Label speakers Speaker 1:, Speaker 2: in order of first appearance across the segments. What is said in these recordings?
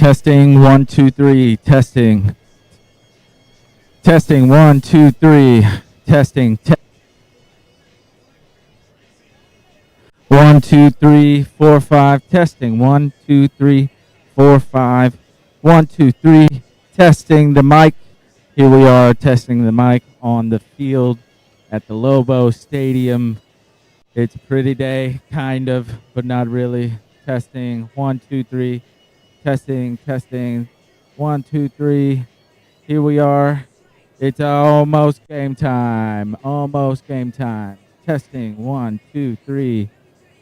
Speaker 1: Testing 1 2 3. Testing. Testing 1 2 3. Testing. 1 2 3 4 5. Testing 1 2 3 4 5. 1 2 3. Testing the mic. Here we are testing the mic on the field at the Lobo Stadium. It's a pretty day, kind of, but not really. Testing 1 2 3. Testing, testing 1 2 3. Here we are. It's almost game time. Almost game time. Testing 1 2 3.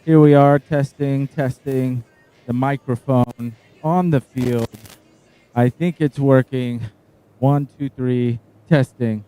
Speaker 1: Here we are testing, testing the microphone on the field. I think it's working. 1 2 3. Testing.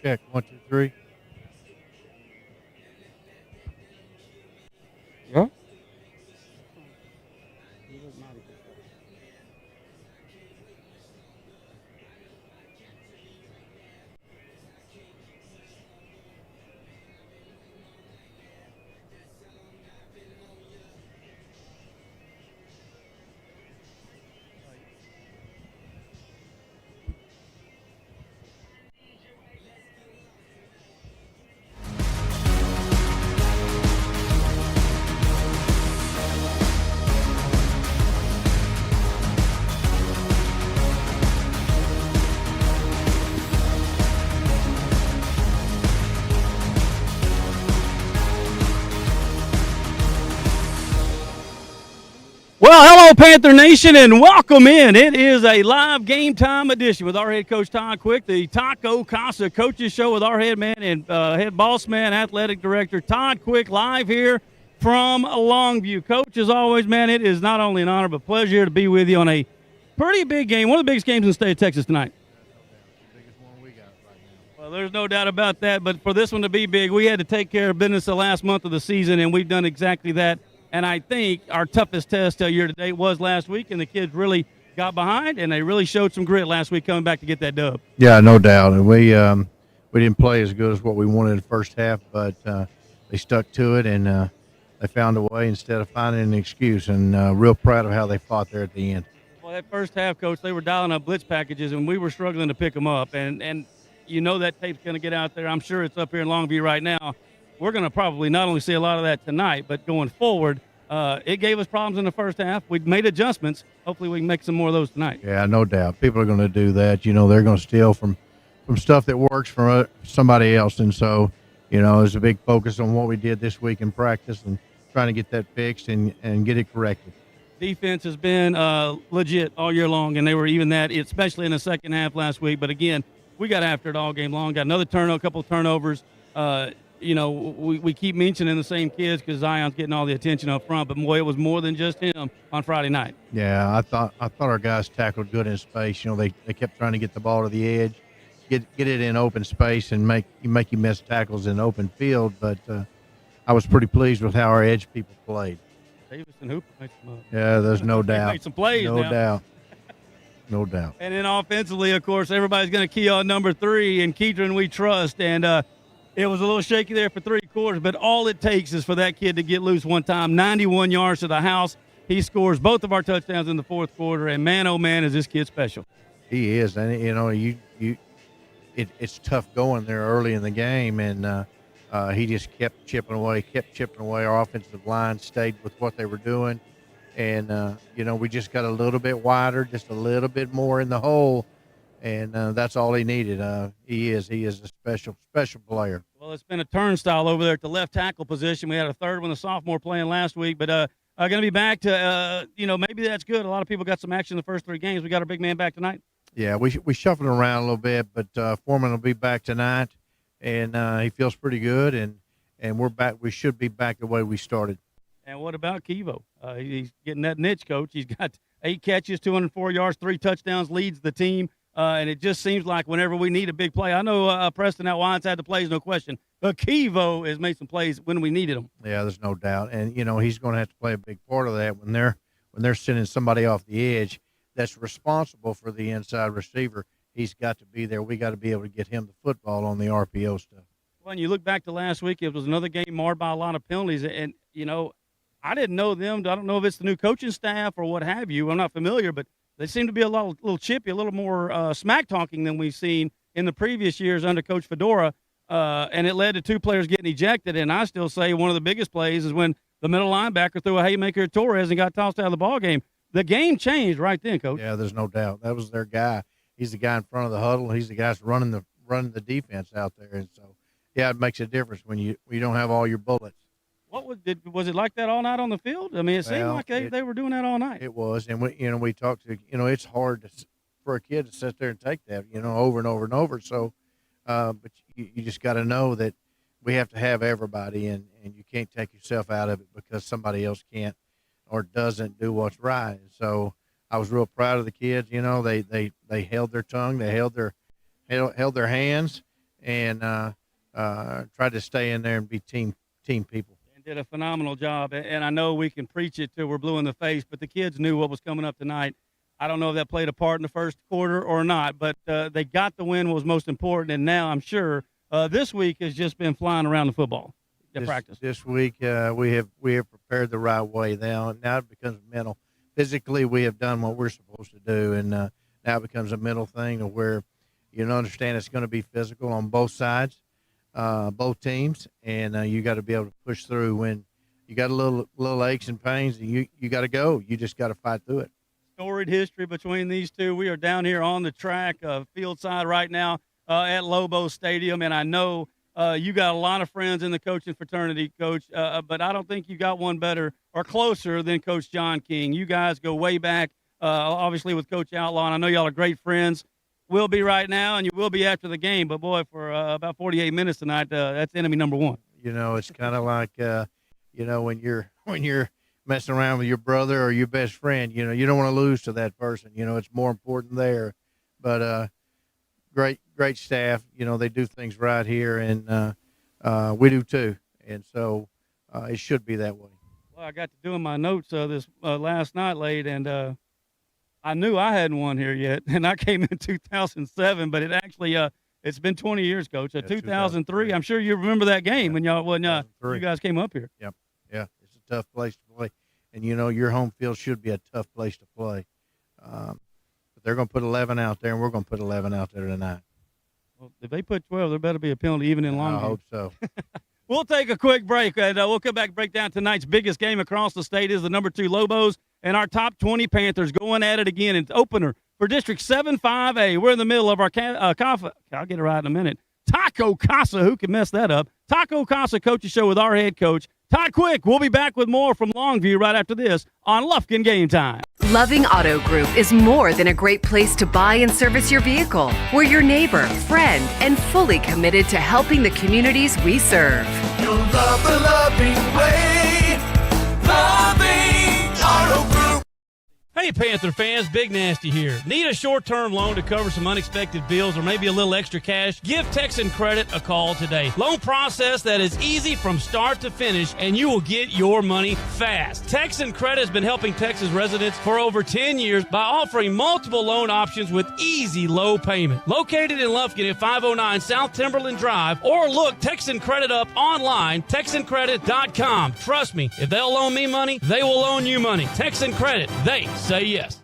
Speaker 2: Check 1 2 3. Hello, Panther Nation, and welcome in. It is a live game time edition with our head coach, Todd Quick, the Taco Casa Coaches Show with our head man and head boss man, athletic director, Todd Quick, live here from Longview. Coach, as always, man, it is not only an honor but pleasure to be with you on a pretty big game, one of the biggest games in the state of Texas tonight.
Speaker 3: The biggest one we got right now.
Speaker 2: Well, there's no doubt about that, but for this one to be big, we had to take care of business the last month of the season, and we've done exactly that. And I think our toughest test year to date was last week, and the kids really got behind, and they really showed some grit last week coming back to get that dub.
Speaker 3: Yeah, no doubt. And we didn't play as good as what we wanted in the first half, but they stuck to it, and they found a way instead of finding an excuse. And real proud of how they fought there at the end.
Speaker 2: Well, that first half, Coach, they were dialing up blitz packages, and we were struggling to pick them up. And you know that tape's going to get out there. I'm sure it's up here in Longview right now. We're going to probably not only see a lot of that tonight, but going forward, it gave us problems in the first half. We made adjustments. Hopefully we can make some more of those tonight.
Speaker 3: Yeah, no doubt. People are going to do that. You know, they're going to steal from stuff that works for somebody else. And so, you know, there's a big focus on what we did this week in practice and trying to get that fixed and get it corrected.
Speaker 2: Defense has been legit all year long, and they were even that, especially in the second half last week. But, again, we got after it all game long. Got another turnover, a couple of turnovers. You know, we keep mentioning the same kids because Zion's getting all the attention up front. But, boy, it was more than just him on Friday night.
Speaker 3: Yeah, I thought our guys tackled good in space. You know, they kept trying to get the ball to the edge, get it in open space and make you miss tackles in open field. But I was pretty pleased with how our edge people played.
Speaker 2: Davis and Hooper made some
Speaker 3: Yeah, there's no doubt.
Speaker 2: Made some plays
Speaker 3: no
Speaker 2: now.
Speaker 3: doubt. No doubt.
Speaker 2: And then offensively, of course, everybody's going to key on number 3, and Keedron we trust. And it was a little shaky there for 3 quarters, but all it takes is for that kid to get loose one time. 91 yards to the house. He scores both of our touchdowns in the fourth quarter, and man, oh man, is this kid special.
Speaker 3: He is, and you know, it's tough going there early in the game, and he just kept chipping away. Our offensive line stayed with what they were doing, and you know, we just got a little bit wider, just a little bit more in the hole, and that's all he needed. He is a special player.
Speaker 2: Well, it's been a turnstile over there at the left tackle position. We had a third one, the sophomore, playing last week, but going to be back to, you know, maybe that's good. A lot of people got some action in the first 3 games. We got our big man back tonight.
Speaker 3: Yeah, we shuffled around a little bit, but Foreman will be back tonight, and he feels pretty good, and we're back. We should be back the way we started.
Speaker 2: And what about Kevo? He's getting that niche, Coach. He's got 8 catches, 204 yards, 3 touchdowns, leads the team. And it just seems like whenever we need a big play, I know Preston out Wines had the plays, no question, but Kevo has made some plays when we needed them.
Speaker 3: Yeah, there's no doubt, and you know he's going to have to play a big part of that when they're sending somebody off the edge that's responsible for the inside receiver. He's got to be there. We got to be able to get him the football on the RPO stuff.
Speaker 2: When you look back to last week, it was another game marred by a lot of penalties, and you know, I didn't know them. I don't know if it's the new coaching staff or what have you. I'm not familiar, but they seem to be a little chippy, a little more smack talking than we've seen in the previous years under Coach Fedora, and it led to 2 players getting ejected. And I still say one of the biggest plays is when the middle linebacker threw a haymaker at Torres and got tossed out of the ball game. The game changed right then, Coach.
Speaker 3: Yeah, there's no doubt. That was their guy. He's the guy in front of the huddle. He's the guy that's running the defense out there. And so, yeah, it makes a difference when you don't have all your bullets.
Speaker 2: What was it like that all night on the field? I mean, it seemed like they were doing that all night.
Speaker 3: It was, and we talked to, it's hard for a kid to sit there and take that, over and over and over. So, but you just got to know that we have to have everybody, and you can't take yourself out of it because somebody else can't or doesn't do what's right. And so I was real proud of the kids. They held their tongue, they held their hands, and tried to stay in there and be team people.
Speaker 2: Did a phenomenal job, and I know we can preach it till we're blue in the face, but the kids knew what was coming up tonight. I don't know if that played a part in the first quarter or not, but they got the win, was most important, and now I'm sure this week has just been flying around the football practice.
Speaker 3: This week we have prepared the right way. Now it becomes mental. Physically, we have done what we're supposed to do, and now it becomes a mental thing of where you understand it's going to be physical on both sides. Both teams, and you got to be able to push through when you got a little aches and pains, and you got to go. You just got to fight through it.
Speaker 2: Storied history between these two. We are down here on the track, field side right now at Lobo Stadium, and I know You got a lot of friends in the coaching fraternity, Coach, but I don't think you got one better or closer than Coach John King. You guys go way back, obviously with Coach Outlaw, and I know y'all are great friends. Will be right now, and you will be after the game. But, boy, for about 48 minutes tonight, that's enemy number one.
Speaker 3: It's kind of like, when you're messing around with your brother or your best friend, you don't want to lose to that person. It's more important there. But great staff. They do things right here, and we do too. And so it should be that way.
Speaker 2: Well, I got to doing my notes this last night late, and I knew I hadn't won here yet, and I came in 2007, but it actually it's been 20 years, Coach. 2003. I'm sure you remember that game when you guys came up here.
Speaker 3: Yep. Yeah, it's a tough place to play, and your home field should be a tough place to play. But they're going to put 11 out there, and we're going to put 11 out there tonight.
Speaker 2: Well, if they put 12, there better be a penalty even in Longview.
Speaker 3: I hope so.
Speaker 2: We'll take a quick break, and we'll come back and break down tonight's biggest game across the state is the number 2 Lobos and our top 20 Panthers going at it again. It's opener for District 7-5A. We're in the middle of our I'll get it right in a minute. Taco Casa, who can mess that up? Taco Casa Coaches Show with our head coach, Todd Quick. We'll be back with more from Longview right after this on Lufkin Game Time.
Speaker 4: Loving Auto Group is more than a great place to buy and service your vehicle. We're your neighbor, friend, and fully committed to helping the communities we serve.
Speaker 5: You'll love the loving way. Loving Auto Group.
Speaker 2: Hey, Panther fans, Big Nasty here. Need a short-term loan to cover some unexpected bills or maybe a little extra cash? Give Texan Credit a call today. Loan process that is easy from start to finish, and you will get your money fast. Texan Credit has been helping Texas residents for over 10 years by offering multiple loan options with easy low payment. Located in Lufkin at 509 South Timberland Drive, or look Texan Credit up online, TexanCredit.com. Trust me, if they'll loan me money, they will loan you money. Texan Credit, they say yes.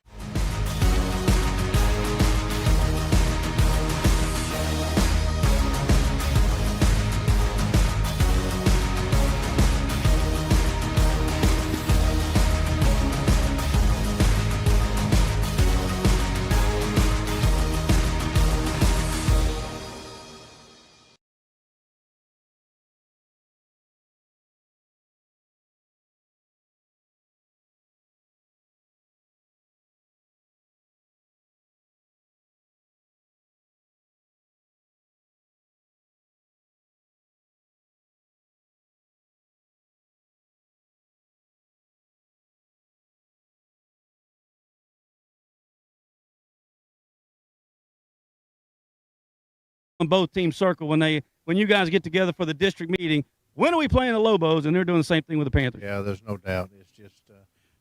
Speaker 2: On both teams circle when you guys get together for the district meeting. When are we playing the Lobos? And they're doing the same thing with the Panthers.
Speaker 3: Yeah, there's no doubt. It's just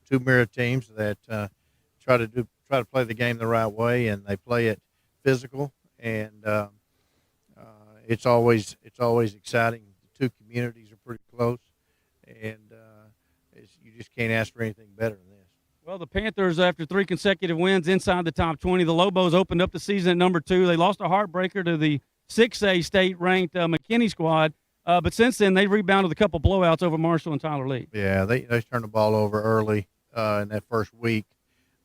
Speaker 3: two mirror teams that try to play the game the right way, and they play it physical, and it's always exciting. The two communities are pretty close, and you just can't ask for anything better than this.
Speaker 2: Well, the Panthers, after 3 consecutive wins inside the top 20, the Lobos opened up the season at number 2. They lost a heartbreaker to the 6A state-ranked McKinney squad, but since then they've rebounded a couple blowouts over Marshall and Tyler Lee.
Speaker 3: Yeah, they turned the ball over early in that first week,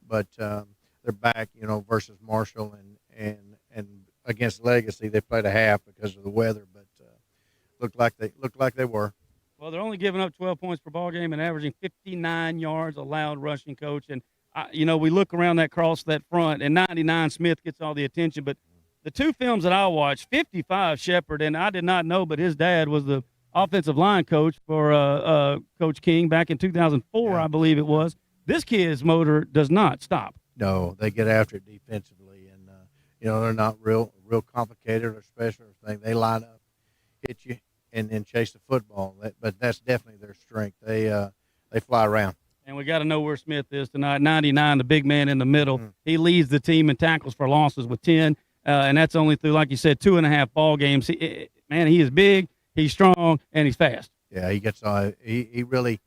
Speaker 3: but they're back, versus Marshall and against Legacy. They played a half because of the weather, but looked like they were.
Speaker 2: Well, they're only giving up 12 points per ball game and averaging 59 yards allowed rushing, Coach. And, we look around that front, and 99 Smith gets all the attention. But the two films that I watched, 55 Shepard, and I did not know, but his dad was the offensive line coach for Coach King back in 2004, I believe it was. This kid's motor does not stop.
Speaker 3: No, they get after it defensively, and, they're not real complicated or special or anything. They line up, hit you, and then chase the football. But that's definitely their strength. They fly around.
Speaker 2: And we got to know where Smith is tonight. 99, the big man in the middle. He leads the team in tackles for losses with 10, and that's only through, like you said, 2.5 ball games. He is big, he's strong, and he's fast.
Speaker 3: Yeah, he gets he really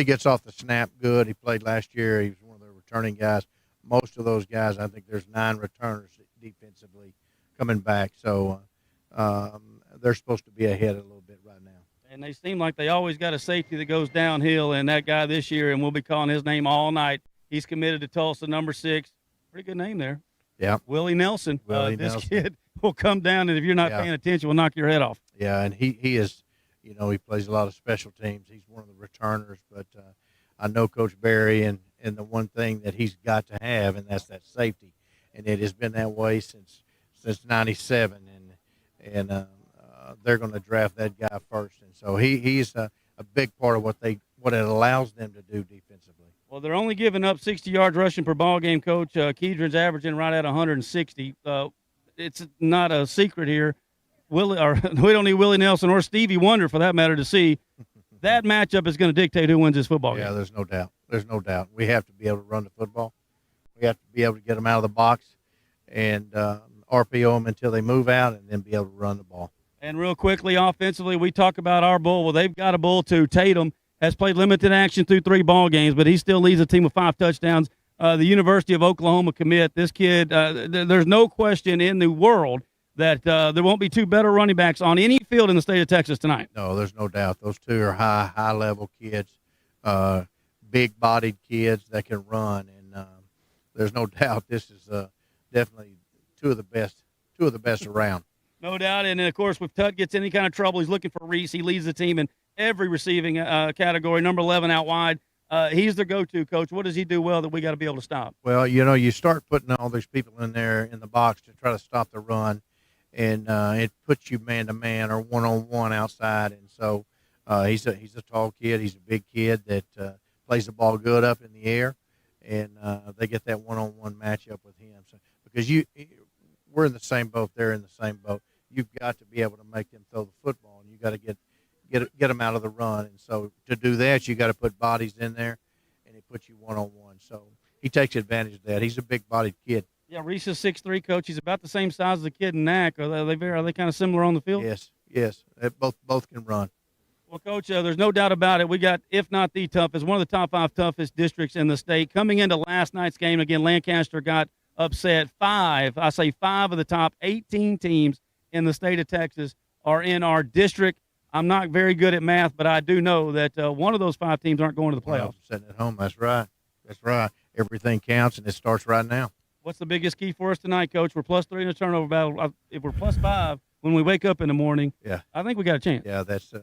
Speaker 3: gets off the snap good. He played last year. He was one of the returning guys. Most of those guys, I think there's 9 returners defensively coming back. So they're supposed to be ahead a little bit right now.
Speaker 2: And they seem like they always got a safety that goes downhill, and that guy this year, and we'll be calling his name all night. He's committed to Tulsa, number 6. Pretty good name there.
Speaker 3: Yeah.
Speaker 2: Willie Nelson.
Speaker 3: Willie
Speaker 2: this
Speaker 3: Nelson.
Speaker 2: kid will come down, and if you're not paying attention, will knock your head off.
Speaker 3: Yeah, and he is, he plays a lot of special teams. He's one of the returners, but I know Coach Barry, and the one thing that he's got to have, and that's that safety, and it has been that way since '97, and they're going to draft that guy first, and so he's a big part of what it allows them to do defensively.
Speaker 2: Well, they're only giving up 60 yards rushing per ball game, Coach. Kedron's averaging right at 160. It's not a secret here. We don't need Willie Nelson or Stevie Wonder, for that matter, to see that matchup is going to dictate who wins this football game.
Speaker 3: Yeah, there's no doubt. There's no doubt. We have to be able to run the football. We have to be able to get them out of the box and RPO them until they move out, and then be able to run the ball.
Speaker 2: And real quickly, offensively, we talk about our bull. Well, they've got a bull too. Tatum has played limited action through 3 ball games, but he still leads a team with 5 touchdowns. The University of Oklahoma commit. This kid, there's no question in the world that there won't be 2 better running backs on any field in the state of Texas tonight.
Speaker 3: No, there's no doubt. Those 2 are high-level kids, big-bodied kids that can run, and there's no doubt this is definitely two of the best around.
Speaker 2: No doubt, and of course, if Tut gets any kind of trouble, he's looking for Reese. He leads the team in every receiving category, number 11 out wide. He's the go-to, Coach. What does he do well that we got to be able to stop?
Speaker 3: Well, you start putting all these people in there in the box to try to stop the run, and it puts you man-to-man or one-on-one outside. And so he's a tall kid. He's a big kid that plays the ball good up in the air, and they get that one-on-one matchup with him. So because we're in the same boat, they're in the same boat. You've got to be able to make them throw the football, and you got to get them out of the run. And so to do that, you got to put bodies in there, and it puts you one-on-one. So he takes advantage of that. He's a big-bodied kid.
Speaker 2: Yeah, Reese is 6'3", Coach. He's about the same size as the kid in Knack. Are they kind of similar on the field?
Speaker 3: Yes. Both can run.
Speaker 2: Well, Coach, there's no doubt about it. We got, if not the toughest, one of the top 5 toughest districts in the state. Coming into last night's game, again, Lancaster got upset. 5 of the top 18 teams in the state of Texas are in our district. I'm not very good at math, but I do know that one of those 5 teams aren't going to the playoffs.
Speaker 3: Well, sitting at home, that's right. Everything counts, and it starts right now.
Speaker 2: What's the biggest key for us tonight, Coach? We're +3 in the turnover battle. If we're +5 when we wake up in the morning,
Speaker 3: yeah,
Speaker 2: I think we got a chance.
Speaker 3: Yeah, that's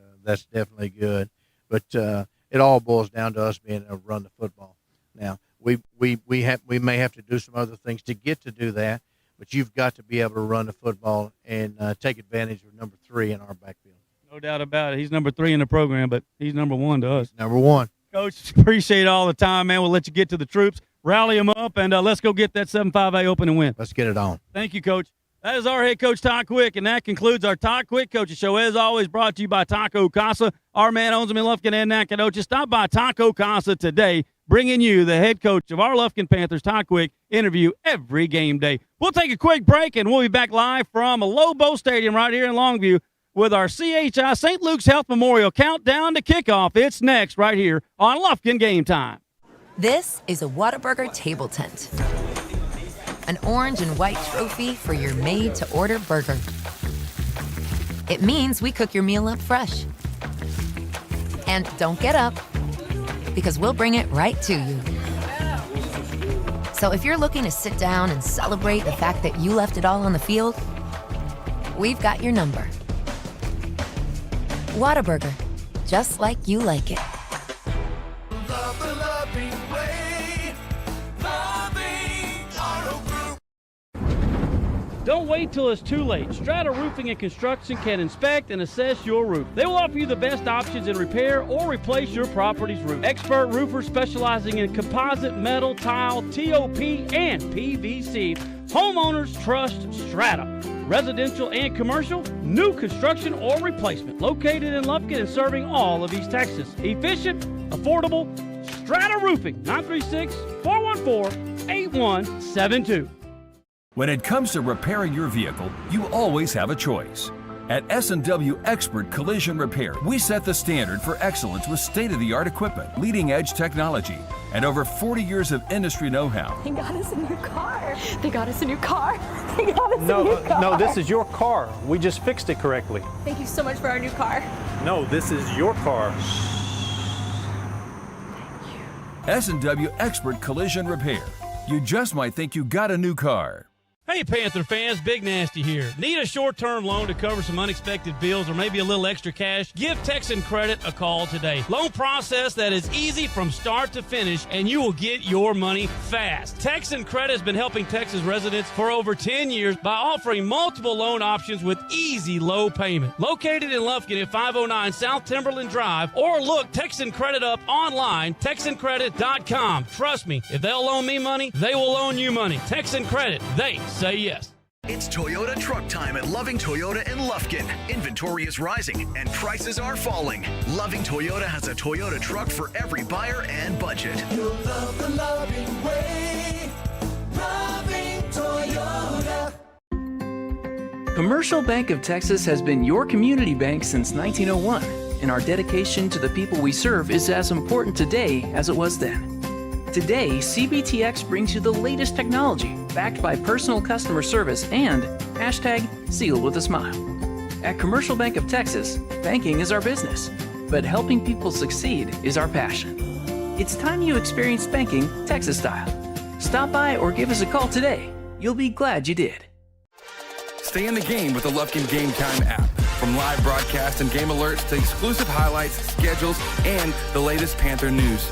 Speaker 3: definitely good. But it all boils down to us being able to run the football. Now, we may have to do some other things to get to do that, but you've got to be able to run the football and take advantage of number 3 in our backfield.
Speaker 2: No doubt about it. He's number 3 in the program, but he's number 1 to us.
Speaker 3: He's number 1.
Speaker 2: Coach, appreciate it all the time, man. We'll let you get to the troops, rally them up, and let's go get that 7-5A open and win.
Speaker 3: Let's get it on.
Speaker 2: Thank you, Coach. That is our head coach, Todd Quick, and that concludes our Todd Quick Coaches Show. As always, brought to you by Taco Casa. Our man owns them in Lufkin and Nacogdoches. Stop by Taco Casa today, bringing you the head coach of our Lufkin Panthers, Todd Quick, interview every game day. We'll take a quick break, and we'll be back live from Lobo Stadium right here in Longview with our CHI St. Luke's Health Memorial Countdown to Kickoff. It's next right here on Lufkin Game Time.
Speaker 6: This is a Whataburger table tent. An orange and white trophy for your made-to-order burger. It means we cook your meal up fresh. And don't get up, because we'll bring it right to you. So if you're looking to sit down and celebrate the fact that you left it all on the field, we've got your number. Whataburger, just like you like it.
Speaker 5: Love the loving way. Loving Auto Group.
Speaker 2: Don't wait till it's too late. Strata Roofing and Construction can inspect and assess your roof. They will offer you the best options in repair or replace your property's roof. Expert roofers specializing in composite, metal, tile, TOP, and PVC. Homeowners trust Strata. Residential and commercial, new construction or replacement. Located in Lufkin and serving all of East Texas. Efficient, affordable, Strata Roofing, 936-414-8172.
Speaker 7: When it comes to repairing your vehicle, you always have a choice. At S&W Expert Collision Repair, we set the standard for excellence with state-of-the-art equipment, leading-edge technology, and over 40 years of industry know-how.
Speaker 8: They got us a new car. They got us a new car. They got us a new car.
Speaker 9: No, this is your car. We just fixed it correctly.
Speaker 8: Thank you so much for our new car.
Speaker 9: No, this is your car.
Speaker 7: S&W Expert Collision Repair. You just might think you got a new car.
Speaker 2: Hey, Panther fans, Big Nasty here. Need a short-term loan to cover some unexpected bills or maybe a little extra cash? Give Texan Credit a call today. Loan process that is easy from start to finish, and you will get your money fast. Texan Credit has been helping Texas residents for over 10 years by offering multiple loan options with easy low payment. Located in Lufkin at 509 South Timberland Drive, or look Texan Credit up online, TexanCredit.com. Trust me, if they'll loan me money, they will loan you money. Texan Credit, they say yes.
Speaker 10: It's Toyota truck time at Loving Toyota in Lufkin. Inventory is rising and prices are falling. Loving Toyota has a Toyota truck for every buyer and budget.
Speaker 5: You'll love the loving way. Loving Toyota.
Speaker 11: Commercial Bank of Texas has been your community bank since 1901, and our dedication to the people we serve is as important today as it was then. Today, CBTX brings you the latest technology, backed by personal customer service and #sealed with a smile. At Commercial Bank of Texas, banking is our business, but helping people succeed is our passion. It's time you experience banking Texas style. Stop by or give us a call today. You'll be glad you did.
Speaker 12: Stay in the game with the Lufkin Game Time app. From live broadcasts and game alerts to exclusive highlights, schedules, and the latest Panther news.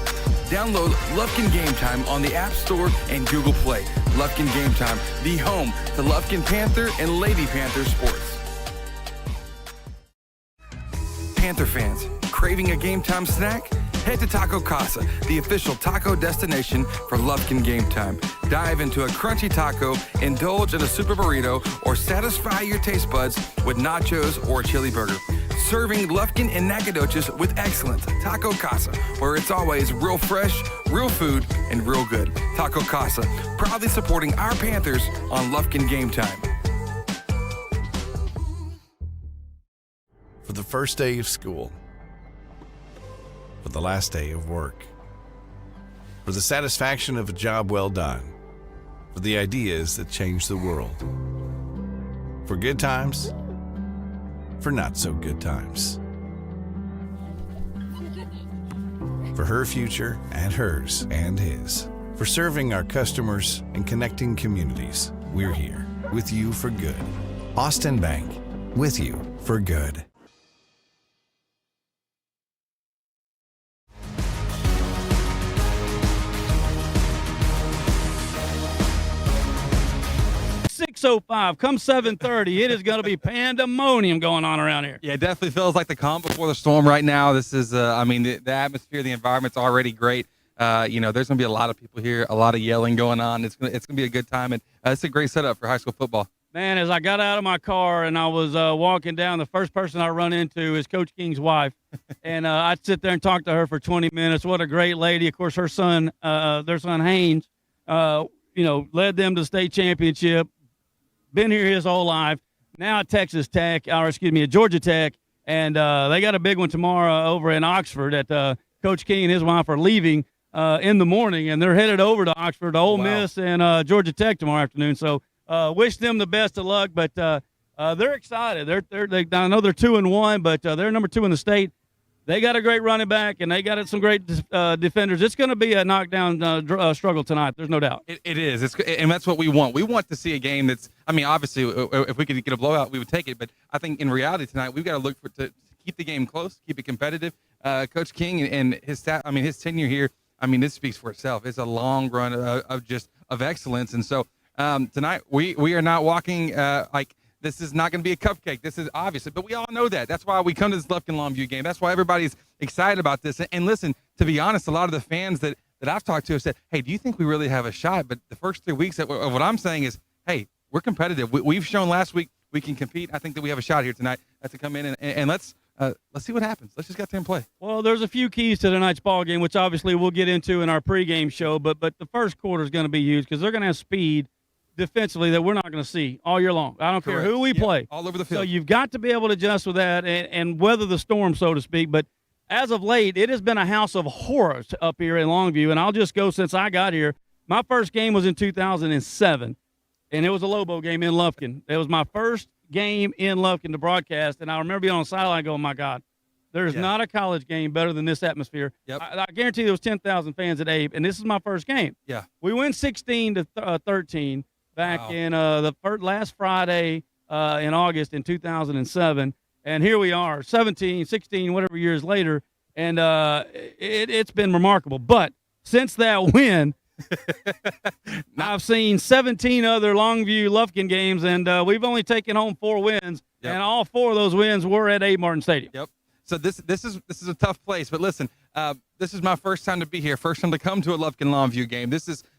Speaker 12: Download Lufkin Game Time on the App Store and Google Play. Lufkin Game Time, the home to Lufkin Panther and Lady Panther sports. Panther fans, craving a game time snack? Head to Taco Casa, the official taco destination for Lufkin Game Time. Dive into a crunchy taco, indulge in a super burrito, or satisfy your taste buds with nachos or a chili burger. Serving Lufkin and Nacogdoches with excellence. Taco Casa, where it's always real fresh, real food, and real good. Taco Casa, proudly supporting our Panthers on Lufkin Game Time.
Speaker 13: For the first day of school. For the last day of work. For the satisfaction of a job well done. For the ideas that change the world. For good times. For not so good times. For her future and hers and his. For serving our customers and connecting communities. We're here with you for good. Austin Bank, with you for good.
Speaker 2: .605, come 7:30, it is going to be pandemonium going on around here.
Speaker 14: Yeah, it definitely feels like the calm before the storm right now. This is, the atmosphere, the environment's already great. There's going to be a lot of people here, a lot of yelling going on. It's going to be a good time, and it's a great setup for high school football.
Speaker 2: Man, as I got out of my car and I was walking down, the first person I run into is Coach King's wife. And I'd sit there and talk to her for 20 minutes. What a great lady. Of course, her son, their son Haynes, led them to the state championship. Been here his whole life. Now at at Georgia Tech. And they got a big one tomorrow over in Oxford that Coach King and his wife are leaving in the morning. And they're headed over to Oxford, to Ole Miss and Georgia Tech tomorrow afternoon. So wish them the best of luck. But they're excited. I know they're 2-1, but they're number 2 in the state. They got a great running back, and they got some great defenders. It's going to be a knockdown struggle tonight. There's no doubt.
Speaker 14: It is. And that's what we want. We want to see a game that's – obviously, if we could get a blowout, we would take it. But I think in reality tonight, we've got to look to keep the game close, keep it competitive. Coach King and his staff, his tenure here, this speaks for itself. It's a long run of excellence. And so tonight, we are not walking this is not going to be a cupcake. This is obviously, but we all know that. That's why we come to this Lufkin Longview game. That's why everybody's excited about this. And listen, to be honest, a lot of the fans that I've talked to have said, hey, do you think we really have a shot? But the first 3 weeks of what I'm saying is, hey, we're competitive. We've shown last week we can compete. I think that we have a shot here tonight to come in and let's see what happens. Let's just get there and play.
Speaker 2: Well, there's a few keys to tonight's ball game, which obviously we'll get into in our pregame show. But the first quarter is going to be huge because they're going to have speed defensively that we're not going to see all year long. I don't care who we play.
Speaker 14: All over the field.
Speaker 2: So you've got to be able to adjust with that and weather the storm, so to speak. But as of late, it has been a house of horrors up here in Longview. And I'll just go since I got here. My first game was in 2007, and it was a Lobo game in Lufkin. It was my first game in Lufkin to broadcast, and I remember being on the sideline going, my God, there's not a college game better than this atmosphere.
Speaker 14: Yep.
Speaker 2: I guarantee there was 10,000 fans at Abe, and this is my first game.
Speaker 14: Yeah.
Speaker 2: We win 16-13. back in the last Friday in August in 2007. And here we are, 17, 16, whatever years later, and it's been remarkable. But since that win, I've seen 17 other Longview Lufkin games, and we've only taken home 4 wins, and all 4 of those wins were at A. Martin Stadium.
Speaker 14: Yep. So this is a tough place, but listen, this is my first time to be here, first time to come to a Lufkin Longview game.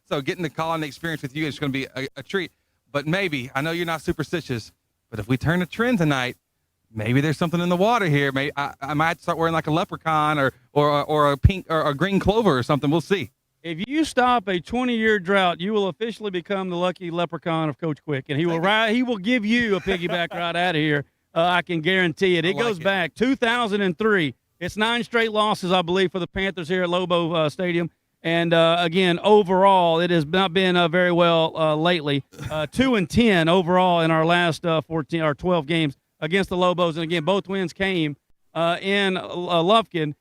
Speaker 14: So getting to call and experience with you is going to be a treat. But maybe, I know you're not superstitious, but if we turn the trend tonight, maybe there's something in the water here. Maybe I might start wearing like a leprechaun or a pink or a green clover or something. We'll see.
Speaker 2: If you stop a 20-year drought, you will officially become the lucky leprechaun of Coach Quick, and he will give you a piggyback right out of here. I can guarantee it. It goes back 2003. It's 9 straight losses, I believe, for the Panthers here at Lobo Stadium. And again, overall, it has not been very well lately. 2-10 overall in our last 14 or 12 games against the Lobos. And again, both wins came in Lufkin.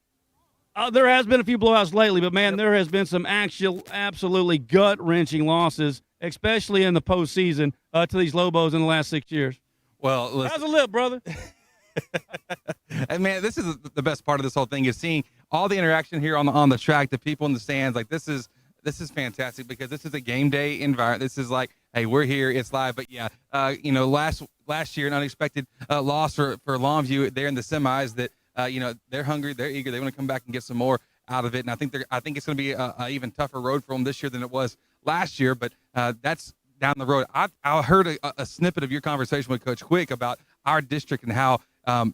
Speaker 2: There has been a few blowouts lately, but man, there has been some absolutely gut-wrenching losses, especially in the postseason to these Lobos in the last 6 years.
Speaker 14: Well, listen.
Speaker 2: How's it look, brother?
Speaker 14: And man, this is the best part of this whole thing is seeing all the interaction here on the track, the people in the stands. Like this is fantastic because this is a game day environment. This is like, hey, we're here, it's live. But yeah, last year an unexpected loss for Longview there in the semis. That they're hungry, they're eager, they want to come back and get some more out of it. And I think it's going to be a even tougher road for them this year than it was last year. But that's down the road. I heard a snippet of your conversation with Coach Quick about our district and how I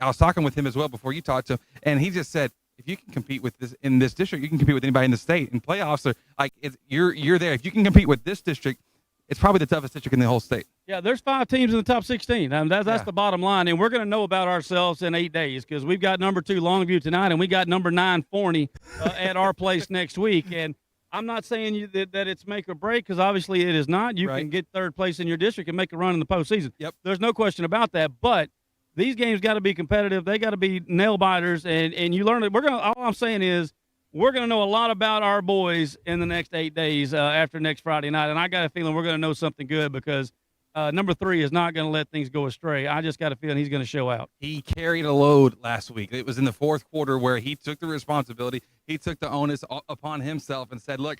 Speaker 14: was talking with him as well before you talked to him, and he just said, if you can compete with this in this district, you can compete with anybody in the state. And playoffs are like you're there. If you can compete with this district, it's probably the toughest district in the whole state.
Speaker 2: Yeah, there's 5 teams in the top 16. That's the bottom line, and we're going to know about ourselves in 8 days because we've got number 2 Longview tonight, and we got number 9 Forney at our place next week. And I'm not saying that it's make or break because obviously it is not. You can get 3rd place in your district and make a run in the postseason.
Speaker 14: Yep.
Speaker 2: There's no question about that. But these games got to be competitive. They got to be nail biters, and you learn it. All I'm saying is we're going to know a lot about our boys in the next 8 days after next Friday night, and I got a feeling we're going to know something good because number 3 is not going to let things go astray. I just got a feeling he's going to show out.
Speaker 14: He carried a load last week. It was in the 4th quarter where he took the responsibility. He took the onus upon himself and said, look,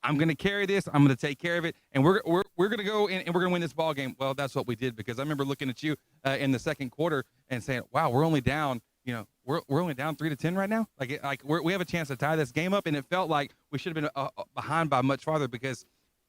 Speaker 14: I'm going to carry this. I'm going to take care of it, and we're going to go and we're going to win this ball game. Well, that's what we did because I remember looking at you in the 2nd quarter and saying, wow, we're only down – we're only down 3-10 right now. We have a chance to tie this game up, and it felt like we should have been behind by much farther because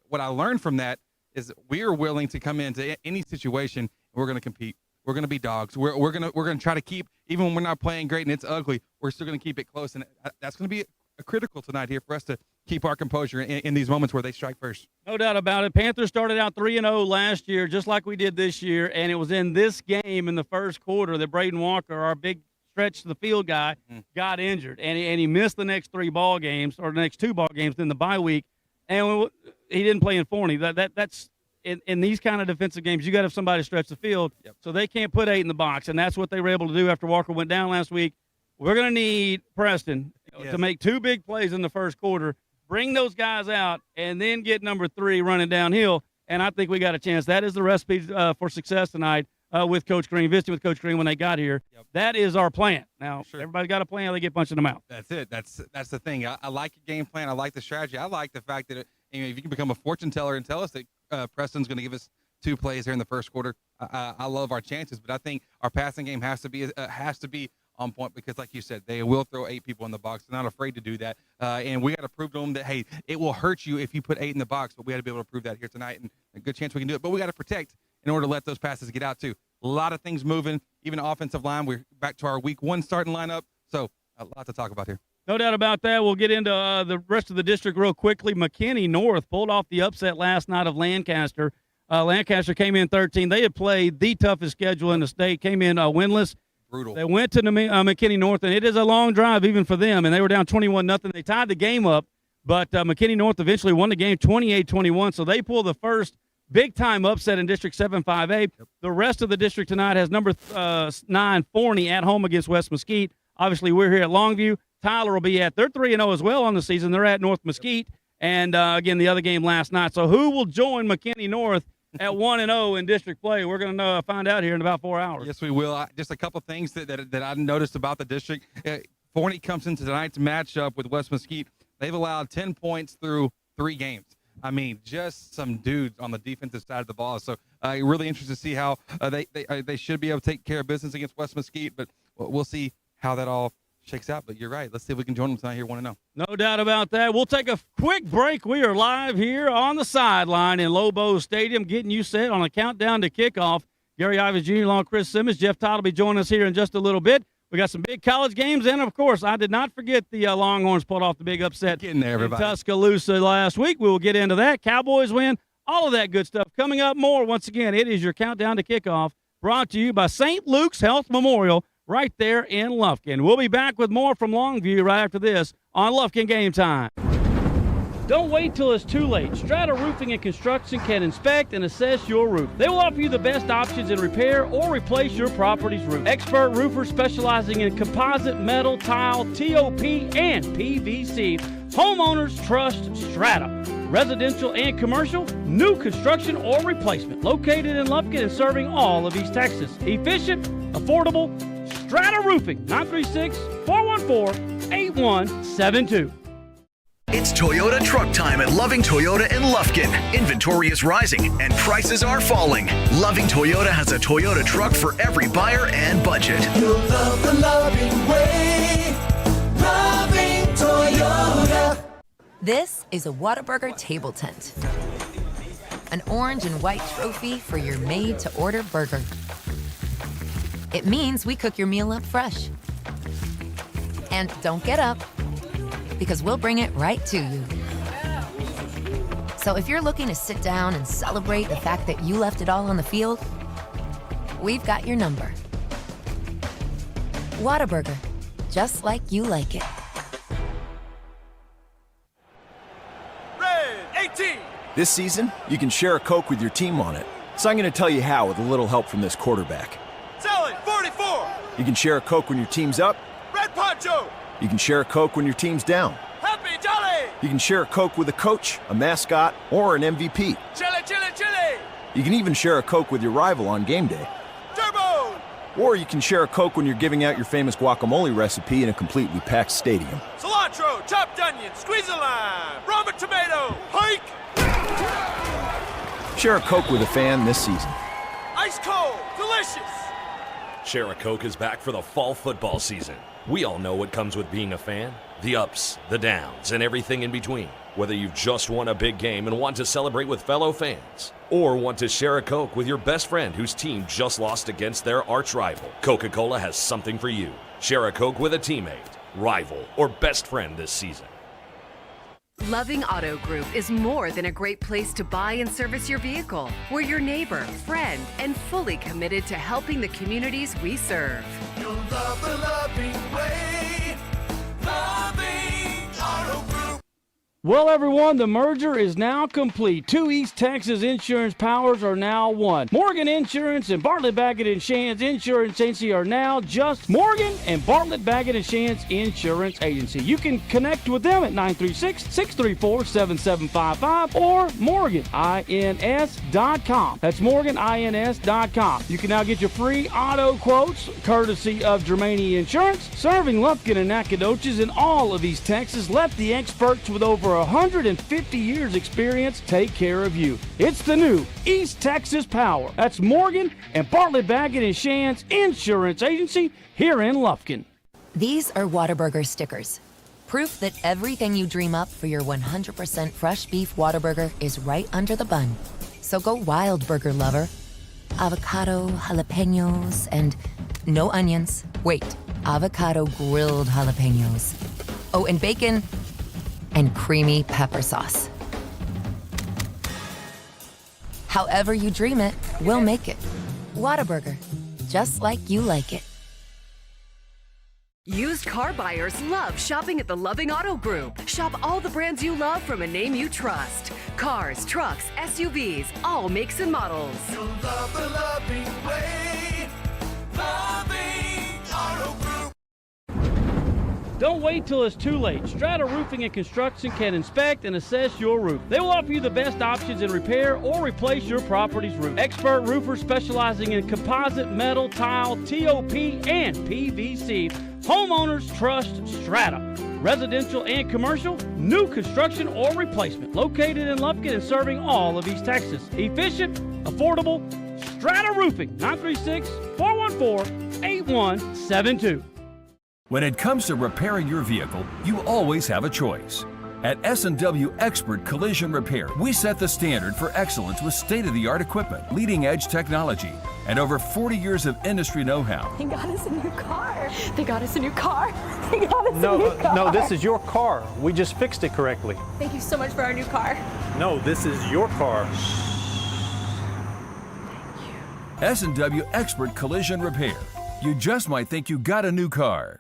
Speaker 14: what I learned from that is we are willing to come into any situation. And we're going to compete. We're going to be dogs. We're going to try to keep, even when we're not playing great and it's ugly, we're still going to keep it close, and that's going to be critical tonight here for us to keep our composure in these moments where they strike first.
Speaker 2: No doubt about it. Panthers started out 3-0 last year, just like we did this year, and it was in this game in the 1st quarter that Braden Walker, our big stretch to the field guy, got injured, and he missed the next 3 ball games or the next 2 ball games in the bye week, and he didn't play in Forney. That's in these kind of defensive games, you got to have somebody stretch the field, so they can't put 8 in the box, and that's what they were able to do after Walker went down last week. We're going to need Preston to make 2 big plays in the 1st quarter, bring those guys out, and then get number 3 running downhill, and I think we got a chance. That is the recipe for success tonight. With Coach Green, visiting with Coach Green when they got here. That is our plan. Now, everybody's got a plan. They get punched in the mouth.
Speaker 14: That's it. That's the thing. I like your game plan. I like the strategy. I like the fact that if you can become a fortune teller and tell us that Preston's going to give us 2 plays here in the 1st quarter, I love our chances. But I think our passing game has to be on point because, like you said, they will throw 8 people in the box. They're not afraid to do that. And we got to prove to them that, hey, it will hurt you if you put 8 in the box, but we got to be able to prove that here tonight. And a good chance we can do it. But we got to protect in order to let those passes get out, too. A lot of things moving, even offensive line. We're back to our week 1 starting lineup. So a lot to talk about here.
Speaker 2: No doubt about that. We'll get into the rest of the district real quickly. McKinney North pulled off the upset last night of Lancaster. Lancaster came in 13. They had played the toughest schedule in the state, came in winless.
Speaker 14: Brutal.
Speaker 2: They went to McKinney North, and it is a long drive even for them, and they were down 21-0. They tied the game up, but McKinney North eventually won the game 28-21, so they pull the first big-time upset in District 7-5A. Yep. The rest of the district tonight has number 9 Forney at home against West Mesquite. Obviously, we're here at Longview. Tyler will be they're 3-0 as well on the season. They're at North Mesquite. And, again, the other game last night. So who will join McKinney North at 1-0 in district play? We're going to find out here in about 4 hours.
Speaker 14: Yes, we will. Just a couple things that I noticed about the district. Forney comes into tonight's matchup with West Mesquite. They've allowed 10 points through 3 games. I mean, just some dudes on the defensive side of the ball. So really interested to see how they should be able to take care of business against West Mesquite, but we'll see how that all shakes out. But you're right. Let's see if we can join them tonight here 1-0.
Speaker 2: No doubt about that. We'll take a quick break. We are live here on the sideline in Lobo Stadium, getting you set on a countdown to kickoff. Gary Ivins Jr. along with Chris Simmons. Jeff Todd will be joining us here in just a little bit. We got some big college games, and, of course, I did not forget the Longhorns pulled off the big upset
Speaker 14: Getting there, everybody.
Speaker 2: in Tuscaloosa last week. We will get into that. Cowboys win, all of that good stuff. Coming up more, once again, it is your countdown to kickoff, brought to you by St. Luke's Health Memorial right there in Lufkin. We'll be back with more from Longview right after this on Lufkin Game Time. Don't wait till it's too late. Strata Roofing and Construction can inspect and assess your roof. They will offer you the best options in repair or replace your property's roof. Expert roofers specializing in composite, metal, tile, TOP, and PVC. Homeowners trust Strata. Residential and commercial, new construction or replacement. Located in Lufkin and serving all of East Texas. Efficient, affordable, Strata Roofing, 936-414-8172.
Speaker 10: It's Toyota truck time at Loving Toyota in Lufkin. Inventory is rising and prices are falling. Loving Toyota has a Toyota truck for every buyer and budget.
Speaker 5: You'll love the loving way. Loving Toyota.
Speaker 6: This is a Whataburger table tent. An orange and white trophy for your made-to-order burger. It means we cook your meal up fresh. And don't get up, because we'll bring it right to you. So if you're looking to sit down and celebrate the fact that you left it all on the field, we've got your number. Whataburger, just like you like it.
Speaker 15: Red 18. This season, you can share a Coke with your team on it. So I'm going to tell you how with a little help from this quarterback.
Speaker 5: Sally 44.
Speaker 15: You can share a Coke when your team's up.
Speaker 5: Red Poncho.
Speaker 15: You can share a Coke when your team's down.
Speaker 5: Happy Jolly.
Speaker 15: You can share a Coke with a coach, a mascot, or an MVP.
Speaker 5: Chili, chili, chili.
Speaker 15: You can even share a Coke with your rival on game day.
Speaker 5: Turbo.
Speaker 15: Or you can share a Coke when you're giving out your famous guacamole recipe in a completely packed stadium.
Speaker 5: Cilantro, chopped onion, squeeze a lime, Roma tomato, hike.
Speaker 15: Share a Coke with a fan this season.
Speaker 5: Ice cold, delicious.
Speaker 16: Share a Coke is back for the fall football season. We all know what comes with being a fan. The ups, the downs, and everything in between. Whether you've just won a big game and want to celebrate with fellow fans, or want to share a Coke with your best friend whose team just lost against their arch rival, Coca-Cola has something for you. Share a Coke with a teammate, rival, or best friend this season.
Speaker 4: Loving Auto Group is more than a great place to buy and service your vehicle. We're your neighbor, friend, and fully committed to helping the communities we serve.
Speaker 5: You'll love the loving way. Loving Auto Group.
Speaker 2: Well, everyone, the merger is now complete. Two East Texas insurance powers are now one. Morgan Insurance and Bartlett Baggett & Shands Insurance Agency are now just Morgan and Bartlett Baggett & Shands Insurance Agency. You can connect with them at 936-634-7755 or morganins.com. That's morganins.com. You can now get your free auto quotes courtesy of Germania Insurance. Serving Lufkin and Nacogdoches in all of East Texas, let the experts with over 150 years experience take care of you. It's the new East Texas Power. That's Morgan and Bartlett Baggett & Shands Insurance Agency here in Lufkin.
Speaker 6: These are Whataburger stickers. Proof that everything you dream up for your 100% fresh beef Whataburger is right under the bun. So go wild, burger lover. Avocado, jalapenos, and no onions. Wait, avocado grilled jalapenos. Oh, and bacon and creamy pepper sauce. However you dream it, we'll make it. Whataburger, just like you like it.
Speaker 4: Used car buyers love shopping at the Loving Auto Group. Shop all the brands you love from a name you trust. Cars, trucks, SUVs, all makes and models.
Speaker 5: You'll love the loving way. Loving Auto Group.
Speaker 2: Don't wait till it's too late. Strata Roofing and Construction can inspect and assess your roof. They will offer you the best options in repair or replace your property's roof. Expert roofers specializing in composite, metal, tile, TOP, and PVC. Homeowners trust Strata. Residential and commercial, new construction or replacement. Located in Lufkin and serving all of East Texas. Efficient, affordable, Strata Roofing, 936-414-8172.
Speaker 7: When it comes to repairing your vehicle, you always have a choice. At S&W Expert Collision Repair, we set the standard for excellence with state-of-the-art equipment, leading-edge technology, and over 40 years of industry know-how.
Speaker 8: They got us a new car. They got us a new car. They got us a new car.
Speaker 9: No, this is your car. We just fixed it correctly.
Speaker 8: Thank you so much for our new car.
Speaker 9: No, this is your car.
Speaker 7: S&W Expert Collision Repair. You just might think you got a new car.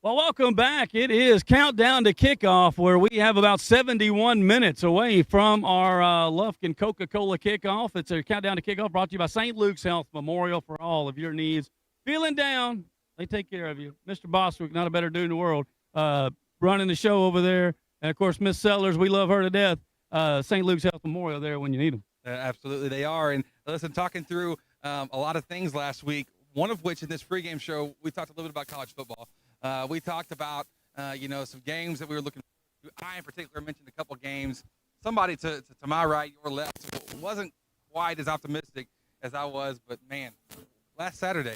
Speaker 2: Well, welcome back. It is Countdown to Kickoff, where we have about 71 minutes away from our Lufkin Coca-Cola kickoff. It's a Countdown to Kickoff brought to you by St. Luke's Health Memorial for all of your needs. Feeling down, they take care of you. Mr. Bostwick, not a better dude in the world, running the show over there. And, of course, Miss Sellers, we love her to death. St. Luke's Health Memorial there when you need them.
Speaker 14: Absolutely, they are. And listen, talking through a lot of things last week, one of which in this pregame show, we talked a little bit about college football. We talked about, some games that we were looking for. I, in particular, mentioned a couple games. Somebody to my right, your left, wasn't quite as optimistic as I was. But, man, last Saturday.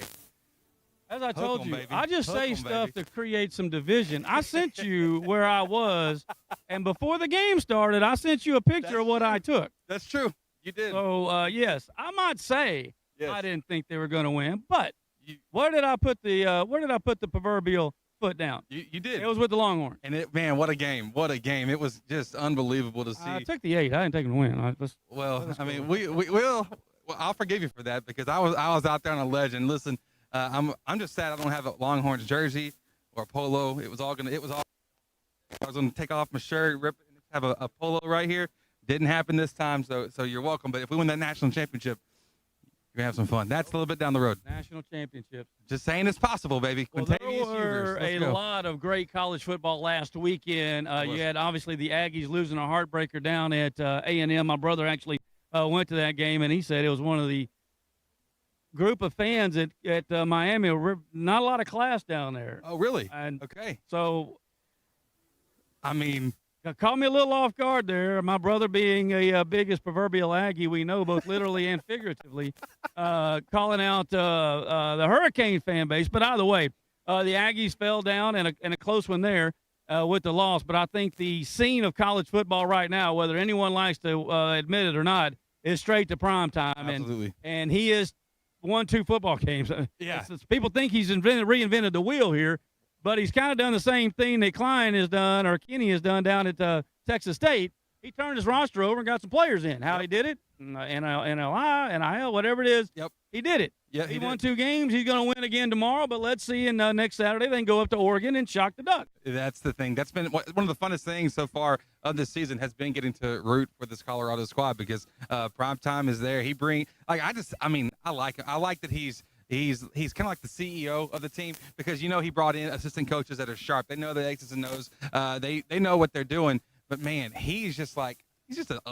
Speaker 2: As I told you,
Speaker 14: baby.
Speaker 2: I just
Speaker 14: Hook
Speaker 2: say
Speaker 14: 'em,
Speaker 2: stuff
Speaker 14: baby.
Speaker 2: to create some division. I sent you where I was, and before the game started, I sent you a picture of what I took.
Speaker 14: That's true. You did.
Speaker 2: So, yes, I might say
Speaker 14: Yes.
Speaker 2: I didn't think they were going to win, but where did I put the proverbial foot down?
Speaker 14: You did.
Speaker 2: It was with the Longhorn.
Speaker 14: And, what a game. What a game. It was just unbelievable to see.
Speaker 2: I took the 8. I didn't take them to win.
Speaker 14: I'll forgive you for that because I was out there on a ledge. And listen, I'm just sad I don't have a Longhorns jersey or a polo. I was going to take off my shirt, rip it, and have a polo right here. Didn't happen this time, so you're welcome. But if we win that national championship, you're going to have some fun. That's a little bit down the road.
Speaker 2: National championship.
Speaker 14: Just saying it's possible, baby.
Speaker 2: Well, there were a lot of great college football last weekend. You had, obviously, the Aggies losing a heartbreaker down at A&M. My brother actually went to that game, and he said it was one of the group of fans at Miami. Not a lot of class down there.
Speaker 14: Oh, really?
Speaker 2: And
Speaker 14: okay.
Speaker 2: So,
Speaker 14: I mean,
Speaker 2: caught me a little off guard there. My brother being a biggest proverbial Aggie we know, both literally and figuratively, calling out the Hurricane fan base. But either way, the Aggies fell down and a close one there with the loss. But I think the scene of college football right now, whether anyone likes to admit it or not, is straight to prime time.
Speaker 14: Absolutely.
Speaker 2: And he has won 2 football games.
Speaker 14: Yeah.
Speaker 2: People think he's reinvented the wheel here. But he's kind of done the same thing that Klein has done or Kenny has done down at Texas State. He turned his roster over and got some players in. How he did it, NLI, NIL, whatever it is, he did it.
Speaker 14: Yeah,
Speaker 2: he won 2 games. He's going to win again tomorrow, but let's see. And next Saturday, they can go up to Oregon and shock the Ducks.
Speaker 14: That's the thing. That's been one of the funnest things so far of this season has been getting to root for this Colorado squad because primetime is there. I like him. I like that he's kind of like the CEO of the team because, he brought in assistant coaches that are sharp. They know the X's and O's. They know what they're doing. But, man, he's just a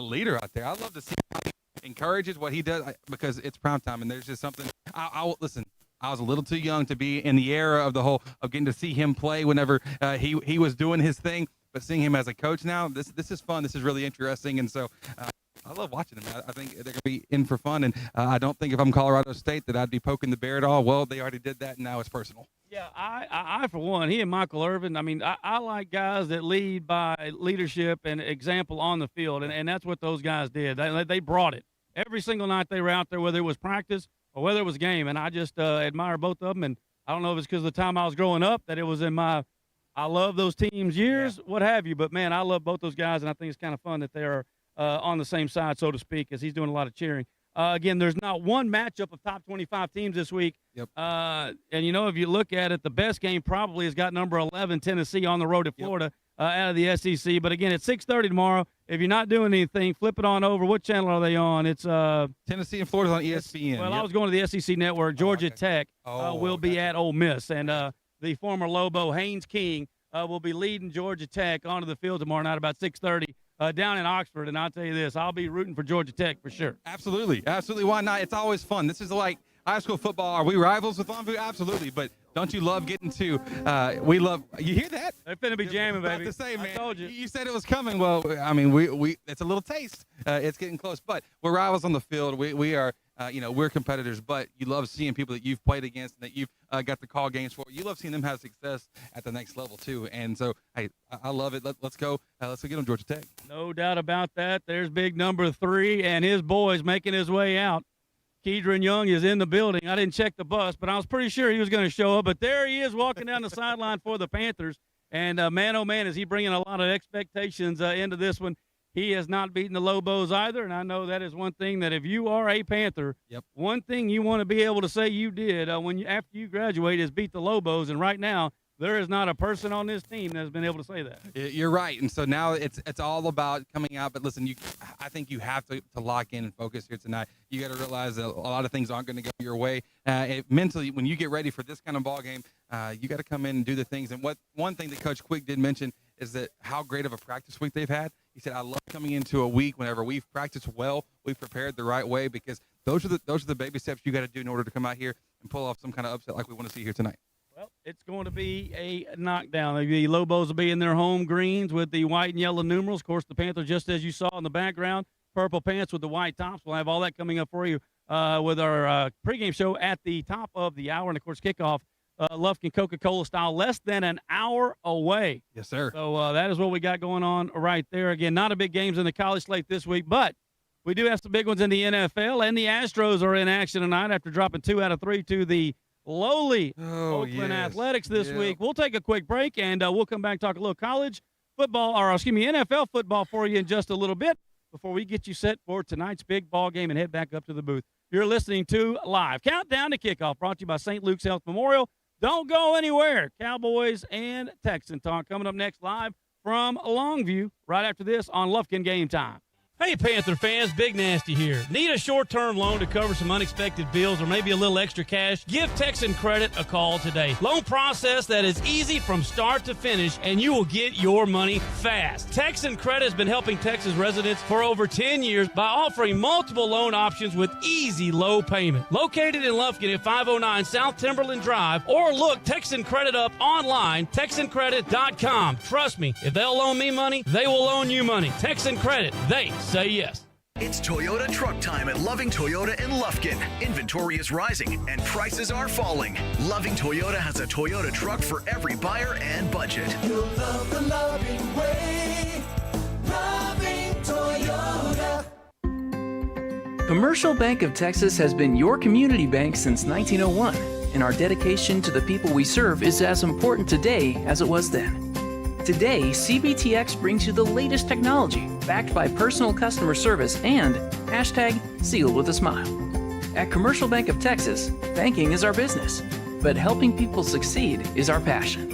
Speaker 14: leader out there. I love to see how he encourages what he does because it's primetime, and there's just something. Listen, I was a little too young to be in the era of getting to see him play whenever he was doing his thing. But seeing him as a coach now, this is fun. This is really interesting. And so I love watching them. I think they're going to be in for fun, and I don't think if I'm Colorado State that I'd be poking the bear at all. Well, they already did that, and now it's personal.
Speaker 2: Yeah, I for one, he and Michael Irvin, I like guys that lead by leadership and example on the field, and that's what those guys did. They brought it. Every single night they were out there, whether it was practice or whether it was game, and I just admire both of them, and I don't know if it's because of the time I was growing up that it was in my I love those teams' years, what have you. But, man, I love both those guys, and I think it's kind of fun that they are on the same side, so to speak, as he's doing a lot of cheering. Again, there's not one matchup of top 25 teams this week.
Speaker 14: Yep.
Speaker 2: And, if you look at it, the best game probably has got number 11, Tennessee, on the road at Florida out of the SEC. But, again, it's 6:30 tomorrow. If you're not doing anything, flip it on over. What channel are they on? It's
Speaker 14: Tennessee and Florida's on ESPN.
Speaker 2: Well, I was going to the SEC Network. Georgia Tech will be at Ole Miss. And the former Lobo, Haynes King, will be leading Georgia Tech onto the field tomorrow night about 6:30. Down in Oxford, and I'll tell you this, I'll be rooting for Georgia Tech for sure.
Speaker 14: Absolutely. Why not? It's always fun. This is like high school football. Are we rivals with Longview? Absolutely. But don't you love getting to we love – you hear that?
Speaker 2: They're finna be jamming, baby.
Speaker 14: To say, man,
Speaker 2: I told you.
Speaker 14: You said it was coming. Well, I mean, we it's a little taste. It's getting close. But we're rivals on the field. We are we're competitors, but you love seeing people that you've played against and that you've got to call games for. You love seeing them have success at the next level too. And so, hey, I love it. Let's go. Let's go get them Georgia Tech.
Speaker 2: No doubt about that. There's big number 3 and his boys making his way out. Kedron Young is in the building. I didn't check the bus, but I was pretty sure he was going to show up. But there he is walking down the sideline for the Panthers. And, man, oh, man, is he bringing a lot of expectations into this one. He has not beaten the Lobos either, and I know that is one thing that if you are a Panther, one thing you want to be able to say you did after you graduate is beat the Lobos, and right now there is not a person on this team that has been able to say that.
Speaker 14: You're right, and so now it's all about coming out. But listen, I think you have to lock in and focus here tonight. You got to realize that a lot of things aren't going to go your way. Mentally, when you get ready for this kind of ball game, you got to come in and do the things. And one thing that Coach Quick did mention is that how great of a practice week they've had. He said, I love coming into a week whenever we've practiced well, we've prepared the right way, because those are the baby steps you got to do in order to come out here and pull off some kind of upset like we want to see here tonight.
Speaker 2: Well, it's going to be a knockdown. The Lobos will be in their home greens with the white and yellow numerals. Of course, the Panthers, just as you saw in the background, purple pants with the white tops. We'll have all that coming up for you with our pregame show at the top of the hour. And, of course, kickoff, Lufkin Coca-Cola style, less than an hour away.
Speaker 14: Yes, sir.
Speaker 2: So that is what we got going on right there. Again, not a big games in the college slate this week, but we do have some big ones in the NFL, and the Astros are in action tonight after dropping 2 out of 3 to the lowly Oakland Athletics this week. We'll take a quick break, and we'll come back and talk a little college football, NFL football for you in just a little bit before we get you set for tonight's big ball game and head back up to the booth. You're listening to Live Countdown to Kickoff, brought to you by St. Luke's Health Memorial. Don't go anywhere. Cowboys and Texan talk coming up next live from Longview right after this on Lufkin Game Time. Hey, Panther fans, Big Nasty here. Need a short-term loan to cover some unexpected bills or maybe a little extra cash? Give Texan Credit a call today. Loan process that is easy from start to finish, and you will get your money fast. Texan Credit has been helping Texas residents for over 10 years by offering multiple loan options with easy low payment. Located in Lufkin at 509 South Timberland Drive, or look Texan Credit up online, TexanCredit.com. Trust me, if they'll loan me money, they will loan you money. Texan Credit, they say yes.
Speaker 10: It's Toyota truck time at Loving Toyota in Lufkin. Inventory is rising and prices are falling. Loving Toyota has a Toyota truck for every buyer and budget.
Speaker 17: You'll love the loving way. Loving Toyota.
Speaker 11: Commercial Bank of Texas has been your community bank since 1901, and our dedication to the people we serve is as important today as it was then. Today, CBTX brings you the latest technology, backed by personal customer service and #sealed with a smile. At Commercial Bank of Texas, banking is our business, but helping people succeed is our passion.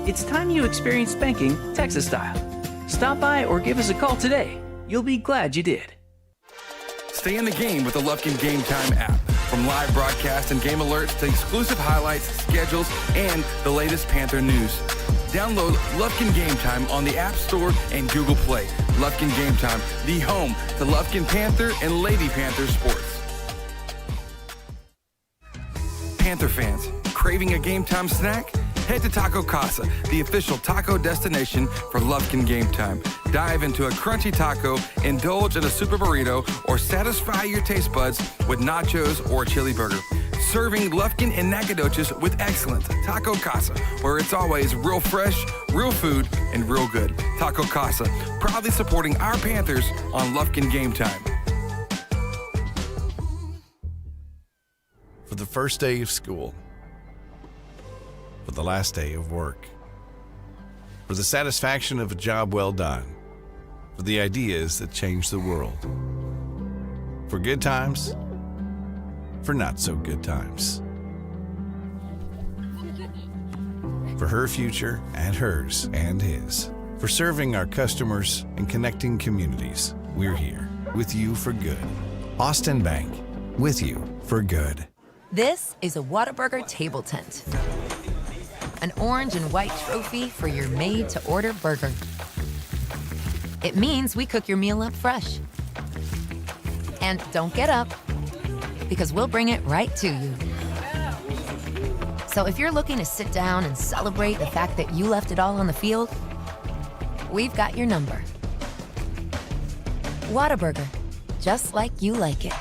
Speaker 11: It's time you experience banking Texas style. Stop by or give us a call today. You'll be glad you did.
Speaker 12: Stay in the game with the Lufkin Game Time app. From live broadcast and game alerts to exclusive highlights, schedules, and the latest Panther news. Download Lufkin Game Time on the App Store and Google Play. Lufkin Game Time, the home to Lufkin Panther and Lady Panther sports. Panther fans, craving a game time snack? Head to Taco Casa, the official taco destination for Lufkin Game Time. Dive into a crunchy taco, indulge in a super burrito, or satisfy your taste buds with nachos or a chili burger. Serving Lufkin and Nacogdoches with excellence. Taco Casa, where it's always real fresh, real food, and real good. Taco Casa, proudly supporting our Panthers on Lufkin Game Time.
Speaker 13: For the first day of school, for the last day of work, for the satisfaction of a job well done, for the ideas that change the world. For good times, for not so good times. For her future and hers and his. For serving our customers and connecting communities, we're here with you for good. Austin Bank, with you for good.
Speaker 6: This is a Whataburger table tent. An orange and white trophy for your made-to-order burger. It means we cook your meal up fresh. And don't get up, because we'll bring it right to you. So if you're looking to sit down and celebrate the fact that you left it all on the field, we've got your number. Whataburger, just like you like it.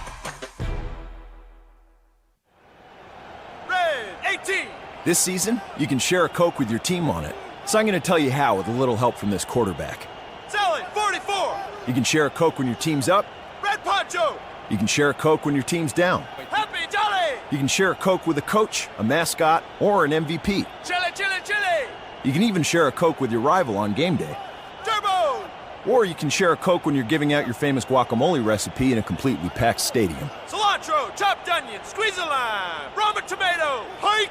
Speaker 5: Red 18.
Speaker 15: This season, you can share a Coke with your team on it. So I'm going to tell you how with a little help from this quarterback.
Speaker 5: Sally 44.
Speaker 15: You can share a Coke when your team's up.
Speaker 5: Red Poncho.
Speaker 15: You can share a Coke when your team's down.
Speaker 5: Happy Jolly.
Speaker 15: You can share a Coke with a coach, a mascot, or an MVP.
Speaker 5: Chili, chili, chili.
Speaker 15: You can even share a Coke with your rival on game day.
Speaker 5: Turbo.
Speaker 15: Or you can share a Coke when you're giving out your famous guacamole recipe in a completely packed stadium.
Speaker 5: Cilantro, chopped onion, squeeze a lime, Roma tomato, hike.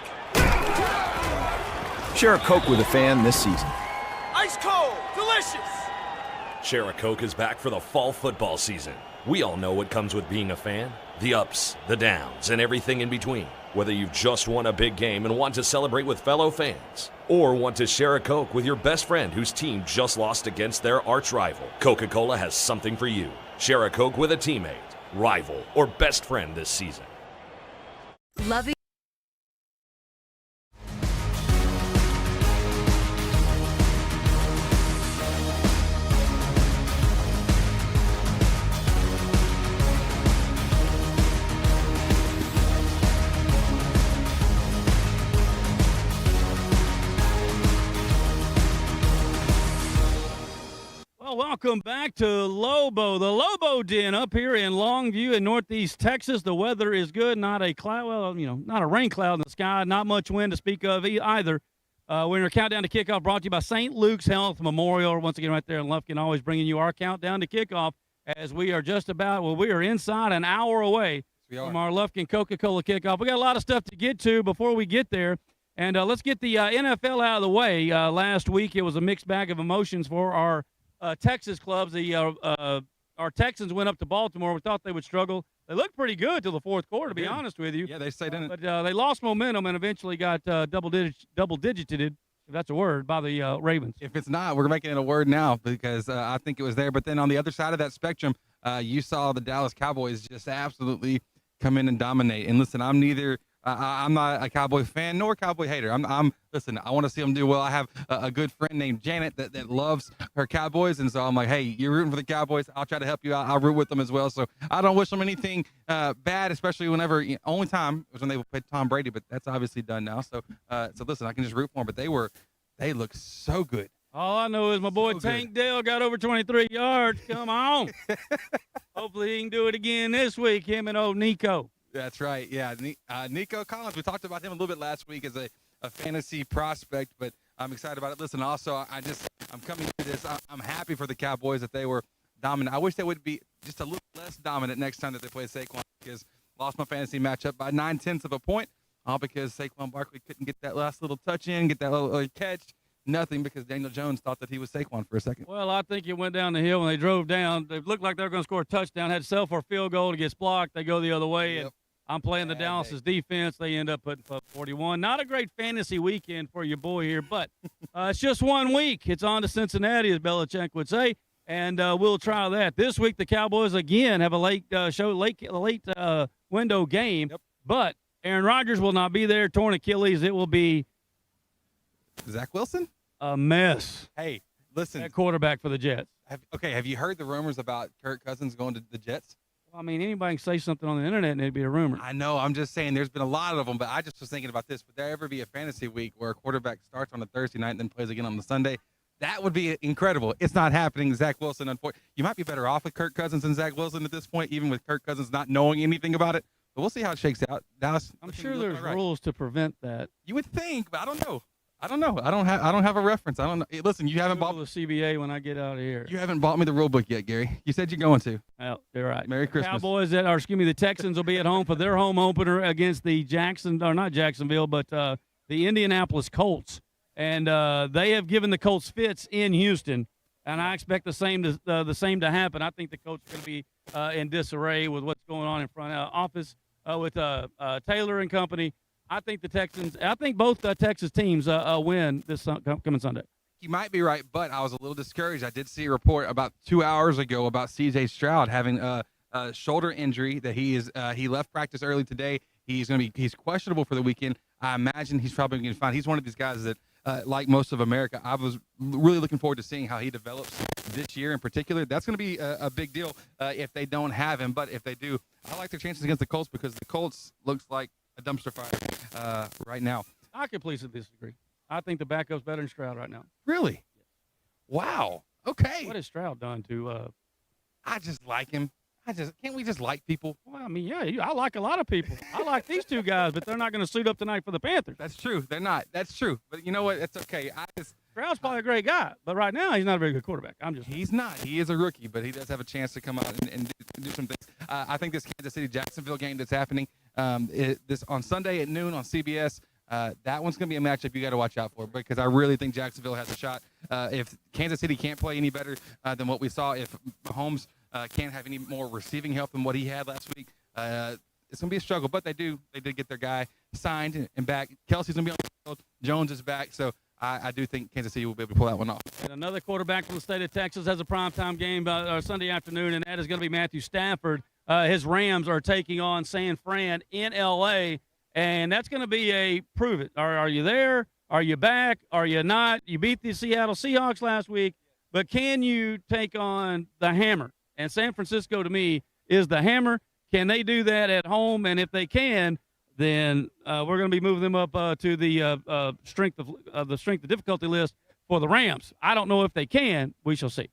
Speaker 15: Share a Coke with a fan this season.
Speaker 5: Ice cold, delicious.
Speaker 16: Share a Coke is back for the fall football season. We all know what comes with being a fan. The ups, the downs, and everything in between. Whether you've just won a big game and want to celebrate with fellow fans, or want to share a Coke with your best friend whose team just lost against their arch rival, Coca-Cola has something for you. Share a Coke with a teammate, rival, or best friend this season.
Speaker 4: Loving
Speaker 2: Well, welcome back to Lobo, the Lobo Den up here in Longview in Northeast Texas. The weather is good, not a cloud, well, not a rain cloud in the sky, not much wind to speak of either. We're in our countdown to kickoff brought to you by St. Luke's Health Memorial. Once again, right there in Lufkin, always bringing you our countdown to kickoff as we are we are inside an hour away from our Lufkin Coca-Cola kickoff. We got a lot of stuff to get to before we get there. And let's get the NFL out of the way. Last week, it was a mixed bag of emotions for our Texas clubs. Our Texans went up to Baltimore. We thought they would struggle. They looked pretty good till the fourth quarter, to be honest with you.
Speaker 14: Yeah, they stayed in it.
Speaker 2: But they lost momentum and eventually got double-digited, if that's a word, by the Ravens.
Speaker 14: If it's not, we're making it a word now because I think it was there. But then on the other side of that spectrum, you saw the Dallas Cowboys just absolutely come in and dominate. And listen, I'm not a Cowboy fan nor a Cowboy hater. Listen, I want to see them do well. I have a good friend named Janet that loves her Cowboys. And so I'm like, hey, you're rooting for the Cowboys. I'll try to help you out. I'll root with them as well. So I don't wish them anything bad, especially whenever, only time was when they played Tom Brady, but that's obviously done now. So listen, I can just root for them, but they look so good.
Speaker 2: All I know is my boy Tank Dell got over 23 yards. Come on. Hopefully he can do it again this week, him and old Nico.
Speaker 14: That's right. Yeah. Nico Collins, we talked about him a little bit last week as a fantasy prospect, but I'm excited about it. Listen, also, I'm coming to this. I'm happy for the Cowboys that they were dominant. I wish they would be just a little less dominant next time that they play Saquon, because lost my fantasy matchup by 9/10 of a point, all because Saquon Barkley couldn't get that last little touch in, get that little catch. Nothing, because Daniel Jones thought that he was Saquon for a second.
Speaker 2: Well, I think it went down the hill when they drove down. They looked like they were going to score a touchdown, had to settle for a field goal to get blocked. They go the other way, and I'm playing the Dallas's defense. They end up putting up 41. Not a great fantasy weekend for your boy here, but it's just 1 week. It's on to Cincinnati, as Belichick would say, and we'll try that. This week, the Cowboys, again, have a late window game, but Aaron Rodgers will not be there. Torn Achilles. It will be
Speaker 14: Zach Wilson?
Speaker 2: A mess.
Speaker 14: Hey, listen.
Speaker 2: That quarterback for the Jets.
Speaker 14: Have you heard the rumors about Kirk Cousins going to the Jets?
Speaker 2: Well, I mean, anybody can say something on the internet and it'd be a rumor.
Speaker 14: I know. I'm just saying there's been a lot of them, but I just was thinking about this. Would there ever be a fantasy week where a quarterback starts on a Thursday night and then plays again on the Sunday? That would be incredible. It's not happening. Zach Wilson, unfortunately. You might be better off with Kirk Cousins than Zach Wilson at this point, even with Kirk Cousins not knowing anything about it. But we'll see how it shakes out. Dallas,
Speaker 2: I'm sure there's rules to prevent that.
Speaker 14: You would think, but I don't know. I don't know. I don't have a reference. I don't know. Hey, listen, you haven't bought
Speaker 2: the CBA when I get out of here.
Speaker 14: You haven't bought me the rule book yet, Gary. You said you're going to.
Speaker 2: Well, you're right.
Speaker 14: Merry Christmas.
Speaker 2: Cowboys the Texans will be at home for their home opener against the not Jacksonville, but the Indianapolis Colts. And they have given the Colts fits in Houston, and I expect the same to happen. I think the Colts are going to be in disarray with what's going on in front office with Taylor and company. I think both Texas teams win this coming Sunday.
Speaker 14: You might be right, but I was a little discouraged. I did see a report about 2 hours ago about C.J. Stroud having a shoulder injury that he left practice early today. He's questionable for the weekend. I imagine he's probably going to be fine. He's one of these guys that, like most of America, I was really looking forward to seeing how he develops this year in particular. That's going to be a big deal if they don't have him. But if they do, I like their chances against the Colts because the Colts looks like a dumpster fire right now.
Speaker 2: I completely disagree. I think the backup's better than Stroud right now.
Speaker 14: Really? Wow. Okay.
Speaker 2: What has Stroud done to?
Speaker 14: I just like him. Can't we just like people?
Speaker 2: Well, I mean, yeah, I like a lot of people. I like these two guys, but they're not going to suit up tonight for the Panthers.
Speaker 14: That's true. They're not. That's true. But you know what? That's okay.
Speaker 2: Stroud's probably a great guy, but right now he's not a very good quarterback.
Speaker 14: He's not. He is a rookie, but he does have a chance to come out and do some things. I think this Kansas City-Jacksonville game that's happening this on Sunday at noon on CBS, that one's going to be a matchup you got to watch out for because I really think Jacksonville has a shot. If Kansas City can't play any better than what we saw, if Mahomes can't have any more receiving help than what he had last week, it's going to be a struggle. But they did get their guy signed and back. Kelsey's going to be on the field. Jones is back. So I do think Kansas City will be able to pull that one off.
Speaker 2: And another quarterback from the state of Texas has a primetime game Sunday afternoon, and that is going to be Matthew Stafford. His Rams are taking on San Fran in L.A., and that's going to be a prove it. Are you there? Are you back? Are you not? You beat the Seattle Seahawks last week, but can you take on the Hammer? And San Francisco, to me, is the Hammer. Can they do that at home? And if they can, then we're going to be moving them up to the strength of difficulty list for the Rams. I don't know if they can. We shall see.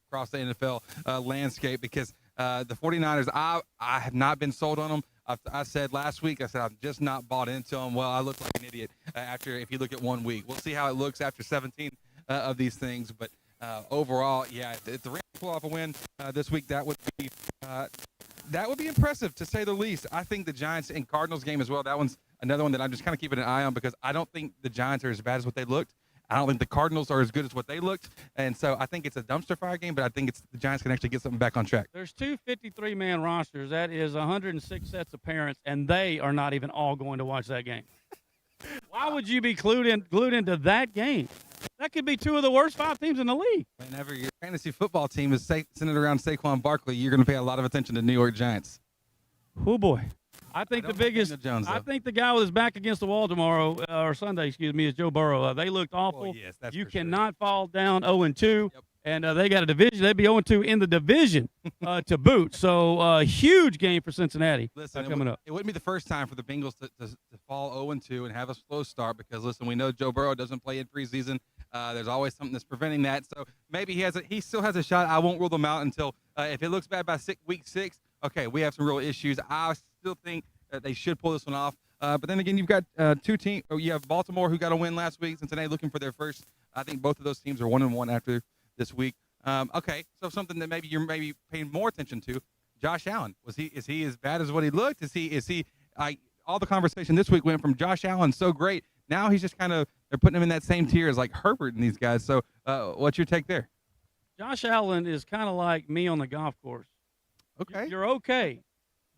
Speaker 14: Across the NFL landscape because the 49ers, I have not been sold on them. I said last week, I've just not bought into them. Well, I look like an idiot if you look at 1 week. We'll see how it looks after 17 of these things. But overall, yeah, if the Rams pull off a win this week, that would be impressive to say the least. I think the Giants and Cardinals game as well, that one's another one that I'm just kind of keeping an eye on because I don't think the Giants are as bad as what they looked. I don't think the Cardinals are as good as what they looked. And so I think it's a dumpster fire game, but I think the Giants can actually get something back on track.
Speaker 2: There's two 53-man rosters. That is 106 sets of parents, and they are not even all going to watch that game. Why would you be glued into that game? That could be two of the worst 5 teams in the league.
Speaker 14: Whenever your fantasy football team is centered around Saquon Barkley, you're going to pay a lot of attention to New York Giants.
Speaker 2: Oh, boy. I think the guy with his back against the wall tomorrow or Sunday, is Joe Burrow. They looked awful.
Speaker 14: Oh, yes, that's
Speaker 2: you
Speaker 14: for
Speaker 2: cannot fall down 0-2, and they got a division. They'd be 0-2 in the division to boot. So huge game for Cincinnati coming up.
Speaker 14: It wouldn't be the first time for the Bengals to fall 0-2 and have a slow start because listen, we know Joe Burrow doesn't play in preseason. There's always something that's preventing that. So maybe he still has a shot. I won't rule them out until if it looks bad by week 6. Okay, we have some real issues. I still think that they should pull this one off. But then again, you've got two teams. You have Baltimore who got a win last week. Cincinnati looking for their first. I think both of those teams are 1-1 after this week. Okay, so something that maybe you're paying more attention to. Josh Allen, is he as bad as what he looked? Is he? All the conversation this week went from Josh Allen so great. Now he's just they're putting him in that same tier as like Herbert and these guys. So what's your take there?
Speaker 2: Josh Allen is kind of like me on the golf course.
Speaker 14: Okay.
Speaker 2: You're okay,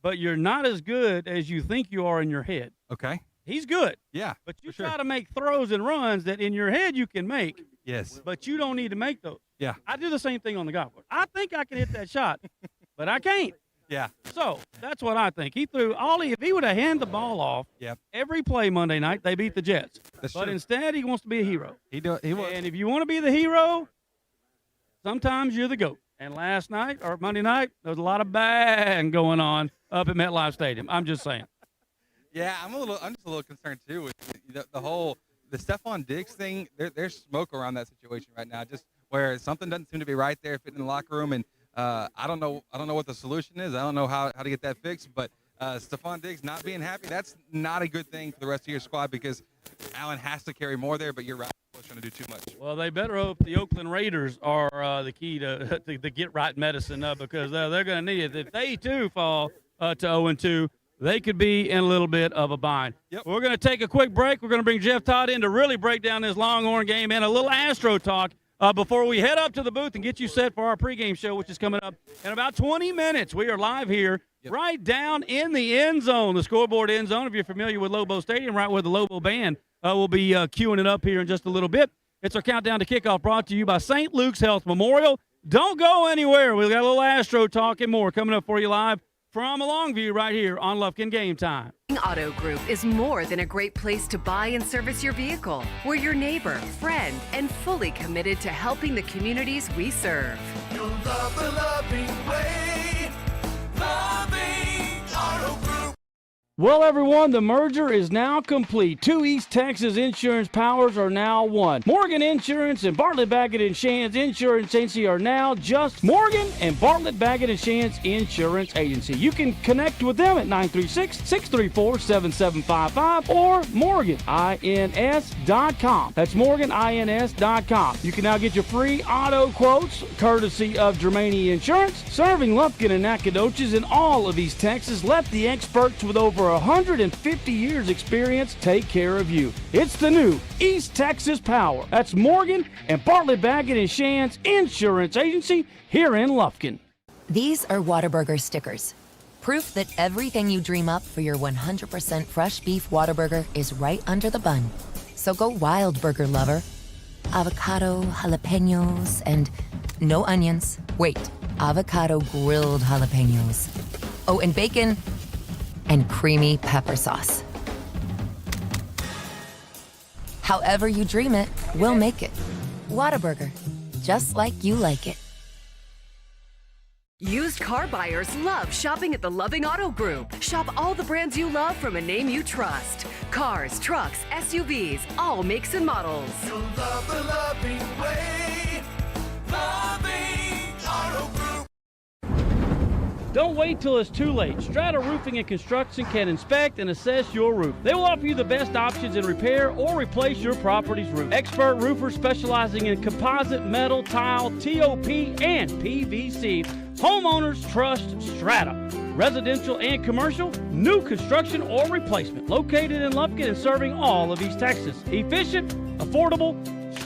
Speaker 2: but you're not as good as you think you are in your head.
Speaker 14: Okay.
Speaker 2: He's good.
Speaker 14: Yeah.
Speaker 2: But you try to make throws and runs that in your head you can make.
Speaker 14: Yes.
Speaker 2: But you don't need to make those.
Speaker 14: Yeah.
Speaker 2: I do the same thing on the golf course. I think I can hit that shot, but I can't.
Speaker 14: Yeah.
Speaker 2: So that's what I think. He threw if he would have handed the ball off every play Monday night, they beat the Jets.
Speaker 14: That's
Speaker 2: but
Speaker 14: true.
Speaker 2: Instead, he wants to be a hero.
Speaker 14: He was.
Speaker 2: And if you want to be the hero, sometimes you're the GOAT. And last night or Monday night, there was a lot of bang going on up at MetLife Stadium. I'm just saying.
Speaker 14: Yeah, I'm just a little concerned too with the Stephon Diggs thing. There's smoke around that situation right now, just where something doesn't seem to be right there fitting in the locker room, and I don't know what the solution is. I don't know how to get that fixed, but Stephon Diggs not being happy, that's not a good thing for the rest of your squad because Allen has to carry more there, but you're right. He's trying to do too much.
Speaker 2: Well, they better hope the Oakland Raiders are the key to get right medicine because they're going to need it. If they, too, fall to 0-2, they could be in a little bit of a bind.
Speaker 14: Yep.
Speaker 2: We're going to take a quick break. We're going to bring Jeff Todd in to really break down this Longhorn game and a little Astro talk before we head up to the booth and get you set for our pregame show, which is coming up in about 20 minutes. We are live here right down in the end zone, the scoreboard end zone. If you're familiar with Lobo Stadium, right where the Lobo Band will be queuing it up here in just a little bit. It's our countdown to kickoff brought to you by St. Luke's Health Memorial. Don't go anywhere. We've got a little Astro talk and more coming up for you live from Longview right here on Lufkin Game Time.
Speaker 4: Auto Group is more than a great place to buy and service your vehicle. We're your neighbor, friend, and fully committed to helping the communities we serve.
Speaker 17: You'll love the loving way. Loving Auto Group.
Speaker 2: Well, everyone, the merger is now complete. Two East Texas insurance powers are now one. Morgan Insurance and Bartlett Baggett & Shands Insurance Agency are now just Morgan and Bartlett Baggett & Shands Insurance Agency. You can connect with them at 936-634-7755 or morganins.com. That's morganins.com. You can now get your free auto quotes courtesy of Germania Insurance, serving Lufkin and Nacogdoches in all of East Texas. Let the experts with over 150 years experience take care of you. It's the new East Texas Power. That's Morgan and Bartlett Baggett & Shands Insurance Agency here in Lufkin.
Speaker 6: These are Whataburger stickers. Proof that everything you dream up for your 100% fresh beef Whataburger is right under the bun. So go wild, burger lover. Avocado, jalapenos, and no onions. Wait, avocado grilled jalapenos. Oh, and bacon and creamy pepper sauce. However you dream it, we'll make it. Whataburger, just like you like it.
Speaker 4: Used car buyers love shopping at the Loving Auto Group. Shop all the brands you love from a name you trust. Cars, trucks, SUVs, all makes and models.
Speaker 17: You'll love the loving way. Loving Auto Group.
Speaker 2: Don't wait till it's too late. Strata Roofing and Construction can inspect and assess your roof. They will offer you the best options in repair or replace your property's roof. Expert roofers specializing in composite, metal, tile, TOP, and PVC. Homeowners trust Strata. Residential and commercial, new construction or replacement. Located in Lufkin and serving all of East Texas. Efficient, affordable,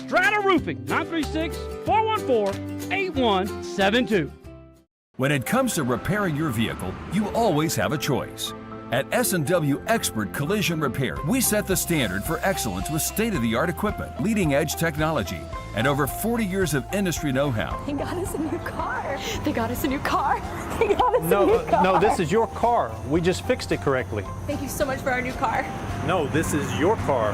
Speaker 2: Strata Roofing. 936-414-8172.
Speaker 7: When it comes to repairing your vehicle, you always have a choice. At S&W Expert Collision Repair, we set the standard for excellence with state-of-the-art equipment, leading-edge technology, and over 40 years of industry know-how.
Speaker 8: They got us a new car. They got us a new car. They got us a new car.
Speaker 9: No, this is your car. We just fixed it correctly.
Speaker 8: Thank you so much for our new car.
Speaker 9: No, this is your car.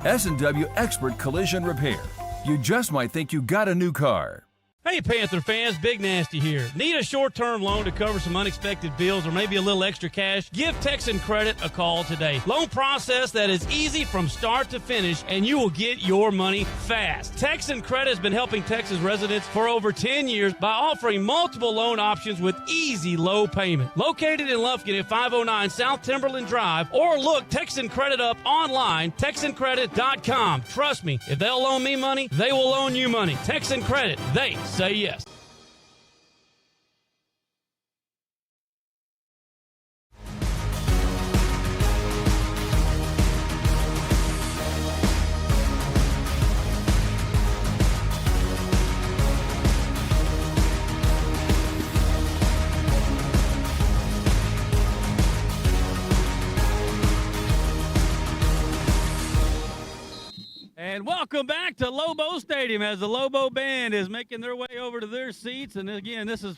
Speaker 7: S&W Expert Collision Repair. You just might think you got a new car.
Speaker 2: Hey, Panther fans, Big Nasty here. Need a short-term loan to cover some unexpected bills or maybe a little extra cash? Give Texan Credit a call today. Loan process that is easy from start to finish, and you will get your money fast. Texan Credit has been helping Texas residents for over 10 years by offering multiple loan options with easy low payment. Located in Lufkin at 509 South Timberland Drive, or look Texan Credit up online, TexanCredit.com. Trust me, if they'll loan me money, they will loan you money. Texan Credit, they say yes. And welcome back to Lobo Stadium as the Lobo Band is making their way over to their seats. And again, this is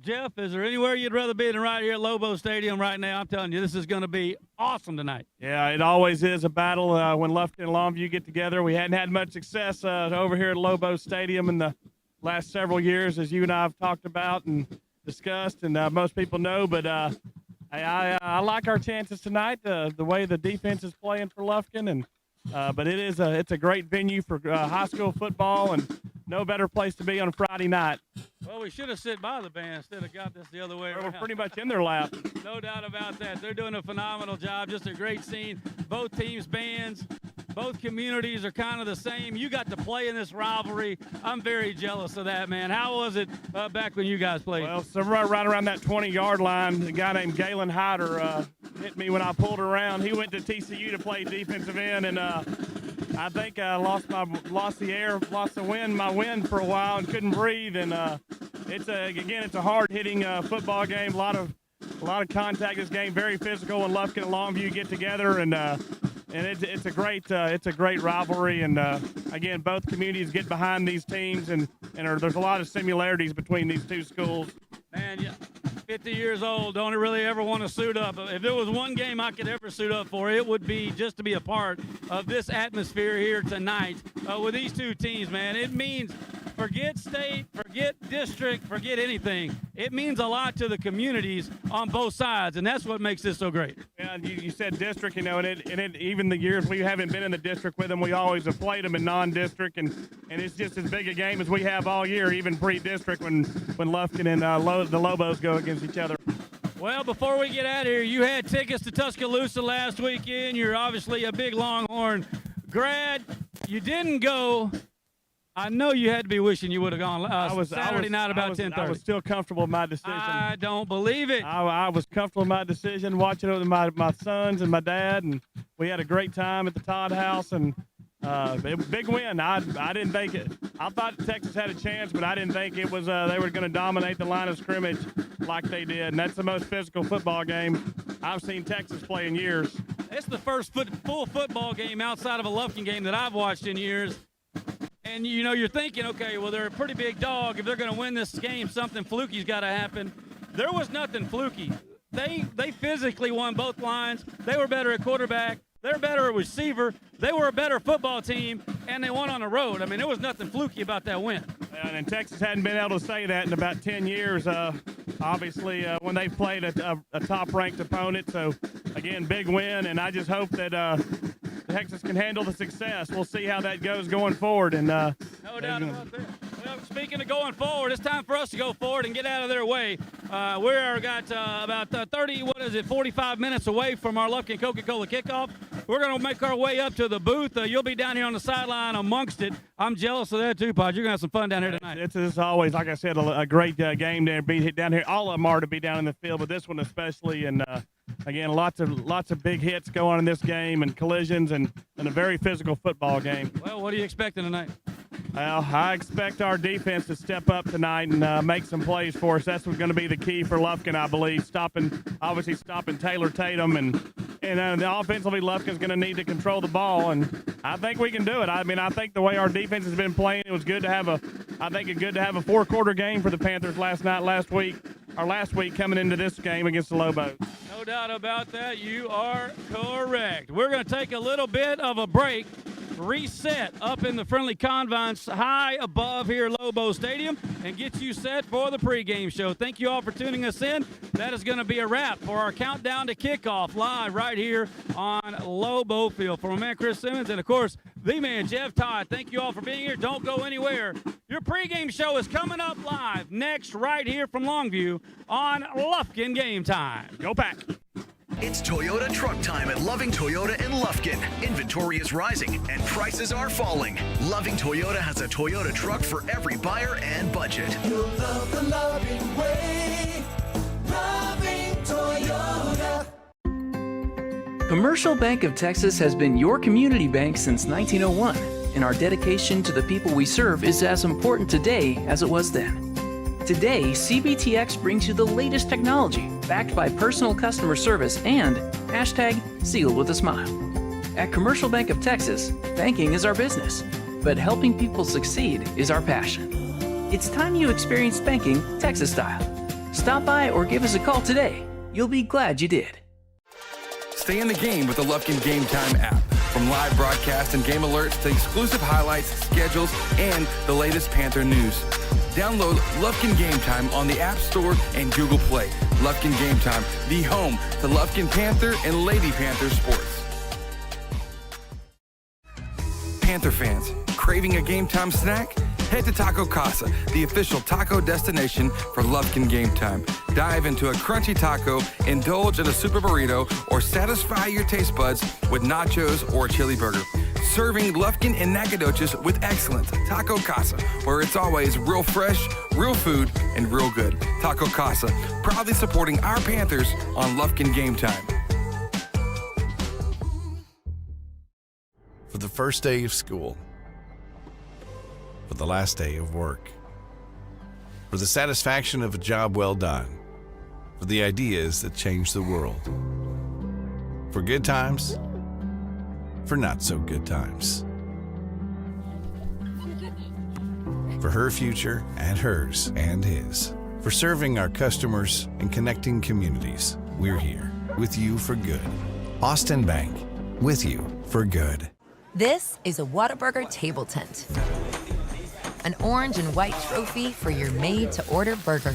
Speaker 2: Jeff. Is there anywhere you'd rather be than right here at Lobo Stadium right now? I'm telling you, this is going to be awesome tonight.
Speaker 18: Yeah, it always is a battle when Lufkin and Longview get together. We hadn't had much success over here at Lobo Stadium in the last several years, as you and I have talked about and discussed, and most people know. But I like our chances tonight, the way the defense is playing for Lufkin, and but it's a great venue for high school football, and no better place to be on a Friday night.
Speaker 2: Well, we should have sit by the band instead of got this the other way around.
Speaker 18: We're pretty much in their lap.
Speaker 2: No doubt about that. They're doing a phenomenal job. Just a great scene. Both teams' bands, both communities are kind of the same. You got to play in this rivalry. I'm very jealous of that, man. How was it back when you guys played?
Speaker 18: Well, so right around that 20-yard line, a guy named Galen Hyder hit me when I pulled around. He went to TCU to play defensive end, and I think I lost my wind for a while and couldn't breathe. And it's a hard-hitting football game. A lot of contact. This game very physical. When Lufkin and Longview get together, and it's a great rivalry. And again, both communities get behind these teams, and there's a lot of similarities between these two schools.
Speaker 2: Man, yeah, 50 years old, don't really ever want to suit up. If there was one game I could ever suit up for, it would be just to be a part of this atmosphere here tonight with these two teams, man. It means forget state, forget district, forget anything. It means a lot to the communities on both sides, and that's what makes this so great.
Speaker 18: Yeah, you said district, and even the years we haven't been in the district with them, we always have played them in non-district, and it's just as big a game as we have all year, even pre-district when Lufkin and the Lobos go against each other.
Speaker 2: Well, before we get out of here, you had tickets to Tuscaloosa last weekend. You're obviously a big Longhorn grad. You didn't go. I know you had to be wishing you would have gone Saturday night about 10:30.
Speaker 18: I was still comfortable with my decision.
Speaker 2: I don't believe it.
Speaker 18: I was comfortable with my decision, watching it with my sons and my dad, and we had a great time at the Todd House, and big win. I didn't think it. I thought Texas had a chance, but I didn't think it was. They were going to dominate the line of scrimmage like they did, and that's the most physical football game I've seen Texas play in years.
Speaker 2: It's the first full football game outside of a Lufkin game that I've watched in years. And, you're thinking, okay, well, they're a pretty big dog. If they're going to win this game, something fluky's got to happen. There was nothing fluky. They physically won both lines. They were better at quarterback. They were better at receiver. They were a better football team, and they won on the road. I mean, there was nothing fluky about that win.
Speaker 18: And Texas hadn't been able to say that in about 10 years, obviously, when they played a top-ranked opponent. So, again, big win, and I just hope that Texas can handle the success. We'll see how that goes going forward. And
Speaker 2: no doubt about that. Well, speaking of going forward, it's time for us to go forward and get out of their way. We are got about 45 minutes away from our Lufkin Coca-Cola kickoff. We're going to make our way up to the booth. You'll be down here on the sideline amongst it. I'm jealous of that too, Pod. You're going to have some fun down here tonight.
Speaker 18: It's always, like I said, a great game to be down here. All of them are to be down in the field, but this one especially. And again, lots of big hits going on in this game and collisions and a very physical football game.
Speaker 2: Well, what are you expecting tonight?
Speaker 18: Well, I expect our defense to step up tonight and make some plays for us. That's what's going to be the key for Lufkin, I believe. Stopping Taylor Tatum and the offensively, Lufkin's going to need to control the ball, and I think we can do it. I mean, I think the way our defense has been playing, it was good to have a 4-quarter game for the Panthers last week coming into this game against the Lobos.
Speaker 2: No doubt about that. You are correct. We're going to take a little bit of a break, reset up in the friendly confines high above here Lobo Stadium, and get you set for the pregame show. Thank you all for tuning us in. That is going to be a wrap for our countdown to kickoff live right here on Lobo Field. For my man Chris Simmons and, of course, the man Jeff Todd, thank you all for being here. Don't go anywhere. Your pregame show is coming up live next right here from Longview on Lufkin Game Time.
Speaker 18: Go Pack!
Speaker 10: It's Toyota truck time at Loving Toyota in Lufkin. Inventory is rising and prices are falling. Loving Toyota has a Toyota truck for every buyer and budget.
Speaker 17: You'll love the loving way. Loving Toyota.
Speaker 11: Commercial Bank of Texas has been your community bank since 1901, and our dedication to the people we serve is as important today as it was then. Today, CBTX brings you the latest technology, backed by personal customer service and #sealed with a smile. At Commercial Bank of Texas, banking is our business, but helping people succeed is our passion. It's time you experience banking Texas style. Stop by or give us a call today. You'll be glad you did.
Speaker 12: Stay in the game with the Lufkin Game Time app. From live broadcast and game alerts to exclusive highlights, schedules, and the latest Panther news. Download Lufkin Game Time on the App Store and Google Play. Lufkin Game Time, the home to Lufkin Panther and Lady Panther sports. Panther fans, craving a game time snack? Head to Taco Casa, the official taco destination for Lufkin Game Time. Dive into a crunchy taco, indulge in a super burrito, or satisfy your taste buds with nachos or a chili burger. Serving Lufkin and Nacogdoches with excellence. Taco Casa, where it's always real fresh, real food, and real good. Taco Casa, proudly supporting our Panthers on Lufkin Game Time.
Speaker 13: For the first day of school, for the last day of work, for the satisfaction of a job well done, for the ideas that change the world, for good times, for not so good times, for her future and hers and his, for serving our customers and connecting communities. We're here with you for good. Austin Bank, with you for good.
Speaker 6: This is a Whataburger table tent. An orange and white trophy for your made-to-order burger.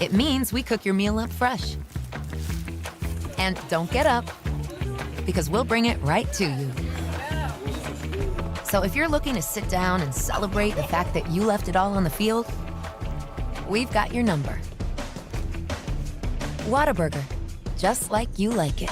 Speaker 6: It means we cook your meal up fresh. And don't get up, because we'll bring it right to you. So if you're looking to sit down and celebrate the fact that you left it all on the field, we've got your number. Whataburger, just like you like it.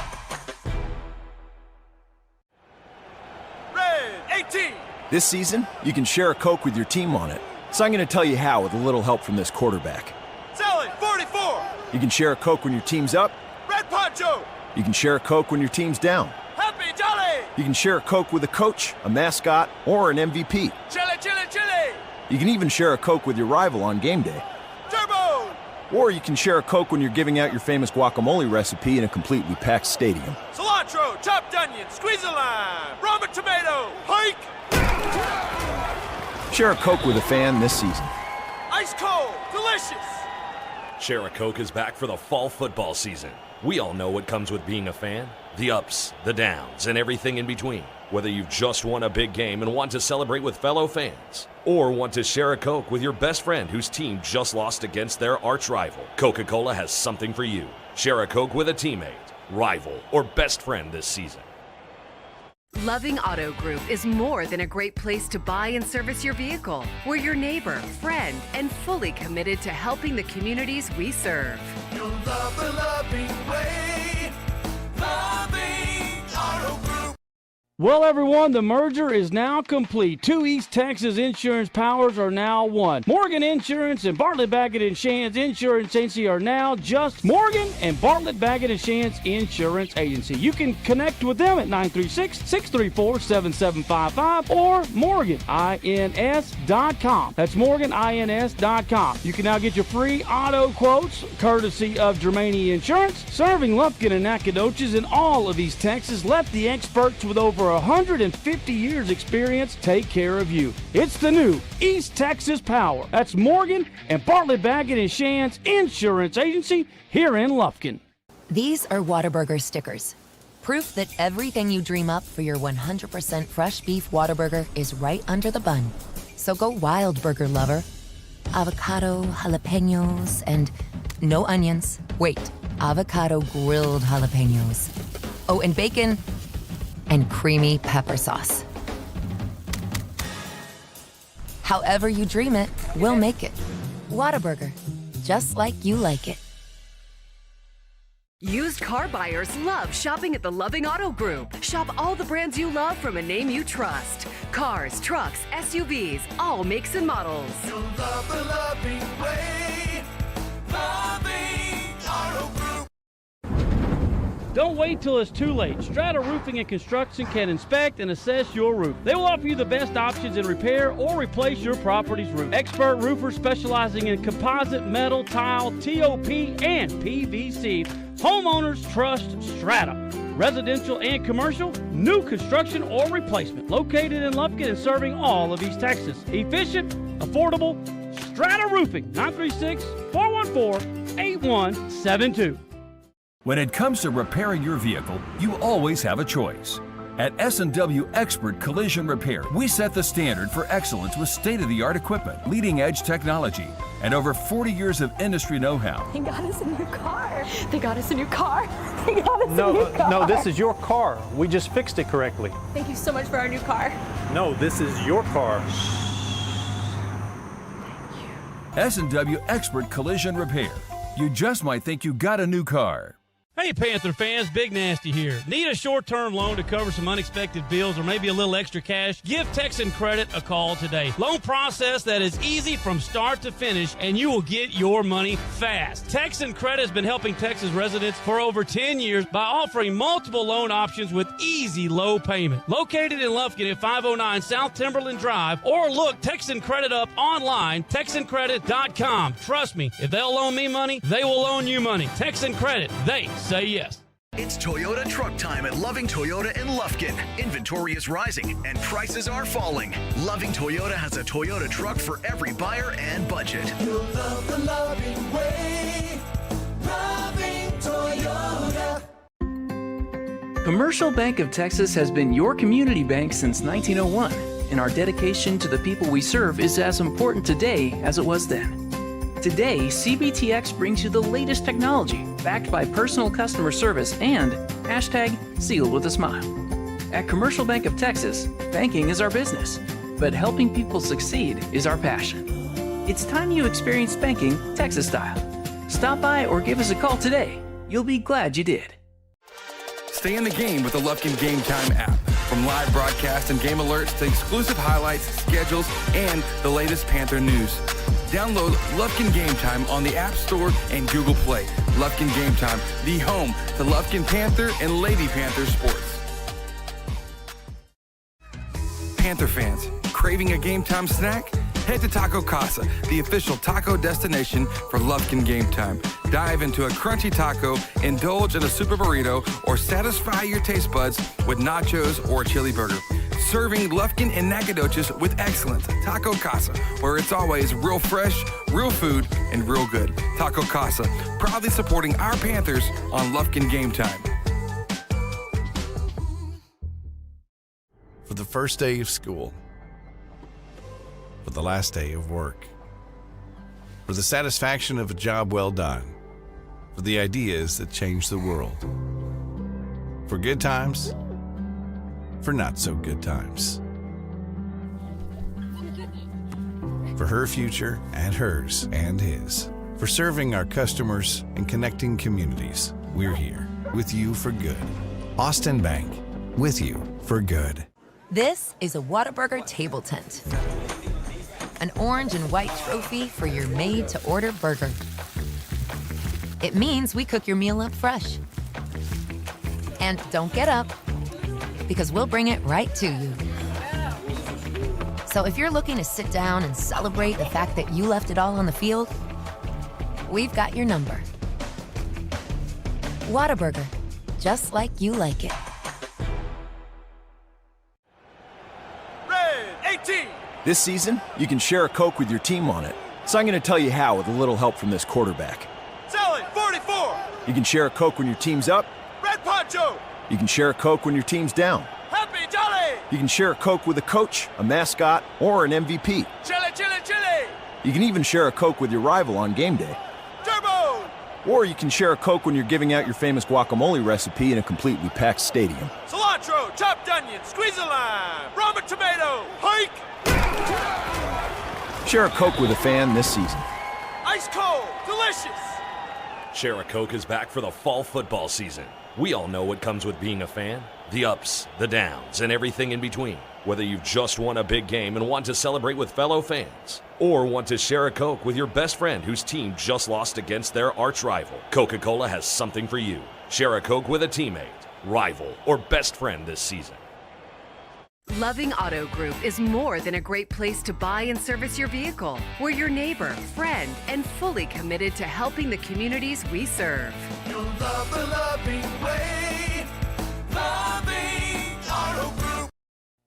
Speaker 5: Red 18.
Speaker 15: This season, you can share a Coke with your team on it. So I'm going to tell you how with a little help from this quarterback.
Speaker 5: Selling 44.
Speaker 15: You can share a Coke when your team's up.
Speaker 5: Red Poncho.
Speaker 15: You can share a Coke when your team's down.
Speaker 5: Happy Jolly.
Speaker 15: You can share a Coke with a coach, a mascot, or an MVP.
Speaker 5: Chili, chili, chili.
Speaker 15: You can even share a Coke with your rival on game day.
Speaker 5: Turbo.
Speaker 15: Or you can share a Coke when you're giving out your famous guacamole recipe in a completely packed stadium.
Speaker 5: Cilantro, chopped onion, squeeze a lime, Roma tomato, hike.
Speaker 15: Share a Coke with a fan this season.
Speaker 5: Ice cold, delicious.
Speaker 16: Share a Coke is back for the fall football season. We all know what comes with being a fan. The ups, the downs, and everything in between. Whether you've just won a big game and want to celebrate with fellow fans, or want to share a Coke with your best friend whose team just lost against their arch rival, Coca-Cola has something for you. Share a Coke with a teammate, rival, or best friend this season.
Speaker 4: Loving Auto Group is more than a great place to buy and service your vehicle. We're your neighbor, friend, and fully committed to helping the communities we serve.
Speaker 17: You'll love the loving way. Loving Auto Group.
Speaker 2: Well, everyone, the merger is now complete. Two East Texas insurance powers are now one. Morgan Insurance and Bartlett Baggett & Shands Insurance Agency are now just Morgan and Bartlett Baggett & Shands Insurance Agency. You can connect with them at 936-634-7755 or morganins.com. That's morganins.com. You can now get your free auto quotes courtesy of Germania Insurance. Serving Lufkin and Nacogdoches in all of East Texas. Let the experts with over 150 years experience take care of you. It's the new East Texas Power. That's Morgan and Bartlett Baggett & Shands Insurance Agency here in Lufkin.
Speaker 6: These are Whataburger stickers. Proof that everything you dream up for your 100% fresh beef Whataburger is right under the bun. So go wild, burger lover. Avocado, jalapenos, and no onions. Wait, avocado grilled jalapenos. Oh, and bacon and creamy pepper sauce. However you dream it, we'll make it. Whataburger, just like you like it.
Speaker 4: Used car buyers love shopping at the Loving Auto Group. Shop all the brands you love from a name you trust. Cars, trucks, SUVs, all makes and models.
Speaker 17: You'll love the loving way. Loving Auto Group.
Speaker 2: Don't wait till it's too late. Strata Roofing and Construction can inspect and assess your roof. They will offer you the best options in repair or replace your property's roof. Expert roofers specializing in composite, metal, tile, TOP, and PVC. Homeowners trust Strata. Residential and commercial, new construction or replacement. Located in Lufkin and serving all of East Texas. Efficient, affordable, Strata Roofing. 936-414-8172.
Speaker 7: When it comes to repairing your vehicle, you always have a choice. At S&W Expert Collision Repair, we set the standard for excellence with state-of-the-art equipment, leading-edge technology, and over 40 years of industry know-how.
Speaker 8: They got us a new car. They got us a new car. They got us a new car.
Speaker 9: No, this is your car. We just fixed it correctly.
Speaker 8: Thank you so much for our new car.
Speaker 9: No, this is your car.
Speaker 7: S&W Expert Collision Repair. You just might think you got a new car.
Speaker 2: Hey, Panther fans, Big Nasty here. Need a short-term loan to cover some unexpected bills or maybe a little extra cash? Give Texan Credit a call today. Loan process that is easy from start to finish, and you will get your money fast. Texan Credit has been helping Texas residents for over 10 years by offering multiple loan options with easy low payment. Located in Lufkin at 509 South Timberland Drive, or look Texan Credit up online, TexanCredit.com. Trust me, if they'll loan me money, they will loan you money. Texan Credit, they say yes.
Speaker 10: It's Toyota truck time at Loving Toyota in Lufkin. Inventory is rising and prices are falling. Loving Toyota has a Toyota truck for every buyer and budget.
Speaker 17: You'll love the loving way. Loving Toyota.
Speaker 11: Commercial Bank of Texas has been your community bank since 1901, and our dedication to the people we serve is as important today as it was then. Today, CBTX brings you the latest technology, backed by personal customer service and #sealed with a smile. At Commercial Bank of Texas, banking is our business, but helping people succeed is our passion. It's time you experience banking Texas style. Stop by or give us a call today. You'll be glad you did.
Speaker 12: Stay in the game with the Lufkin Game Time app. From live broadcast and game alerts to exclusive highlights, schedules, and the latest Panther news. Download Lufkin Game Time on the App Store and Google Play. Lufkin Game Time, the home to Lufkin Panther and Lady Panther sports. Panther fans, craving a game time snack? Head to Taco Casa, the official taco destination for Lufkin Game Time. Dive into a crunchy taco, indulge in a super burrito, or satisfy your taste buds with nachos or a chili burger. Serving Lufkin and Nacogdoches with excellence. Taco Casa, where it's always real fresh, real food, and real good. Taco Casa, proudly supporting our Panthers on Lufkin Game Time.
Speaker 13: For the first day of school, for the last day of work, for the satisfaction of a job well done, for the ideas that change the world, for good times, for not so good times, for her future and hers and his, for serving our customers and connecting communities. We're here with you for good. Austin Bank, with you for good.
Speaker 6: This is a Whataburger table tent. An orange and white trophy for your made-to-order burger. It means we cook your meal up fresh. And don't get up, because we'll bring it right to you. So if you're looking to sit down and celebrate the fact that you left it all on the field, we've got your number. Whataburger, just like you like it.
Speaker 5: Red 18.
Speaker 15: This season, you can share a Coke with your team on it. So I'm going to tell you how with a little help from this quarterback.
Speaker 5: Sally 44.
Speaker 15: You can share a Coke when your team's up.
Speaker 5: Red Poncho.
Speaker 15: You can share a Coke when your team's down.
Speaker 5: Happy Jolly.
Speaker 15: You can share a Coke with a coach, a mascot, or an MVP.
Speaker 5: Chili, chili, chili.
Speaker 15: You can even share a Coke with your rival on game day.
Speaker 5: Turbo.
Speaker 15: Or you can share a Coke when you're giving out your famous guacamole recipe in a completely packed stadium.
Speaker 5: Cilantro, chopped onion, squeeze a lime, Roma tomato, hike.
Speaker 15: Share a Coke with a fan this season.
Speaker 5: Ice cold, delicious.
Speaker 16: Share a Coke is back for the fall football season. We all know what comes with being a fan. The ups, the downs, and everything in between. Whether you've just won a big game and want to celebrate with fellow fans, or want to share a Coke with your best friend whose team just lost against their arch rival, Coca-Cola has something for you. Share a Coke with a teammate, rival, or best friend this season.
Speaker 4: Loving Auto Group is more than a great place to buy and service your vehicle. We're your neighbor, friend, and fully committed to helping the communities we serve.
Speaker 17: You'll love the loving way. Loving Auto Group.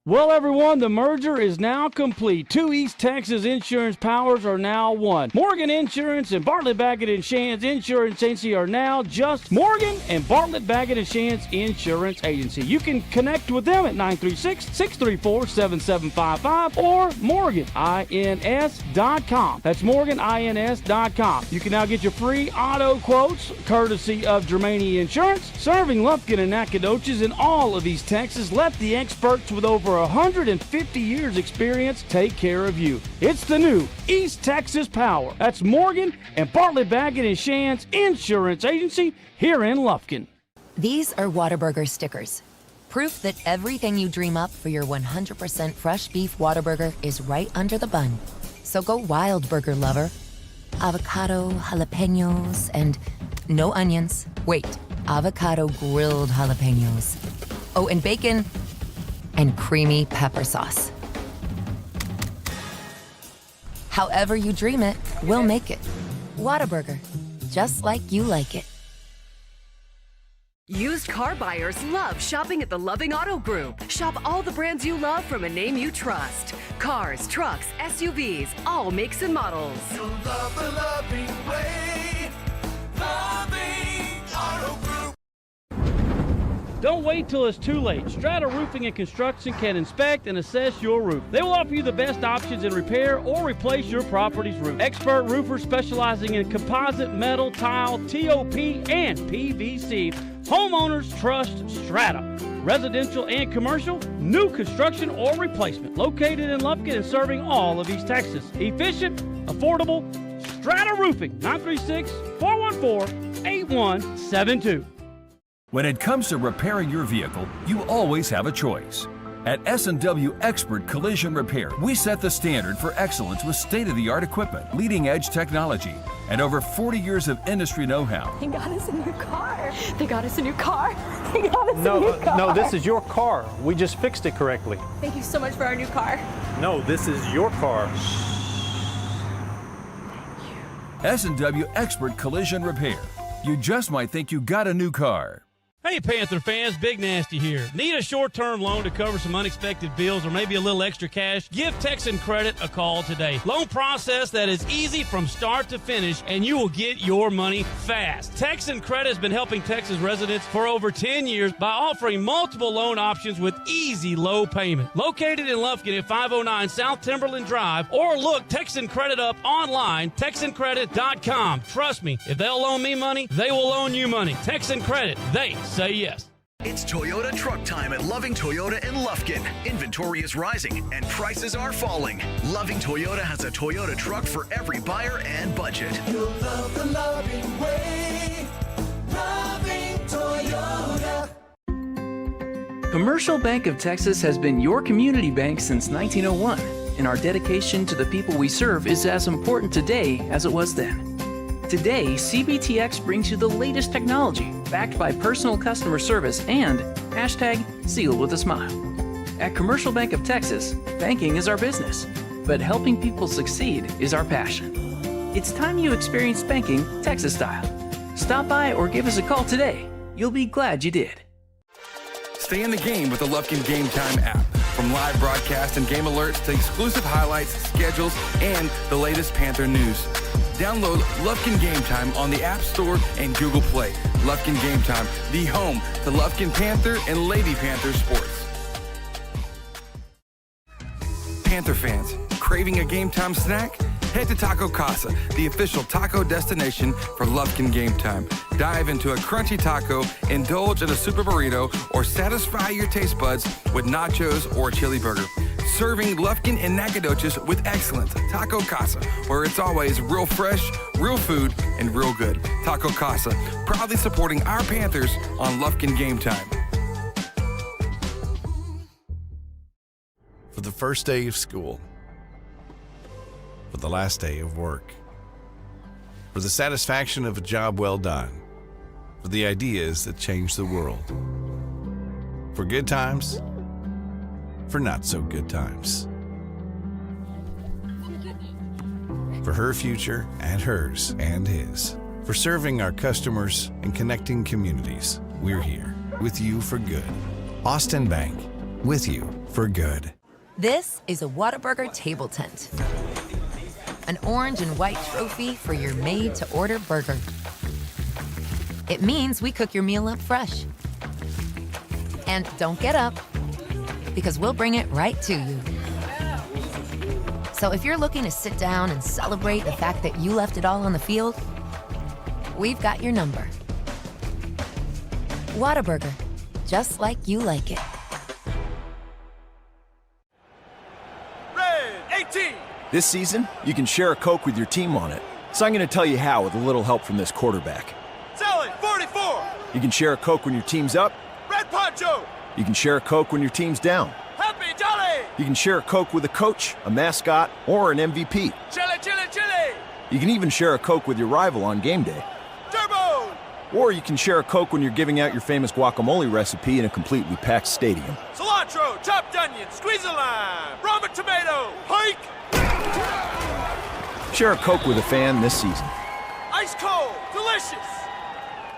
Speaker 2: Well, everyone, the merger is now complete. Two East Texas insurance powers are now one. Morgan Insurance and Bartlett, Baggett & Shands Insurance Agency are now just Morgan and Bartlett, Baggett & Shands Insurance Agency. You can connect with them at 936-634-7755 or morganins.com. That's morganins.com. You can now get your free auto quotes courtesy of Germania Insurance. Serving Lufkin and Nacogdoches in all of East Texas. Let the experts with over over 150 years experience take care of you. It's the new East Texas Power. That's Morgan and Bartlett Baggett and Shands Insurance Agency here in Lufkin.
Speaker 6: These are Whataburger stickers. Proof that everything you dream up for your 100% fresh beef Whataburger is right under the bun. So go wild, burger lover. Avocado, jalapenos, and no onions. Wait, avocado grilled jalapenos. Oh, and bacon and creamy pepper sauce. However you dream it, we'll make it. Whataburger, just like you like it.
Speaker 4: Used car buyers love shopping at the Loving Auto Group. Shop all the brands you love from a name you trust. Cars, trucks, SUVs, all makes and models.
Speaker 17: You'll love the loving way. Loving Auto Group.
Speaker 2: Don't wait till it's too late. Strata Roofing and Construction can inspect and assess your roof. They will offer you the best options in repair or replace your property's roof. Expert roofers specializing in composite, metal, tile, TOP, and PVC. Homeowners trust Strata. Residential and commercial, new construction or replacement. Located in Lufkin and serving all of East Texas. Efficient, affordable, Strata Roofing. 936-414-8172.
Speaker 7: When it comes to repairing your vehicle, you always have a choice. At S&W Expert Collision Repair, we set the standard for excellence with state-of-the-art equipment, leading-edge technology, and over 40 years of industry know-how.
Speaker 8: They got us a new car. They got us a new car. They got us a new car.
Speaker 9: No, this is your car. We just fixed it correctly.
Speaker 8: Thank you so much for our new car.
Speaker 9: No, this is your car.
Speaker 7: S&W Expert Collision Repair. You just might think you got a new car.
Speaker 2: Hey Panther fans, Big Nasty here. Need a short-term loan to cover some unexpected bills or maybe a little extra cash? Give Texan Credit a call today. Loan process that is easy from start to finish, and you will get your money fast. Texan Credit has been helping Texas residents for over 10 years by offering multiple loan options with easy low payment. Located in Lufkin at 509 South Timberland Drive, or look Texan Credit up online, TexanCredit.com. Trust me, if they'll loan me money, they will loan you money. Texan Credit, they say yes.
Speaker 10: It's Toyota truck time at Loving Toyota in Lufkin. Inventory is rising and prices are falling. Loving Toyota has a Toyota truck for every buyer and budget.
Speaker 17: You'll love the loving way. Loving Toyota.
Speaker 11: Commercial Bank of Texas has been your community bank since 1901, and our dedication to the people we serve is as important today as it was then. Today, CBTX brings you the latest technology, backed by personal customer service and #sealed with a smile. At Commercial Bank of Texas, banking is our business, but helping people succeed is our passion. It's time you experience banking Texas style. Stop by or give us a call today. You'll be glad you did.
Speaker 12: Stay in the game with the Lufkin Game Time app. From live broadcast and game alerts to exclusive highlights, schedules, and the latest Panther news. Download Lufkin Game Time on the App Store and Google Play. Lufkin Game Time, the home to Lufkin Panther and Lady Panther sports. Panther fans, craving a game time snack? Head to Taco Casa, the official taco destination for Lufkin Game Time. Dive into a crunchy taco, indulge in a super burrito, or satisfy your taste buds with nachos or a chili burger. Serving Lufkin and Nacogdoches with excellence. Taco Casa, where it's always real fresh, real food, and real good. Taco Casa, proudly supporting our Panthers on Lufkin Game Time.
Speaker 13: For the first day of school, for the last day of work, for the satisfaction of a job well done, for the ideas that change the world, for good times, for not so good times, for her future and hers and his, for serving our customers and connecting communities. We're here with you for good. Austin Bank, with you for good.
Speaker 6: This is a Whataburger table tent. An orange and white trophy for your made-to-order burger. It means we cook your meal up fresh. And don't get up, because we'll bring it right to you. So if you're looking to sit down and celebrate the fact that you left it all on the field, we've got your number. Whataburger, just like you like it.
Speaker 15: This season, you can share a Coke with your team on it. So I'm going to tell you how with a little help from this quarterback.
Speaker 5: Selling 44.
Speaker 15: You can share a Coke when your team's up.
Speaker 5: Red Poncho.
Speaker 15: You can share a Coke when your team's down.
Speaker 5: Happy Jolly.
Speaker 15: You can share a Coke with a coach, a mascot, or an MVP.
Speaker 5: Chili, chili, chili.
Speaker 15: You can even share a Coke with your rival on game day.
Speaker 5: Turbo.
Speaker 15: Or you can share a Coke when you're giving out your famous guacamole recipe in a completely packed stadium.
Speaker 5: Cilantro, chopped onion, squeeze a lime, Roma tomato, hike.
Speaker 15: Share a Coke with a fan this season.
Speaker 5: Ice cold, delicious.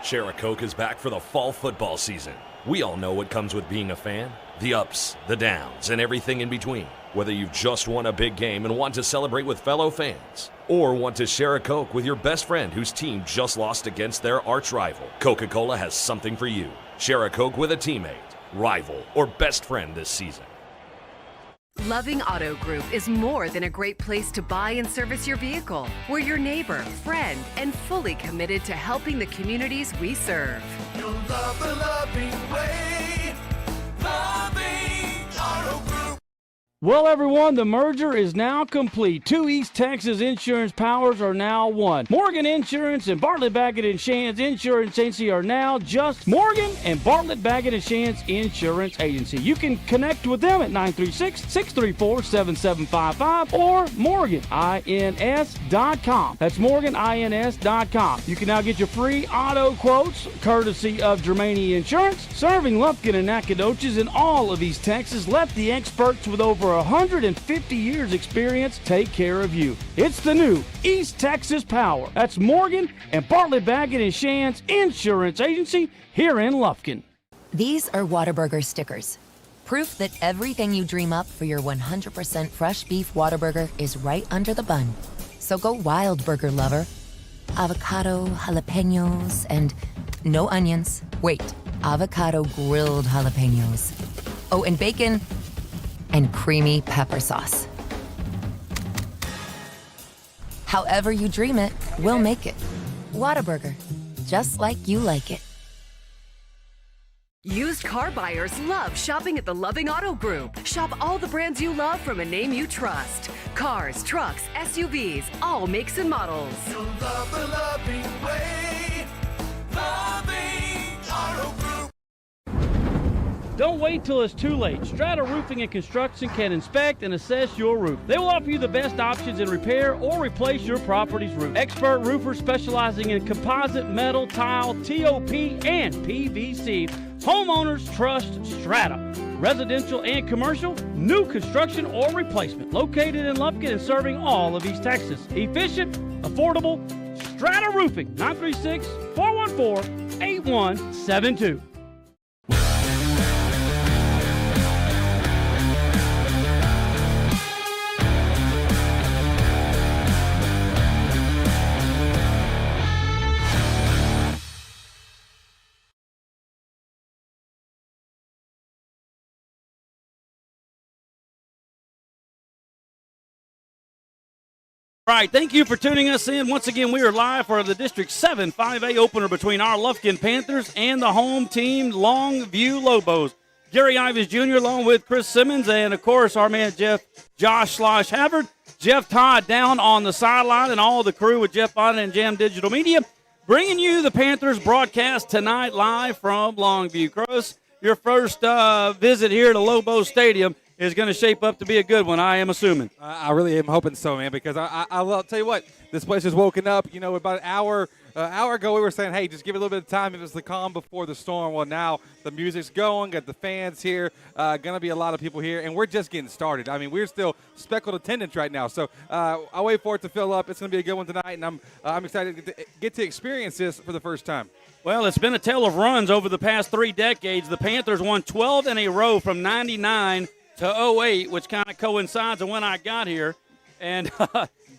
Speaker 16: Share a Coke is back for the fall football season. We all know what comes with being a fan. The ups, the downs, and everything in between. Whether you've just won a big game and want to celebrate with fellow fans, or want to share a Coke with your best friend whose team just lost against their arch rival, Coca-Cola has something for you. Share a Coke with a teammate, rival, or best friend this season.
Speaker 4: Loving Auto Group is more than a great place to buy and service your vehicle. We're your neighbor, friend, and fully committed to helping the communities we serve.
Speaker 17: You'll love the loving way. Loving Auto Group.
Speaker 2: Well, everyone, the merger is now complete. Two East Texas insurance powers are now one. Morgan Insurance and Bartlett Baggett & Shands Insurance Agency are now just Morgan and Bartlett Baggett & Shands Insurance Agency. You can connect with them at 936-634-7755 or morganins.com. That's morganins.com. You can now get your free auto quotes courtesy of Germania Insurance. Serving Lufkin and Nacogdoches in all of East Texas, let the experts with over 150 years experience take care of you. It's the new East Texas Power. That's Morgan and Bartlett Baggett & Shands Insurance Agency here in Lufkin.
Speaker 6: These are Whataburger stickers. Proof that everything you dream up for your 100% fresh beef Whataburger is right under the bun. So go wild, burger lover. Avocado, jalapenos, and no onions. Wait, avocado grilled jalapenos. Oh, and bacon and creamy pepper sauce. However you dream it, we'll make it. Whataburger, just like you like it.
Speaker 4: Used car buyers love shopping at the Loving Auto Group. Shop all the brands you love from a name you trust. Cars, trucks, SUVs, all makes and models.
Speaker 17: You'll love the loving way. Loving Auto Group.
Speaker 2: Don't wait till it's too late. Strata Roofing and Construction can inspect and assess your roof. They will offer you the best options in repair or replace your property's roof. Expert roofers specializing in composite, metal, tile, TOP, and PVC. Homeowners trust Strata. Residential and commercial, new construction or replacement. Located in Lufkin and serving all of East Texas. Efficient, affordable, Strata Roofing. 936-414-8172. All right, thank you for tuning us in. Once again, we are live for the District 7 5A opener between our Lufkin Panthers and the home team, Longview Lobos. Gary Ivins Jr. along with Chris Simmons and, of course, our man Josh Slosh Havard. Jeff Todd down on the sideline and all the crew with Jeff Bonnet and Jam Digital Media, bringing you the Panthers broadcast tonight live from Longview. Chris, your first visit here to Lobo Stadium is going to shape up to be a good one, I am assuming.
Speaker 14: I really am hoping so, man, because I'll tell you what, this place is woken up. You know, about an hour ago we were saying, hey, just give it a little bit of time. It was the calm before the storm. Well, now the music's going, got the fans here, going to be a lot of people here, and we're just getting started. I mean, we're still speckled attendance right now, so I'll wait for it to fill up. It's going to be a good one tonight, and I'm excited to get to experience this for the first time.
Speaker 2: Well, it's been a tale of runs over the past 3 decades. The Panthers won 12 in a row from 99 to 08, which kind of coincides with when I got here. And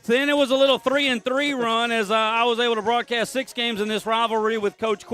Speaker 2: then it was a little 3-3 run as I was able to broadcast 6 games in this rivalry with Coach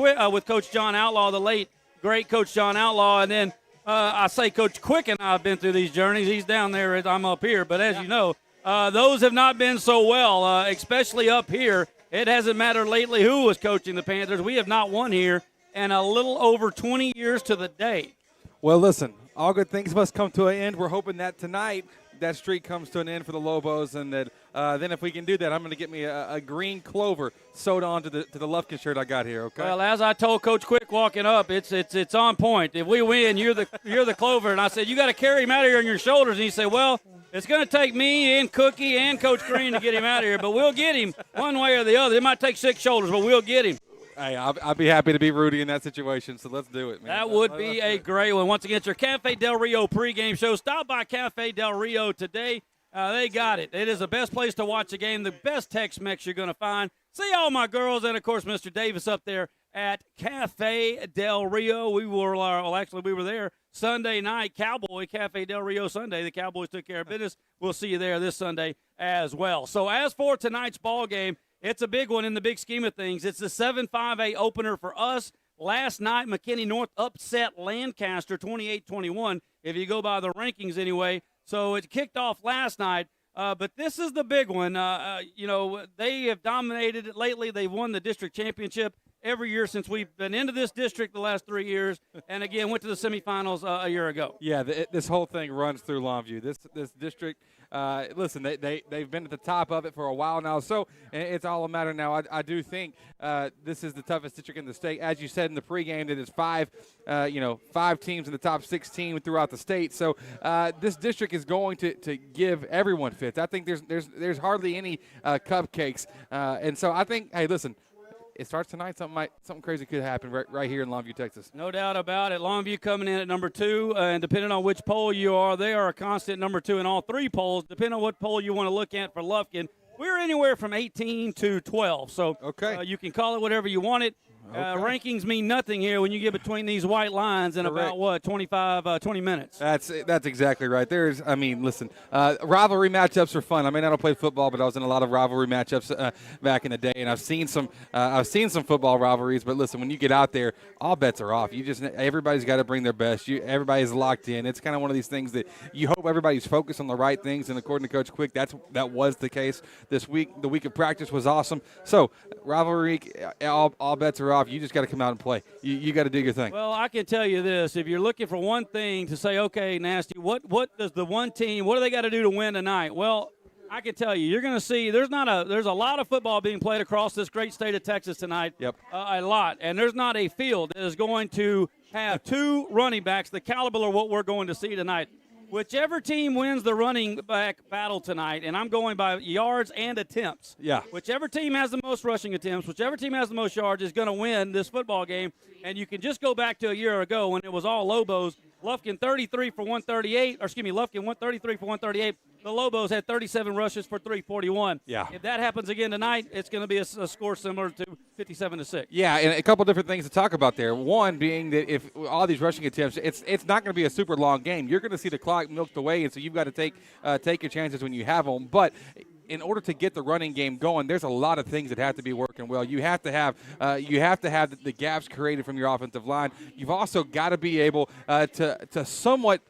Speaker 2: John Outlaw, the late, great Coach John Outlaw. And then I say Coach Quick and I have been through these journeys. He's down there, I'm up here. But as you know, those have not been so well, especially up here. It hasn't mattered lately who was coaching the Panthers. We have not won here in a little over 20 years to the day.
Speaker 14: Well, listen, all good things must come to an end. We're hoping that tonight that streak comes to an end for the Lobos, and that then if we can do that, I'm going to get me a green clover sewed onto the Lufkin shirt I got here. Okay.
Speaker 2: Well, as I told Coach Quick walking up, it's on point. If we win, you're the clover. And I said, you got to carry him out of here on your shoulders. And he said, well, it's going to take me and Cookie and Coach Green to get him out of here, but we'll get him one way or the other. It might take 6 shoulders, but we'll get him.
Speaker 14: Hey, I'll be happy to be Rudy in that situation, so let's do it, man.
Speaker 2: That would be a great one. Once again, it's your Cafe Del Rio pregame show. Stop by Cafe Del Rio today. They got it. It is the best place to watch a game, the best Tex-Mex you're going to find. See all my girls and, of course, Mr. Davis up there at Cafe Del Rio. We were there Sunday night, Cowboy Cafe Del Rio Sunday. The Cowboys took care of business. We'll see you there this Sunday as well. So as for tonight's ball game, it's a big one in the big scheme of things. It's the 7-5A opener for us. Last night, McKinney North upset Lancaster 28-21, if you go by the rankings anyway. So it kicked off last night. But this is the big one. They have dominated it lately. They've won the district championship every year since we've been into this district the last 3 years, and again went to the semifinals a year ago.
Speaker 14: Yeah, this whole thing runs through Longview. This district, listen, they've been at the top of it for a while now, so it's all a matter now. I do think this is the toughest district in the state. As you said in the pregame, that is 5 teams in the top 16 throughout the state. So this district is going to give everyone fits. I think there's hardly any cupcakes, and so I think, hey, listen. It starts tonight. Something crazy could happen right here in Longview, Texas.
Speaker 2: No doubt about it. Longview coming in at number 2, and depending on which poll you are, they are a constant number 2 in all 3 polls. Depending on what poll you want to look at for Lufkin, we're anywhere from 18 to 12. So you can call it whatever you want it. Rankings mean nothing here when you get between these white lines in about 20 minutes.
Speaker 14: That's exactly right. Listen, rivalry matchups are fun. I mean, I don't play football, but I was in a lot of rivalry matchups back in the day, and I've seen some football rivalries. But listen, when you get out there, all bets are off. Everybody's got to bring their best. Everybody's locked in. It's kind of one of these things that you hope everybody's focused on the right things. And according to Coach Quick, that was the case this week. The week of practice was awesome. So rivalry, all bets are off. You just got to come out and play. You got to do your thing.
Speaker 2: Well, I can tell you this. If you're looking for one thing to say, okay, Nasty, what does the one team, what do they got to do to win tonight? Well, I can tell you, you're going to see there's a lot of football being played across this great state of Texas tonight.
Speaker 14: Yep.
Speaker 2: A lot. And there's not a field that is going to have 2 running backs the caliber of what we're going to see tonight. Whichever team wins the running back battle tonight, and I'm going by yards and attempts.
Speaker 14: Yeah.
Speaker 2: Whichever team has the most rushing attempts, whichever team has the most yards is going to win this football game. And you can just go back to a year ago when it was all Lobos. Lufkin 33 for 138, Lufkin 133 for 138. The Lobos had 37 rushes for 341.
Speaker 14: Yeah.
Speaker 2: If that happens again tonight, it's going to be a score similar to 57-6.
Speaker 14: Yeah, and a couple different things to talk about there. One being that if all these rushing attempts, it's not going to be a super long game. You're going to see the clock milked away, and so you've got to take your chances when you have them. But in order to get the running game going, there's a lot of things that have to be working well. You have to have the gaps created from your offensive line. You've also got to be able to somewhat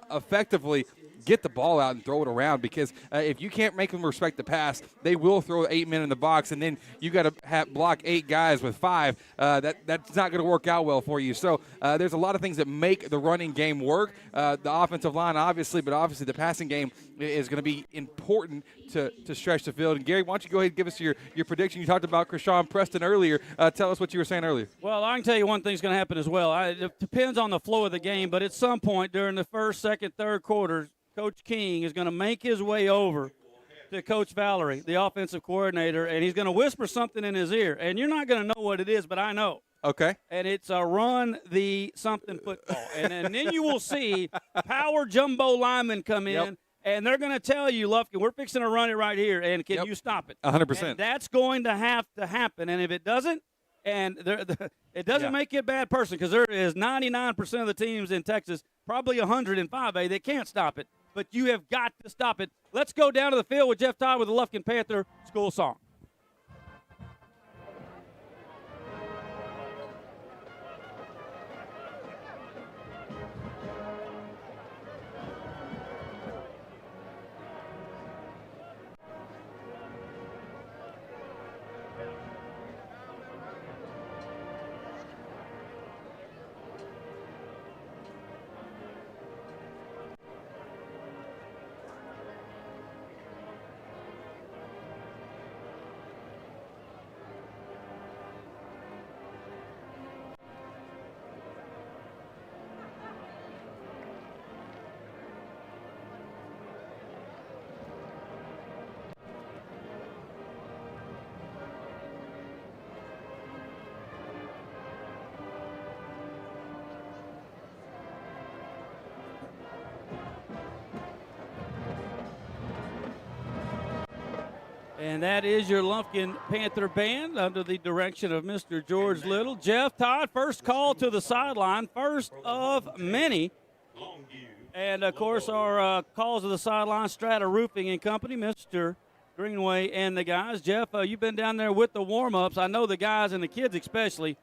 Speaker 14: effectively get the ball out and throw it around, because if you can't make them respect the pass, they will throw 8 men in the box, and then you got to block 8 guys with 5. That's not going to work out well for you. So there's a lot of things that make the running game work. The offensive line, obviously, but obviously the passing game is going to be important to stretch the field. And Gary, why don't you go ahead and give us your prediction? You talked about Krishawn Preston earlier. Tell us what you were saying earlier.
Speaker 2: Well, I can tell you one thing's going to happen as well. It depends on the flow of the game, but at some point during the first, second, third quarters, Coach King is going to make his way over to Coach Valerie, the offensive coordinator, and he's going to whisper something in his ear. And you're not going to know what it is, but I know.
Speaker 14: Okay.
Speaker 2: And it's a run the something football. and then you will see power jumbo linemen come in, and they're going to tell you, Lufkin, we're fixing to run it right here, and can you stop it?
Speaker 14: 100%.
Speaker 2: And that's going to have to happen. And if it doesn't, it doesn't make you a bad person, because there is 99% of the teams in Texas, probably 100 in 5A, that can't stop it. But you have got to stop it. Let's go down to the field with Jeff Todd with the Lufkin Panther school song. And that is your Lufkin Panther Band under the direction of Mr. George Little. Jeff Todd, first call to the sideline, first of many. And, of course, our calls to the sideline, Strata Roofing and Company, Mr. Greenway and the guys. Jeff, you've been down there with the warm-ups. I know the guys and the kids especially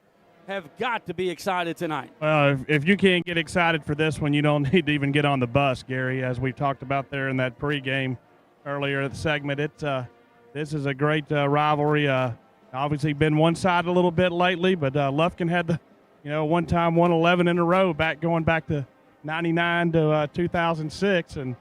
Speaker 2: have got to be excited tonight.
Speaker 18: Well, if you can't get excited for this one, you don't need to even get on the bus, Gary, as we talked about there in that pregame earlier in the segment. This is a great rivalry. Obviously been one-sided a little bit lately, but Lufkin had the, one time won 11 in a row going back to 99 to 2006, and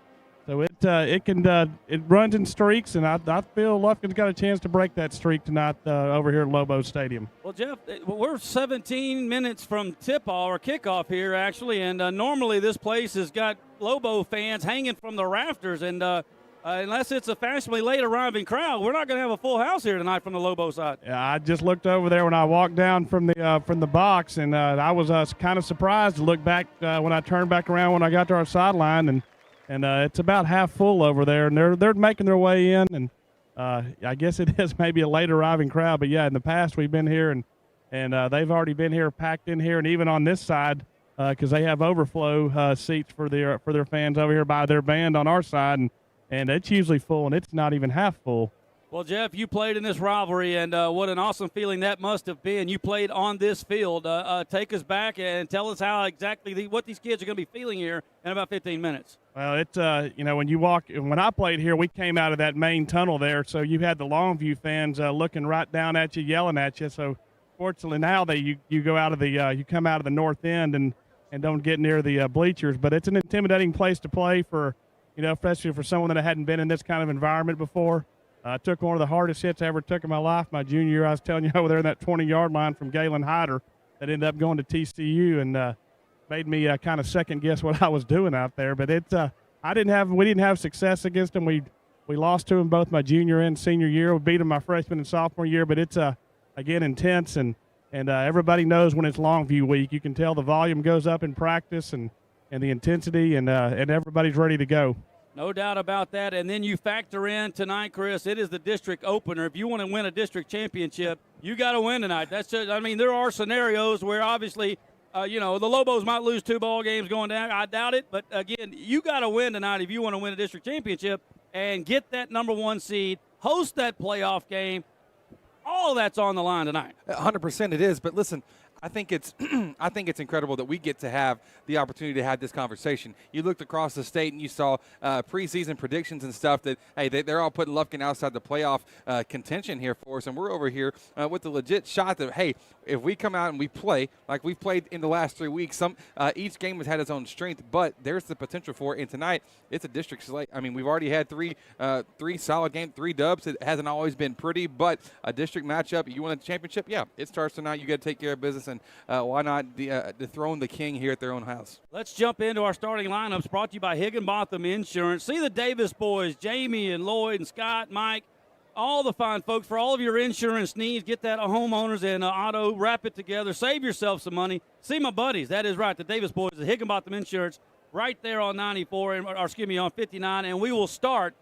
Speaker 18: so it runs in streaks, and I feel Lufkin's got a chance to break that streak tonight over here at Lobo Stadium.
Speaker 2: Well, Jeff, we're 17 minutes from tip-off or kickoff here, actually, and normally this place has got Lobo fans hanging from the rafters, and unless it's a fashionably late arriving crowd, we're not going to have a full house here tonight from the Lobo side. Yeah,
Speaker 18: I just looked over there when I walked down from the box, and I was kind of surprised to look back when I turned back around when I got to our sideline, and it's about half full over there, and they're making their way in, and I guess it is maybe a late arriving crowd, but yeah, in the past we've been here, and they've already been here, packed in here, and even on this side because they have overflow seats for their fans over here by their band on our side, and it's usually full, and it's not even half full.
Speaker 2: Well, Jeff, you played in this rivalry, and what an awesome feeling that must have been. You played on this field. Take us back and tell us how exactly what these kids are going to be feeling here in about 15 minutes.
Speaker 18: Well, it's when I played here, we came out of that main tunnel there, so you had the Longview fans looking right down at you, yelling at you. So, fortunately, now you go out of you come out of the north end and don't get near the bleachers. But it's an intimidating place to play for. Especially for someone that hadn't been in this kind of environment before. I took one of the hardest hits I ever took in my life my junior year. I was telling you over there in that 20-yard line from Galen Hyder that ended up going to TCU and made me kind of second guess what I was doing out there. But we didn't have success against them. We lost to them both my junior and senior year. We beat them my freshman and sophomore year. But it's again intense and everybody knows when it's Longview week. You can tell the volume goes up in practice and the intensity, and everybody's ready to go.
Speaker 2: No doubt about that. And then you factor in tonight, Chris, it is the district opener. If you want to win a district championship, you got to win tonight. There are scenarios where obviously, the Lobos might lose 2 ball games going down. I doubt it. But, again, you got to win tonight if you want to win a district championship and get that number 1 seed, host that playoff game. All of that's on the line tonight.
Speaker 14: 100% it is. But, listen, I think it's incredible that we get to have the opportunity to have this conversation. You looked across the state and you saw preseason predictions and stuff that, hey, they're all putting Lufkin outside the playoff contention here for us, and we're over here with the legit shot that, hey, if we come out and we play like we've played in the last 3 weeks, each game has had its own strength, but there's the potential for it. And tonight, it's a district slate. I mean, we've already had three solid games, 3 dubs. It hasn't always been pretty, but a district matchup, you want a championship? Yeah, it starts tonight. You got to take care of business, and why not dethrone the king here at their own house?
Speaker 2: Let's jump into our starting lineups brought to you by Higginbotham Insurance. See the Davis boys, Jamie and Lloyd and Scott, Mike, all the fine folks for all of your insurance needs. Get that homeowners and auto, wrap it together, save yourself some money. See my buddies, that is right, the Davis boys, the Higginbotham Insurance, right there on 94, on 59, and we will start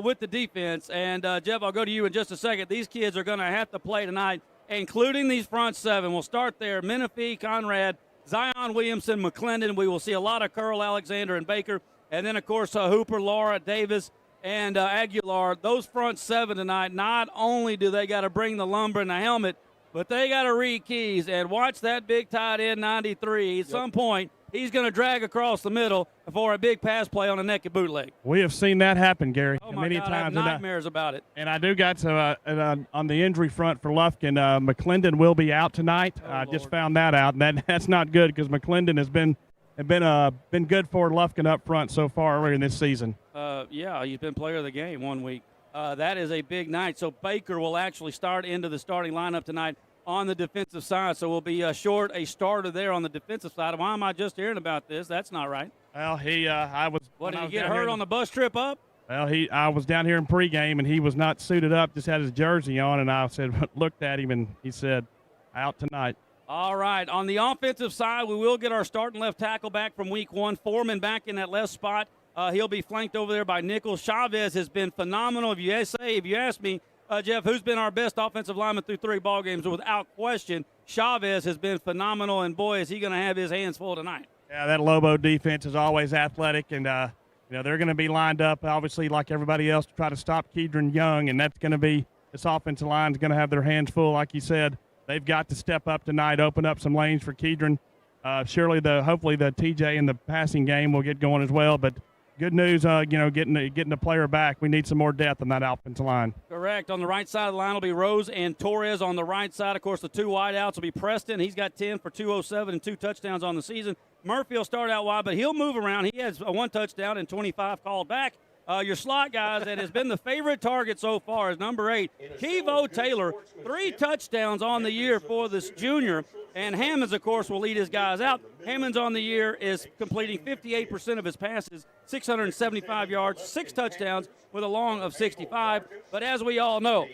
Speaker 2: with the defense. And, Jeff, I'll go to you in just a second. These kids are going to have to play tonight, including these front 7. We'll start there. Menifee, Conrad, Zion Williamson, McClendon. We will see a lot of Curl, Alexander, and Baker. And then, of course, Hooper, Laura, Davis, and Aguilar. Those front 7 tonight, not only do they got to bring the lumber and the helmet, but they got to read keys. And watch that big tight end, 93. At some point, he's going to drag across the middle for a big pass play on a naked bootleg.
Speaker 18: We have seen that happen, Gary, many times.
Speaker 2: I have nightmares about it.
Speaker 18: And I do got to, on the injury front for Lufkin, McClendon will be out tonight. I just found that out, and that's not good because McClendon has been good for Lufkin up front so far earlier in this season.
Speaker 2: Yeah, he's been player of the game 1 week. That is a big night. So Baker will actually start into the starting lineup tonight on the defensive side. So we'll be short a starter there on the defensive side. Why am I just hearing about this? That's not right.
Speaker 18: Well, I was.
Speaker 2: What, did he get hurt on the bus trip up?
Speaker 18: Well, I was down here in pregame, and he was not suited up, just had his jersey on, and I looked at him, and he said, out tonight.
Speaker 2: All right. On the offensive side, we will get our starting left tackle back from week 1. Foreman back in that left spot. He'll be flanked over there by Nichols. Chavez has been phenomenal. If you ask me, Jeff, who's been our best offensive lineman through 3 ball games? Without question, Chavez has been phenomenal, and boy, is he going to have his hands full tonight.
Speaker 18: Yeah, that Lobo defense is always athletic, and they're going to be lined up, obviously, like everybody else, to try to stop Kedron Young, and that's going to be this offensive line is going to have their hands full, like you said. They've got to step up tonight, open up some lanes for Kedron. Hopefully the TJ in the passing game will get going as well, but. Good news, getting the player back. We need some more depth on that offensive line.
Speaker 2: Correct. On the right side of the line will be Rose and Torres. On the right side, of course, the 2 wideouts will be Preston. He's got 10 for 207 and 2 touchdowns on the season. Murphy will start out wide, but he'll move around. He has 1 touchdown and 25 called back. Your slot guys that has been the favorite target so far is number 8, Kevo Taylor. 3 touchdowns on the year for this junior. And Hammonds, of course, will lead his guys out. Hammonds on the year is completing 58% of his passes, 675 yards, 6 touchdowns with a long of 65. But as we all know,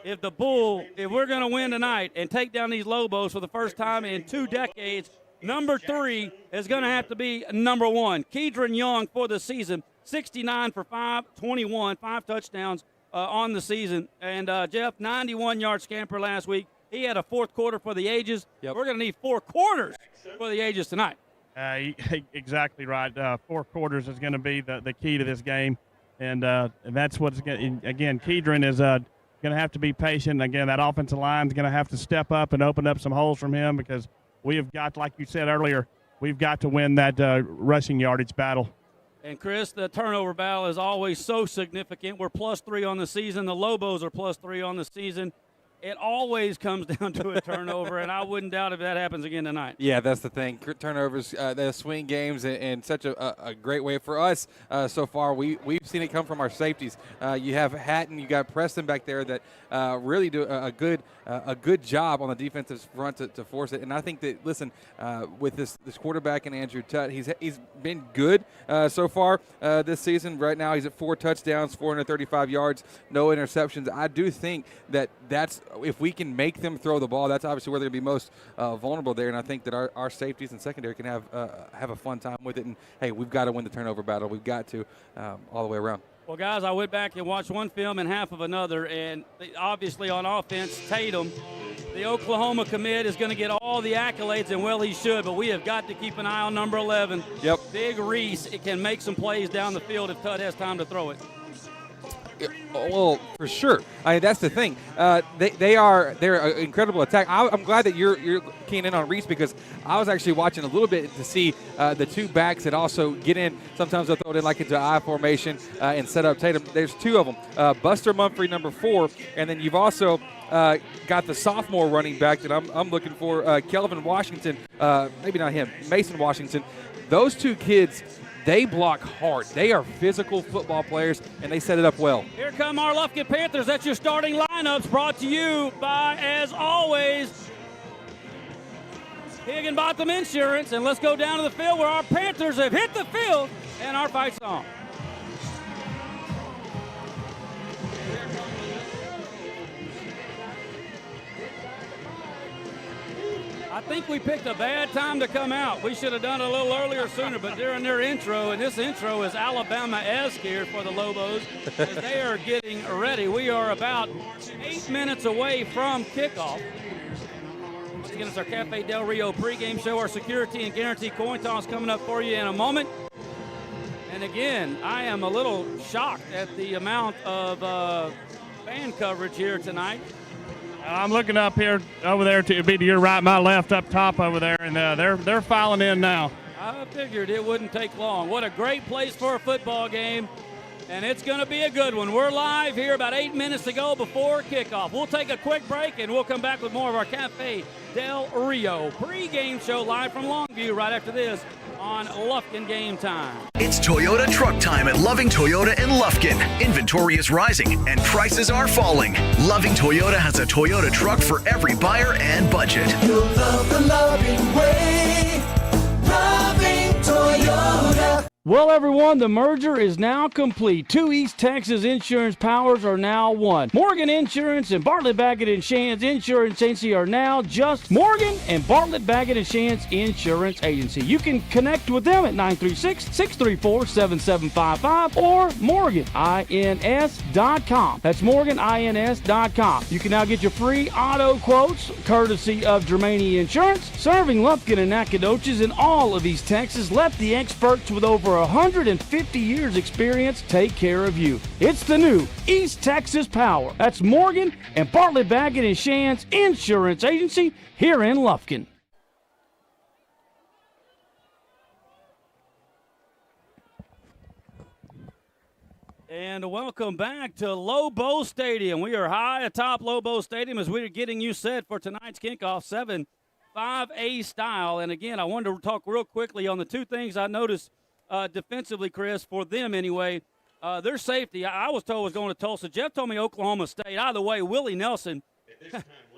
Speaker 2: if we're going to win tonight and take down these Lobos for the first time in 2 decades, number 3 is going to have to be number 1. Kedron Young for the season, 69 for 521, 5 touchdowns on the season. And Jeff, 91-yard scamper last week. He had a 4th quarter for the ages. Yep. We're going to need 4 quarters for the ages tonight.
Speaker 18: Exactly right. 4 quarters is going to be the key to this game. And that's what's going to, again, Kedron is going to have to be patient. Again, that offensive line is going to have to step up and open up some holes from him because we have got, like you said earlier, we've got to win that rushing yardage battle.
Speaker 2: And, Chris, the turnover battle is always so significant. We're +3 on the season. The Lobos are +3 on the season. It always comes down to a turnover, and I wouldn't doubt if that happens again tonight.
Speaker 14: Yeah, that's the thing. Turnovers, they swing games in such a great way for us so far. We've seen it come from our safeties. You have Hatton, you got Preston back there that really do a good job on the defensive front to force it. And I think that, listen, with this quarterback and Andrew Tutt, he's been good so far this season. Right now he's at 4 touchdowns, 435 yards, no interceptions. I do think that's if we can make them throw the ball, that's obviously where they're going to be most vulnerable there. And I think that our safeties and secondary can have a fun time with it. And, hey, we've got to win the turnover battle. We've got to all the way around.
Speaker 2: Well, guys, I went back and watched one film and half of another. And obviously on offense, Tatum, the Oklahoma commit, is going to get all the accolades, and well, he should. But we have got to keep an eye on number 11.
Speaker 14: Yep. Big
Speaker 2: Reese. It can make some plays down the field if Tutt has time to throw it.
Speaker 14: Well, for sure. I mean, that's the thing. They're an incredible attack. I'm glad that you're keying in on Reese because I was actually watching a little bit to see the 2 backs that also get in. Sometimes they'll throw it in like into I formation and set up Tatum. There's 2 of them. Buster Mumphrey, number 4, and then you've also got the sophomore running back that I'm looking for, Kelvin Washington. Maybe not him, Mason Washington. Those 2 kids, they block hard. They are physical football players, and they set it up well.
Speaker 2: Here come our Lufkin Panthers. That's your starting lineups, brought to you by, as always, Higginbotham Insurance. And let's go down to the field where our Panthers have hit the field, and our fight's on. I think we picked a bad time to come out. We should have done it a little earlier, sooner, but during their intro, and this intro is Alabama-esque here for the Lobos as they are getting ready. We are about 8 minutes away from kickoff. Once again, it's our Cafe Del Rio pregame show. Our security and guarantee coin toss coming up for you in a moment. And again, I am a little shocked at the amount of fan coverage here tonight.
Speaker 18: I'm looking up here, over there to be to your right, my left, up top over there, and they're filing in now.
Speaker 2: I figured it wouldn't take long. What a great place for a football game, and it's going to be a good one. We're live here about 8 minutes to go before kickoff. We'll take a quick break, and we'll come back with more of our Cafe Del Rio pregame show live from Longview right after this on Lufkin Game Time.
Speaker 10: It's Toyota Truck Time at Loving Toyota in Lufkin. Inventory is rising and prices are falling. Loving Toyota has a Toyota truck for every buyer and budget.
Speaker 17: You'll love the loving way. Loving Toyota.
Speaker 2: Well, everyone, the merger is now complete. Two East Texas insurance powers are now one. Morgan Insurance and Bartlett Baggett & Shands Insurance Agency are now just Morgan and Bartlett Baggett & Shands Insurance Agency. You can connect with them at 936-634-7755 or morganins.com. That's morganins.com. You can now get your free auto quotes courtesy of Germania Insurance. Serving Lufkin and Nacogdoches in all of East Texas. Let the experts with over 150 years experience take care of you. It's the new East Texas Power. That's Morgan and Bartlett Baggett & Shands Insurance Agency here in Lufkin. And welcome back to Lobo Stadium. We are high atop Lobo Stadium as we are getting you set for tonight's kickoff, 7-5A style. And again, I wanted to talk real quickly on the two things I noticed defensively, Chris, for them anyway. Their safety, I was told was going to Tulsa. Jeff told me Oklahoma State. Either way, Willie Nelson,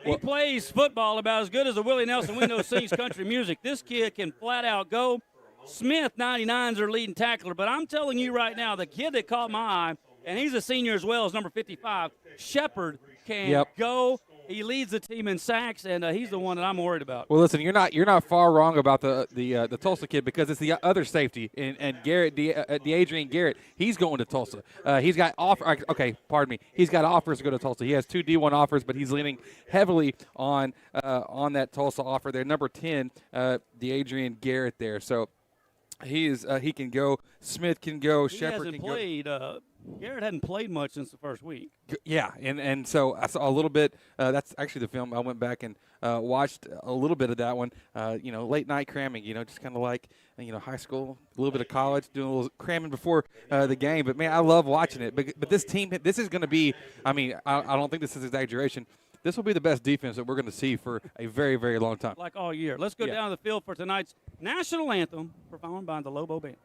Speaker 2: he plays football about as good as a Willie Nelson we know sings country music. This kid can flat out go. Smith, 99's their leading tackler. But I'm telling you right now, the kid that caught my eye, and he's a senior as well as number 55, Shepard, can go. He leads the team in sacks, and he's the one that I'm worried about.
Speaker 19: Well, listen, you're not far wrong about the Tulsa kid because it's the other safety and Garrett, Adrian Garrett. He's going to Tulsa. He's got He's got offers to go to Tulsa. He has 2 D1 offers, but he's leaning heavily on that Tulsa offer there. Number 10, the Adrian Garrett there. So he can go. Smith can go. Shepard can go.
Speaker 2: Garrett hadn't played much since the first week.
Speaker 19: Yeah, and so I saw a little bit. That's actually the film. I went back and watched a little bit of that one. Late night cramming. Just kind of like high school, a little bit of college, doing a little cramming before the game. But man, I love watching it. But this team, this is going to be. I mean, I don't think this is exaggeration. This will be the best defense that we're going to see for a very, very long time.
Speaker 2: Like all year. Let's go down to the field for tonight's national anthem performed by the Lobo Band.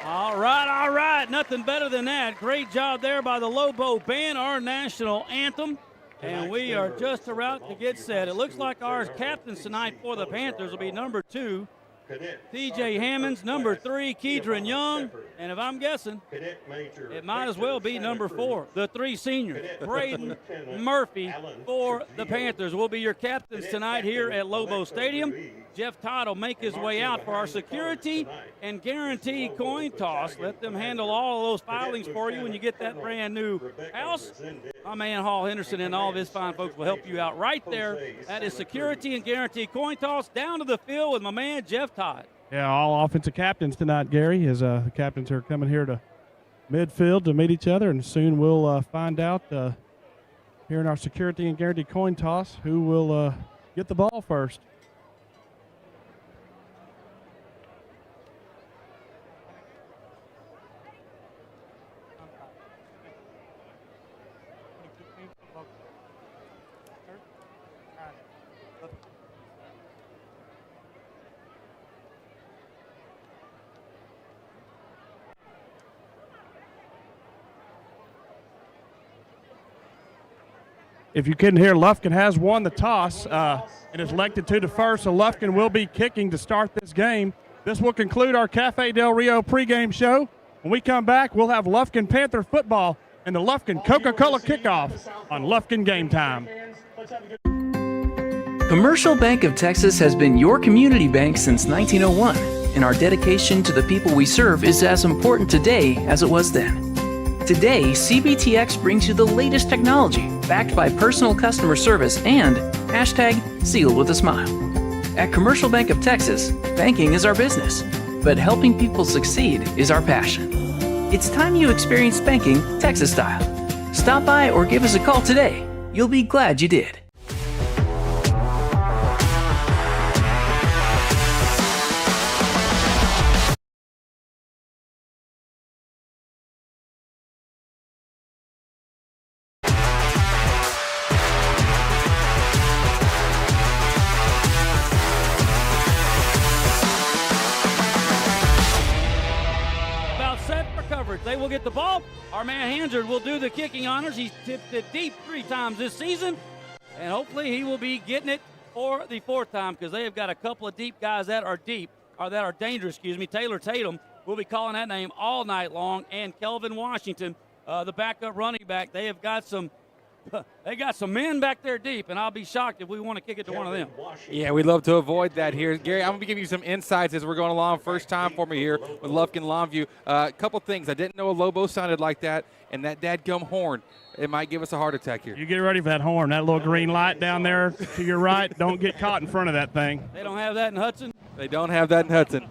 Speaker 2: All right. Nothing better than that. Great job there by the Lobo Band, our national anthem. And we are just about to get set. It looks like our captains tonight for the Panthers will be number 2, TJ Hammonds, number 3, Keedron Young, And if I'm guessing, it might as well be number 4, the 3 seniors, Braden Murphy for the Panthers will be your captains tonight here at Lobo Stadium. Jeff Todd will make his way out for our security and guarantee coin toss. Let them handle all of those filings for you when you get that brand new house. My man Hall Henderson and all of his fine folks will help you out right there. That is security and guarantee coin toss. Down to the field with my man Jeff Todd.
Speaker 18: Yeah, all offensive captains tonight, Gary, as the captains are coming here to midfield to meet each other, and soon we'll find out here in our security and guarantee coin toss who will get the ball first. If you couldn't hear, Lufkin has won the toss and is elected to the first, so Lufkin will be kicking to start this game. This will conclude our Cafe Del Rio pregame show. When we come back, we'll have Lufkin Panther football and the Lufkin Coca-Cola kickoff on Lufkin Game Time.
Speaker 11: Commercial Bank of Texas has been your community bank since 1901, and our dedication to the people we serve is as important today as it was then. Today, CBTX brings you the latest technology backed by personal customer service and #sealed with a smile. At Commercial Bank of Texas, banking is our business, but helping people succeed is our passion. It's time you experience banking Texas style. Stop by or give us a call today. You'll be glad you did.
Speaker 2: They will get the ball. Our man Hansard will do the kicking honors. He's tipped it deep 3 times this season, and hopefully he will be getting it for the 4th time because they have got a couple of deep guys that are dangerous. Taylor Tatum will be calling that name all night long, and Kelvin Washington, the backup running back. They have got some. They got some men back there deep, and I'll be shocked if we want to kick it to one of them.
Speaker 19: Yeah, we'd love to avoid that here. Gary, I'm going to give you some insights as we're going along. First time for me here with Lufkin Longview. A couple things. I didn't know a Lobo sounded like that, and that dadgum horn, it might give us a heart attack here.
Speaker 18: You get ready for that horn. That little green light down there to your right, don't get caught in front of that thing.
Speaker 2: They don't have that in Hudson?
Speaker 19: They don't have that in Hudson.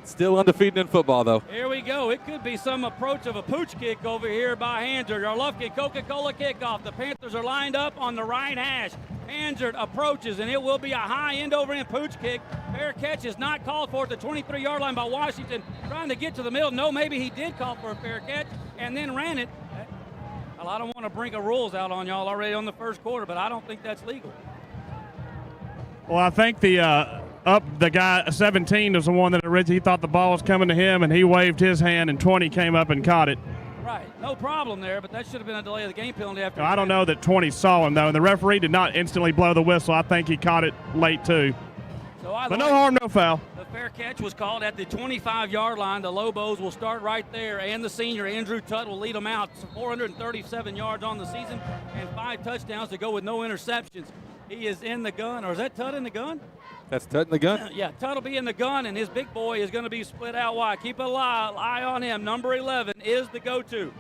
Speaker 19: Still undefeated in football, though.
Speaker 2: Here we go. It could be some approach of a pooch kick over here by Hansard. Our Lufkin Coca-Cola kickoff. The Panthers are lined up on the right hash. Hansard approaches, and it will be a high end over end pooch kick. Fair catch is not called for at the 23-yard line by Washington. Trying to get to the middle. No, maybe he did call for a fair catch and then ran it. Well, I don't want to bring the rules out on y'all already on the first quarter, but I don't think that's legal.
Speaker 18: Well, I think the guy 17 was the one that originally thought the ball was coming to him, and he waved his hand, and 20 came up and caught it.
Speaker 2: Right, no problem there, but that should have been a delay of the game penalty after.
Speaker 18: I don't know that 20 saw him, though, and the referee did not instantly blow the whistle. I think he caught it late, too. But no harm, no foul.
Speaker 2: The fair catch was called at the 25-yard line. The Lobos will start right there, and the senior, Andrew Tutt, will lead them out. 437 yards on the season and 5 touchdowns to go with no interceptions. He is in the gun, or is that Tutt in the gun?
Speaker 19: That's Tutt in the gun?
Speaker 2: Yeah, Tutt will be in the gun, and his big boy is going to be split out wide. Keep an eye on him. Number 11 is the go-to.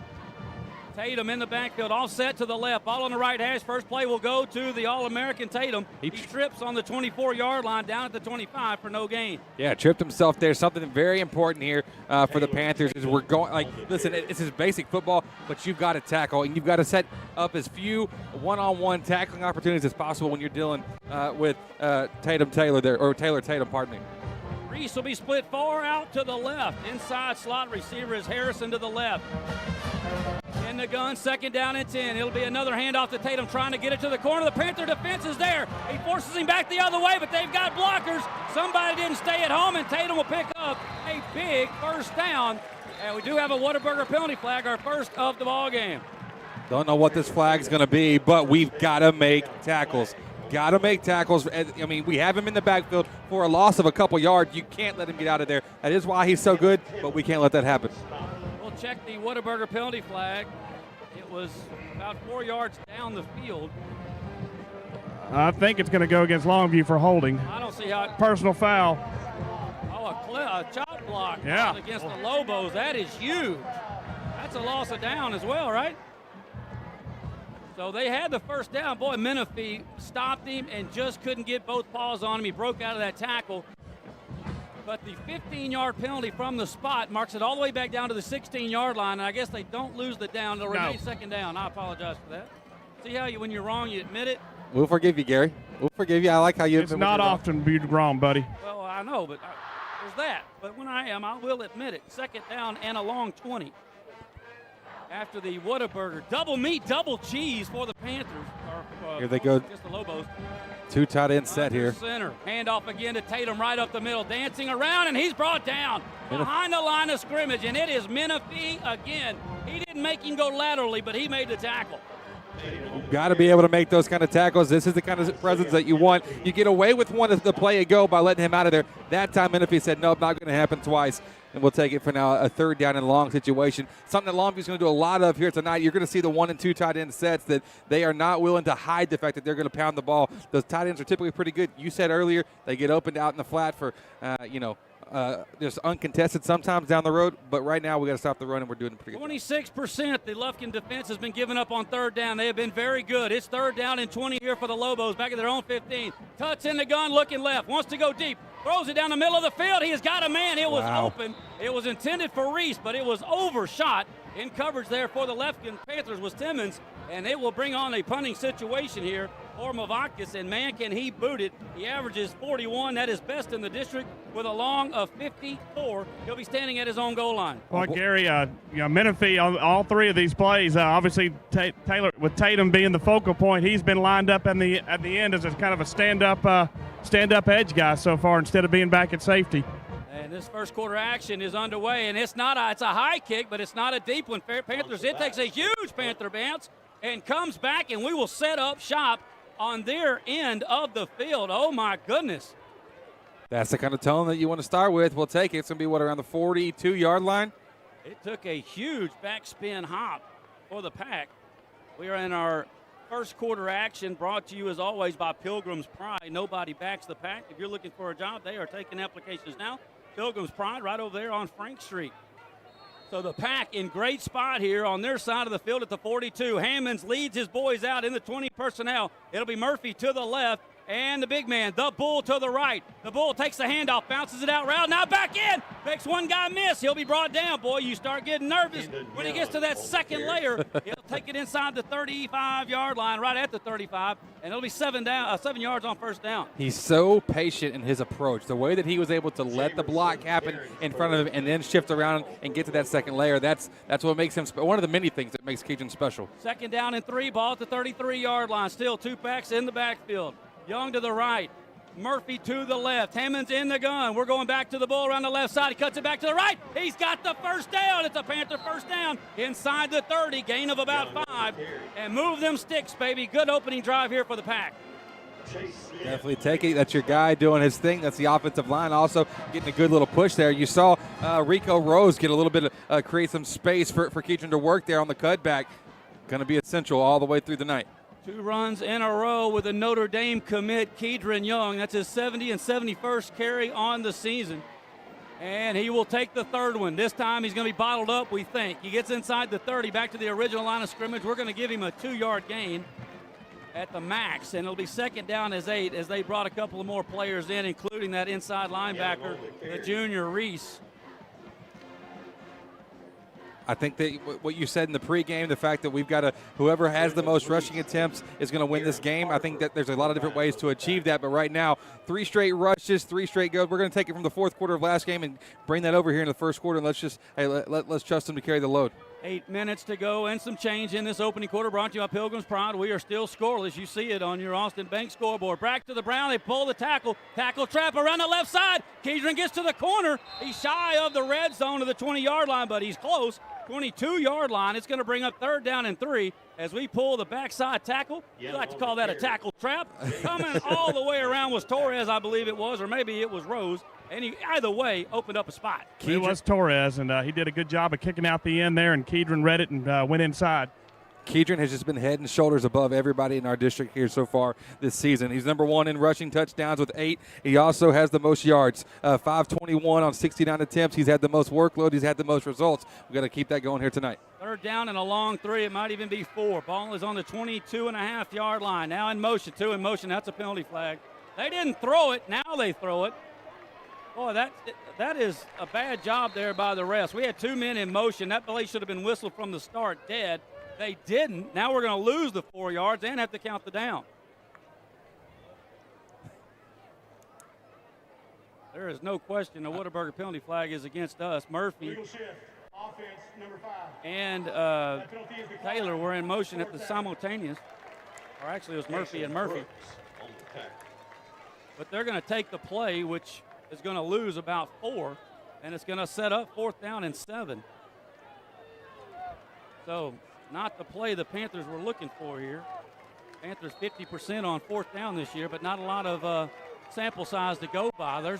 Speaker 2: Tatum in the backfield, offset to the left, ball on the right hash. First play will go to the All-American Tatum. He trips on the 24-yard line down at the 25 for no gain.
Speaker 19: Yeah, tripped himself there. Something very important here for the Panthers is we're going, listen, it's his basic football, but you've got to tackle, and you've got to set up as few one-on-one tackling opportunities as possible when you're dealing with Taylor Tatum, pardon me.
Speaker 2: Reese will be split 4 out to the left. Inside slot receiver is Harrison to the left. In the gun, 2nd down and 10. It'll be another handoff to Tatum trying to get it to the corner. The Panther defense is there. He forces him back the other way, but they've got blockers. Somebody didn't stay at home, and Tatum will pick up a big first down. And we do have a Whataburger penalty flag, our first of the ball game.
Speaker 19: Don't know what this flag's going to be, but we've got to make tackles. got to make tackles. I mean, we have him in the backfield for a loss of a couple yards. You can't let him get out of there. That is why he's so good, but we can't let that happen.
Speaker 2: We'll check the Whataburger penalty flag. It was about 4 yards down the field.
Speaker 18: I think it's going to go against Longview for holding.
Speaker 2: I don't see how it.
Speaker 18: Personal foul.
Speaker 2: Oh, a chop block
Speaker 18: Yeah.
Speaker 2: against the Lobos. That is huge. That's a loss of down as well, right? So they had the first down. Boy, Menifee stopped him and just couldn't get both paws on him. He broke out of that tackle. But the 15-yard penalty from the spot marks it all the way back down to the 16-yard line. And I guess they don't lose the down. They'll remain second down. I apologize for that. See how when you're wrong, you admit it?
Speaker 19: We'll forgive you, Gary. We'll forgive you. I like how you
Speaker 18: It's not often be wrong, buddy.
Speaker 2: Well, I know, but there's that. But when I am, I will admit it. Second down and a long 20. After the Whataburger. Double meat, double cheese for the Panthers.
Speaker 19: Here they go.
Speaker 2: Just the Lobos.
Speaker 19: 2 tight end set here.
Speaker 2: Center. Handoff again to Tatum right up the middle. Dancing around, and he's brought down behind the line of scrimmage. And it is Menifee again. He didn't make him go laterally, but he made the tackle.
Speaker 19: Got to be able to make those kind of tackles. This is the kind of presence that you want. You get away with one of the play and go by letting him out of there. That time, Menifee said, nope, not going to happen twice. And we'll take it for now, a third down and long situation. Something that Longview's going to do a lot of here tonight. You're going to see the 1 and 2 tight end sets that they are not willing to hide the fact that they're going to pound the ball. Those tight ends are typically pretty good. You said earlier they get opened out in the flat for, just uncontested sometimes down the road, but right now we got to stop the run, and we're doing pretty good.
Speaker 2: 26% the Lufkin defense has been given up on third down. They have been very good. It's third down and 20 here for the Lobos, back at their own 15. Tuts in the gun, looking left, wants to go deep, throws it down the middle of the field. He has got a man. It was open. It was intended for Reese, but it was overshot. In coverage there for the Lufkin Panthers was Timmons, and they will bring on a punting situation here for Mavakis, and man, can he boot it. He averages 41. That is best in the district with a long of 54. He'll be standing at his own goal line.
Speaker 18: Well, Gary, Menifee on all 3 of these plays, obviously Taylor, with Tatum being the focal point, he's been lined up at the end as a kind of a stand-up edge guy so far instead of being back at safety.
Speaker 2: And this first quarter action is underway, and it's a high kick, but it's not a deep one. Panthers, it takes a huge Panther bounce and comes back, and we will set up shop on their end of the field. Oh, my goodness.
Speaker 19: That's the kind of tone that you want to start with. We'll take it. It's going to be, around the 42-yard line?
Speaker 2: It took a huge backspin hop for the Pack. We are in our first quarter action, brought to you, as always, by Pilgrim's Pride. Nobody backs the Pack. If you're looking for a job, they are taking applications now. Pilgrim's Pride right over there on Frank Street. So the Pack in great spot here on their side of the field at the 42. Hammonds leads his boys out in the 20 personnel. It'll be Murphy to the left and the big man, the Bull, to the right. The Bull takes the handoff, bounces it out route, now back in. Makes one guy miss. He'll be brought down. Boy, you start getting nervous when he gets to that second layer. He'll take it inside the 35-yard line, right at the 35, and it'll be 7 yards on first down.
Speaker 19: He's so patient in his approach. The way that he was able to let the block happen in front of him and then shift around and get to that second layer, that's what makes him one of the many things that makes Cajun special.
Speaker 2: Second down and 3, ball at the 33-yard line. Still 2 Packs in the backfield. Young to the right. Murphy to the left. Hammonds in the gun. We're going back to the Bull around the left side. He cuts it back to the right. He's got the first down. It's a Panther first down inside the 30. Gain of about 5. And move them sticks, baby. Good opening drive here for the Pack.
Speaker 19: Definitely take it. That's your guy doing his thing. That's the offensive line also getting a good little push there. You saw Rico Rose get a little bit of create some space for Keatron to work there on the cutback. Going to be essential all the way through the night.
Speaker 2: 2 runs in a row with a Notre Dame commit, Keidron Young. That's his 70 and 71st carry on the season. And he will take the third one. This time he's going to be bottled up, we think. He gets inside the 30, back to the original line of scrimmage. We're going to give him a 2-yard gain at the max, and it'll be second down as 8 as they brought a couple of more players in, including that inside linebacker, the junior Reese.
Speaker 19: I think that what you said in the pregame, the fact that we've got whoever has the most rushing attempts is going to win this game. I think that there's a lot of different ways to achieve that, but right now, 3 straight rushes, 3 straight goes. We're going to take it from the fourth quarter of last game and bring that over here in the first quarter, and let's trust them to carry the load.
Speaker 2: 8 minutes to go and some change in this opening quarter, brought to you by Pilgrim's Pride. We are still scoreless. You see it on your Austin Bank scoreboard. Back to the Brown. They pull the tackle. Tackle trap around the left side. Keidron gets to the corner. He's shy of the red zone of the 20-yard line, but he's close. 22-yard line. It's going to bring up 3rd down and 3 as we pull the backside tackle. We like to call that a tackle trap. Coming all the way around was Torres, I believe it was, or maybe it was Rose. And he, either way, opened up a spot.
Speaker 18: It was Torres, and he did a good job of kicking out the end there, and Kedron read it and went inside.
Speaker 19: Kedron has just been head and shoulders above everybody in our district here so far this season. He's number 1 in rushing touchdowns with 8. He also has the most yards, 521 on 69 attempts. He's had the most workload. He's had the most results. We've got to keep that going here tonight.
Speaker 2: 3rd down and a long 3. It might even be 4. Ball is on the 22.5-yard line. Now in motion. 2 in motion. That's a penalty flag. They didn't throw it. Now they throw it. Boy, that is a bad job there by the refs. We had 2 men in motion. That play should have been whistled from the start dead. They didn't. Now we're going to lose the 4 yards and have to count the down. There is no question the Whataburger penalty flag is against us. Murphy and Taylor were in motion at the simultaneous. Or actually, it was Murphy and Murphy. But they're going to take the play, which is going to lose about 4, and it's going to set up 4th down and 7. So not the play the Panthers were looking for here. Panthers 50% on 4th down this year, but not a lot of sample size to go by. They're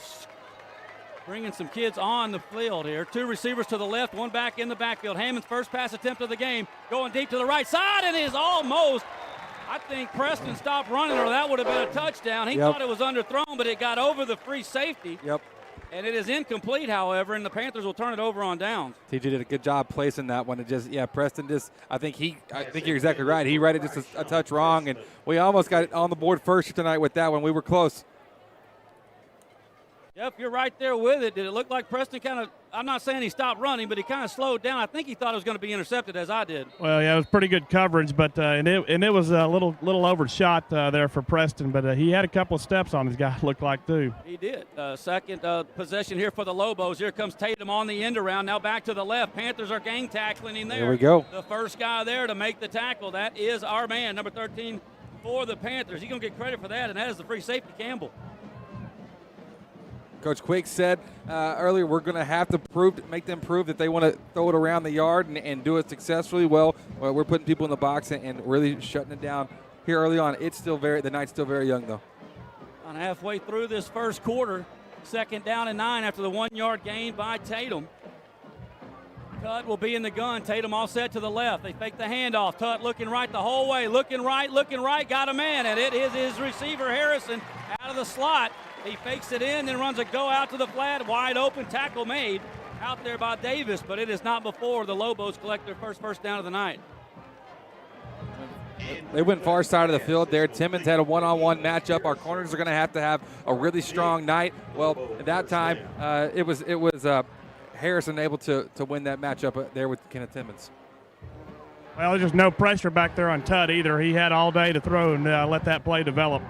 Speaker 2: bringing some kids on the field here. 2 receivers to the left, 1 back in the backfield. Hammond's first pass attempt of the game, going deep to the right side, and is almost. I think Preston stopped running, or that would have been a touchdown. He thought it was underthrown, but it got over the free safety.
Speaker 19: Yep.
Speaker 2: And it is incomplete, however, and the Panthers will turn it over on downs.
Speaker 19: TJ did a good job placing that one. It just, Preston just, I think you're exactly right. He read it just a touch wrong, and we almost got it on the board first tonight with that one. We were close.
Speaker 2: Yep, you're right there with it. Did it look like Preston kind of, I'm not saying he stopped running, but he kind of slowed down. I think he thought it was going to be intercepted, as I did.
Speaker 18: Well, yeah, it was pretty good coverage, but and it was a little overshot there for Preston, but he had a couple of steps on his guy, looked like, too.
Speaker 2: He did. Second possession here for the Lobos. Here comes Tatum on the end around. Now back to the left. Panthers are gang tackling him there.
Speaker 19: There we go.
Speaker 2: The first guy there to make the tackle. That is our man, number 13 for the Panthers. He's going to get credit for that, and that is the free safety, Campbell.
Speaker 19: Coach Quake said earlier we're going to have to make them prove that they want to throw it around the yard and do it successfully. Well, we're putting people in the box and really shutting it down here early on. The night's still very young, though.
Speaker 2: On halfway through this first quarter, 2nd down and 9 after the 1-yard gain by Tatum. Tutt will be in the gun. Tatum all set to the left. They fake the handoff. Tutt looking right the whole way. Looking right, got a man, and it is his receiver, Harrison, out of the slot. He fakes it in, then runs a go out to the flat, wide open, tackle made out there by Davis, but it is not before the Lobos collect their first down of the night.
Speaker 19: They went far side of the field there. Timmons had a one-on-one matchup. Our corners are going to have a really strong night. Well, at that time, it was Harrison able to win that matchup there with Kenneth Timmons.
Speaker 18: Well, there's just no pressure back there on Tutt either. He had all day to throw and let that play develop.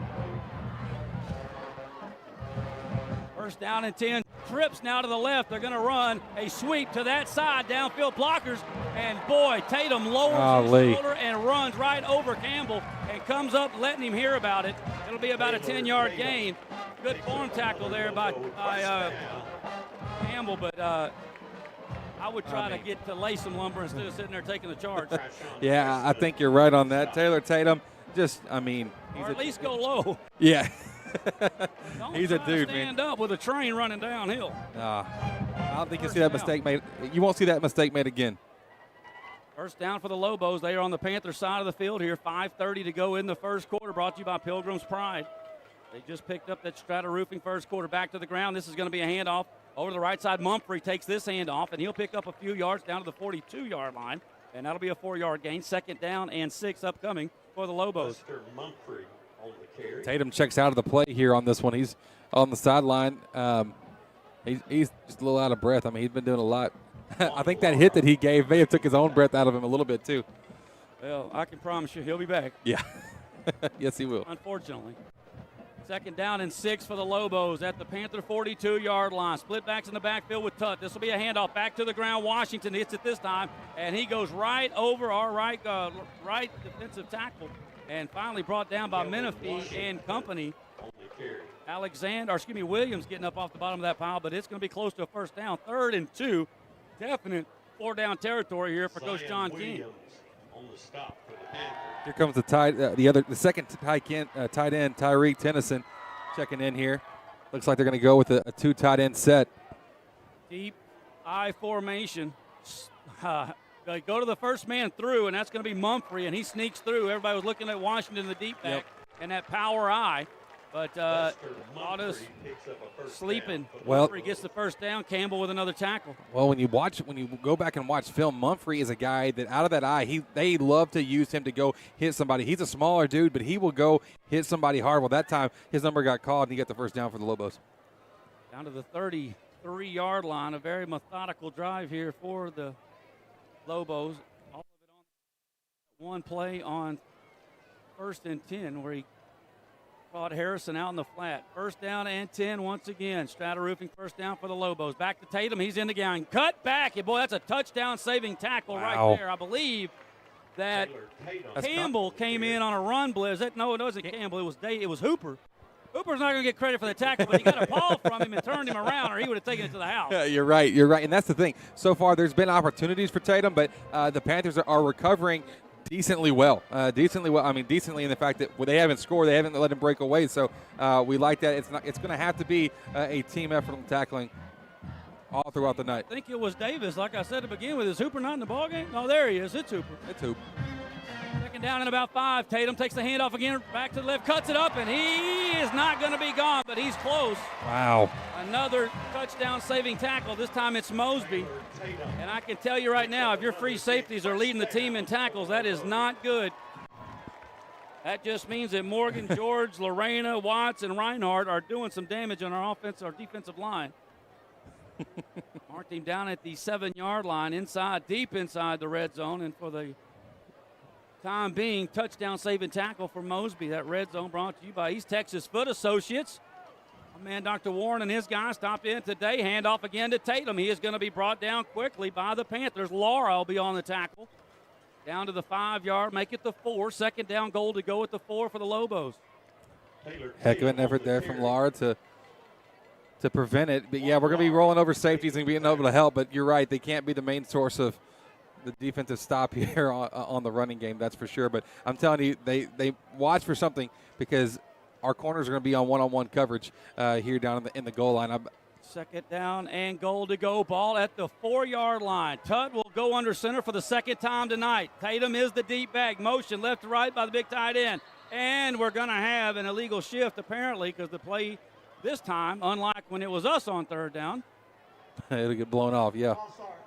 Speaker 2: 1st down and 10. Trips now to the left. They're going to run a sweep to that side. Downfield blockers. And boy, Tatum lowers his shoulder and runs right over Campbell and comes up letting him hear about it. It'll be about a 10-yard gain. Good form tackle there by Campbell, but I would try to get to lay some lumber instead of sitting there taking the charge.
Speaker 19: Yeah, I think you're right on that. Taylor Tatum,
Speaker 2: or at least go low.
Speaker 19: Yeah.
Speaker 2: He's a dude, man. Stand up with a train running downhill.
Speaker 19: I don't think you'll see that mistake made. You won't see that mistake made again.
Speaker 2: 1st down for the Lobos. They are on the Panther side of the field here. 5:30 to go in the first quarter. Brought to you by Pilgrim's Pride. They just picked up that Strata Roofing first quarter back to the ground. This is going to be a handoff over to the right side. Mumphrey takes this handoff, and he'll pick up a few yards down to the 42-yard line, and that'll be a 4-yard gain. 2nd down and 6 upcoming for the Lobos.
Speaker 19: Tatum checks out of the play here on this one. He's on the sideline. He's just a little out of breath. I mean, he's been doing a lot. I think that hit that he gave may have took his own breath out of him a little bit, too.
Speaker 2: Well, I can promise you he'll be back.
Speaker 19: Yeah. Yes, he will.
Speaker 2: Unfortunately. 2nd down and 6 for the Lobos at the Panther 42-yard line. Split backs in the backfield with Tutt. This will be a handoff back to the ground. Washington hits it this time, and he goes right over our right defensive tackle, and finally brought down by Menifee and company. Williams getting up off the bottom of that pile, but it's going to be close to a 1st down. 3rd and 2. Definite 4-down territory here for Coach John King.
Speaker 19: Here comes the second tight end, Tyreek Tennyson, checking in here. Looks like they're going to go with a 2 tight end set.
Speaker 2: Deep I formation. They go to the first man through, and that's going to be Mumphrey, and he sneaks through. Everybody was looking at Washington, the deep back, and that power I. But Ottis sleeping.
Speaker 19: Well,
Speaker 2: Mumphrey gets the first down. Campbell with another tackle.
Speaker 19: Well, when you go back and watch film, Mumphrey is a guy that out of that eye, they love to use him to go hit somebody. He's a smaller dude, but he will go hit somebody hard. Well, that time his number got called, and he got the first down for the Lobos.
Speaker 2: Down to the 33-yard line. A very methodical drive here for the Lobos. All of it on one play on 1st and 10 where he caught Harrison out in the flat. First down and 10 once again. Strata Roofing first down for the Lobos. Back to Tatum. He's in the game. Cut back. And boy, that's a touchdown-saving tackle right there. I believe that Campbell came in on a run blitz. No, it wasn't Campbell. It was Hooper. Hooper's not going to get credit for the tackle, but he got a ball from him and turned him around, or he would have taken it to the house.
Speaker 19: Yeah, you're right. And that's the thing. So far, there's been opportunities for Tatum, but the Panthers are recovering decently well. I mean, decently in the fact that they haven't scored, they haven't let him break away. So we like that. It's going to have to be a team effort on tackling all throughout the night.
Speaker 2: I think it was Davis, like I said to begin with. Is Hooper not in the ballgame? No, there he is. It's Hooper.
Speaker 19: It's Hooper.
Speaker 2: Second down and about 5. Tatum takes the handoff again, back to the left, cuts it up, and he is not going to be gone, but he's close.
Speaker 19: Wow.
Speaker 2: Another touchdown-saving tackle. This time it's Mosby. And I can tell you right now, if your free safeties are leading the team in tackles, that is not good. That just means that Morgan, George, Lorena, Watts, and Reinhardt are doing some damage on our defensive line. Our team down at the 7-yard line, deep inside the red zone, and for the time being, touchdown-saving tackle for Mosby. That red zone brought to you by East Texas Foot Associates. My man Dr. Warren and his guys stopped in today. Handoff again to Tatum. He is going to be brought down quickly by the Panthers. Laura will be on the tackle. Down to the 5-yard, make it the 4. Second down goal to go at the 4 for the Lobos.
Speaker 19: Heck of an effort there from Laura to prevent it. But, yeah, we're going to be rolling over safeties and being able to help. But you're right, they can't be the main source of the defensive stop here on the running game, that's for sure. But I'm telling you, they watch for something because our corners are going to be on one-on-one coverage here down in the goal line.
Speaker 2: Second down and goal to go. Ball at the 4-yard line. Tutt will go under center for the second time tonight. Tatum is the deep back. Motion left to right by the big tight end. And we're going to have an illegal shift apparently because the play this time, unlike when it was us on third down.
Speaker 19: It'll get blown off, yeah.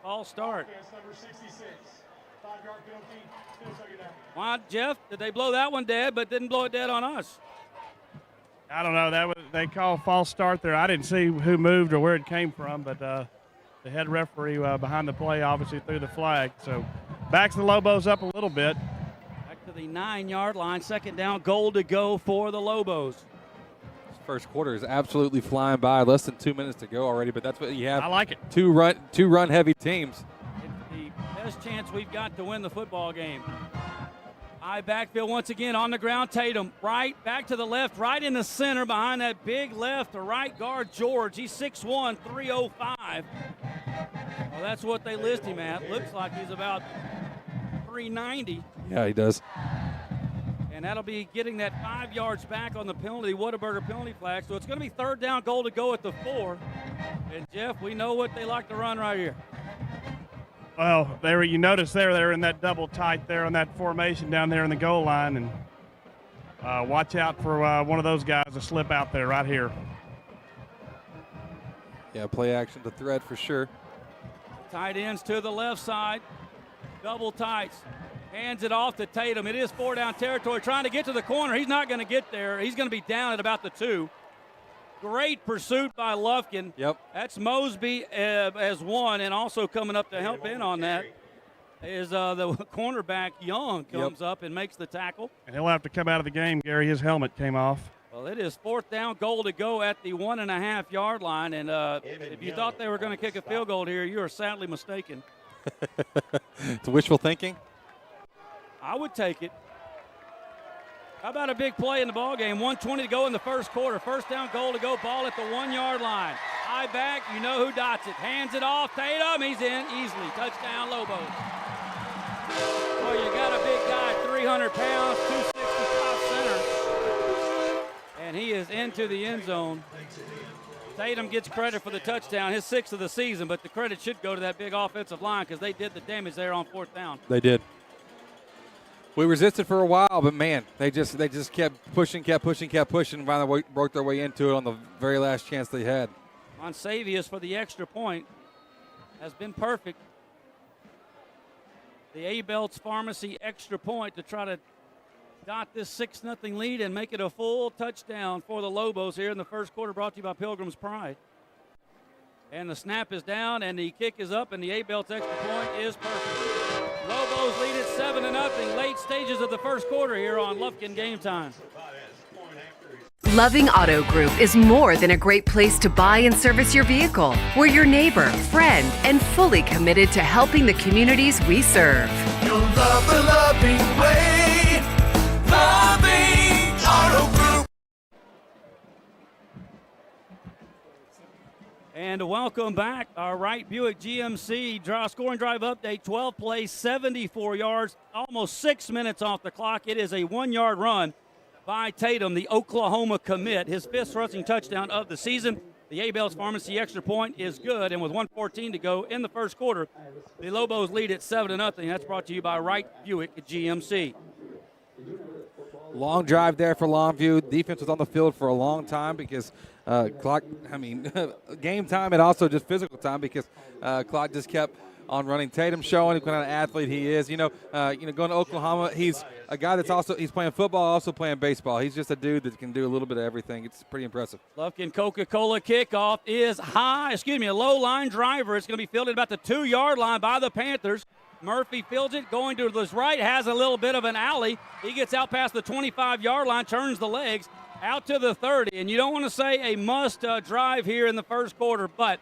Speaker 2: False start. Why, Jeff, did they blow that one dead but didn't blow it dead on us?
Speaker 18: I don't know. They called false start there. I didn't see who moved or where it came from, but the head referee behind the play obviously threw the flag. So backs the Lobos up a little bit.
Speaker 2: Back to the 9-yard line. Second down, goal to go for the Lobos.
Speaker 19: This first quarter is absolutely flying by. Less than 2 minutes to go already, but that's what you have.
Speaker 18: I like it.
Speaker 19: Two run heavy teams.
Speaker 2: It's the best chance we've got to win the football game. High backfield once again on the ground. Tatum right back to the left, right in the center behind that big left to right guard George. He's 6'1", 305. Well, that's what they list him at. Looks like he's about 390.
Speaker 19: Yeah, he does.
Speaker 2: And that'll be getting that 5 yards back on the penalty, Whataburger penalty flag. So it's going to be third down goal to go at the 4. And, Jeff, we know what they like to run right here.
Speaker 18: Well, you notice they're in that double tight there on that formation down there in the goal line. And watch out for one of those guys to slip out there right here.
Speaker 19: Yeah, play action to threat for sure.
Speaker 2: Tight ends to the left side. Double tights. Hands it off to Tatum. It is 4-down territory. Trying to get to the corner. He's not going to get there. He's going to be down at about the 2. Great pursuit by Lufkin.
Speaker 19: Yep.
Speaker 2: That's Mosby as 1, and also coming up to help in on that is the cornerback Young comes up and makes the tackle.
Speaker 18: And he'll have to come out of the game, Gary. His helmet came off.
Speaker 2: Well, it is 4th down goal to go at the 1.5-yard line, and if you thought they were going to kick a field goal here, you are sadly mistaken.
Speaker 19: It's wishful thinking?
Speaker 2: I would take it. How about a big play in the ball game? 1:20 to go in the first quarter. First down goal to go. Ball at the 1-yard line. High back, you know who dots it. Hands it off, Tatum, he's in easily. Touchdown, Lobos. Well, you got a big guy, 300 pounds, 265 center. And he is into the end zone. Tatum gets credit for the touchdown, his 6th of the season, but the credit should go to that big offensive line because they did the damage there on 4th down.
Speaker 19: They did. We resisted for a while, but man, they just kept pushing. Finally broke their way into it on the very last chance they had.
Speaker 2: Monsavius for the extra point has been perfect. The A-Belts Pharmacy extra point to try to dot this 6-0 lead and make it a full touchdown for the Lobos here in the first quarter, brought to you by Pilgrim's Pride. And the snap is down, and the kick is up, and the A-Belts extra point is perfect. Lobos lead it 7-0, late stages of the first quarter here on Lufkin Game Time.
Speaker 4: Loving Auto Group is more than a great place to buy and service your vehicle. We're your neighbor, friend, and fully committed to helping the communities we serve.
Speaker 17: You'll love the loving way. Loving Auto Group.
Speaker 2: And welcome back. Our Wright Buick GMC scoring drive update, 12 plays, 74 yards, almost 6 minutes off the clock. It is a 1-yard run by Tatum, the Oklahoma commit, his 5th rushing touchdown of the season. The A-Belts Pharmacy extra point is good, and with 1:14 to go in the first quarter, the Lobos lead at 7-0. That's brought to you by Wright Buick GMC.
Speaker 19: Long drive there for Longview. Defense was on the field for a long time because game time and also just physical time because clock just kept on running. Tatum showing what kind of athlete he is. Going to Oklahoma, he's a guy he's playing football, also playing baseball. He's just a dude that can do a little bit of everything. It's pretty impressive.
Speaker 2: Lufkin Coca-Cola kickoff is a low line driver. It's going to be fielded about the 2-yard line by the Panthers. Murphy fields it, going to his right, has a little bit of an alley. He gets out past the 25-yard line, turns the legs out to the 30. And you don't want to say a must drive here in the first quarter, but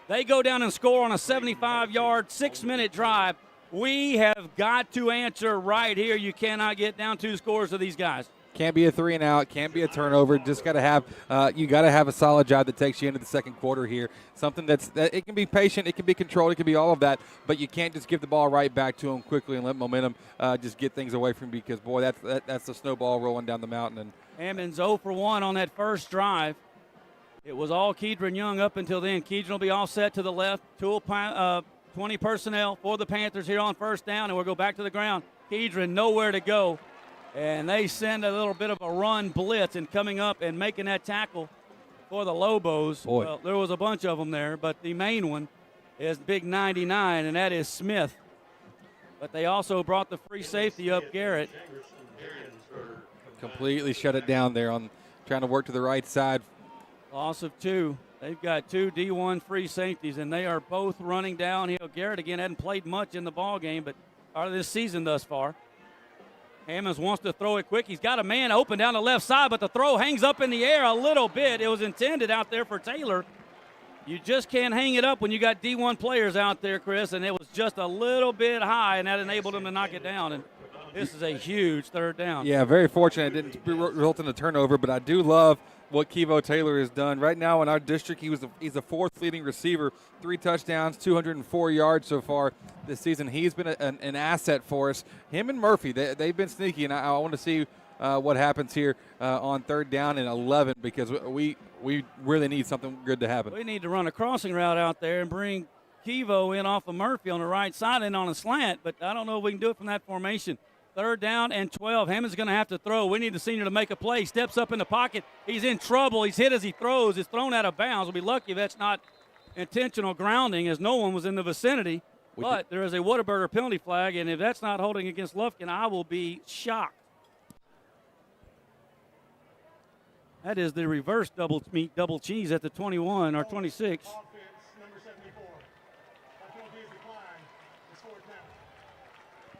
Speaker 2: they go down and score on a 75-yard, 6-minute drive. We have got to answer right here. You cannot get down 2 scores to these guys.
Speaker 19: Can't be a 3 and out. Can't be a turnover. Just got to have a solid drive that takes you into the second quarter here. Something that it can be patient, it can be controlled, it can be all of that, but you can't just give the ball right back to them quickly and let momentum just get things away from you because boy, that's the snowball rolling down the mountain. And
Speaker 2: Hammond's 0 for 1 on that first drive. It was all Kedron Young up until then. Kedron will be all set to the left. 20 personnel for the Panthers here on first down, and we'll go back to the ground. Kedron nowhere to go, and they send a little bit of a run blitz and coming up and making that tackle for the Lobos.
Speaker 19: Boy.
Speaker 2: Well, there was a bunch of them there, but the main one is big 99, and that is Smith. But they also brought the free safety up, Garrett.
Speaker 19: Completely shut it down there on trying to work to the right side.
Speaker 2: Loss of 2. They've got 2 D1 free safeties, and they are both running downhill. Garrett, again, hadn't played much in the ball game, but out of this season thus far. Hammonds wants to throw it quick. He's got a man open down the left side, but the throw hangs up in the air a little bit. It was intended out there for Taylor. You just can't hang it up when you got D1 players out there, Chris, and it was just a little bit high, and that enabled him to knock it down. And this is a huge 3rd down.
Speaker 19: Yeah, very fortunate. It didn't result in a turnover, but I do love what Kevo Taylor has done. Right now in our district, he's the 4th leading receiver, 3 touchdowns, 204 yards so far this season. He's been an asset for us. Him and Murphy, they've been sneaky, and I want to see what happens here on 3rd down and 11 because we really need something good to happen.
Speaker 2: We need to run a crossing route out there and bring Kevo in off of Murphy on the right side and on a slant, but I don't know if we can do it from that formation. 3rd down and 12. Hammond's going to have to throw. We need the senior to make a play. Steps up in the pocket. He's in trouble. He's hit as he throws. It's thrown out of bounds. We'll be lucky if that's not intentional grounding as no one was in the vicinity. But there is a Whataburger penalty flag, and if that's not holding against Lufkin, I will be shocked. That is the reverse double meat, double cheese at the 21 or 26.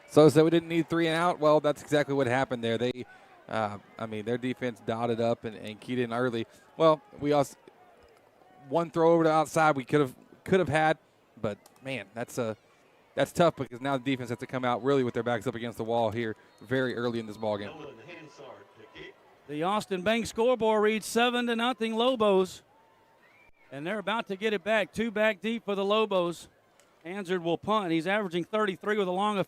Speaker 19: So we didn't need 3 and out. Well, that's exactly what happened there. They, their defense dotted up and keyed in early. Well, we also one throw over to outside we could have had, but man, that's tough because now the defense has to come out really with their backs up against the wall here very early in this ball game.
Speaker 2: The Austin Bank scoreboard reads 7-0 Lobos. And they're about to get it back. 2 back deep for the Lobos. Anzard will punt. He's averaging 33 with a long of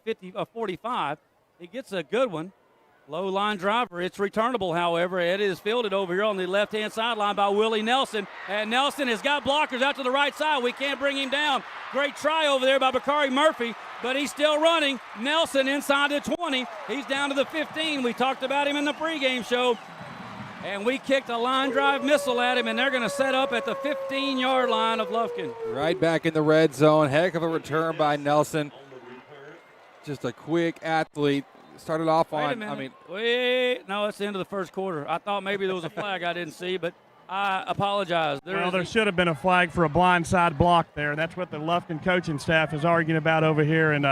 Speaker 2: 45. He gets a good one. Low line driver. It's returnable, however. It is fielded over here on the left-hand sideline by Willie Nelson. And Nelson has got blockers out to the right side. We can't bring him down. Great try over there by Bakari Murphy, but he's still running. Nelson inside the 20. He's down to the 15. We talked about him in the pregame show. And we kicked a line drive missile at him, and they're going to set up at the 15-yard line of Lufkin.
Speaker 19: Right back in the red zone. Heck of a return by Nelson. Just a quick athlete. Started off on,
Speaker 2: no, it's the end of the first quarter. I thought maybe there was a flag I didn't see, but I apologize.
Speaker 18: There should have been a flag for a blindside block there. That's what the Lufkin coaching staff is arguing about over here, and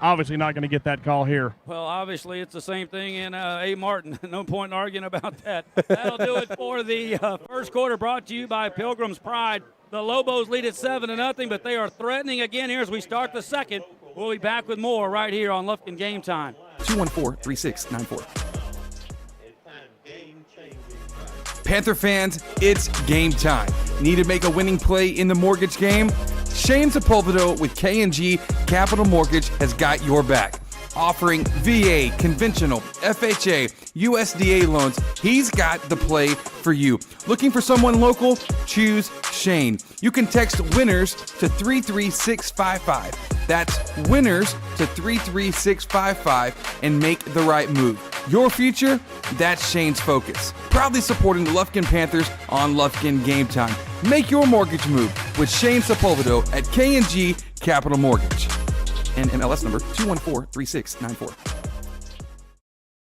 Speaker 18: obviously not going to get that call here.
Speaker 2: Well, obviously it's the same thing in A. Martin. No point in arguing about that. That'll do it for the first quarter, brought to you by Pilgrim's Pride. The Lobos lead at 7-0, but they are threatening again here as we start the second. We'll be back with more right here on Lufkin Game Time.
Speaker 12: 214-3694. Panther fans, it's game time. Need to make a winning play in the mortgage game? Shane Sepulveda with K&G Capital Mortgage has got your back. Offering VA, conventional, FHA, USDA loans, he's got the play for you. Looking for someone local? Choose Shane. You can text WINNERS to 33655. That's WINNERS to 33655 and make the right move. Your future? That's Shane's focus. Proudly supporting the Lufkin Panthers on Lufkin Game Time. Make your mortgage move with Shane Sepulveda at K&G Capital Mortgage. And MLS number 214-3694.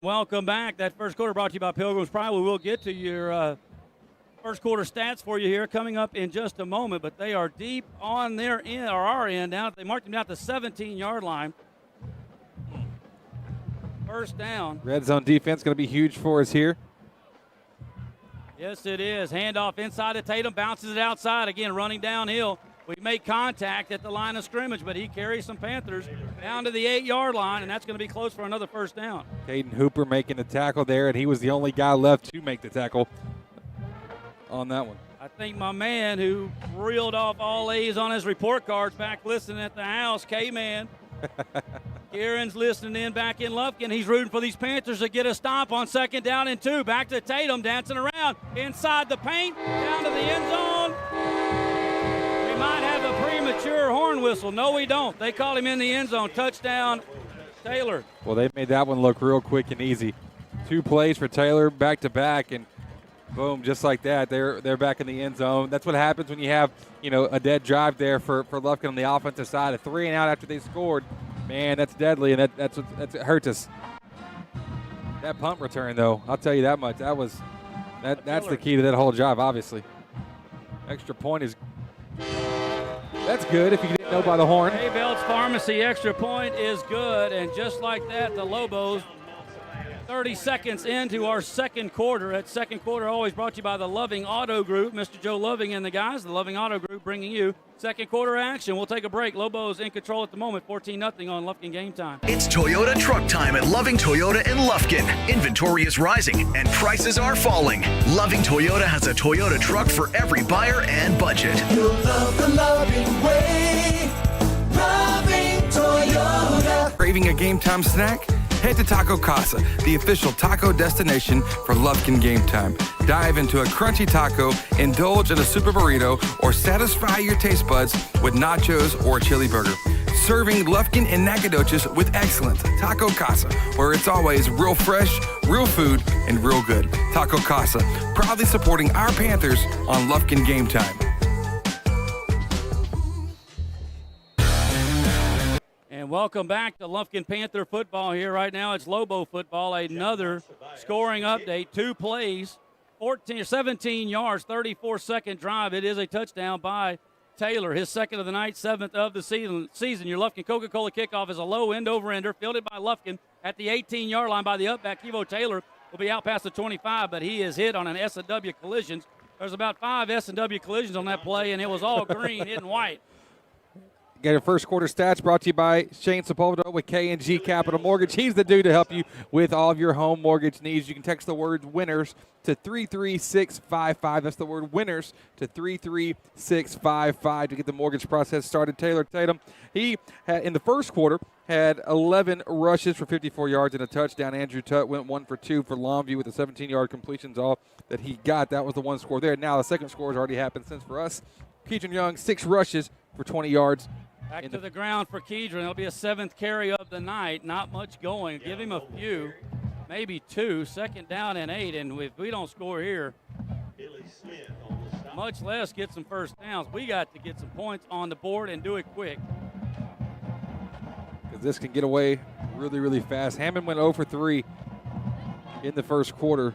Speaker 2: Welcome back. That first quarter brought to you by Pilgrim's Pride. We will get to your first quarter stats for you here coming up in just a moment, but they are deep on their end, or our end now. They marked them down at the 17-yard line. First down.
Speaker 19: Red zone defense going to be huge for us here.
Speaker 2: Yes, it is. Handoff inside to Tatum, bounces it outside. Again, running downhill. We make contact at the line of scrimmage, but he carries some Panthers down to the 8-yard line, and that's going to be close for another first down.
Speaker 19: Caden Hooper making the tackle there, and he was the only guy left to make the tackle on that one.
Speaker 2: I think my man who reeled off all A's on his report cards back listening at the house, K-Man. Kieran's listening in back in Lufkin. He's rooting for these Panthers to get a stop on 2nd down and 2. Back to Tatum, dancing around inside the paint, down to the end zone. We might have a premature horn whistle. No, we don't. They called him in the end zone. Touchdown, Taylor.
Speaker 19: Well, they made that one look real quick and easy. 2 plays for Taylor back to back, and boom, just like that, they're back in the end zone. That's what happens when you have, a dead drive there for Lufkin on the offensive side. A 3-and-out after they scored. Man, that's deadly, and that hurts us. That punt return, though, I'll tell you that much. That's the key to that whole drive, obviously. Extra point is that's good if you didn't know by the horn.
Speaker 2: Belts Pharmacy extra point is good, and just like that, the Lobos 30 seconds into our second quarter. That second quarter always brought to you by the Loving Auto Group. Mr. Joe Loving and the guys, the Loving Auto Group, bringing you second quarter action. We'll take a break. Lobos in control at the moment, 14-0 on Lufkin Game Time.
Speaker 10: It's Toyota Truck Time at Loving Toyota in Lufkin. Inventory is rising and prices are falling. Loving Toyota has a Toyota truck for every buyer and budget.
Speaker 17: You'll love the loving way. Loving Toyota.
Speaker 12: Craving a game time snack? Head to Taco Casa, the official taco destination for Lufkin Game Time. Dive into a crunchy taco, indulge in a super burrito, or satisfy your taste buds with nachos or a chili burger. Serving Lufkin and Nacogdoches with excellence. Taco Casa, where it's always real fresh, real food, and real good. Taco Casa, proudly supporting our Panthers on Lufkin Game Time.
Speaker 2: And welcome back to Lufkin Panther football here. Right now it's Lobo football. Another scoring update. 2 plays, 17 yards, 34-second drive. It is a touchdown by Taylor, his second of the night, 7th of the season. Your Lufkin Coca-Cola kickoff is a low end over-ender, fielded by Lufkin at the 18-yard line by the upback. Kevo Taylor will be out past the 25, but he is hit on an S&W collisions. There's about 5 S&W collisions on that play, and it was all green, hitting white.
Speaker 19: Get your first quarter stats brought to you by Shane Sepulveda with K&G Capital Mortgage. He's the dude to help you with all of your home mortgage needs. You can text the word winners to 33655. That's the word winners to 33655 to get the mortgage process started. Taylor Tatum, he had in the first quarter had 11 rushes for 54 yards and a touchdown. Andrew Tutt went 1 for 2 for Longview with the 17-yard completions all that he got. That was the one score there. Now the second score has already happened since for us. Keaton Young, 6 rushes for 20 yards.
Speaker 2: Back to the ground for Kedron. It'll be a 7th carry of the night. Not much going. Give him a few, maybe 2. 2nd down and 8. And if we don't score here, much less get some first downs, we got to get some points on the board and do it quick.
Speaker 19: Because this can get away really, really fast. Hammond went 0 for 3 in the first quarter.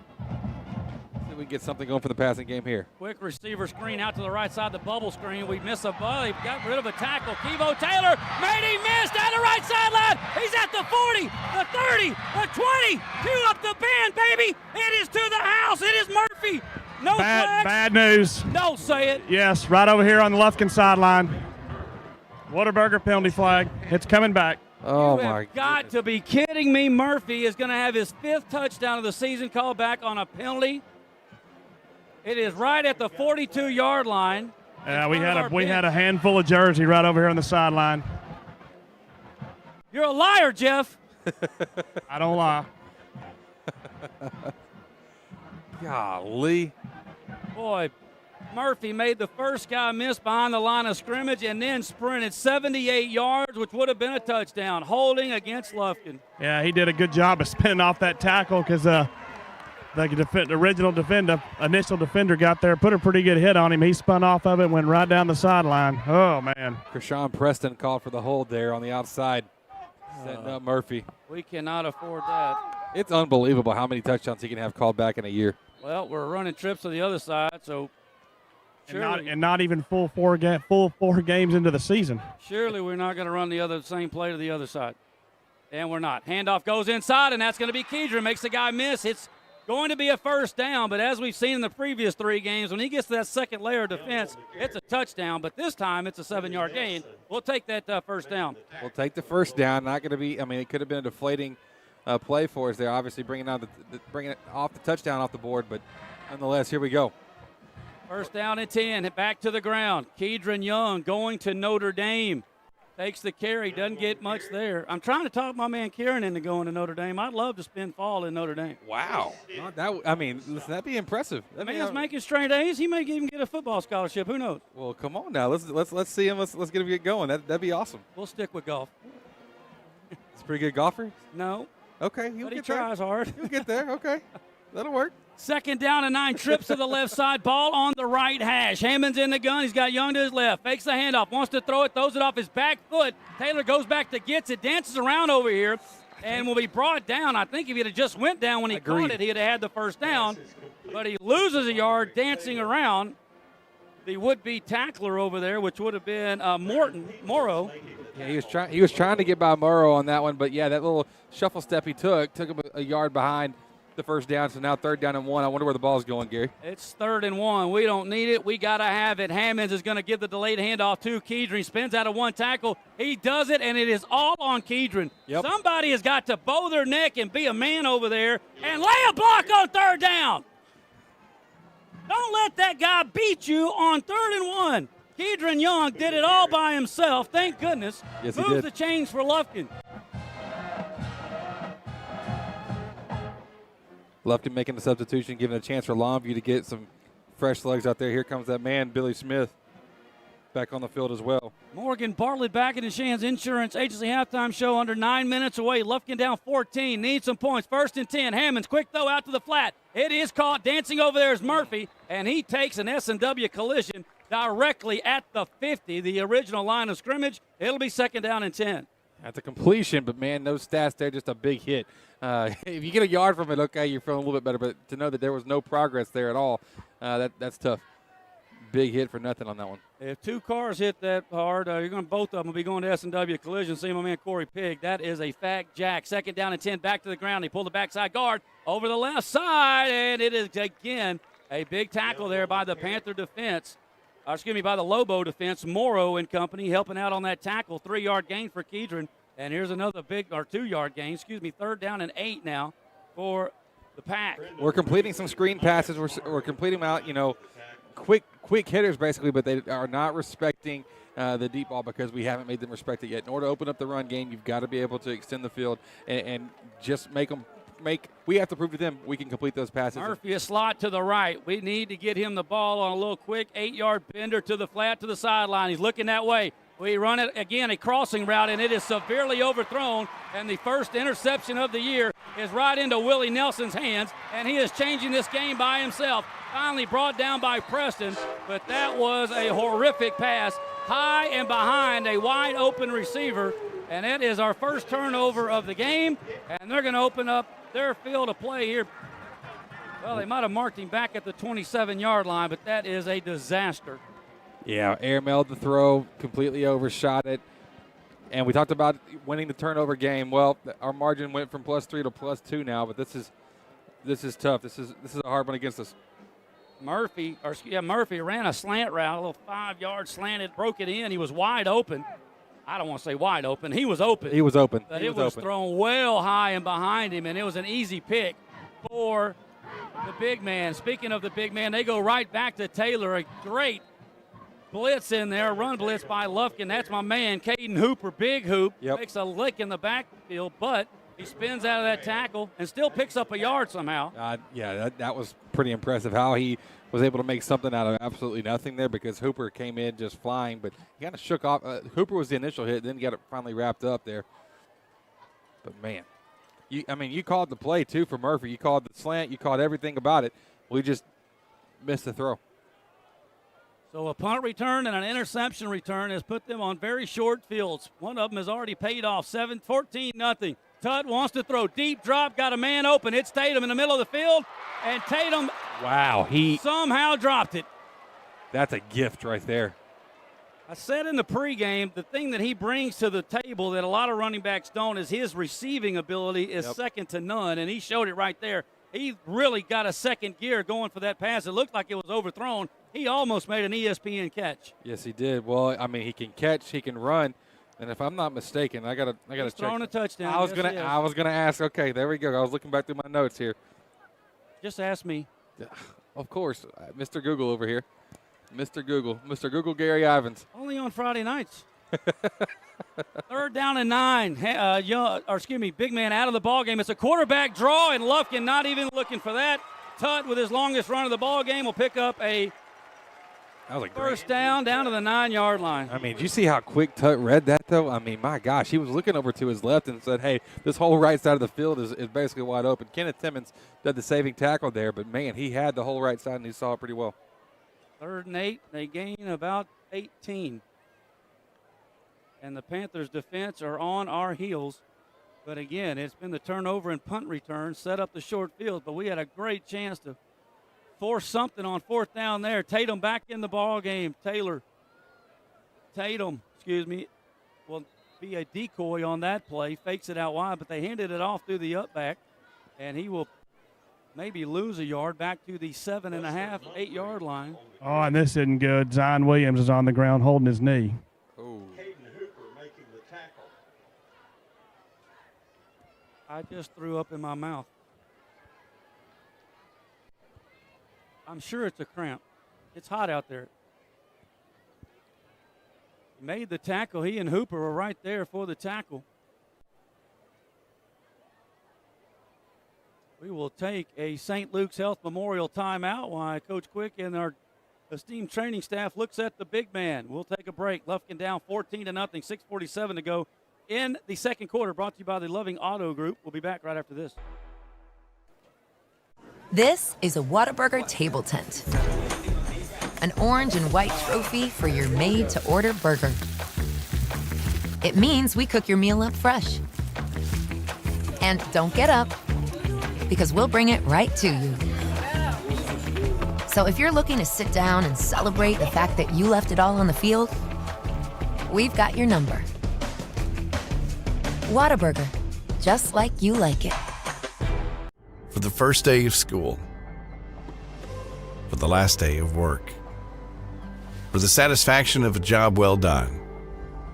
Speaker 19: We can get something going for the passing game here.
Speaker 2: Quick receiver screen out to the right side, the bubble screen. We miss a ball. He got rid of a tackle. Kevo Taylor made him miss down the right sideline. He's at the 40, the 30, the 20, 2 up the band, baby. It is to the house. It is Murphy. No flags.
Speaker 18: Bad news.
Speaker 2: Don't say it.
Speaker 18: Yes, right over here on the Lufkin sideline. Whataburger penalty flag. It's coming back.
Speaker 19: Oh,
Speaker 2: you have got to be kidding me. Murphy is going to have his 5th touchdown of the season called back on a penalty. It is right at the 42-yard line.
Speaker 18: Yeah, we had a handful of jersey right over here on the sideline.
Speaker 2: You're a liar, Jeff.
Speaker 18: I don't lie.
Speaker 19: Golly.
Speaker 2: Boy, Murphy made the first guy miss behind the line of scrimmage and then sprinted 78 yards, which would have been a touchdown, holding against Lufkin.
Speaker 18: Yeah, he did a good job of spinning off that tackle because the initial defender got there, put a pretty good hit on him. He spun off of it, went right down the sideline. Oh, man.
Speaker 19: Krishawn Preston called for the hold there on the outside, setting up Murphy.
Speaker 2: We cannot afford that.
Speaker 19: It's unbelievable how many touchdowns he can have called back in a year.
Speaker 2: Well, we're running trips to the other side, so
Speaker 18: and not even full four games into the season.
Speaker 2: Surely we're not going to run the same play to the other side. And we're not. Handoff goes inside, and that's going to be Kedron. Makes the guy miss. It's going to be a first down, but as we've seen in the previous 3 games, when he gets to that second layer of defense, it's a touchdown, but this time it's a 7-yard gain. We'll take that first down.
Speaker 19: We'll take the first down. Not going to be, it could have been a deflating play for us there, obviously bringing it off the touchdown off the board, but nonetheless, here we go.
Speaker 2: First down and 10, back to the ground. Kedron Young going to Notre Dame. Takes the carry, doesn't get much there. I'm trying to talk my man Kieran into going to Notre Dame. I'd love to spend fall in Notre Dame.
Speaker 19: Wow. Listen, that'd be impressive.
Speaker 2: The man's making straight A's. He may even get a football scholarship. Who knows?
Speaker 19: Well, come on now. Let's see him. Let's get him going. That'd be awesome.
Speaker 2: We'll stick with golf.
Speaker 19: He's a pretty good golfer?
Speaker 2: No.
Speaker 19: Okay.
Speaker 2: But he tries hard.
Speaker 19: He'll get there. Okay. That'll work.
Speaker 2: 2nd down and 9, trips to the left side, ball on the right hash. Hammond's in the gun. He's got Young to his left. Fakes the handoff, wants to throw it, throws it off his back foot. Taylor goes back to gets it, dances around over here, and will be brought down. I think if he had just went down when he caught it, he'd have had the first down. But he loses a yard dancing around the would-be tackler over there, which would have been Morrow.
Speaker 19: Yeah, he was trying to get by Morrow on that one, but yeah, that little shuffle step he took him a yard behind the first down, so now 3rd down and 1. I wonder where the ball's going, Gary.
Speaker 2: It's 3rd and 1. We don't need it. We got to have it. Hammonds is going to give the delayed handoff to Kedron. He spins out of 1 tackle. He does it, and it is all on Kedron.
Speaker 19: Yep.
Speaker 2: Somebody has got to bow their neck and be a man over there and lay a block on 3rd down. Don't let that guy beat you on 3rd and 1. Kedron Young did it all by himself. Thank goodness.
Speaker 19: Yes, he
Speaker 2: Moves
Speaker 19: did.
Speaker 2: the chains for Lufkin.
Speaker 19: Lufkin making the substitution, giving a chance for Longview to get some fresh legs out there. Here comes that man, Billy Smith, back on the field as well.
Speaker 2: Morgan Bartlett back in the Shands Insurance Agency halftime show under 9 minutes away. Lufkin down 14, needs some points. 1st and 10, Hammonds, quick throw out to the flat. It is caught, dancing over there is Murphy, and he takes an S&W collision directly at the 50, the original line of scrimmage. It'll be 2nd down and 10.
Speaker 19: That's a completion, but, man, those stats there, just a big hit. If you get a yard from it, okay, you're feeling a little bit better, but to know that there was no progress there at all, that's tough. Big hit for nothing on that one.
Speaker 2: If 2 cars hit that hard, both of them will be going to S&W collision. See my man Corey Pigg. That is a fact jack. 2nd down and 10, back to the ground. He pulled the backside guard over the left side, and it is, again, a big tackle there by the Panther defense. by the Lobo defense, Morrow and company helping out on that tackle, 3-yard gain for Kedron. And here's another 2-yard gain, 3rd down and 8 now for the Pack.
Speaker 19: We're completing some screen passes. We're completing them out, quick hitters basically, but they are not respecting the deep ball because we haven't made them respect it yet. In order to open up the run game, you've got to be able to extend the field and just we have to prove to them we can complete those passes.
Speaker 2: Murphy, a slot to the right. We need to get him the ball on a little quick 8-yard bender to the flat to the sideline. He's looking that way. We run it again, a crossing route, and it is severely overthrown. And the first interception of the year is right into Willie Nelson's hands, and he is changing this game by himself. Finally brought down by Preston, but that was a horrific pass, high and behind a wide open receiver. And it is our first turnover of the game, and they're going to open up their field of play here. Well, they might have marked him back at the 27-yard line, but that is a disaster.
Speaker 19: Yeah, airmailed the throw, completely overshot it. And we talked about winning the turnover game. Well, our margin went from +3 to +2 now, but this is tough. This is a hard one against us.
Speaker 2: Murphy ran a slant route, a little 5-yard slanted, broke it in. He was wide open. I don't want to say wide open. He was open.
Speaker 19: He was open.
Speaker 2: But it was thrown well high and behind him, and it was an easy pick for the big man. Speaking of the big man, they go right back to Taylor. A great blitz in there, run blitz by Lufkin. That's my man, Caden Hooper, big hoop.
Speaker 19: Yep.
Speaker 2: Makes a lick in the backfield, but he spins out of that tackle and still picks up a yard somehow.
Speaker 19: That was pretty impressive how he was able to make something out of absolutely nothing there because Hooper came in just flying, but he kind of shook off. Hooper was the initial hit, then got it finally wrapped up there. But, man, you called the play, too, for Murphy. You called the slant. You called everything about it. We just missed the throw.
Speaker 2: So a punt return and an interception return has put them on very short fields. One of them has already paid off, 14-0. Tutt wants to throw deep drop, got a man open. It's Tatum in the middle of the field, and Tatum
Speaker 19: he
Speaker 2: somehow dropped it.
Speaker 19: That's a gift right there.
Speaker 2: I said in the pregame, the thing that he brings to the table that a lot of running backs don't is his receiving ability is second to none, and he showed it right there. He really got a second gear going for that pass. It looked like it was overthrown. He almost made an ESPN catch.
Speaker 19: Yes, he did. Well, he can catch, he can run. And if I'm not mistaken, I gotta check.
Speaker 2: Throwing a touchdown.
Speaker 19: I was gonna ask. Okay, there we go. I was looking back through my notes here.
Speaker 2: Just ask me.
Speaker 19: Of course, Mr. Google over here. Mr. Google Gary Ivins.
Speaker 2: Only on Friday nights. 3rd down and 9. Big man out of the ball game. It's a quarterback draw, and Lufkin not even looking for that. Tutt with his longest run of the ball game will pick up a first down to the 9-yard line.
Speaker 19: Did you see how quick Tutt read that, though? My gosh, he was looking over to his left and said, hey, this whole right side of the field is basically wide open. Kenneth Timmons did the saving tackle there, but, man, he had the whole right side, and he saw it pretty well.
Speaker 2: 3rd and 8. They gain about 18. And the Panthers' defense are on our heels. But, again, it's been the turnover and punt return, set up the short field. But we had a great chance to force something on 4th down there. Tatum back in the ball game. Tatum, will be a decoy on that play. Fakes it out wide, but they handed it off through the up back. And he will maybe lose a yard back to the 7.5, 8-yard line.
Speaker 18: Oh, and this isn't good. Zion Williams is on the ground holding his knee.
Speaker 19: Oh.
Speaker 2: I just threw up in my mouth. I'm sure it's a cramp. It's hot out there. He made the tackle. He and Hooper were right there for the tackle. We will take a St. Luke's Health Memorial timeout while Coach Quick and our esteemed training staff looks at the big man. We'll take a break. Lufkin down 14-0, 6:47 to go in the second quarter, brought to you by the Loving Auto Group. We'll be back right after this.
Speaker 6: This is a Whataburger table tent. An orange and white trophy for your made-to-order burger. It means we cook your meal up fresh. And don't get up, because we'll bring it right to you. So if you're looking to sit down and celebrate the fact that you left it all on the field, we've got your number. Whataburger, just like you like it.
Speaker 13: For the first day of school, for the last day of work, for the satisfaction of a job well done,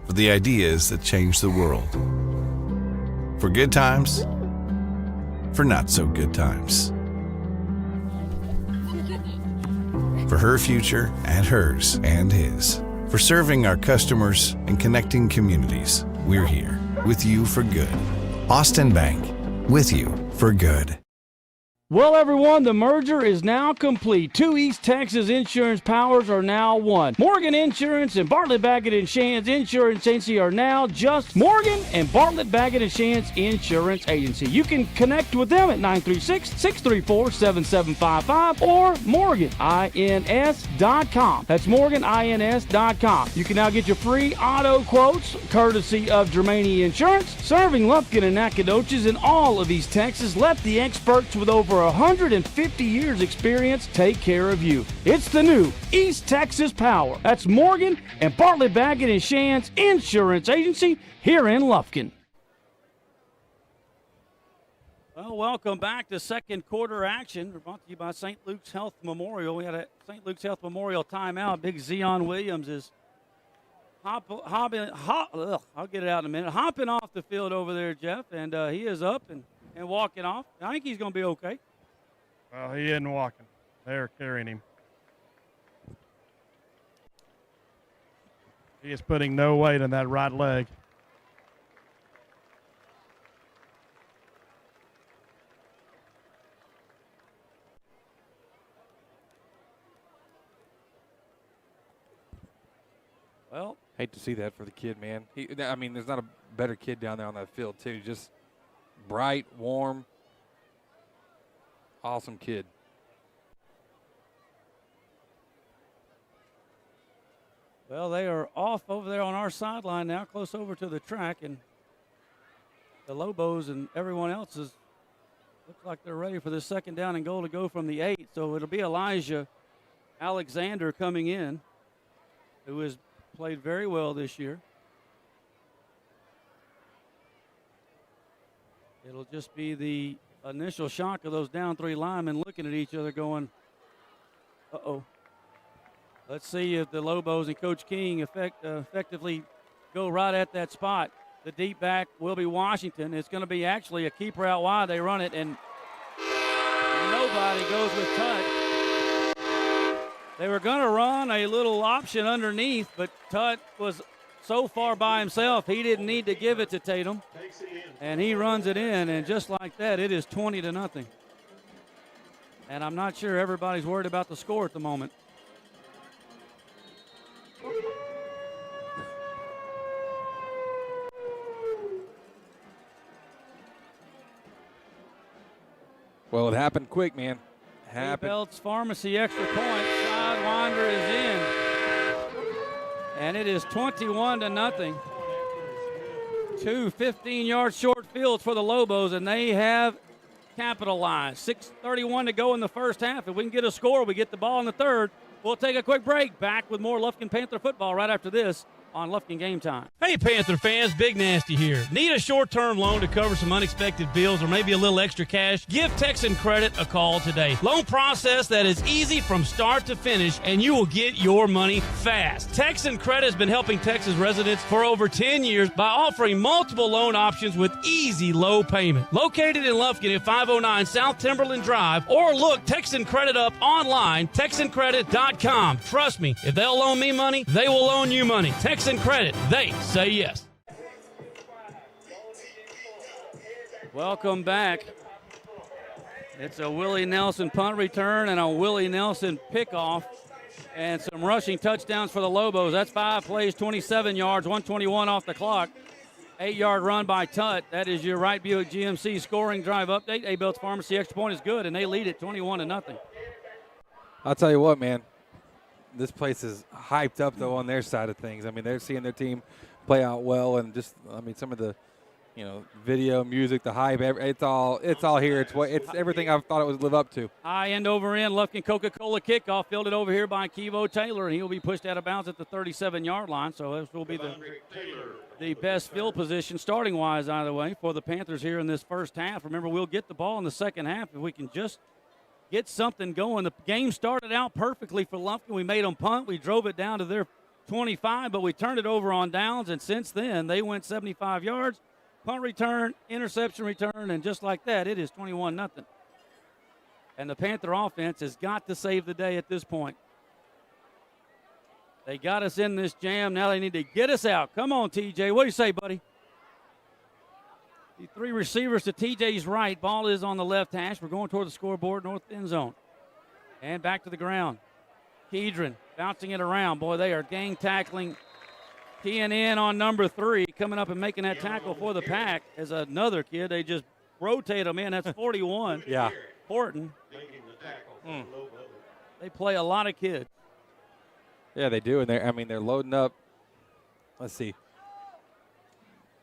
Speaker 13: for the ideas that change the world. For good times, for not so good times. For her future and hers and his. For serving our customers and connecting communities, we're here with you for good. Austin Bank, with you for good.
Speaker 2: Well, everyone, the merger is now complete. Two East Texas insurance powers are now one. Morgan Insurance and Bartlett Baggett & Shands Insurance Agency are now just Morgan and Bartlett Baggett & Shands Insurance Agency. You can connect with them at 936-634-7755 or morganins.com. That's morganins.com. You can now get your free auto quotes courtesy of Germania Insurance. Serving Lufkin and Nacogdoches in all of East Texas. Let the experts with over 150 years experience take care of you. It's the new East Texas Power. That's Morgan and Bartlett Baggett & Shands Insurance Agency here in Lufkin. Well, welcome back to second quarter action. We're brought to you by St. Luke's Health Memorial. We had a St. Luke's Health Memorial timeout. Big Zion Williams is I'll get it out in a minute. Hopping off the field over there, Jeff, and he is up and walking off. I think he's going to be okay.
Speaker 18: Well, he isn't walking. They're carrying him. He is putting no weight on that right leg.
Speaker 2: Well,
Speaker 19: hate to see that for the kid, man. There's not a better kid down there on that field, too. Just bright, warm, awesome kid.
Speaker 2: Well, they are off over there on our sideline now, close over to the track, and the Lobos and everyone else looks like they're ready for the second down and goal to go from the 8. So it'll be Elijah Alexander coming in, who has played very well this year. It'll just be the initial shock of those down 3 linemen looking at each other going, uh-oh. Let's see if the Lobos and Coach King effectively go right at that spot. The deep back will be Washington. It's going to be actually a keeper out wide. They run it, and nobody goes with Tutt. They were going to run a little option underneath, but Tutt was so far by himself, he didn't need to give it to Tatum. And he runs it in, and just like that, it is 20-0. And I'm not sure everybody's worried about the score at the moment.
Speaker 19: Well, it happened quick, man.
Speaker 2: Belts Pharmacy extra point. Sidewinder is in. And it is 21-0. Two 15-yard short fields for the Lobos, and they have capitalized. 6:31 to go in the first half. If we can get a score, we get the ball in the third. We'll take a quick break. Back with more Lufkin Panther football right after this on Lufkin Game Time.
Speaker 20: Hey, Panther fans, Big Nasty here. Need a short-term loan to cover some unexpected bills or maybe a little extra cash? Give Texan Credit a call today. Loan process that is easy from start to finish, and you will get your money fast. Texan Credit has been helping Texas residents for over 10 years by offering multiple loan options with easy low payment. Located in Lufkin at 509 South Timberland Drive, or look Texan Credit up online, TexanCredit.com. Trust me, if they'll loan me money, they will loan you money. Texan Credit, they say yes.
Speaker 2: Welcome back. It's a Willie Nelson punt return and a Willie Nelson pickoff and some rushing touchdowns for the Lobos. That's 5 plays, 27 yards, 121 off the clock. 8-yard run by Tutt. That is your Wright Buick GMC scoring drive update. A-Belts Pharmacy extra point is good, and they lead it 21-0.
Speaker 19: I'll tell you what, man. This place is hyped up, though, on their side of things. I mean, they're seeing their team play out well, and just, some of the, video, music, the hype, it's all here. It's everything I thought it would live up to.
Speaker 2: High end over end, Lufkin Coca-Cola kickoff, fielded over here by Kevo Taylor, and he will be pushed out of bounds at the 37-yard line. So this will be the best field position, starting-wise, either way, for the Panthers here in this first half. Remember, we'll get the ball in the second half if we can just get something going. The game started out perfectly for Lufkin. We made them punt. We drove it down to their 25, but we turned it over on downs, and since then they went 75 yards, punt return, interception return, and just like that, it is 21-0. And the Panther offense has got to save the day at this point. They got us in this jam. Now they need to get us out. Come on, TJ. What do you say, buddy? The 3 receivers to TJ's right. Ball is on the left hash. We're going toward the scoreboard, north end zone. And back to the ground. Kedron bouncing it around. Boy, they are gang tackling. Keying in on number 3, coming up and making that tackle for the Pack as another kid. They just rotate him in. That's 41.
Speaker 19: Yeah.
Speaker 2: Horton. They play a lot of kids.
Speaker 19: Yeah, they do, and they're loading up. Let's see.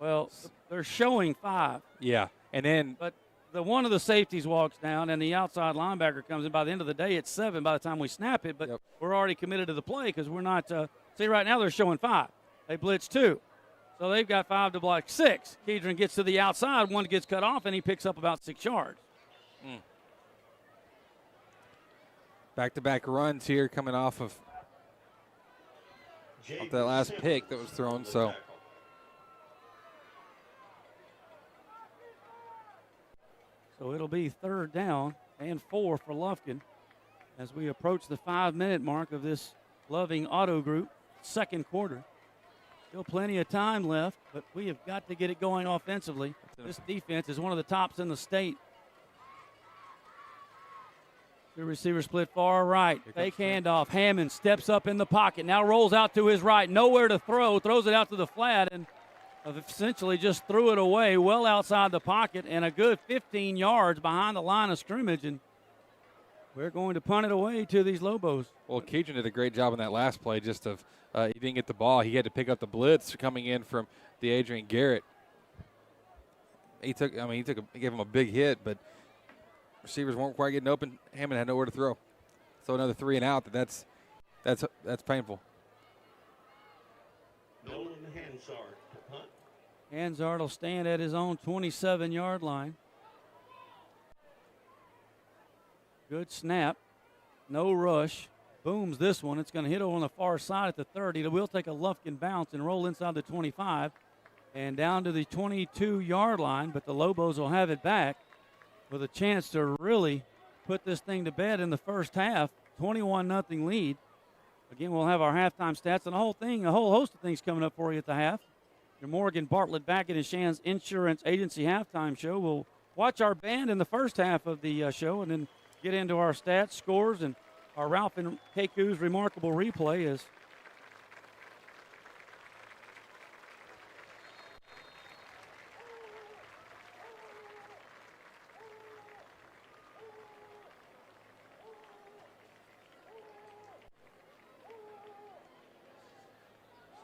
Speaker 2: Well, they're showing 5.
Speaker 19: Yeah, and then
Speaker 2: but one of the safeties walks down, and the outside linebacker comes in. By the end of the day, it's 7 by the time we snap it, but we're already committed to the play because we're not. See, right now they're showing 5. They blitz 2, so they've got 5 to block 6. Kedron gets to the outside, one gets cut off, and he picks up about 6 yards.
Speaker 19: Back-to-back runs here coming off of that last pick that was thrown. So
Speaker 2: it'll be 3rd down and 4 for Lufkin as we approach the 5-minute mark of this Loving Auto Group second quarter. Still plenty of time left, but we have got to get it going offensively. This defense is one of the tops in the state. The receiver split far right. Fake handoff. Hammond steps up in the pocket. Now rolls out to his right. Nowhere to throw. Throws it out to the flat and essentially just threw it away well outside the pocket and a good 15 yards behind the line of scrimmage. And we're going to punt it away to these Lobos.
Speaker 19: Well, Kedron did a great job on that last play. Just of he didn't get the ball. He had to pick up the blitz coming in from the Adrian Garrett. He gave him a big hit, but receivers weren't quite getting open. Hammond had nowhere to throw. So another 3 and out. That's painful.
Speaker 2: Hansard will stand at his own 27-yard line. Good snap. No rush. Booms this one. It's going to hit over on the far side at the 30. It will take a Lufkin bounce and roll inside the 25 and down to the 22-yard line, but the Lobos will have it back with a chance to really put this thing to bed in the first half. 21-0 lead. Again, we'll have our halftime stats and a whole host of things coming up for you at the half. Your Morgan Bartlett Backett and Shands Insurance Agency halftime show. We'll watch our band in the first half of the show and then get into our stats, scores, and our Ralph and Keku's remarkable replay is.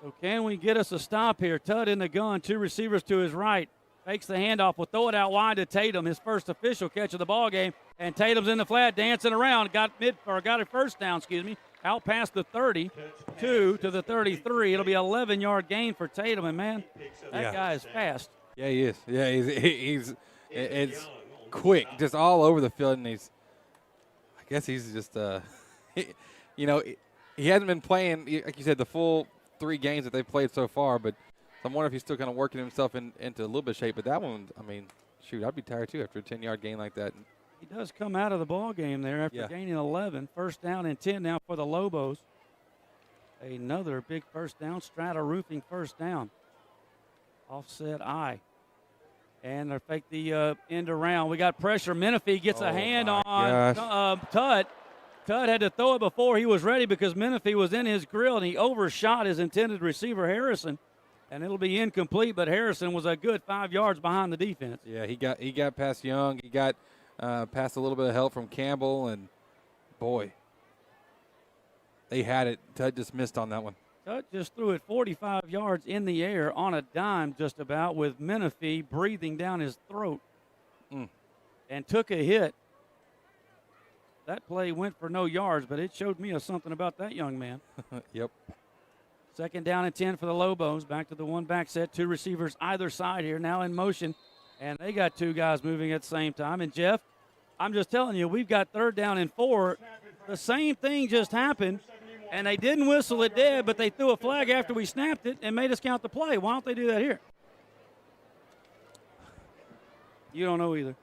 Speaker 2: So can we get us a stop here? Tudd in the gun, 2 receivers to his right. Fakes the handoff. Will throw it out wide to Tatum, his first official catch of the ball game. And Tatum's in the flat, dancing around. Got a first down, out past the 32 to the 33. It'll be an 11-yard gain for Tatum. And, man, that guy is fast.
Speaker 19: Yeah, he is. Yeah, he's it's quick, just all over the field. And I guess he's just, he hasn't been playing, like you said, the full 3 games that they've played so far, but I'm wondering if he's still kind of working himself into a little bit of shape. But that one, I'd be tired too after a 10-yard gain like that.
Speaker 2: He does come out of the ball game there after gaining 11. First down and 10 now for the Lobos. Another big first down. Strata Roofing first down. Offset I. And they fake the end around. We got pressure. Menifee gets a hand on Tudd. Tudd had to throw it before he was ready because Menifee was in his grill, and he overshot his intended receiver, Harrison. And it'll be incomplete, but Harrison was a good 5 yards behind the defense.
Speaker 19: Yeah, he got past Young. He got past a little bit of help from Campbell, and, boy, they had it. Tudd just missed on that one.
Speaker 2: Tudd just threw it 45 yards in the air on a dime just about with Menifee breathing down his throat and took a hit. That play went for no yards, but it showed me something about that young man.
Speaker 19: Yep.
Speaker 2: Second down and 10 for the Lobos. Back to the one-back set. 2 receivers either side here now in motion. And they got 2 guys moving at the same time. And Jeff, I'm just telling you, we've got 3rd down and 4. The same thing just happened, and they didn't whistle it dead, but they threw a flag after we snapped it and made us count the play. Why don't they do that here? You don't know either.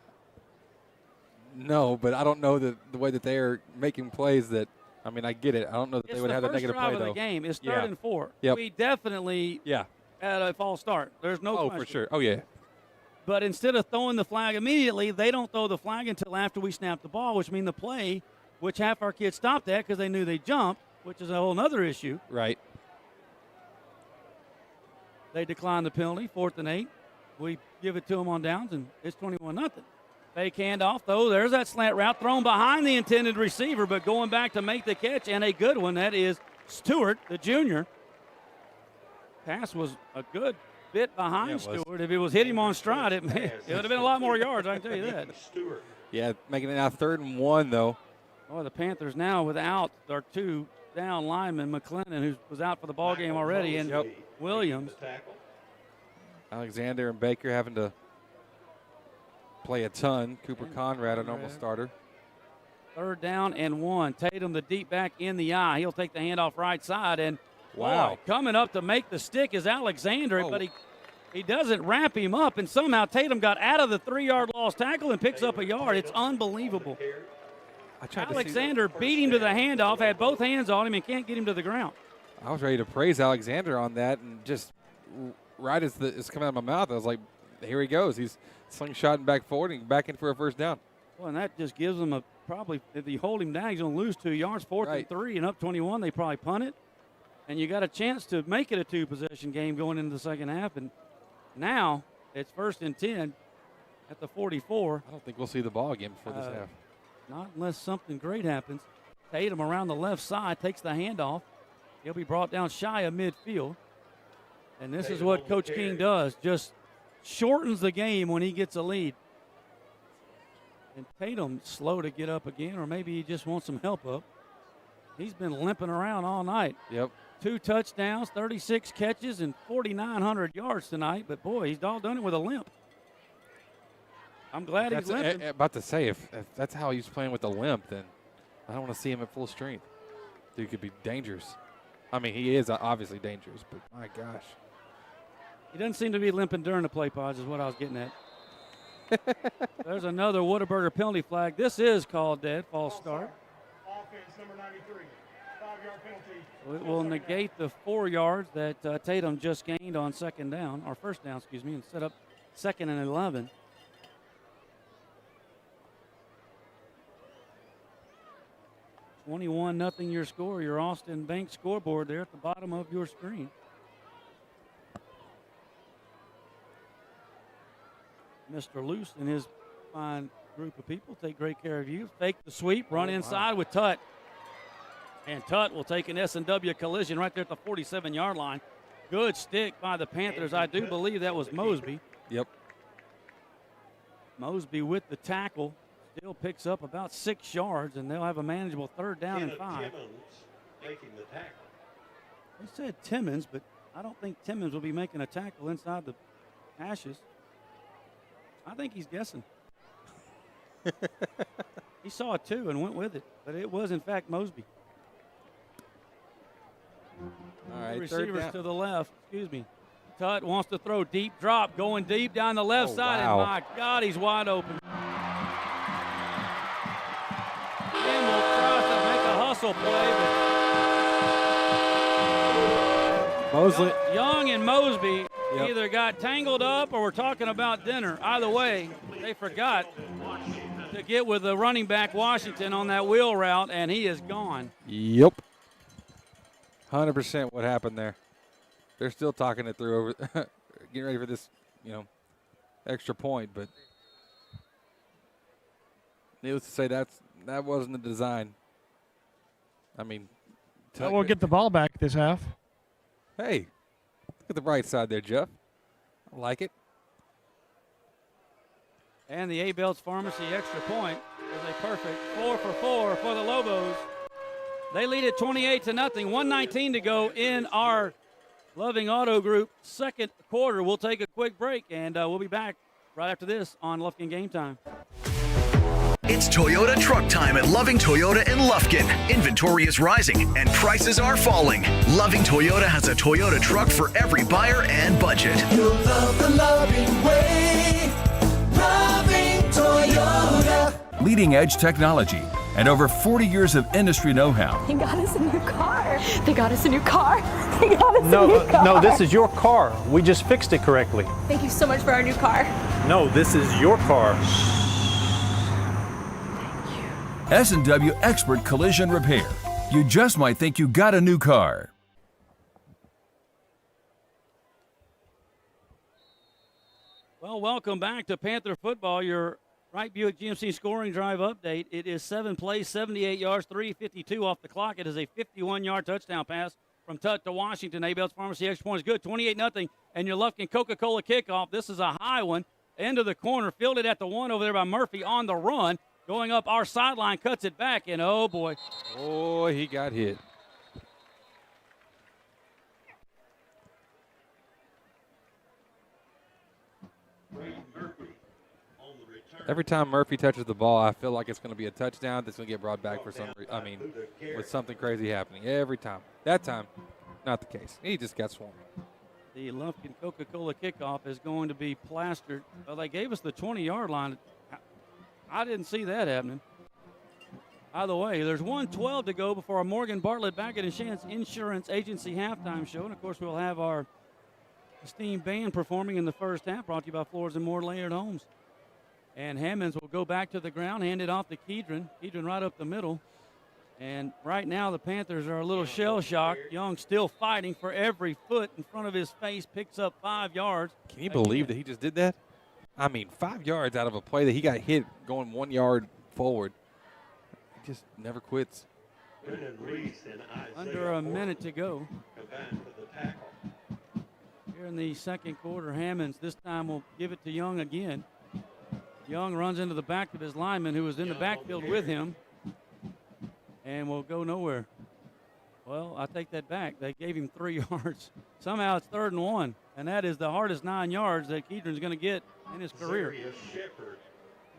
Speaker 19: No, but I don't know the way that they are making plays that, I mean, I get it. I don't know that they would have the negative play, though.
Speaker 2: It's the first drive of the game. It's 3rd and 4.
Speaker 19: Yep.
Speaker 2: We definitely had a false start. There's no question.
Speaker 19: For sure. Oh, yeah.
Speaker 2: But instead of throwing the flag immediately, they don't throw the flag until after we snap the ball, which means the play, which half our kids stopped at because they knew they jumped, which is a whole other issue.
Speaker 19: Right.
Speaker 2: They declined the penalty, 4th and 8. We give it to them on downs, and it's 21-0. Fake handoff, though. There's that slant route thrown behind the intended receiver, but going back to make the catch, and a good one. That is Stewart, the junior. Pass was a good bit behind Stewart. If it was hit him on stride, it would have been a lot more yards, I can tell you that.
Speaker 19: Yeah, making it now 3rd and 1, though.
Speaker 2: Boy, the Panthers now without their 2 down linemen, McClendon, who was out for the ball game already, and Williams.
Speaker 19: Alexander and Baker having to play a ton. Cooper Conrad, a normal starter.
Speaker 2: 3rd down and 1. Tatum, the deep back in the eye. He'll take the handoff right side. And, boy, coming up to make the stick is Alexander, but he doesn't wrap him up. And somehow Tatum got out of the 3-yard lost tackle and picks up a yard. It's unbelievable. Alexander beat him to the handoff, had both hands on him, and can't get him to the ground.
Speaker 19: I was ready to praise Alexander on that, and just right as it's coming out of my mouth, I was like, here he goes. He's slingshotting back forward and back in for a 1st down.
Speaker 2: Well, and that just gives them probably, if you hold him down, he's going to lose 2 yards, 4th and 3, and up 21, they probably punt it. And you got a chance to make it a 2-possession game going into the second half. And now it's 1st and 10 at the 44.
Speaker 19: I don't think we'll see the ball again before this half.
Speaker 2: Not unless something great happens. Tatum around the left side takes the handoff. He'll be brought down shy of midfield. And this is what Coach King does, just shortens the game when he gets a lead. And Tatum's slow to get up again, or maybe he just wants some help up. He's been limping around all night.
Speaker 19: Yep.
Speaker 2: 2 touchdowns, 36 catches, and 4,900 yards tonight. But, boy, he's all done it with a limp. I'm glad he's limping.
Speaker 19: About to say, if that's how he's playing with a limp, then I don't want to see him at full strength. Dude could be dangerous. I mean, he is obviously dangerous, but my gosh.
Speaker 2: He doesn't seem to be limping during the play, Pods, is what I was getting at. There's another Whataburger penalty flag. This is called dead, false start.
Speaker 18: Offense number 93, 5-yard penalty.
Speaker 2: So it will negate the 4 yards that Tatum just gained on 1st down, and set up 2nd and 11. $21-0 your score, your Austin Bank scoreboard there at the bottom of your screen. Mr. Luce and his fine group of people take great care of you. Fake the sweep, run inside with Tutt. And Tutt will take an S&W collision right there at the 47-yard line. Good stick by the Panthers. I do believe that was Mosby.
Speaker 19: Yep.
Speaker 2: Mosby with the tackle. Still picks up about 6 yards, and they'll have a manageable 3rd down and 5.
Speaker 17: Making the tackle.
Speaker 2: They said Timmons, but I don't think Timmons will be making a tackle inside the hashes. I think he's guessing. He saw it too and went with it, but it was in fact Mosby.
Speaker 19: All right,
Speaker 2: receivers to the left. Excuse me. Tutt wants to throw deep drop, going deep down the left side, and my God, he's wide open. Campbell tries to make a hustle play, but
Speaker 19: Mosley.
Speaker 2: Young and Mosby either got tangled up or were talking about dinner. Either way, they forgot to get with the running back Washington on that wheel route, and he is gone.
Speaker 19: Yep. 100% what happened there. They're still talking it through over, getting ready for this, extra point. But needless to say, that wasn't the design. I mean,
Speaker 18: we'll get the ball back this half.
Speaker 19: Hey, look at the bright side there, Jeff. I like it.
Speaker 2: And the A-Belts Pharmacy extra point is a perfect 4 for 4 for the Lobos. They lead it 28-0. 1:19 to go in our Loving Auto Group second quarter. We'll take a quick break, and we'll be back right after this on Lufkin Game Time.
Speaker 10: It's Toyota truck time at Loving Toyota in Lufkin. Inventory is rising and prices are falling. Loving Toyota has a Toyota truck for every buyer and budget.
Speaker 17: You'll love the loving way. Loving Toyota.
Speaker 7: Leading edge technology and over 40 years of industry know-how.
Speaker 8: They got us a new car. They got us a new car. They got us a new car.
Speaker 9: No, this is your car. We just fixed it correctly.
Speaker 8: Thank you so much for our new car.
Speaker 9: No, this is your car.
Speaker 7: S&W Expert Collision Repair. You just might think you got a new car.
Speaker 2: Well, welcome back to Panther football. Your Wright Buick GMC scoring drive update. It is 7 plays, 78 yards, 3:52 off the clock. It is a 51-yard touchdown pass from Tut to Washington. Abel's Pharmacy extra point is good, 28-0. And your Lufkin Coca-Cola kickoff. This is a high one. Into the corner, fielded at the 1 over there by Murphy on the run. Going up our sideline, cuts it back, and oh, boy.
Speaker 19: Oh, he got hit. Every time Murphy touches the ball, I feel like it's going to be a touchdown that's going to get brought back for some reason. I mean, with something crazy happening. Every time. That time, not the case. He just got swarmed.
Speaker 2: The Lufkin Coca-Cola kickoff is going to be plastered. Well, they gave us the 20-yard line. I didn't see that happening. Either way, there's 1:12 to go before our Morgan Bartlett Baggett Insurance Agency halftime show. And, of course, we'll have our esteemed band performing in the first half, brought to you by Floors and More Layered Homes. And Hammonds will go back to the ground, hand it off to Kedron. Kedron right up the middle. And right now the Panthers are a little shell-shocked. Young still fighting for every foot in front of his face, picks up 5 yards.
Speaker 19: Can you believe that he just did that? I mean, 5 yards out of a play that he got hit going 1 yard forward. He just never quits.
Speaker 2: Under a minute to go. Here in the second quarter, Hammonds this time will give it to Young again. Young runs into the back of his lineman who was in the backfield with him and will go nowhere. Well, I take that back. They gave him 3 yards. Somehow it's 3rd and 1, and that is the hardest 9 yards that Kedron's going to get in his career.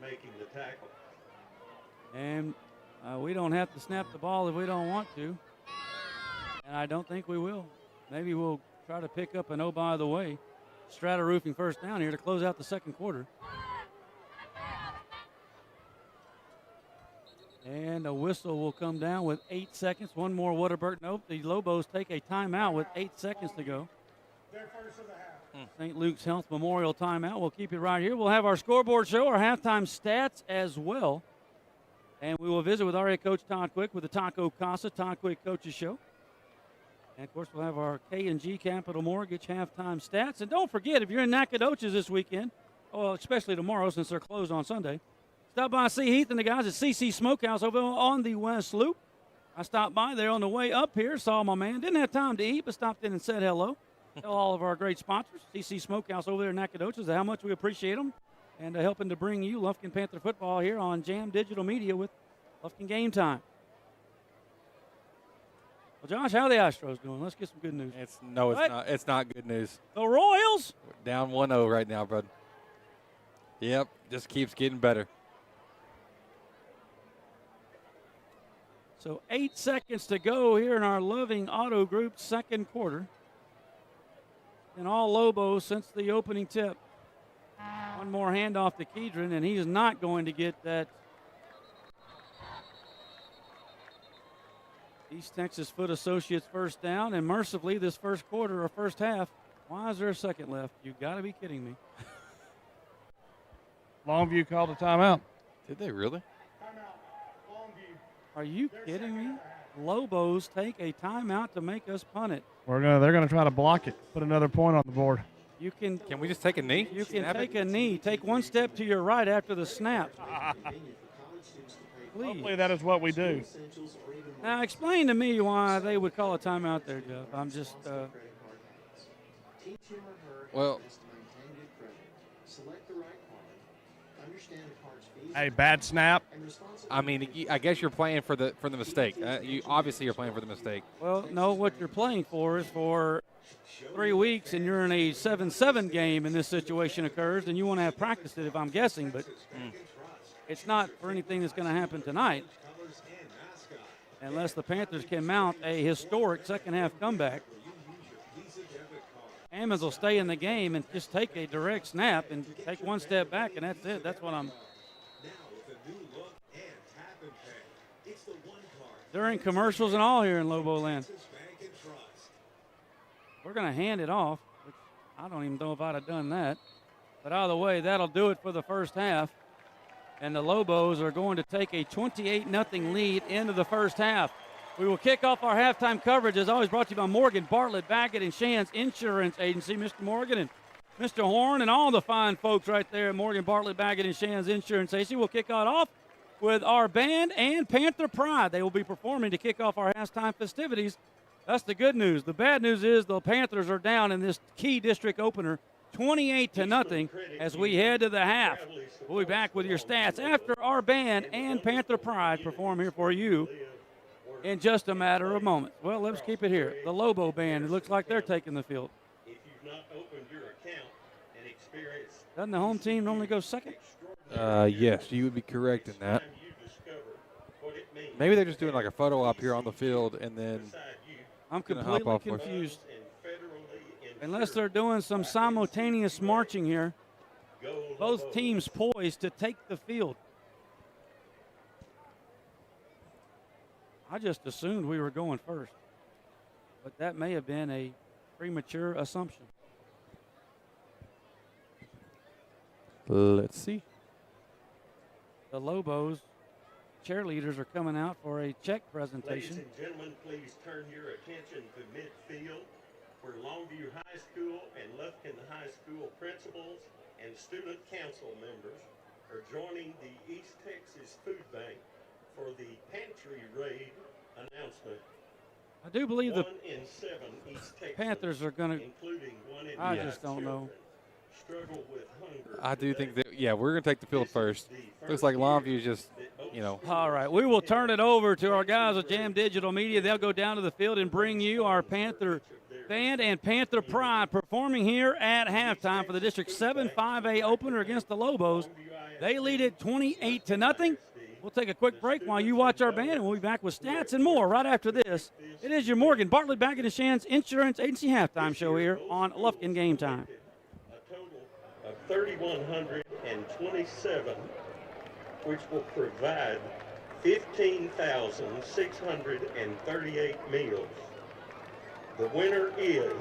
Speaker 21: Making the tackle.
Speaker 2: And we don't have to snap the ball if we don't want to, and I don't think we will. Maybe we'll try to pick up an oh, by the way, Strata Roofing first down here to close out the second quarter. And a whistle will come down with 8 seconds. One more Whataburger. Nope, the Lobos take a timeout with 8 seconds to go. St. Luke's Health Memorial timeout. We'll keep it right here. We'll have our scoreboard show, our halftime stats as well. And we will visit with our head coach, Todd Quick, with the Taco Casa Todd Quick Coaches Show. And, of course, we'll have our K&G Capital Mortgage halftime stats. And don't forget, if you're in Nacogdoches this weekend, well, especially tomorrow since they're closed on Sunday, stop by and see Heath and the guys at CC Smokehouse over on the West Loop. I stopped by there on the way up here, saw my man. Didn't have time to eat, but stopped in and said hello. Tell all of our great sponsors, CC Smokehouse over there in Nacogdoches, how much we appreciate them and helping to bring you Lufkin Panther football here on Jam Digital Media with Lufkin Game Time. Well, Josh, how are the Astros doing? Let's get some good news.
Speaker 19: It's not. It's not good news.
Speaker 2: The Royals?
Speaker 19: Down 1-0 right now, bud. Yep, just keeps getting better.
Speaker 2: So 8 seconds to go here in our Loving Auto Group second quarter. And all Lobos since the opening tip. One more handoff to Kedron, and he's not going to get that East Texas Foot Associates first down. And mercifully, this first quarter or first half, why is there a second left? You've got to be kidding me.
Speaker 18: Longview called a timeout.
Speaker 19: Did they really?
Speaker 2: Are you kidding me? Lobos take a timeout to make us punt it.
Speaker 18: They're gonna try to block it. Put another point on the board.
Speaker 19: Can we just take a knee?
Speaker 2: You can take a knee. Take one step to your right after the snap. Please.
Speaker 18: Hopefully that is what we do.
Speaker 2: Now explain to me why they would call a timeout there, Jeff. I'm just.
Speaker 19: Well.
Speaker 18: Hey, bad snap.
Speaker 19: I mean, I guess you're playing for the mistake. You're playing for the mistake.
Speaker 2: Well, no, what you're playing for is for 3 weeks, and you're in a 7-7 game, and this situation occurs, and you want to have practiced it, if I'm guessing. But it's not for anything that's going to happen tonight, unless the Panthers can mount a historic second-half comeback. Ammons will stay in the game and just take a direct snap and take one step back, and that's it. That's what I'm. During commercials and all here in Lobo Land. We're going to hand it off. Which I don't even know if I'd have done that. But either way, that'll do it for the first half. And the Lobos are going to take a 28-0 lead into the first half. We will kick off our halftime coverage, as always, brought to you by Morgan, Bartlett, Baggett, and Shands Insurance Agency. Mr. Morgan and Mr. Horn and all the fine folks right there at Morgan, Bartlett, Baggett, and Shands Insurance Agency. We'll kick it off with our band and Panther Pride. They will be performing to kick off our halftime festivities. That's the good news. The bad news is the Panthers are down in this key district opener, 28-0, as we head to the half. We'll be back with your stats after our band and Panther Pride perform here for you in just a matter of moments. Well, let's keep it here. The Lobo band, it looks like they're taking the field.
Speaker 21: If you've not opened your account and experienced,
Speaker 2: doesn't the home team normally go second?
Speaker 19: Yes, you would be correct in that. Maybe they're just doing like a photo op here on the field and then
Speaker 2: I'm completely confused. Unless they're doing some simultaneous marching here. Both teams poised to take the field. I just assumed we were going first, but that may have been a premature assumption.
Speaker 19: Let's see.
Speaker 2: The Lobos cheerleaders are coming out for a check presentation.
Speaker 21: ladies and gentlemen, please turn your attention to midfield, where Longview High School and Lufkin High School principals and student council members are joining the East Texas Food Bank for the pantry raid announcement.
Speaker 2: I do believe the
Speaker 21: 1 in 7 East Texans,
Speaker 2: Panthers are going to,
Speaker 21: including 1 in
Speaker 2: I
Speaker 21: 5
Speaker 2: just don't know.
Speaker 21: struggle with hunger.
Speaker 19: I do think that, yeah, we're going to take the field first. Looks like Longview just,
Speaker 2: All right, we will turn it over to our guys at Jam Digital Media. They'll go down to the field and bring you our Panther band and Panther Pride performing here at halftime for the District 7 5A opener against the Lobos. They lead it 28-0. We'll take a quick break while you watch our band, and we'll be back with stats and more right after this. It is your Morgan, Bartlett, Baggett, and Shands Insurance Agency halftime show here on Lufkin Game Time.
Speaker 21: A total of 3,127, which will provide 15,638 meals. The winner is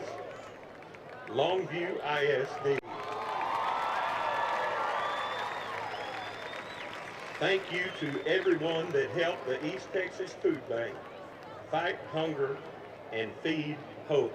Speaker 21: Longview ISD. Thank you to everyone that helped the East Texas Food Bank fight hunger and feed hope.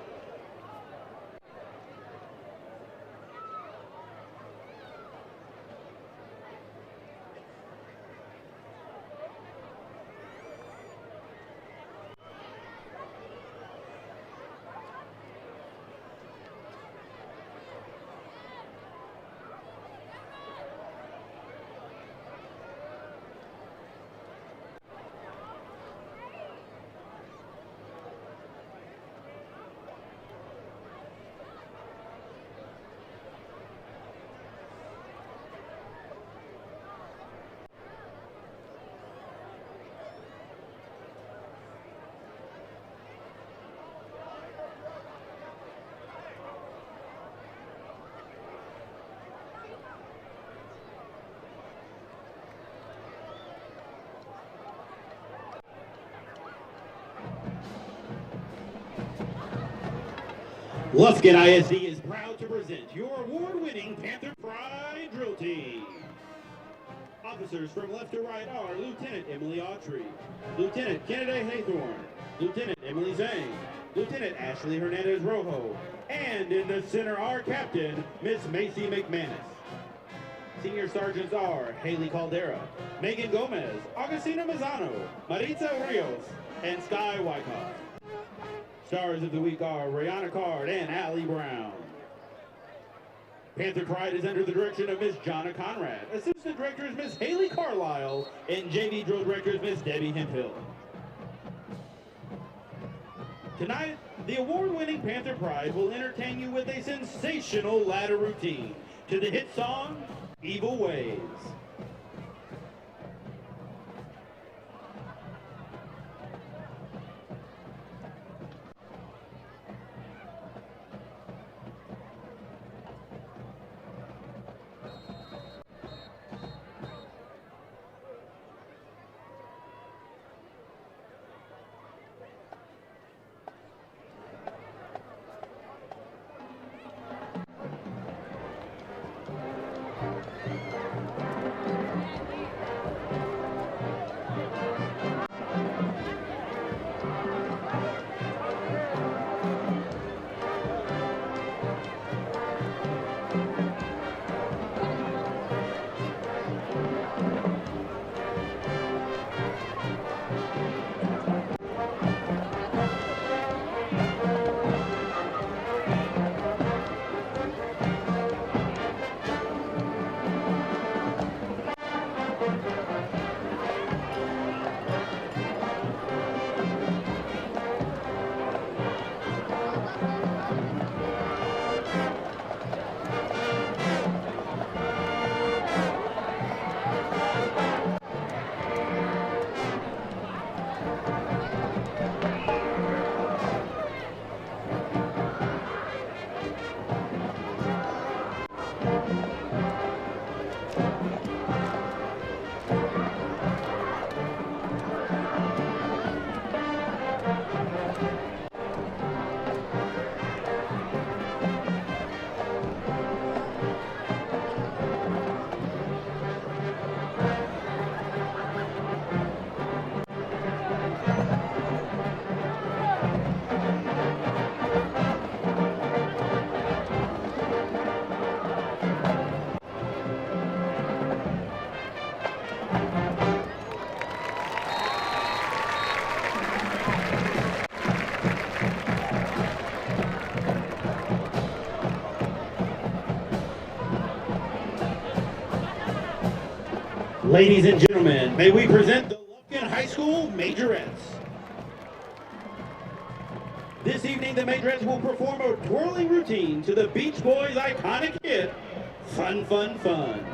Speaker 1: Lufkin ISD is proud to present your award-winning Panther Pride Drill Team. Officers from left to right are Lieutenant Emily Autry, Lieutenant Kennedy Haythorne, Lieutenant Emily Zhang, Lieutenant Ashley Hernandez Rojo, and in the center our captain, Miss Macy McManus. Senior sergeants are Haley Caldera, Megan Gomez, Agustina Mazzano, Maritza Rios, and Sky Wyckoff. Stars of the week are Rihanna Card and Allie Brown. Panther Pride is under the direction of Miss Jonna Conrad. Assistant Director is Miss Haley Carlisle, and JV Drill Director is Miss Debbie Hemphill. Tonight, the award-winning Panther Pride will entertain you with a sensational ladder routine to the hit song, Evil Ways. Ladies and gentlemen, may we present the Lufkin High School Majorettes. This evening, the Majorettes will perform a twirling routine to the Beach Boys' iconic hit, Fun, Fun, Fun.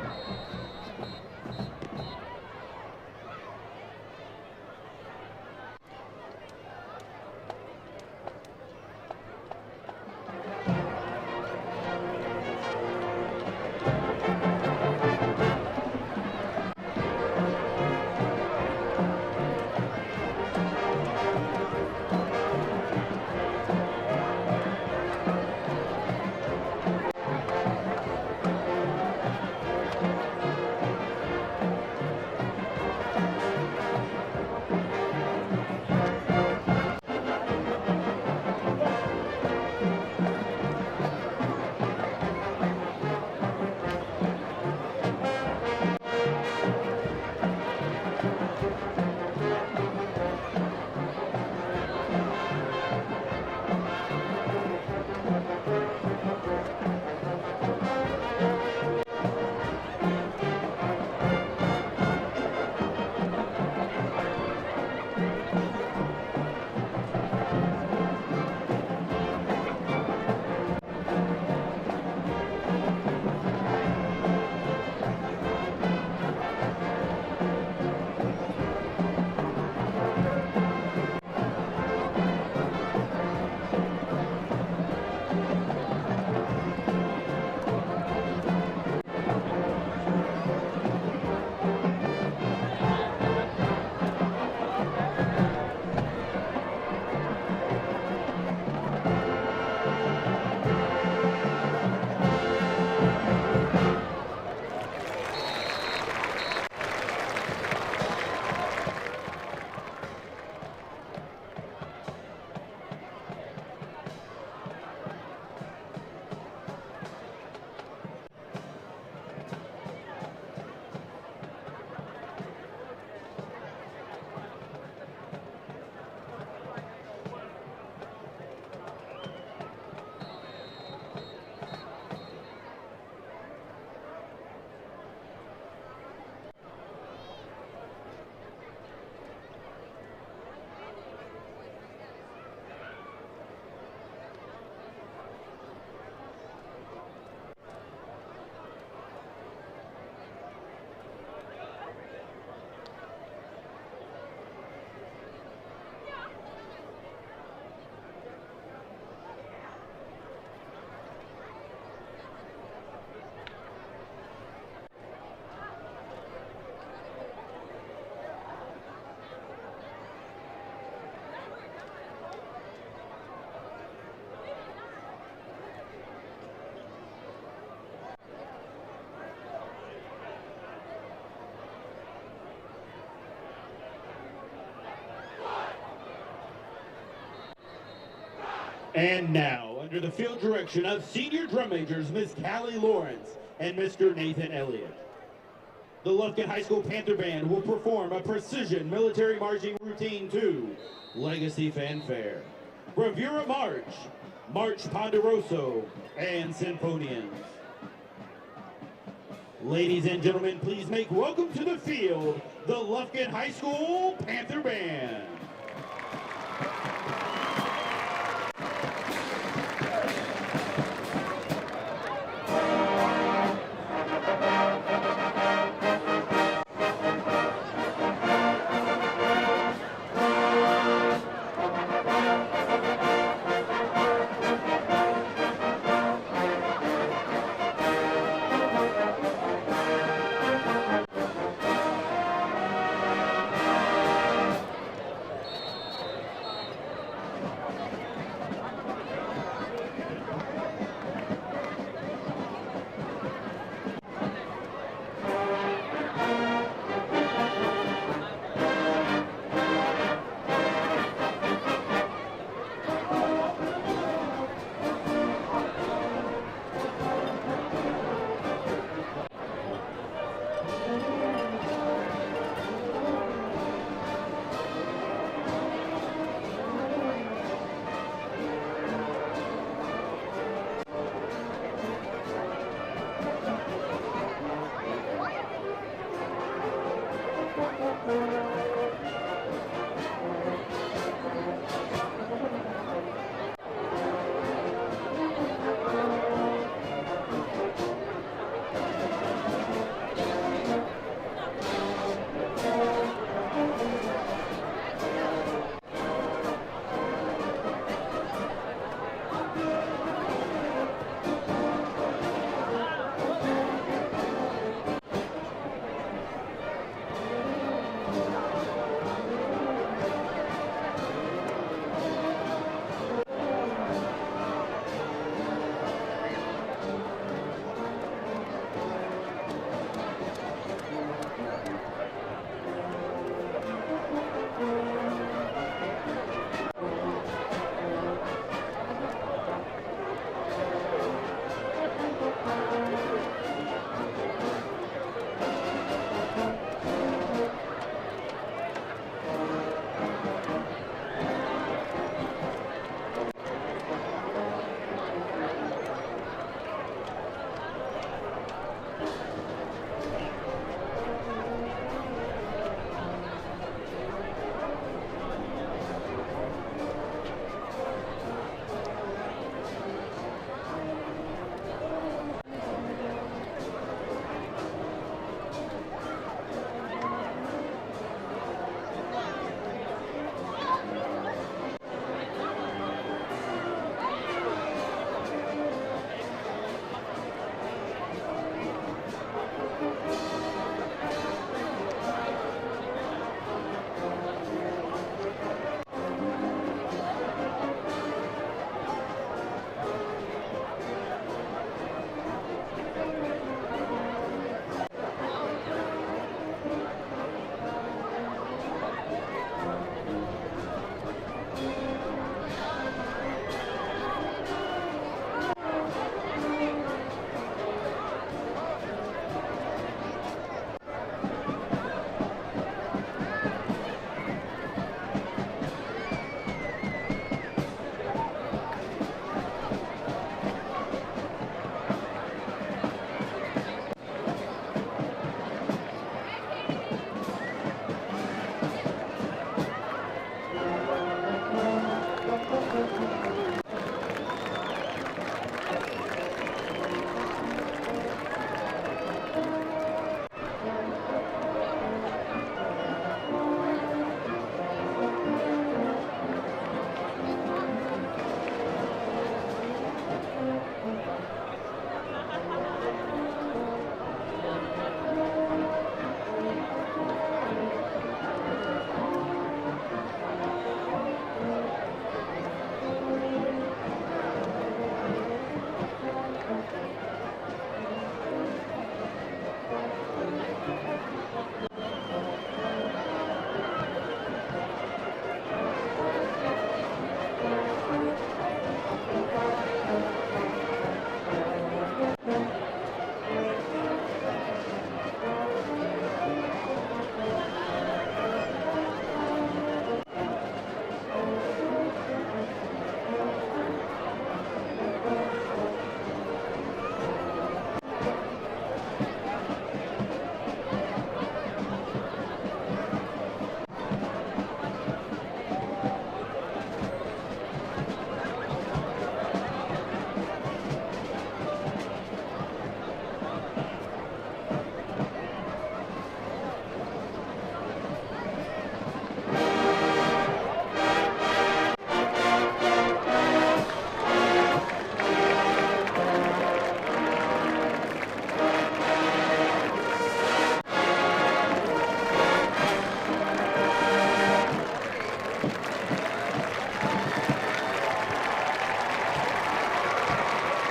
Speaker 1: And now, under the field direction of senior drum majors Ms. Callie Lawrence and Mr. Nathan Elliott, the Lufkin High School Panther Band will perform a precision military marching routine to Legacy Fanfare, Bravura March, March Ponderoso, and Symphonians. Ladies and gentlemen, please make welcome to the field the Lufkin High School Panther Band.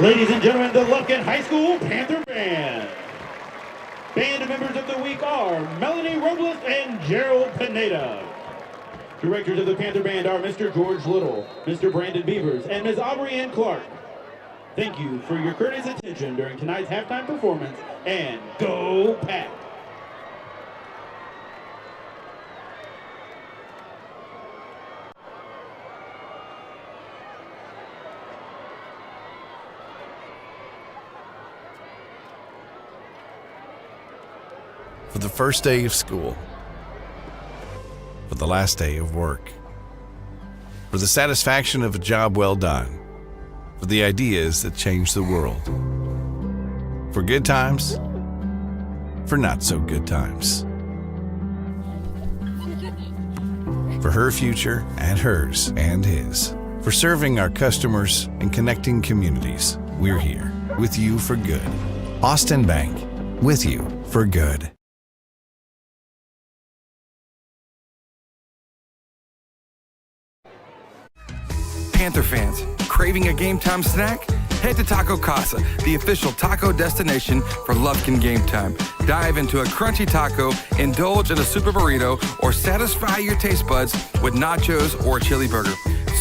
Speaker 1: Ladies and gentlemen, the Lufkin High School Panther Band. Band members of the week are Melanie Robles and Gerald Pineda. Directors of the Panther Band are Mr. George Little, Mr. Brandon Beavers, and Ms. Aubrey Ann Clark. Thank you for your courteous attention during tonight's halftime performance, and go Pack!
Speaker 13: For the first day of school, for the last day of work, for the satisfaction of a job well done, for the ideas that change the world, for good times, for not so good times, for her future and hers and his, for serving our customers and connecting communities. We're here with you for good. Austin Bank, with you for good.
Speaker 12: Panther fans, craving a game time snack? Head to Taco Casa, the official taco destination for Lufkin Game Time. Dive into a crunchy taco, indulge in a super burrito, or satisfy your taste buds with nachos or a chili burger.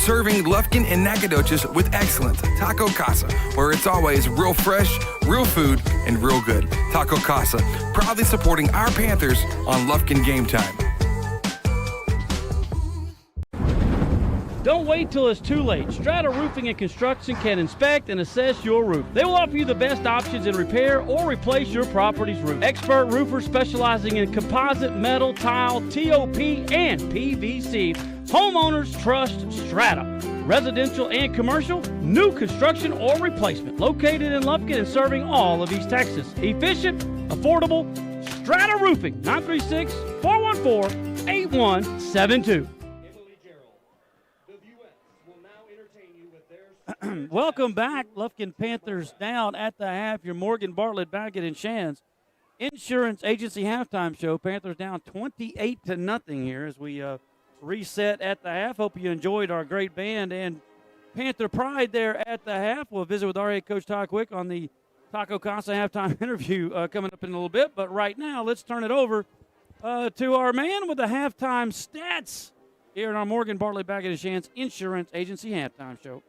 Speaker 12: Serving Lufkin and Nacogdoches with excellence. Taco Casa, where it's always real fresh, real food, and real good. Taco Casa, proudly supporting our Panthers on Lufkin Game Time.
Speaker 20: Don't wait till it's too late. Strata Roofing and Construction can inspect and assess your roof. They will offer you the best options in repair or replace your property's roof. Expert roofers specializing in composite, metal, tile, TOP, and PVC. Homeowners trust Strata. Residential and commercial, new construction or replacement. Located in Lufkin and serving all of East Texas. Efficient, affordable, Strata Roofing, 936-414-8172. Welcome back. Lufkin Panthers down at the half. Your Morgan, Bartlett, Baggett, and Shands Insurance Agency halftime show. Panthers down 28-0 here as we reset at the half. Hope you enjoyed our great band and Panther pride there at the half. We'll visit with our head coach Todd Quick on the Taco Casa halftime interview coming up in a little bit. But right now, let's turn it over to our man with the halftime stats here in our Morgan, Bartlett, Baggett, and Shands Insurance Agency halftime show.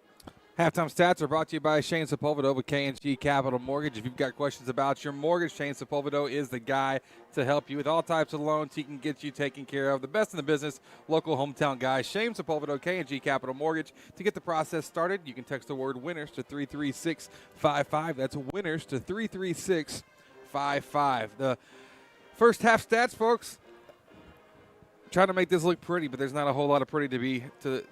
Speaker 19: Halftime stats are brought to you by Shane Sepulvedo with K&G Capital Mortgage. If you've got questions about your mortgage, Shane Sepulvedo is the guy to help you with all types of loans he can get you taken care of. The best in the business, local hometown guy, Shane Sepulvedo, K&G Capital Mortgage. To get the process started, you can text the word winners to 33655. That's winners to 33655. The first half stats, folks. Trying to make this look pretty, but there's not a whole lot of pretty to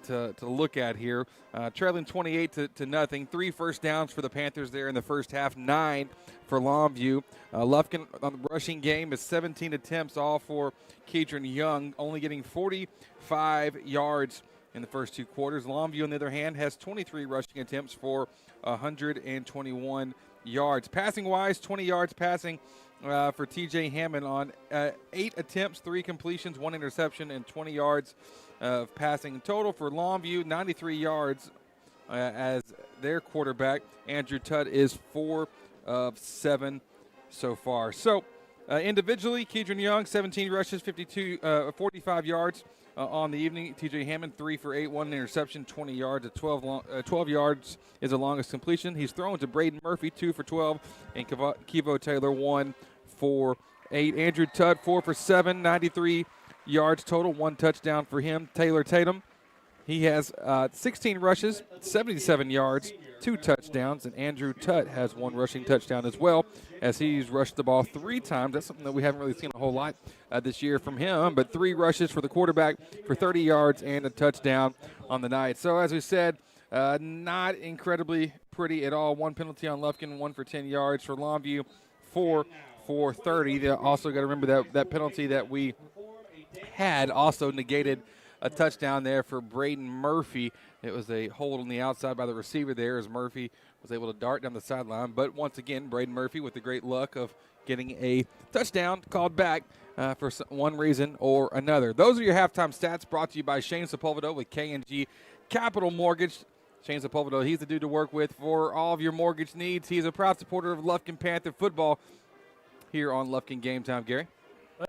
Speaker 19: look at here. Trailing 28-0. 3 first downs for the Panthers there in the first half, 9 for Longview. Lufkin on the rushing game is 17 attempts, all for Keidron Young, only getting 45 yards in the first 2 quarters. Longview, on the other hand, has 23 rushing attempts for 121 yards. Passing-wise, 20 yards passing for T.J. Hammond on 8 attempts, 3 completions, 1 interception, and 20 yards of passing. Total for Longview, 93 yards as their quarterback. Andrew Tutt is 4 of 7 so far. So individually, Keidron Young, 17 rushes, 45 yards on the evening. T.J. Hammond, 3 for 8, 1 interception, 20 yards. 12 yards is the longest completion. He's thrown to Braden Murphy, 2 for 12, and Kevo Taylor, 1 for 8. Andrew Tutt, 4 for 7, 93 yards total, 1 touchdown for him. Taylor Tatum, he has 16 rushes, 77 yards, 2 touchdowns, and Andrew Tutt has 1 rushing touchdown as well, as he's rushed the ball 3 times. That's something that we haven't really seen a whole lot this year from him, but 3 rushes for the quarterback for 30 yards and a touchdown on the night. So as we said, not incredibly pretty at all. 1 penalty on Lufkin, 1 for 10 yards for Longview, 4 for 30. They also got to remember that penalty that we had also negated a touchdown there for Braden Murphy. It was a hold on the outside by the receiver there as Murphy was able to dart down the sideline. But once again, Braden Murphy with the great luck of getting a touchdown called back for one reason or another. Those are your halftime stats brought to you by Shane Sepulvedo with K&G Capital Mortgage. Shane Sepulveda, he's the dude to work with for all of your mortgage needs. He's a proud supporter of Lufkin Panther football here on Lufkin Game Time. Gary?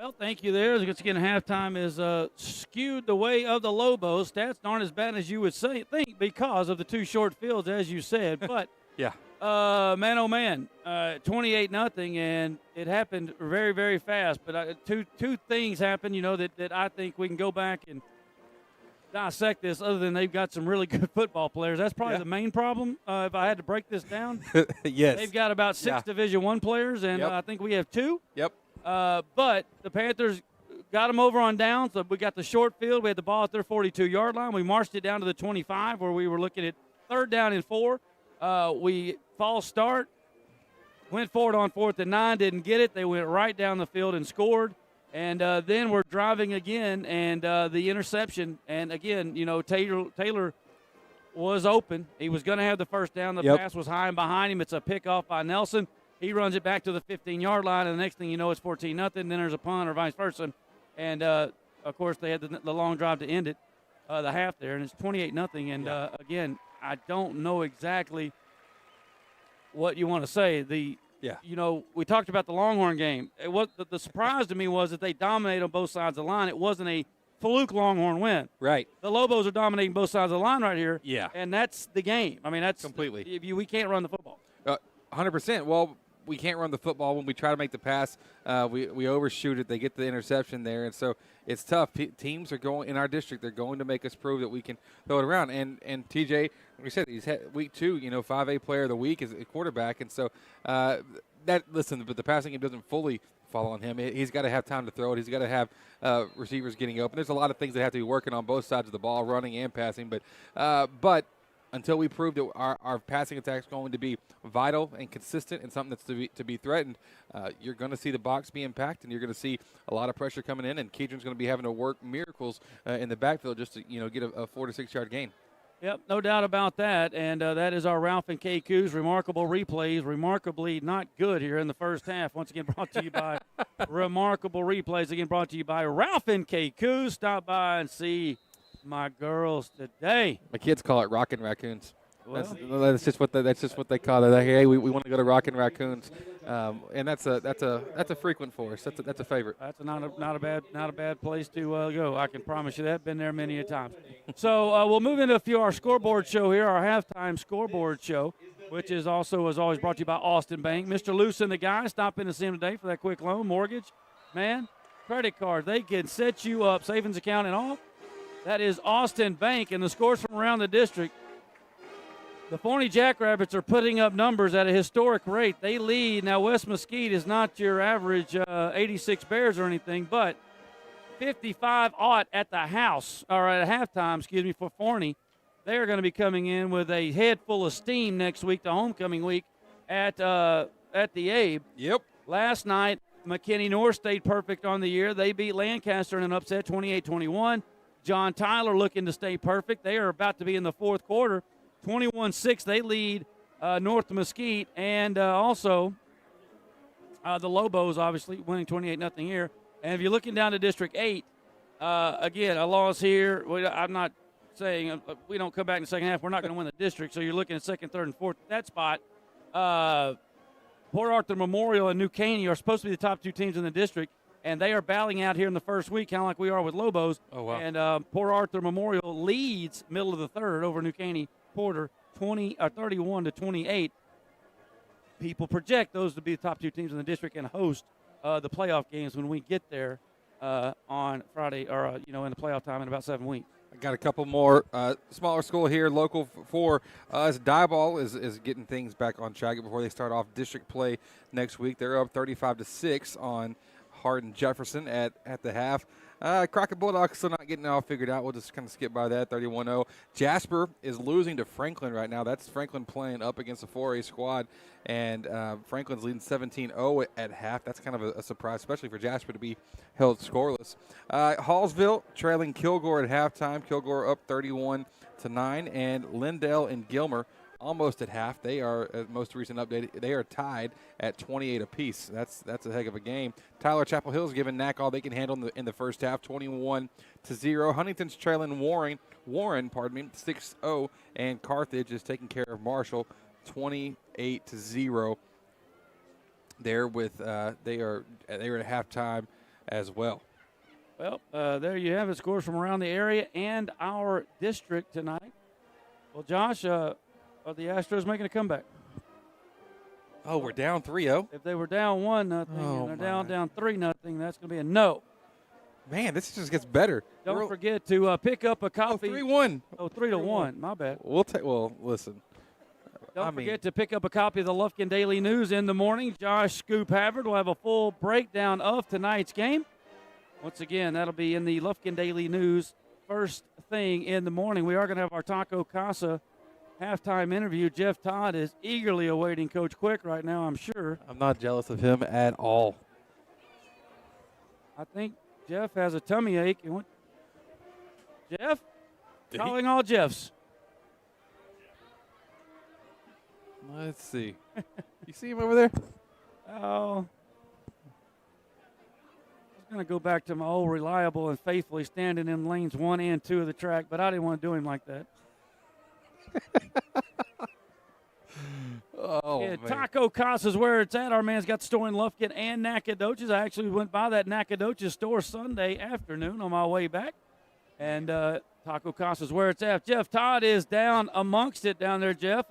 Speaker 2: Well, thank you there. Once again, halftime is skewed the way of the Lobos. Stats aren't as bad as you would think because of the 2 short fields, as you said. But,
Speaker 19: yeah.
Speaker 2: Man, oh, man, 28-0, and it happened very, very fast. But two things happened, that I think we can go back and dissect this, other than they've got some really good football players. That's probably the main problem, if I had to break this down.
Speaker 19: Yes.
Speaker 2: They've got about 6 Division I players, and I think we have 2.
Speaker 19: Yep.
Speaker 2: But the Panthers got them over on downs. So we got the short field. We had the ball at their 42-yard line. We marched it down to the 25, where we were looking at 3rd down and 4. We false start, went forward on 4th and 9, didn't get it. They went right down the field and scored. And then we're driving again, and the interception. And, again, Taylor was open. He was going to have the first down. The pass was high and behind him. It's a pickoff by Nelson. He runs it back to the 15-yard line, and the next thing you know, it's 14-0. Then there's a punt or vice versa. And, of course, they had the long drive to end it, the half there, and it's 28-0. And, again, I don't know exactly what you want to say. We talked about the Longhorn game. It was the surprise to me was that they dominated on both sides of the line. It wasn't a fluke Longhorn win.
Speaker 19: Right.
Speaker 2: The Lobos are dominating both sides of the line right here.
Speaker 19: Yeah.
Speaker 2: And that's the game. I mean, that's
Speaker 19: completely.
Speaker 2: We can't run the football.
Speaker 19: 100%. Well, we can't run the football when we try to make the pass. We overshoot it. They get the interception there, and so it's tough. Teams are going in our district. They're going to make us prove that we can throw it around. And TJ, like we said, he's had week 2. 5A player of the week is a quarterback, and so but the passing game doesn't fully fall on him. He's got to have time to throw it. He's got to have receivers getting open. There's a lot of things that have to be working on both sides of the ball, running and passing. But until we prove that our passing attack is going to be vital and consistent and something that's to be threatened, you're going to see the box being packed, and you're going to see a lot of pressure coming in, and Kedron's going to be having to work miracles in the backfield just to get a 4 to 6 yard gain.
Speaker 2: Yep, no doubt about that. And that is our Ralph and K. Coos remarkable replays. Remarkably not good here in the first half. Once again, brought to you by Remarkable Replays. Again, brought to you by Ralph and K. Coos. Stop by and see my girls today.
Speaker 19: My kids call it Rockin' Raccoons. That's just what they call it. Like, hey, we want to go to Rockin' Raccoons, and that's a frequent for us. That's a favorite.
Speaker 2: That's not a bad place to go. I can promise you that. Been there many a time. So we'll move into our scoreboard show here, our halftime scoreboard show, which is also, as always, brought to you by Austin Bank. Mr. Luce and the guys stop in to see him today for that quick loan, mortgage, credit card. They can set you up, savings account and all. That is Austin Bank, and the scores from around the district. The Forney Jackrabbits are putting up numbers at a historic rate. They lead. Now, West Mesquite is not your average 86 Bears or anything, but 55-0 at the house, or at halftime, for Forney. They are going to be coming in with a head full of steam next week, the homecoming week, at the Abe.
Speaker 19: Yep.
Speaker 2: Last night, McKinney North stayed perfect on the year. They beat Lancaster in an upset, 28-21. John Tyler looking to stay perfect. They are about to be in the fourth quarter. 21-6, they lead North Mesquite. And also the Lobos, obviously, winning 28-0 here. And if you're looking down to District 8, again, a loss here. I'm not saying we don't come back in the second half, we're not going to win the district. So you're looking at second, third, and fourth at that spot. Port Arthur Memorial and New Caney are supposed to be the top 2 teams in the district. And they are battling out here in the first week, kind of like we are with Lobos.
Speaker 19: Oh, wow.
Speaker 2: And Port Arthur Memorial leads middle of the third over New Caney Porter 31-28. People project those to be the top 2 teams in the district and host the playoff games when we get there on Friday, or in the playoff time in about 7 weeks.
Speaker 19: I got a couple more smaller school here, local for us. Diboll is getting things back on track before they start off district play next week. They're up 35-6 on Hardin Jefferson at the half. Crockett Bulldogs still not getting it all figured out. We'll just kind of skip by that, 31-0. Jasper is losing to Franklin right now. That's Franklin playing up against a 4A squad, and Franklin's leading 17-0 at half. That's kind of a surprise, especially for Jasper to be held scoreless. Hallsville trailing Kilgore at halftime. Kilgore up 31-9, and Lindell and Gilmer almost at half. They are, at most recent update, they are tied at 28 apiece. That's a heck of a game. Tyler Chapel Hill's giving Knack all they can handle in the first half, 21-0. Huntington's trailing Warren, 6-0, and Carthage is taking care of Marshall, 28-0. There with they are at halftime as well.
Speaker 2: Well, there you have it. Scores from around the area and our district tonight. Well, Josh, are the Astros making a comeback?
Speaker 19: Oh, we're down 3-0.
Speaker 2: If they were down 1-0 and they're down 3-0, that's going to be a no.
Speaker 19: Man, this just gets better.
Speaker 2: Don't forget to pick up a copy.
Speaker 19: 3-1.
Speaker 2: Oh, 3-1. My bad.
Speaker 19: Well, listen.
Speaker 2: Don't forget to pick up a copy of the Lufkin Daily News in the morning. Josh Scoop Havard will have a full breakdown of tonight's game. Once again, that'll be in the Lufkin Daily News first thing in the morning. We are going to have our Taco Casa halftime interview. Jeff Todd is eagerly awaiting Coach Quick right now, I'm sure.
Speaker 19: I'm not jealous of him at all.
Speaker 2: I think Jeff has a tummy ache. Jeff? Calling all Jeffs.
Speaker 19: Let's see. You see him over there?
Speaker 2: Oh. I was going to go back to my old reliable and faithfully standing in lanes 1 and 2 of the track, but I didn't want to do him like that.
Speaker 19: Man.
Speaker 2: Taco Casa's where it's at. Our man's got the store in Lufkin and Nacogdoches. I actually went by that Nacogdoches store Sunday afternoon on my way back. And Taco Casa's where it's at. Jeff Todd is down amongst it down there, Jeff.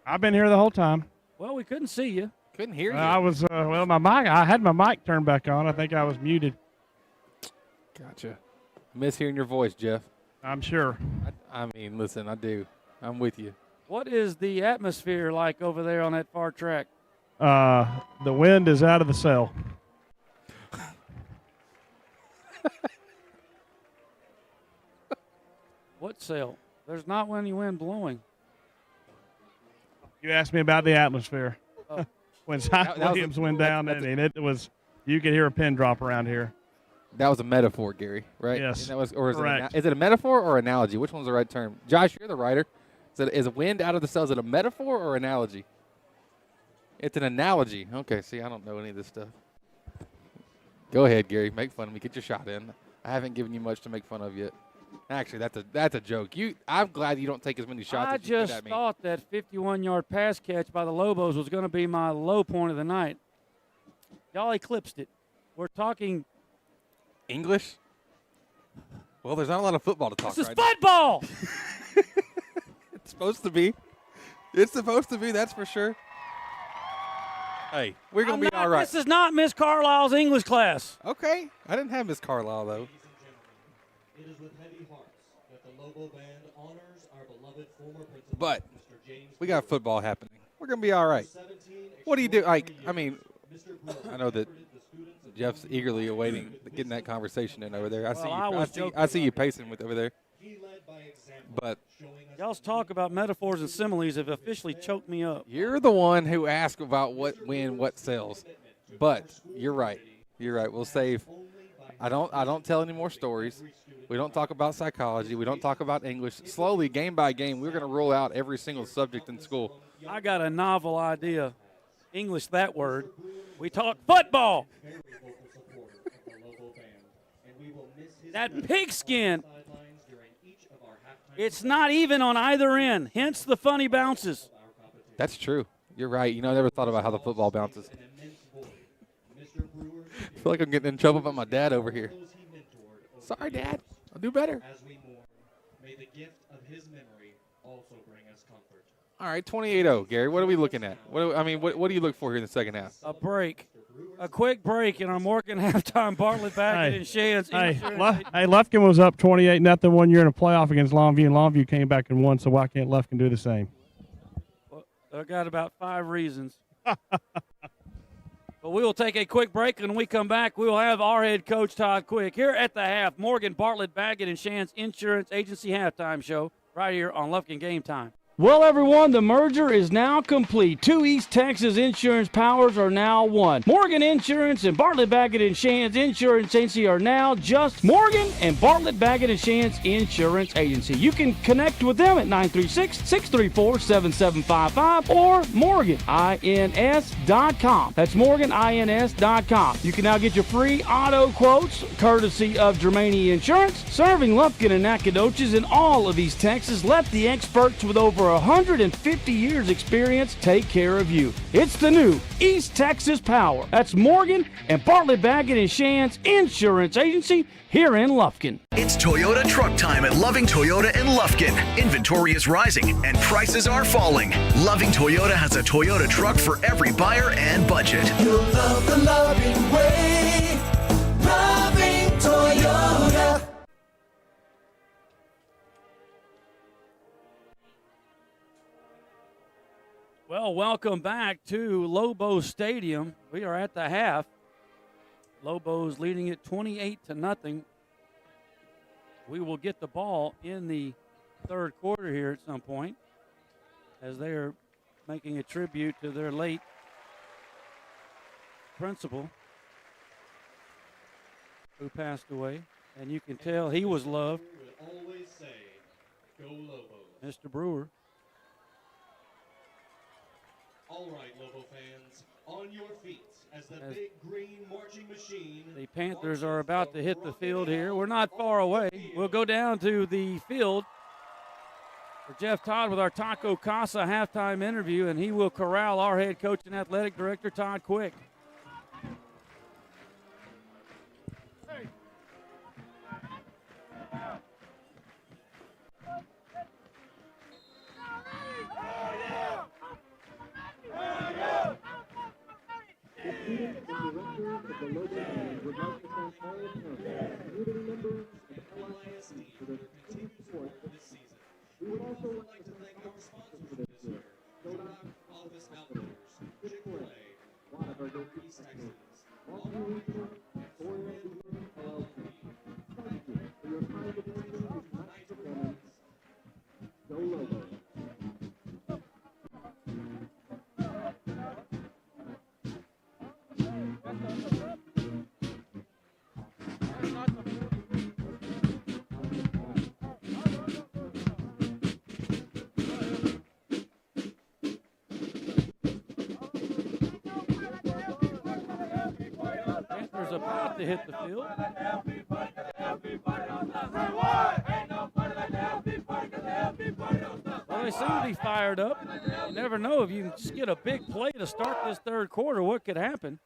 Speaker 18: I've been here the whole time.
Speaker 2: Well, we couldn't see you.
Speaker 19: Couldn't hear you.
Speaker 18: I was, my mic, I had my mic turned back on. I think I was muted.
Speaker 19: Gotcha. Miss hearing your voice, Jeff.
Speaker 18: I'm sure.
Speaker 19: I mean, listen, I do. I'm with you.
Speaker 2: What is the atmosphere like over there on that far track?
Speaker 18: The wind is out of the cell.
Speaker 2: What cell? There's not any wind blowing.
Speaker 18: You asked me about the atmosphere.
Speaker 2: Oh.
Speaker 18: When Zion Williams went down, it was, you could hear a pin drop around here.
Speaker 19: That was a metaphor, Gary, right?
Speaker 18: Yes.
Speaker 19: Is it a metaphor or analogy? Which one's the right term? Josh, you're the writer. Is wind out of the cell, is it a metaphor or analogy? It's an analogy. Okay, see, I don't know any of this stuff. Go ahead, Gary. Make fun of me. Get your shot in. I haven't given you much to make fun of yet. Actually, that's a joke. I'm glad you don't take as many shots
Speaker 2: I
Speaker 19: as you did
Speaker 2: just
Speaker 19: at me.
Speaker 2: thought that 51-yard pass catch by the Lobos was going to be my low point of the night. Y'all eclipsed it. We're talking
Speaker 19: English? Well, there's not a lot of football to talk
Speaker 2: This is
Speaker 19: right
Speaker 2: football!
Speaker 19: It's supposed to be. It's supposed to be, that's for sure. Hey, we're going to be all right.
Speaker 2: This is not Miss Carlisle's English class.
Speaker 19: Okay. I didn't have Miss Carlisle, though.
Speaker 1: It is with heavy hearts that the Lobo Band honors our beloved former principal,
Speaker 19: But
Speaker 1: Mr. James
Speaker 19: we got football happening. We're going to be all right. What do you do? I know that Jeff's eagerly awaiting getting that conversation in over there. I see you pacing with over there. But
Speaker 2: Y'all's talk about metaphors and similes have officially choked me up.
Speaker 19: you're the one who asked about what sells. But you're right. You're right. We'll save. I don't tell any more stories. We don't talk about psychology. We don't talk about English. Slowly, game by game, we're going to roll out every single subject in school.
Speaker 2: I got a novel idea. English, that word. We talk football. That pigskin. It's not even on either end, hence the funny bounces.
Speaker 19: That's true. You're right. I never thought about how the football bounces. I feel like I'm getting in trouble by my dad over here. Sorry, Dad. I'll do better.
Speaker 1: As we mourn, may the gift of his memory also bring us comfort.
Speaker 19: All right, 28-0, Gary. What are we looking at? What do you look for here in the second half?
Speaker 2: A break. A quick break in our Morgan halftime. Bartlett back and Shands.
Speaker 18: Lufkin was up 28-0 one year in a playoff against Longview, and Longview came back and won, so why can't Lufkin do the same?
Speaker 2: Well, I got about 5 reasons. But we will take a quick break, and when we come back, we will have our head coach, Todd Quick, here at the half. Morgan, Bartlett, Baggett, and Shands Insurance Agency halftime show right here on Lufkin Game Time.
Speaker 20: Well, everyone, the merger is now complete. Two East Texas insurance powers are now one. Morgan Insurance and Bartlett Baggett & Shands Insurance Agency are now just Morgan and Bartlett Baggett & Shands Insurance Agency. You can connect with them at 936-634-7755 or morganins.com. That's morganins.com. You can now get your free auto quotes courtesy of Germania Insurance. Serving Lufkin and Nacogdoches in all of East Texas, let the experts with over 150 years experience take care of you. It's the new East Texas Power. That's Morgan and Bartlett Baggett & Shands Insurance Agency here in Lufkin.
Speaker 10: It's Toyota truck time at Loving Toyota in Lufkin. Inventory is rising and prices are falling. Loving Toyota has a Toyota truck for every buyer and budget.
Speaker 17: You'll love the loving way. Loving Toyota.
Speaker 2: Well, welcome back to Lobo Stadium. We are at the half. Lobos leading it 28-0. We will get the ball in the third quarter here at some point as they are making a tribute to their late principal who passed away. And you can tell he was loved.
Speaker 1: Always say, go Lobos.
Speaker 2: Mr. Brewer.
Speaker 1: All right, Lobo fans, on your feet as the big green marching machine.
Speaker 2: The Panthers are about to hit the field here. We're not far away. We'll go down to the field for Jeff Todd with our Taco Casa halftime interview, and he will corral our head coach and athletic director, Todd Quick.
Speaker 1: We would also like to thank our sponsors for this year. Dodoc Office Outfitters, Chick-fil-A, Whataburger, East Texas, Longview, Ford, LLC. Thank you for your kind attention tonight's performance. Go Lobos.
Speaker 2: About to hit the field. Well, they seem to be fired up. You never know if you can just get a big play to start this third quarter, what could happen.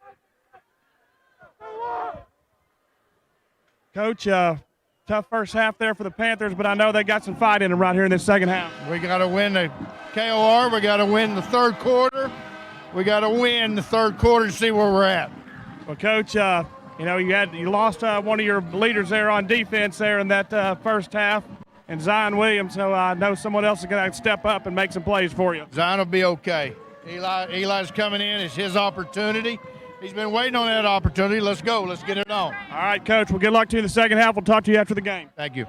Speaker 18: Coach, tough first half there for the Panthers, but I know they got some fight in them right here in this second half.
Speaker 3: We got to win the KOR. We got to win the third quarter. We got to win the third quarter to see where we're at.
Speaker 18: Well, Coach, you lost one of your leaders there on defense there in that first half, and Zion Williams. So I know someone else is going to step up and make some plays for you.
Speaker 3: Zion will be okay. Eli's coming in. It's his opportunity. He's been waiting on that opportunity. Let's go. Let's get it on.
Speaker 18: All right, Coach. Well, good luck to you in the second half. We'll talk to you after the game.
Speaker 3: Thank you.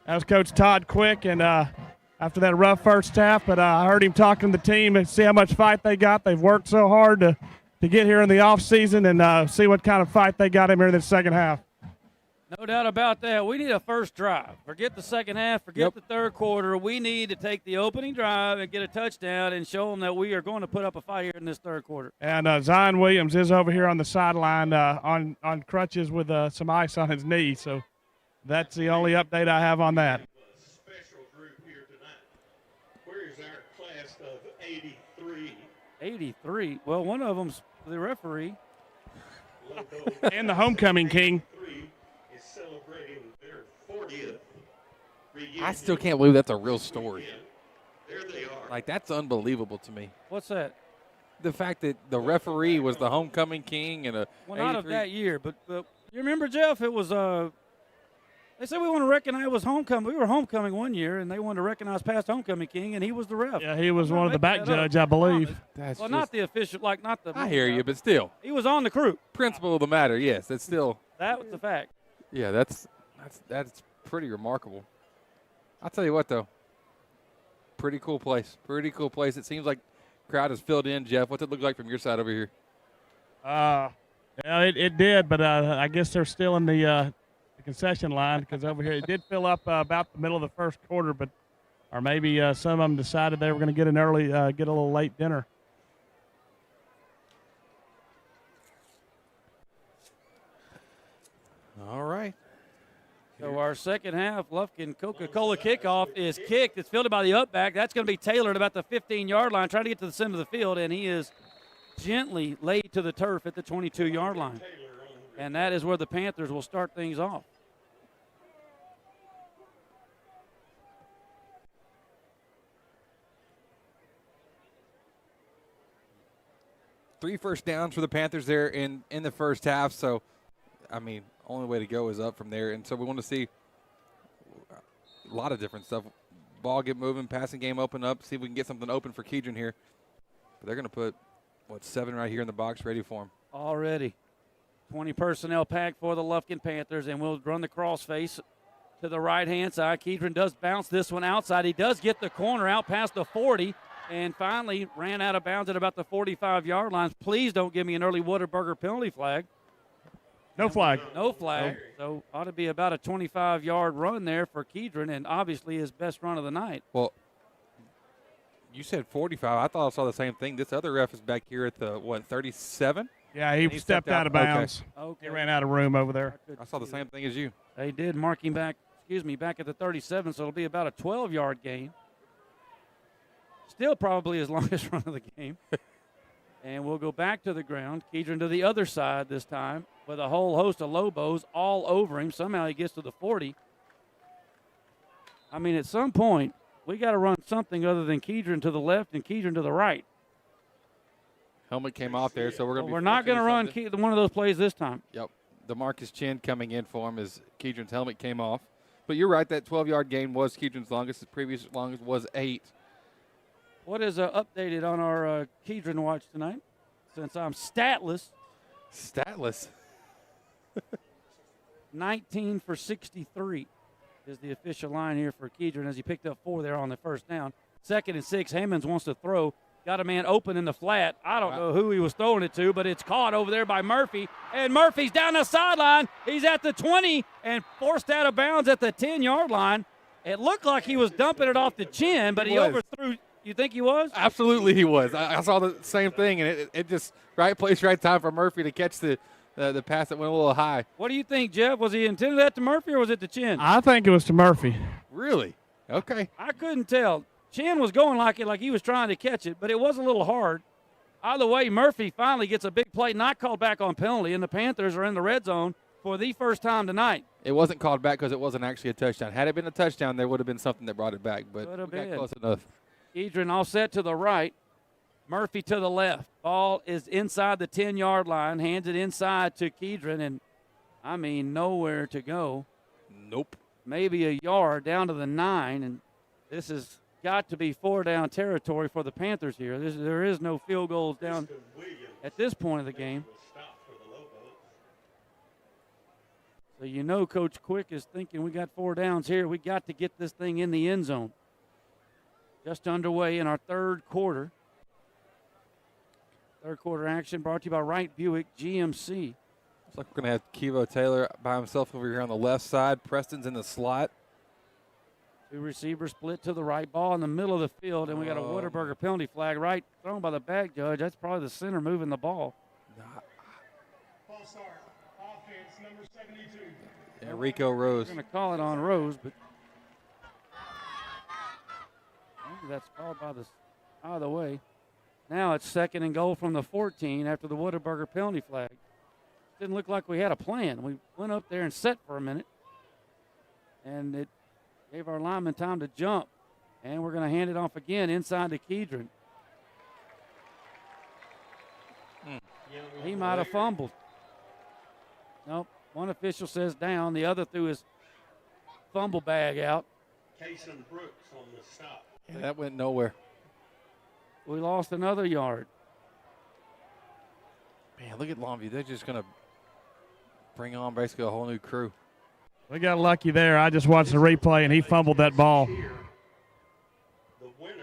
Speaker 18: That was Coach Todd Quick, and after that rough first half, but I heard him talking to the team and see how much fight they got. They've worked so hard to get here in the offseason and see what kind of fight they got in here in the second half.
Speaker 2: No doubt about that. We need a first drive. Forget the second half. Forget the third quarter. We need to take the opening drive and get a touchdown and show them that we are going to put up a fight here in this third quarter.
Speaker 18: And Zion Williams is over here on the sideline on crutches with some ice on his knee. So that's the only update I have on that.
Speaker 21: Special group here tonight. Where is our class of 83?
Speaker 2: 83. Well, one of them's the referee.
Speaker 18: And the homecoming king.
Speaker 21: Is celebrating their 40th reunion.
Speaker 19: I still can't believe that's a real story.
Speaker 21: There they are.
Speaker 19: Like, that's unbelievable to me.
Speaker 2: What's that?
Speaker 19: The fact that the referee was the homecoming king and a
Speaker 2: Well, not of that year, but you remember, Jeff, it was they said we want to recognize it was homecoming. We were homecoming one year, and they wanted to recognize past homecoming king, and he was the ref.
Speaker 18: Yeah, he was one of the back judge, I believe.
Speaker 2: Well, not the official, like not the.
Speaker 19: I hear you, but still.
Speaker 2: He was on the crew.
Speaker 19: Principle of the matter, yes. That's still.
Speaker 2: That was the fact.
Speaker 19: Yeah, that's pretty remarkable. I'll tell you what, though. Pretty cool place. Pretty cool place. It seems like crowd is filled in, Jeff. What's it look like from your side over here?
Speaker 18: Yeah, it did, but I guess they're still in the concession line because over here it did fill up about the middle of the first quarter, but or maybe some of them decided they were going to get an early, get a little late dinner.
Speaker 19: All right.
Speaker 2: So our second half Lufkin Coca-Cola kickoff is kicked. It's fielded by the up back. That's going to be Taylor at about the 15-yard line, trying to get to the center of the field, and he is gently laid to the turf at the 22-yard line. And that is where the Panthers will start things off.
Speaker 19: Three first downs for the Panthers there in the first half. So, I mean, only way to go is up from there. And so we want to see a lot of different stuff. Ball get moving, passing game open up, see if we can get something open for Kedron here. But they're going to put, 7 right here in the box ready for him.
Speaker 2: Already. 20 personnel pack for the Lufkin Panthers, and we'll run the crossface to the right-hand side. Kedron does bounce this one outside. He does get the corner out past the 40 and finally ran out of bounds at about the 45-yard line. Please don't give me an early Whataburger penalty flag.
Speaker 18: No flag.
Speaker 2: No flag. So ought to be about a 25-yard run there for Kedron, and obviously his best run of the night.
Speaker 19: Well, you said 45. I thought I saw the same thing. This other ref is back here at the, 37?
Speaker 18: Yeah, he stepped out of bounds.
Speaker 2: Okay.
Speaker 18: He ran out of room over there.
Speaker 19: I saw the same thing as you.
Speaker 2: They did mark him back at the 37, so it'll be about a 12-yard gain. Still probably his longest run of the game. And we'll go back to the ground. Kedron to the other side this time with a whole host of Lobos all over him. Somehow he gets to the 40. I mean, at some point, we got to run something other than Kedron to the left and Kedron to the right.
Speaker 19: Helmet came off there, so
Speaker 2: we're not going to run one of those plays this time.
Speaker 19: Yep. DeMarcus Chin coming in for him as Kedron's helmet came off. But you're right, that 12-yard gain was Kedron's longest. His previous longest was 8.
Speaker 2: What is updated on our Kedron watch tonight? Since I'm statless.
Speaker 19: Statless?
Speaker 2: 19 for 63 is the official line here for Kedron as he picked up 4 there on the first down. 2nd and 6, Hammonds wants to throw. Got a man open in the flat. I don't know who he was throwing it to, but it's caught over there by Murphy. And Murphy's down the sideline. He's at the 20 and forced out of bounds at the 10-yard line. It looked like he was dumping it off the chin, but he overthrew. You think he was?
Speaker 19: Absolutely he was. I saw the same thing, and it just right place, right time for Murphy to catch the pass that went a little high.
Speaker 2: What do you think, Jeff? Was he intended that to Murphy or was it to Chin?
Speaker 18: I think it was to Murphy.
Speaker 19: Really? Okay.
Speaker 2: I couldn't tell. Chin was going like he was trying to catch it, but it was a little hard. Either way, Murphy finally gets a big play, not called back on penalty, and the Panthers are in the red zone for the first time tonight.
Speaker 19: It wasn't called back because it wasn't actually a touchdown. Had it been a touchdown, there would have been something that brought it back, but we got close enough.
Speaker 2: Kedron all set to the right. Murphy to the left. Ball is inside the 10-yard line. Hands it inside to Kedron, and, I mean, nowhere to go.
Speaker 19: Nope.
Speaker 2: Maybe a yard down to the 9, and this has got to be 4-down territory for the Panthers here. There is no field goals down at this point of the game. So you know Coach Quick is thinking we got 4 downs here. We got to get this thing in the end zone. Just underway in our third quarter. Third quarter action brought to you by Wright Buick GMC.
Speaker 19: Looks like we're going to have Kevo Taylor by himself over here on the left side. Preston's in the slot.
Speaker 2: 2 receivers split to the right. Ball in the middle of the field, and we got a Whataburger penalty flag right thrown by the back judge. That's probably the center moving the ball.
Speaker 3: False start. Offense, number 72.
Speaker 19: Yeah, Rico Rose.
Speaker 2: We're going to call it on Rose, but maybe that's called by the out of the way. Now it's 2nd and goal from the 14 after the Whataburger penalty flag. Didn't look like we had a plan. We went up there and set for a minute, and it gave our lineman time to jump. And we're going to hand it off again inside to Kedron. He might have fumbled. Nope. One official says down. The other threw his fumble bag out.
Speaker 21: Kason Brooks on the stop.
Speaker 19: Yeah, that went nowhere.
Speaker 2: We lost another yard.
Speaker 19: Man, look at Longview. They're just going to bring on basically a whole new crew.
Speaker 18: We got lucky there. I just watched the replay, and he fumbled that ball.
Speaker 21: The winner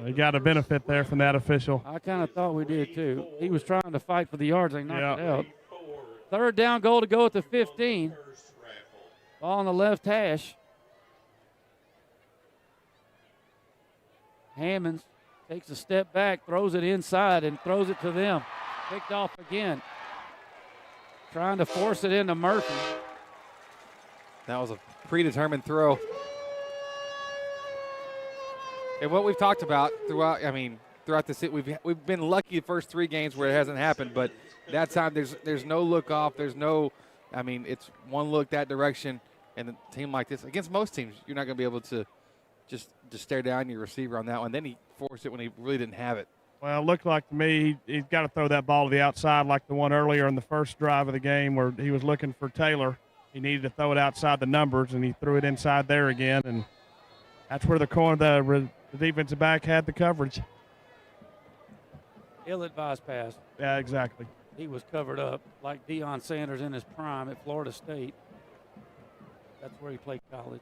Speaker 18: They got a benefit there from that official.
Speaker 15: I kind of thought we did too. He was trying to fight for the yards. They knocked
Speaker 18: Yeah.
Speaker 15: it out. Third down goal to go at the 15. Ball on the left hash. Hammonds takes a step back, throws it inside, and throws it to them. Picked off again. Trying to force it into Murphy.
Speaker 19: That was a predetermined throw. And what we've talked about throughout this, we've been lucky the first 3 games where it hasn't happened, but that time there's no look off, it's one look that direction, and a team like this, against most teams, you're not going to be able to just stare down your receiver on that one. Then he forced it when he really didn't have it.
Speaker 18: Well, it looked like to me he's got to throw that ball to the outside like the one earlier in the first drive of the game where he was looking for Taylor. He needed to throw it outside the numbers, and he threw it inside there again, and that's where the defensive back had the coverage.
Speaker 15: Ill-advised pass.
Speaker 18: Yeah, exactly.
Speaker 15: He was covered up like Deion Sanders in his prime at Florida State. That's where he played college.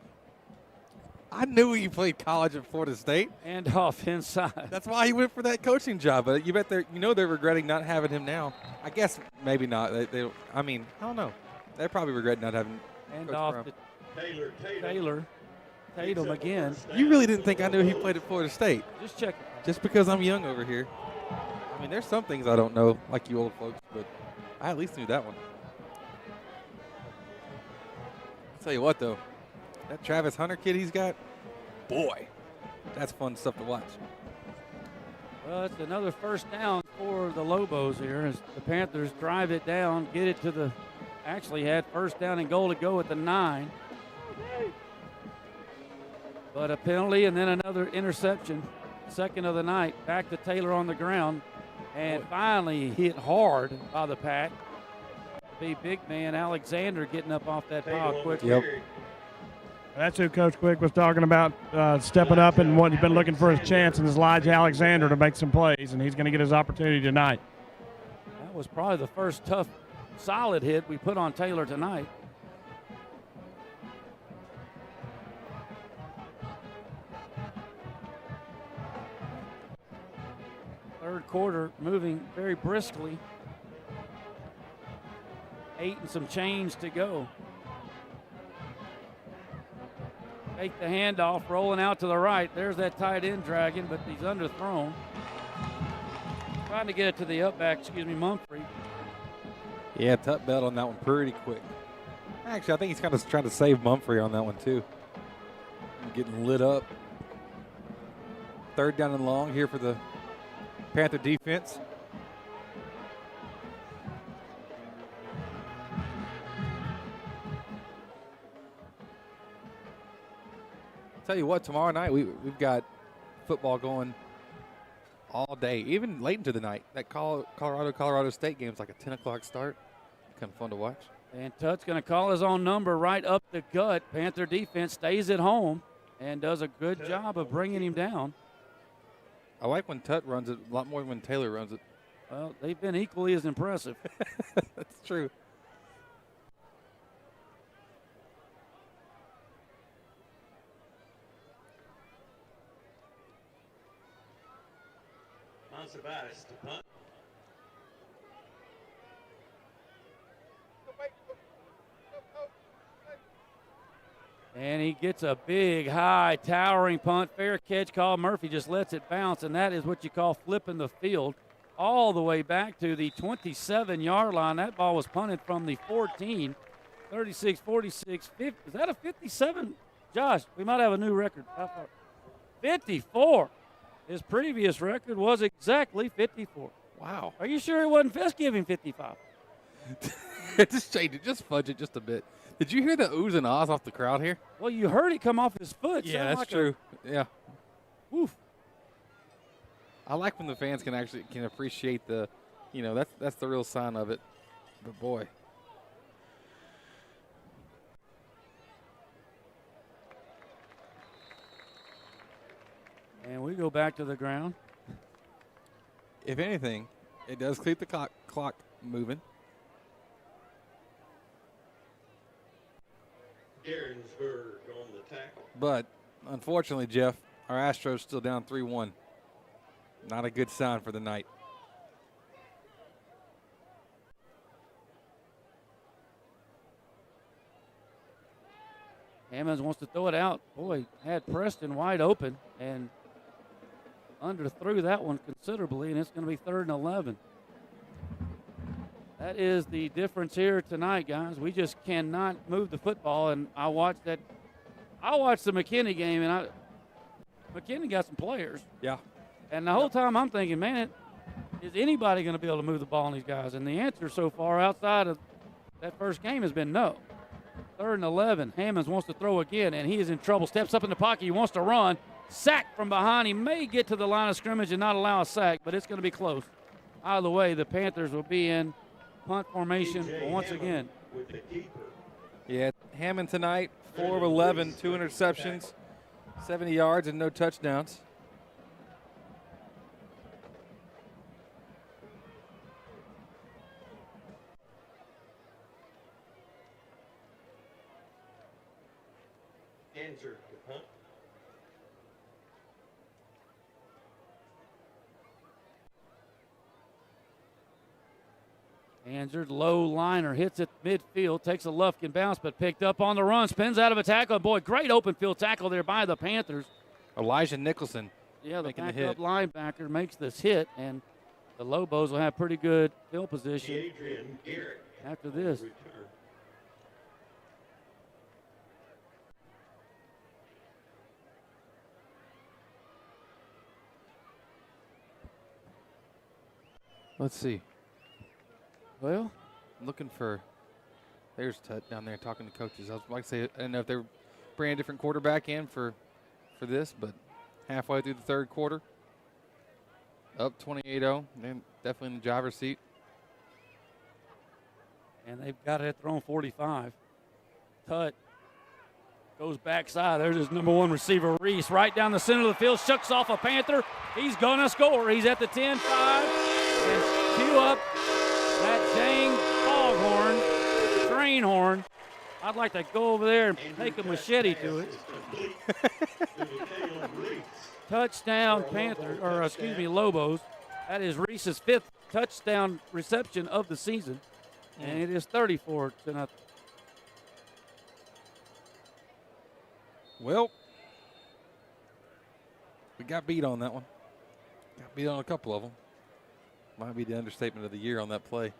Speaker 19: I knew he played college at Florida State.
Speaker 15: And off inside.
Speaker 19: That's why he went for that coaching job. But you bet they're regretting not having him now. I guess maybe not. I don't know. They probably regret not having.
Speaker 15: And off to Taylor. Tatum again.
Speaker 19: You really didn't think I knew he played at Florida State?
Speaker 15: Just checking.
Speaker 19: Just because I'm young over here. There's some things I don't know, like you old folks, but I at least knew that one. I'll tell you what, though. That Travis Hunter kid he's got, boy, that's fun stuff to watch.
Speaker 15: Well, it's another first down for the Lobos here as the Panthers drive it down, get it to the – actually had first down and goal to go at the 9. But a penalty and then another interception, second of the night. Back to Taylor on the ground, and finally hit hard by the pack. The big man Alexander getting up off that pile quickly.
Speaker 19: Yep.
Speaker 18: That's who Coach Quick was talking about, stepping up and what he's been looking for his chance, and is Elijah Alexander to make some plays, and he's going to get his opportunity tonight.
Speaker 15: That was probably the first tough, solid hit we put on Taylor tonight. Third quarter moving very briskly. 8 and some change to go. Take the handoff, rolling out to the right. There's that tight end dragging, but he's underthrown. Trying to get it to the Mumphrey.
Speaker 19: Yeah, Tut bailed on that one pretty quick. Actually, I think he's kind of trying to save Mumphrey on that one, too. Getting lit up. Third down and long here for the Panther defense. Tell you what, tomorrow night we've got football going all day, even late into the night. That Colorado State game's like a 10 o'clock start. Kind of fun to watch.
Speaker 15: And Tut's going to call his own number right up the gut. Panther defense stays at home and does a good job of bringing him down.
Speaker 19: I like when Tut runs it a lot more than when Taylor runs it.
Speaker 15: Well, they've been equally as impressive.
Speaker 19: That's true.
Speaker 21: Monsiváis to punt.
Speaker 15: And he gets a big, high, towering punt. Fair catch call. Murphy just lets it bounce, and that is what you call flipping the field all the way back to the 27-yard line. That ball was punted from the 14, 36, 46, 50. Is that a 57? Josh, we might have a new record. How far? 54. His previous record was exactly 54.
Speaker 19: Wow.
Speaker 15: Are you sure it wasn't Fisk giving 55?
Speaker 19: Just change it. Just fudge it just a bit. Did you hear the oohs and ahs off the crowd here?
Speaker 15: Well, you heard it come off his foot.
Speaker 19: Yeah, that's
Speaker 15: like
Speaker 19: true. Yeah.
Speaker 15: Oof.
Speaker 19: I like when the fans can appreciate the, that's the real sign of it. But boy.
Speaker 15: And we go back to the ground.
Speaker 19: If anything, it does keep the clock moving.
Speaker 21: Garensburg on the tackle.
Speaker 19: But unfortunately, Jeff, our Astros still down 3-1. Not a good sign for the night.
Speaker 15: Hammonds wants to throw it out. Boy, had Preston wide open and underthrew that one considerably, and it's going to be 3rd and 11. That is the difference here tonight, guys. We just cannot move the football, and I watched the McKinney game, and McKinney got some players.
Speaker 19: Yeah.
Speaker 15: And the whole time I'm thinking, man, is anybody going to be able to move the ball on these guys? And the answer so far outside of that first game has been no. 3rd and 11. Hammonds wants to throw again, and he is in trouble. Steps up in the pocket. He wants to run. Sack from behind. He may get to the line of scrimmage and not allow a sack, but it's going to be close. Either way, the Panthers will be in punt formation once again.
Speaker 19: Yeah, Hammond tonight, 4 of 11, 2 interceptions, 70 yards, and no touchdowns.
Speaker 21: Answer to punt.
Speaker 15: Angered, low liner, hits it midfield, takes a Lufkin bounce, but picked up on the run, spins out of a tackle. Boy, great open field tackle there by the Panthers.
Speaker 19: Elijah Nicholson.
Speaker 15: Yeah, the
Speaker 19: making the
Speaker 15: backup
Speaker 19: hit.
Speaker 15: linebacker makes this hit, and the Lobos will have pretty good field position
Speaker 21: Adrian Garrett.
Speaker 15: after this.
Speaker 21: Return.
Speaker 19: Let's see.
Speaker 15: Well,
Speaker 19: looking for. There's Tut down there talking to coaches. I was like to say, I didn't know if they were bringing a different quarterback in for this, but halfway through the 3rd quarter, up 28-0, and definitely in the driver's seat.
Speaker 15: And they've got it thrown 45. Tut goes backside. There's his number 1 receiver, Reese, right down the center of the field, shucks off a Panther. He's going to score. He's at the 10-5. And cue up that dang foghorn, train horn. I'd like to go over there and take a machete to it. Touchdown, Panther, or excuse me, Lobos. That is Reese's 5th touchdown reception of the season, and it is 34-0.
Speaker 19: Well, we got beat on that one. Got beat on a couple of them. Might be the understatement of the year on that play.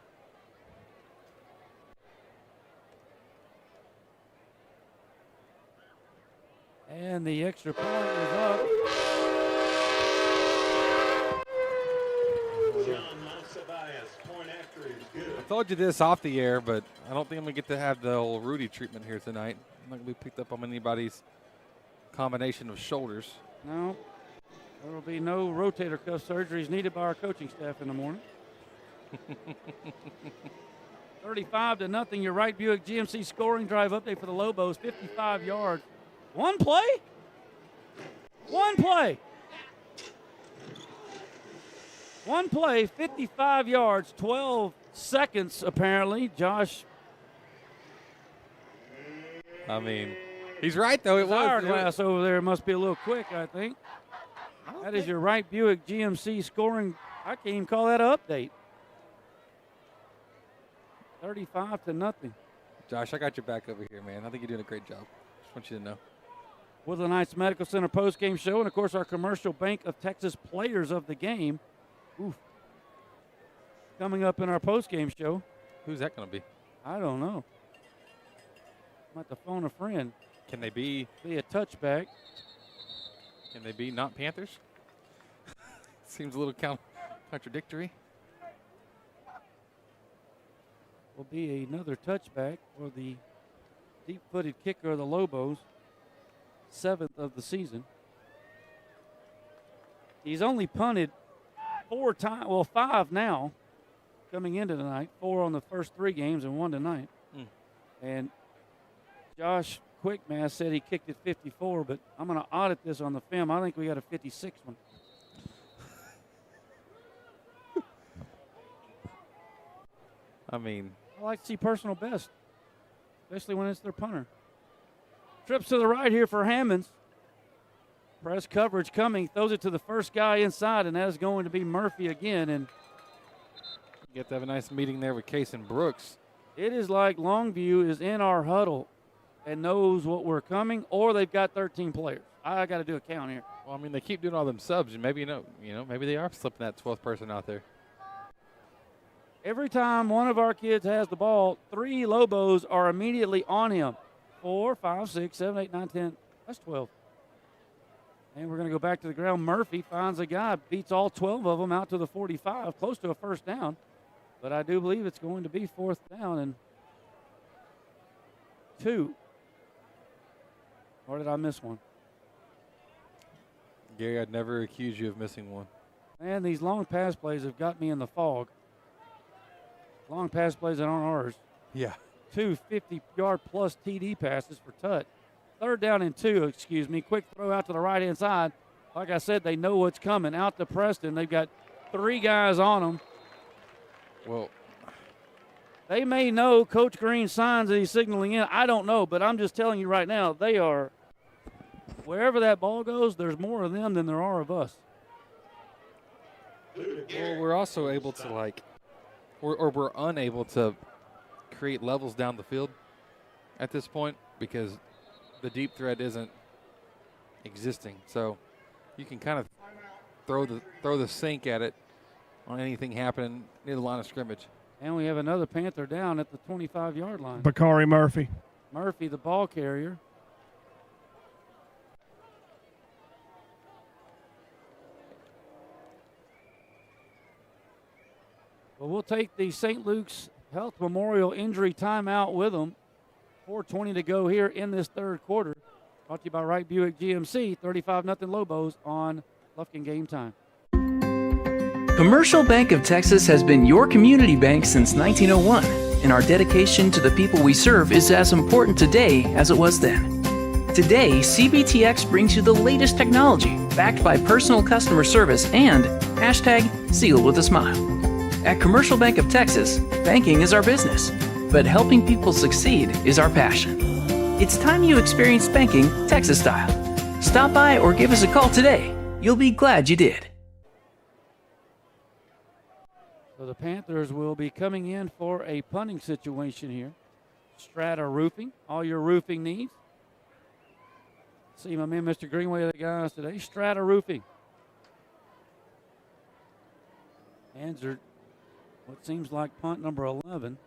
Speaker 15: And the extra point is up.
Speaker 19: I told you this off the air, but I don't think I'm going to get to have the old Rudy treatment here tonight. I'm not going to be picked up on anybody's combination of shoulders.
Speaker 15: No. There will be no rotator cuff surgeries needed by our coaching staff in the morning. 35-0, your Wright Buick GMC scoring drive update for the Lobos, 55 yards. One play? One play. One play, 55 yards, 12 seconds apparently. Josh.
Speaker 19: I mean, he's right, though. It was.
Speaker 15: Hourglass over there must be a little quick, I think. That is your Wright Buick GMC scoring. I can't even call that an update. 35-0.
Speaker 19: Josh, I got your back over here, man. I think you're doing a great job. Just want you to know.
Speaker 15: Woodland Heights Medical Center post-game show, and, of course, our Commercial Bank of Texas players of the game. Oof. Coming up in our post-game show.
Speaker 19: Who's that going to be?
Speaker 15: I don't know. I'm at the phone a friend.
Speaker 19: Can they be
Speaker 15: a touchback?
Speaker 19: Can they be not Panthers? Seems a little contradictory.
Speaker 15: Will be another touchback for the deep-footed kicker of the Lobos, 7th of the season. He's only punted 4 times, well, 5 now coming into tonight, 4 on the first 3 games and 1 tonight. And Josh Quickmass said he kicked it 54, but I'm going to audit this on the film. I think we got a 56 one.
Speaker 19: I mean,
Speaker 15: I like to see personal best, especially when it's their punter. Trips to the right here for Hammonds. Press coverage coming, throws it to the first guy inside, and that is going to be Murphy again. And
Speaker 19: You get to have a nice meeting there with Case and Brooks.
Speaker 15: it is like Longview is in our huddle and knows what we're coming, or they've got 13 players. I got to do a count here.
Speaker 19: Well, I mean, they keep doing all them subs, and maybe maybe they are slipping that 12th person out there.
Speaker 15: Every time one of our kids has the ball, 3 Lobos are immediately on him. 4, 5, 6, 7, 8, 9, 10. That's 12. And we're going to go back to the ground. Murphy finds a guy, beats all 12 of them out to the 45, close to a first down. But I do believe it's going to be 4th down and 2. Or did I miss one?
Speaker 19: Gary, I'd never accuse you of missing one.
Speaker 15: Man, these long pass plays have got me in the fog. Long pass plays that aren't ours.
Speaker 19: Yeah.
Speaker 15: 2 50-yard plus TD passes for Tut. 3rd down and 2, excuse me. Quick throw out to the right-hand side. Like I said, they know what's coming. Out to Preston. They've got 3 guys on them.
Speaker 19: Well,
Speaker 15: they may know Coach Green's signs that he's signaling in. I don't know, but I'm just telling you right now, they are, wherever that ball goes, there's more of them than there are of us.
Speaker 19: well, we're also able to, we're unable to create levels down the field at this point because the deep threat isn't existing. So you can kind of throw the sink at it on anything happening near the line of scrimmage.
Speaker 15: And we have another Panther down at the 25-yard line.
Speaker 18: Bakari Murphy.
Speaker 15: Murphy, the ball carrier. Well, we'll take the St. Luke's Health Memorial injury timeout with them. 4:20 to go here in this 3rd quarter. Brought to you by Wright Buick GMC. 35-0 Lobos on Lufkin Game Time.
Speaker 11: Commercial Bank of Texas has been your community bank since 1901, and our dedication to the people we serve is as important today as it was then. Today, CBTX brings you the latest technology, backed by personal customer service and #sealed with a smile. At Commercial Bank of Texas, banking is our business, but helping people succeed is our passion. It's time you experience banking Texas style. Stop by or give us a call today. You'll be glad you did.
Speaker 15: So the Panthers will be coming in for a punting situation here. Strata Roofing, all your roofing needs. See my man, Mr. Greenway, the guys today. Strata Roofing. Hands are what seems like punt number 11.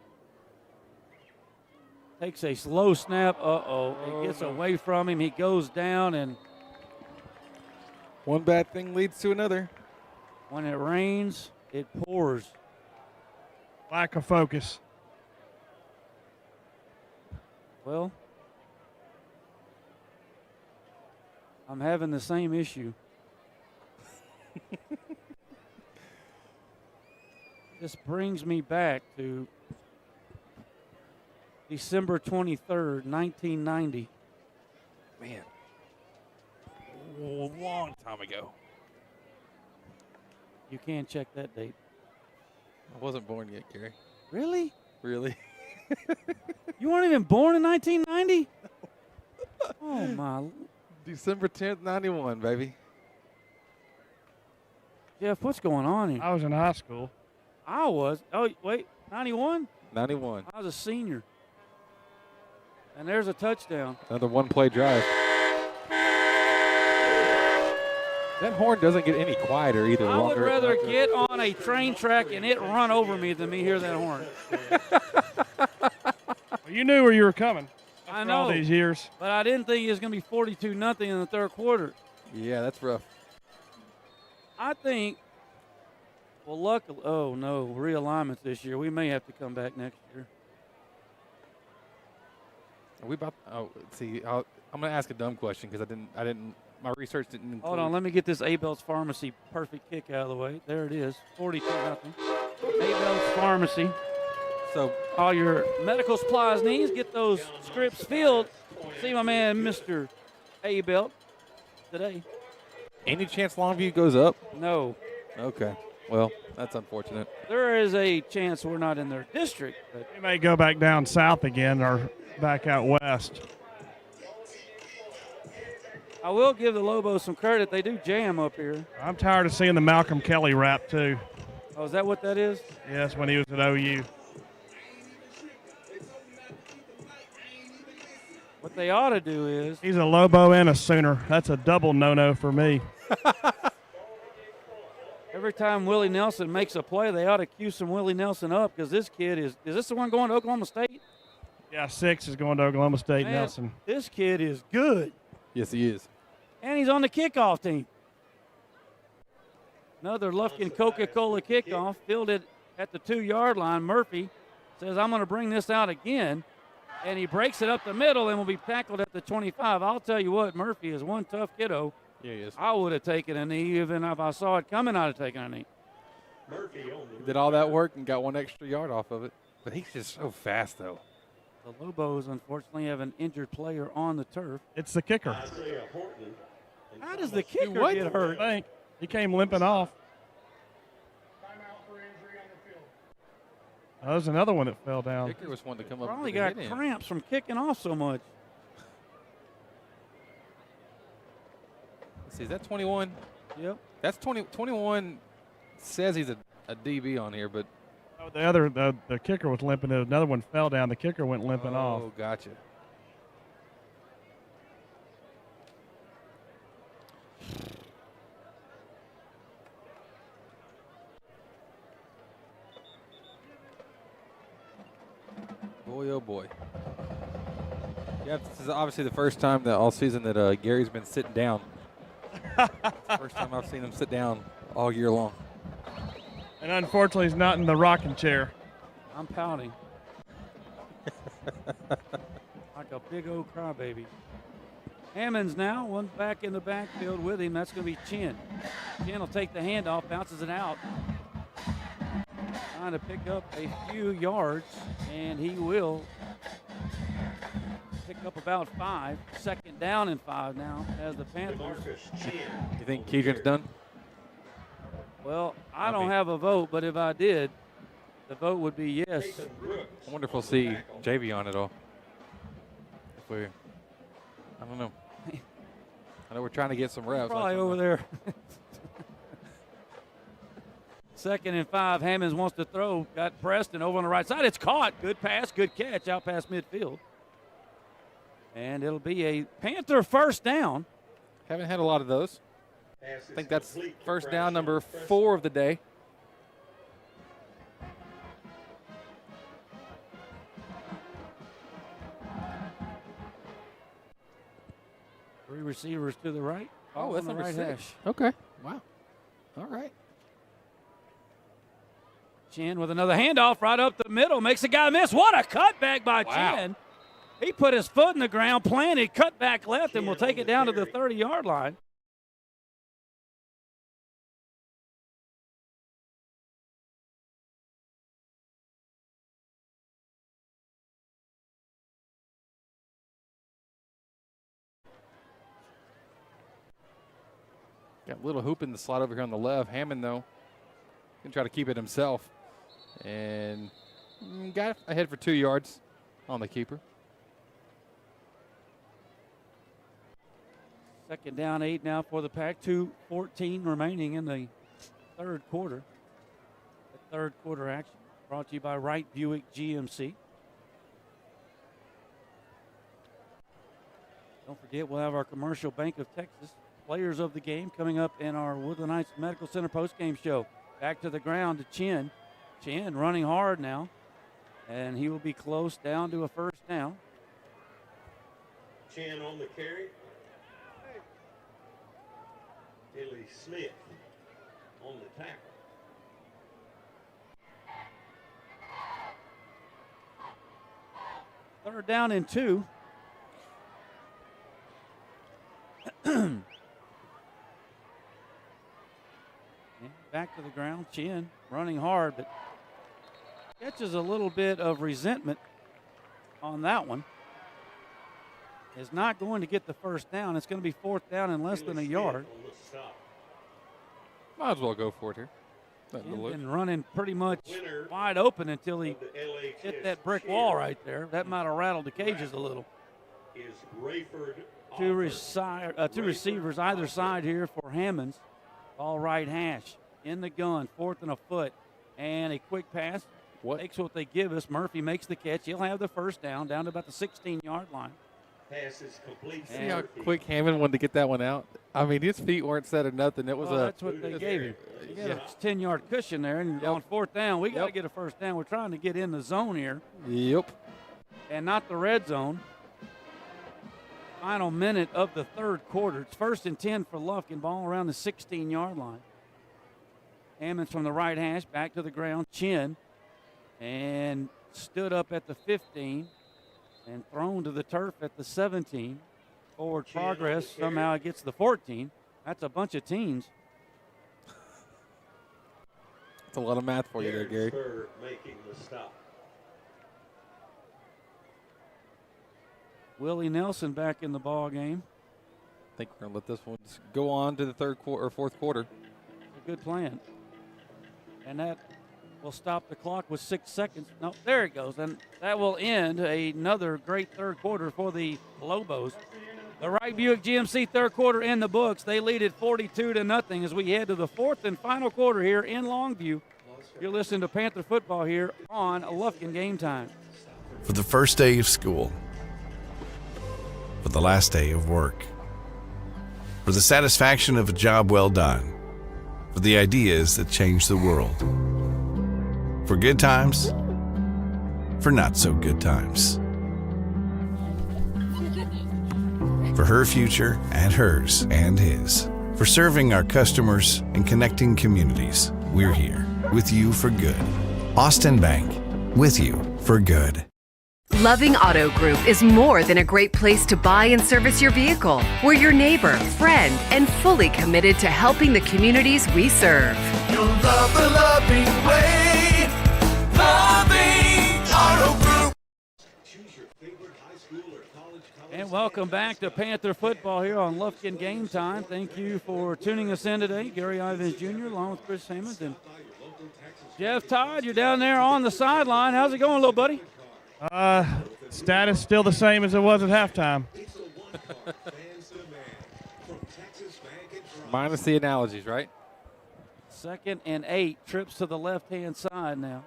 Speaker 15: Takes a slow snap. It gets away from him. He goes down, and
Speaker 19: one bad thing leads to another.
Speaker 15: When it rains, it pours.
Speaker 18: Lack of focus.
Speaker 15: Well, I'm having the same issue. This brings me back to December 23rd, 1990.
Speaker 19: Man, a long time ago.
Speaker 15: You can't check that date.
Speaker 19: I wasn't born yet, Gary.
Speaker 15: Really?
Speaker 19: Really?
Speaker 15: You weren't even born in 1990? Oh, my.
Speaker 19: December 10th, 91, baby.
Speaker 15: Jeff, what's going on here?
Speaker 18: I was in high school.
Speaker 15: I was. Oh, wait, 91?
Speaker 19: 91.
Speaker 15: I was a senior. And there's a touchdown.
Speaker 19: Another one-play drive. That horn doesn't get any quieter either.
Speaker 15: I would rather get on a train track and it run over me than me hear that horn.
Speaker 18: Well, you knew where you were coming.
Speaker 15: I know.
Speaker 18: All these years.
Speaker 15: But I didn't think it was going to be 42-0 in the 3rd quarter.
Speaker 19: Yeah, that's rough.
Speaker 15: I think, well, luckily, oh, no, realignments this year. We may have to come back next year.
Speaker 19: Are we about? Oh, see, I'm going to ask a dumb question because I didn't. My research didn't include.
Speaker 15: Hold on, let me get this Abel's Pharmacy perfect kick out of the way. There it is, 42-0. Abel's Pharmacy.
Speaker 19: So
Speaker 15: all your medical supplies needs, get those scripts filled. See my man, Mr. Abel, today.
Speaker 19: Any chance Longview goes up?
Speaker 15: No.
Speaker 19: Okay. Well, that's unfortunate.
Speaker 15: There is a chance we're not in their district. But
Speaker 18: They may go back down south again or back out west.
Speaker 15: I will give the Lobos some credit. They do jam up here.
Speaker 18: I'm tired of seeing the Malcolm Kelly rap, too.
Speaker 15: Oh, is that what that is?
Speaker 18: Yes, when he was at OU.
Speaker 15: What they ought to do is.
Speaker 18: He's a Lobo and a Sooner. That's a double no-no for me.
Speaker 15: Every time Willie Nelson makes a play, they ought to cue some Willie Nelson up because this kid is this the one going to Oklahoma State?
Speaker 18: Yeah, 6 is going to Oklahoma State,
Speaker 15: Man,
Speaker 18: Nelson.
Speaker 15: This kid is good.
Speaker 19: Yes, he is.
Speaker 15: And he's on the kickoff team. Another Lufkin Coca-Cola kickoff, fielded at the 2-yard line. Murphy says, I'm going to bring this out again. And he breaks it up the middle and will be tackled at the 25. I'll tell you what, Murphy is one tough kiddo.
Speaker 19: Yeah, he is.
Speaker 15: I would have taken a knee. Even if I saw it coming, I'd have taken a knee.
Speaker 19: He did all that work and got 1 extra yard off of it. But he's just so fast, though.
Speaker 15: The Lobos, unfortunately, have an injured player on the turf.
Speaker 18: It's the kicker.
Speaker 15: How does the kicker get hurt?
Speaker 18: I think he came limping off. Oh, there's another one that fell down.
Speaker 19: Kicker was one to come up.
Speaker 15: Probably
Speaker 19: with
Speaker 15: got
Speaker 19: the hit
Speaker 15: cramps from kicking off so much.
Speaker 19: Let's see, is that 21?
Speaker 15: Yep.
Speaker 19: That's 21 says he's a DB on here, but.
Speaker 18: Oh, the kicker was limping. Another one fell down. The kicker went limping off.
Speaker 19: Oh, gotcha. Boy, oh boy. Yeah, this is obviously the first time that all season that Gary's been sitting down. It's the first time I've seen him sit down all year long.
Speaker 18: And unfortunately, he's not in the rocking chair.
Speaker 15: I'm pouting. Like a big old crybaby. Hammonds now, one back in the backfield with him. That's going to be Chin. Chin will take the handoff, bounces it out. Trying to pick up a few yards, and he will pick up about 5. Second down and 5 now as the Panthers.
Speaker 19: You think Keegan's done?
Speaker 15: Well, I don't have a vote, but if I did, the vote would be yes.
Speaker 19: I wonder if we'll see JV on it all. If we, I don't know. I know we're trying to get some reps.
Speaker 15: Probably over there. Second and 5. Hammonds wants to throw. Got Preston over on the right side. It's caught. Good pass. Good catch out past midfield. And it'll be a Panther first down.
Speaker 19: Haven't had a lot of those. I think that's first down number 4 of the day.
Speaker 15: Three receivers to the right.
Speaker 19: Oh, that's
Speaker 15: the
Speaker 19: number
Speaker 15: right
Speaker 19: 6.
Speaker 15: hash.
Speaker 19: Okay. Wow. All right.
Speaker 15: Chin with another handoff right up the middle. Makes a guy miss. What a cutback by
Speaker 19: Wow.
Speaker 15: Chin. He put his foot in the ground, planted, cut back left, and will take it down to the 30-yard line.
Speaker 19: Got a little hoop in the slot over here on the left. Hammond, though, can try to keep it himself. And got ahead for 2 yards on the keeper.
Speaker 15: Second down, 8 now for the Pack. 2:14 remaining in the third quarter. The third quarter action brought to you by Wright Buick GMC. Don't forget, we'll have our Commercial Bank of Texas players of the game coming up in our Woodland Heights Medical Center postgame show. Back to the ground to Chin. Chin running hard now, and he will be close down to a first down.
Speaker 21: Chin on the carry. Billy Smith on the tackle.
Speaker 15: Third down and 2. Back to the ground. Chin running hard, but catches a little bit of resentment on that one. Is not going to get the first down. It's going to be 4th down and less than a yard.
Speaker 19: Might as well go for it here.
Speaker 15: And running pretty much wide open until he hit that brick wall right there. That might have rattled the cages a little.
Speaker 21: Is Rayford
Speaker 15: Two receivers either side here for Hammonds. All right hash. In the gun, 4th and a foot. And a quick pass. Takes what they give us. Murphy makes the catch. He'll have the first down to about the 16-yard line.
Speaker 21: Pass is complete.
Speaker 19: See how quick Hammond wanted to get that one out? I mean, his feet weren't set or nothing. It was
Speaker 15: that's what they gave him. You got a 10-yard cushion there, and on 4th down, we got to get a first down. We're trying to get in the zone here.
Speaker 19: Yep.
Speaker 15: And not the red zone. Final minute of the 3rd quarter. It's 1st and 10 for Lufkin. Ball around the 16-yard line. Hammonds from the right hash, back to the ground. Chin. And stood up at the 15 and thrown to the turf at the 17. Forward progress. Somehow it gets the 14. That's a bunch of teams.
Speaker 19: That's a lot of math for you there, Gary.
Speaker 21: Making the stop.
Speaker 15: Willie Nelson back in the ball game.
Speaker 19: I think we're going to let this one go on to the 3rd quarter or 4th quarter.
Speaker 15: A good plan. And that will stop the clock with 6 seconds. No, there it goes. And that will end another great 3rd quarter for the Lobos. The Wright Buick GMC 3rd quarter in the books. They lead it 42-0 as we head to the 4th and final quarter here in Longview. You're listening to Panther football here on Lufkin Game Time.
Speaker 13: For the first day of school, for the last day of work, for the satisfaction of a job well done, for the ideas that change the world, for good times, for not so good times, for her future and hers and his, for serving our customers and connecting communities. We're here with you for good. Austin Bank, with you for good.
Speaker 4: Loving Auto Group is more than a great place to buy and service your vehicle. We're your neighbor, friend, and fully committed to helping the communities we serve.
Speaker 17: You'll love the loving way. Loving Auto Group.
Speaker 15: And welcome back to Panther football here on Lufkin Game Time. Thank you for tuning us in today. Gary Ivins Jr. along with Chris Hammonds and Jeff Todd. You're down there on the sideline. How's it going, little buddy?
Speaker 18: Status still the same as it was at halftime.
Speaker 19: Minus the analogies, right?
Speaker 15: 2nd and 8. Trips to the left-hand side now.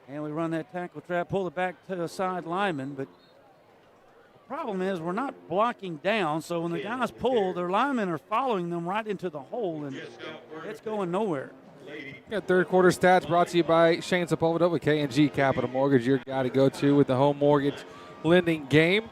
Speaker 15: And we run that tackle trap, pull it back to the side lineman. But the problem is we're not blocking down, so when the guys pull, their linemen are following them right into the hole, and it's going nowhere.
Speaker 19: Yeah, 3rd quarter stats brought to you by Shane Sepulveda with K&G Capital Mortgage, your guy to go to with the home mortgage lending game.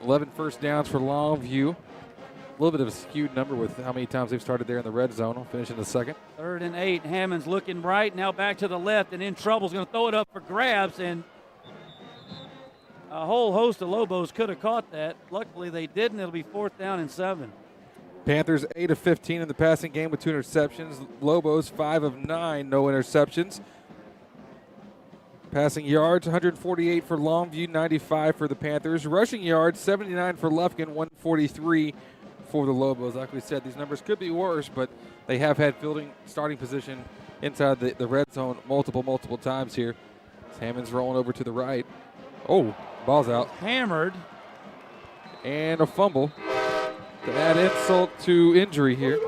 Speaker 19: 11 first downs for Longview. A little bit of a skewed number with how many times they've started there in the red zone. We'll finish in the 2nd.
Speaker 15: 3rd and 8. Hammond's looking right. Now back to the left and in trouble. He's going to throw it up for grabs, and a whole host of Lobos could have caught that. Luckily they didn't. It'll be 4th down and 7.
Speaker 19: Panthers 8 of 15 in the passing game with 2 interceptions. Lobos 5 of 9, no interceptions. Passing yards, 148 for Longview, 95 for the Panthers. Rushing yards, 79 for Lufkin, 143 for the Lobos. Like we said, these numbers could be worse, but they have had starting position inside the red zone multiple times here. Hammond's rolling over to the right. Oh, ball's out.
Speaker 15: Hammered.
Speaker 19: And a fumble. To add insult to injury here.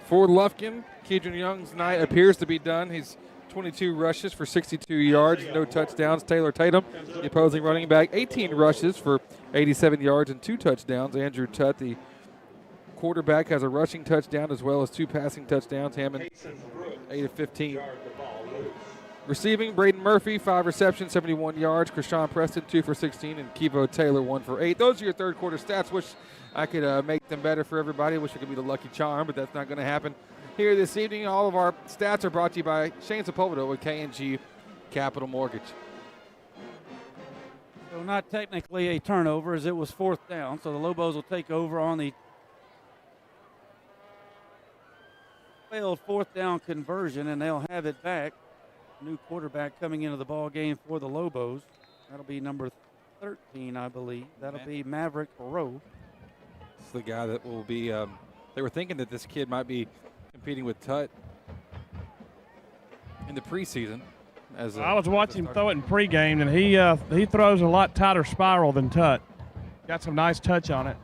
Speaker 19: For Lufkin, Keidron Young's night appears to be done. He's 22 rushes for 62 yards, no touchdowns. Taylor Tatum, the opposing running back, 18 rushes for 87 yards and 2 touchdowns. Andrew Tutt, the quarterback, has a rushing touchdown as well as 2 passing touchdowns. Hammond, 8 of 15. Receiving, Braden Murphy, 5 receptions, 71 yards. Krishawn Preston, 2 for 16, and Kevo Taylor, 1 for 8. Those are your 3rd quarter stats. Wish I could make them better for everybody. Wish I could be the lucky charm, but that's not going to happen here this evening. All of our stats are brought to you by Shane Sepulveda with K&G Capital Mortgage.
Speaker 15: So not technically a turnover, as it was 4th down. So the Lobos will take over on the failed 4th down conversion, and they'll have it back. New quarterback coming into the ball game for the Lobos. That'll be number 13, I believe. That'll be Maverick Rowe.
Speaker 19: It's the guy that will be. They were thinking that this kid might be competing with Tutt in the preseason, As
Speaker 18: I was watching him throw it in pregame, and he throws a lot tighter spiral than Tut. Got some nice touch on it.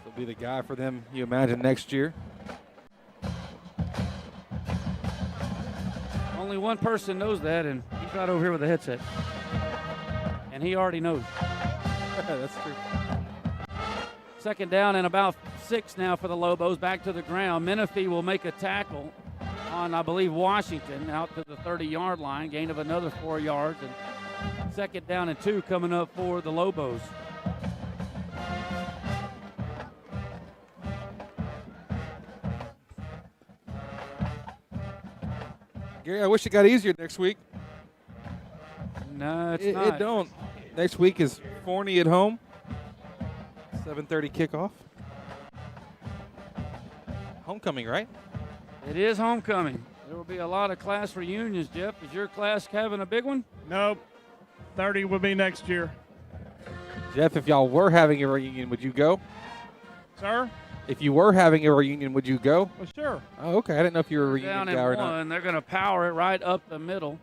Speaker 19: He'll be the guy for them, you imagine, next year.
Speaker 15: Only one person knows that, and he's right over here with the headset. And he already knows.
Speaker 19: That's true.
Speaker 15: Second down and about 6 now for the Lobos. Back to the ground. Menifee will make a tackle on, I believe, Washington out to the 30-yard line. Gain of another 4 yards. And second down and 2 coming up for the Lobos.
Speaker 19: Gary, I wish it got easier next week.
Speaker 15: No, it's
Speaker 19: It
Speaker 15: not.
Speaker 19: don't. Next week is Forney at home. 7:30 kickoff. Homecoming, right?
Speaker 15: It is homecoming. There will be a lot of class reunions, Jeff. Is your class having a big one?
Speaker 18: Nope. 30 will be next year.
Speaker 19: Jeff, if y'all were having a reunion, would you go?
Speaker 18: Sir?
Speaker 19: If you were having a reunion, would you go?
Speaker 18: Well, sure.
Speaker 19: Oh, okay. I didn't know if you were a reunion
Speaker 15: Down
Speaker 19: guy
Speaker 15: in
Speaker 19: or
Speaker 15: one.
Speaker 19: not.
Speaker 15: They're going to power it right up the middle.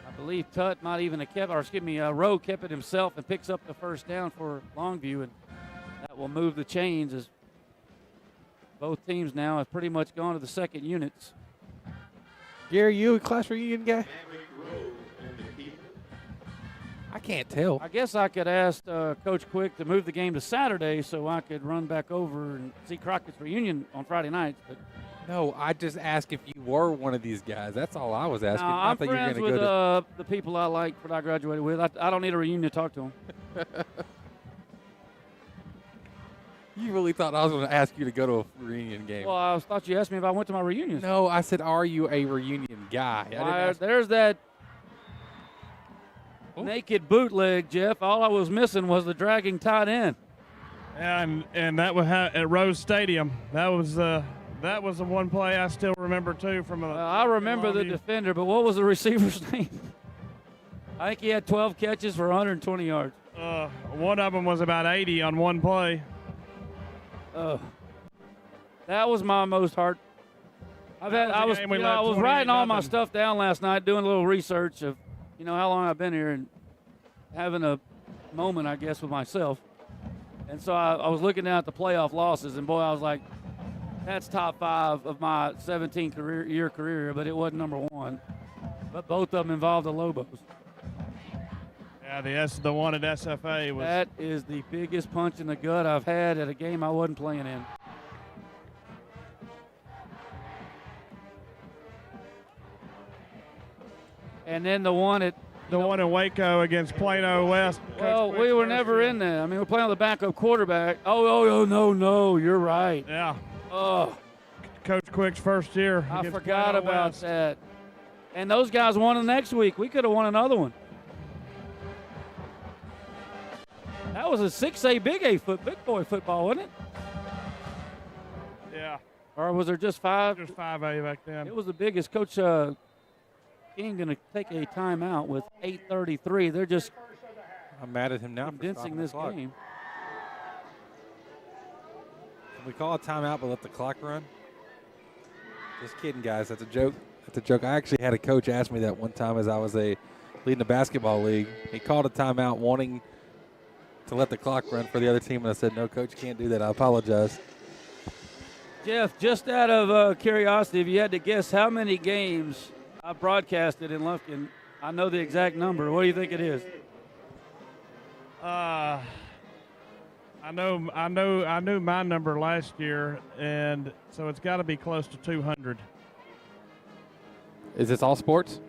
Speaker 15: I believe Tut might even have kept, or excuse me, Rowe kept it himself and picks up the first down for Longview, and that will move the chains as both teams now have pretty much gone to the second units.
Speaker 19: Gary, you a class reunion guy? I can't tell.
Speaker 15: I guess I could ask Coach Quick to move the game to Saturday so I could run back over and see Crockett's reunion on Friday nights. But
Speaker 19: No, I just asked if you were one of these guys. That's all I was asking.
Speaker 15: no,
Speaker 19: Not
Speaker 15: I'm
Speaker 19: that you're
Speaker 15: friends
Speaker 19: gonna
Speaker 15: with
Speaker 19: go to.
Speaker 15: the people I like that I graduated with. I don't need a reunion to talk to them.
Speaker 19: You really thought I was going to ask you to go to a reunion game?
Speaker 15: Well, I thought you asked me if I went to my reunions.
Speaker 19: No, I said, are you a reunion guy? I didn't ask-
Speaker 15: There's that naked bootleg, Jeff. All I was missing was the dragging tight end.
Speaker 18: And that was at Rose Stadium. That was the one play I still remember too from
Speaker 15: I remember the defender, but what was the receiver's name? I think he had 12 catches for 120 yards.
Speaker 18: One of them was about 80 on one play.
Speaker 15: That was my most heart. I was writing all my stuff down last night, doing a little research of, how long I've been here and having a moment, I guess, with myself. And so I was looking down at the playoff losses, and boy, I was like, that's top 5 of my 17-year career, but it wasn't number 1. But both of them involved the Lobos.
Speaker 18: Yeah, the one at SFA was.
Speaker 15: That is the biggest punch in the gut I've had at a game I wasn't playing in. And then the one at
Speaker 18: one in Waco against Plano West.
Speaker 15: Well, we were never in there. I mean, we're playing on the backup quarterback. Oh, no, you're right.
Speaker 18: Yeah.
Speaker 15: Oh.
Speaker 18: Coach Quick's first year.
Speaker 15: I
Speaker 18: against
Speaker 15: forgot
Speaker 18: Plano
Speaker 15: about
Speaker 18: West.
Speaker 15: that. And those guys won the next week. We could have won another one. That was a 6A, big boy football, wasn't it?
Speaker 18: Yeah.
Speaker 15: Or was there just 5?
Speaker 18: Just 5A back then.
Speaker 15: It was the biggest. Coach King going to take a timeout with 8:33. They're just
Speaker 19: I'm mad at him now for
Speaker 15: condensing
Speaker 19: stopping
Speaker 15: this
Speaker 19: the clock.
Speaker 15: game.
Speaker 19: Can we call a timeout but let the clock run? Just kidding, guys. That's a joke. That's a joke. I actually had a coach ask me that one time as I was leading a basketball league. He called a timeout wanting to let the clock run for the other team, and I said, no, Coach, you can't do that. I apologize.
Speaker 15: Jeff, just out of curiosity, if you had to guess how many games I broadcasted in Lufkin, I know the exact number. What do you think it is?
Speaker 18: I knew my number last year, and so it's got to be close to 200.
Speaker 19: Is this all sports?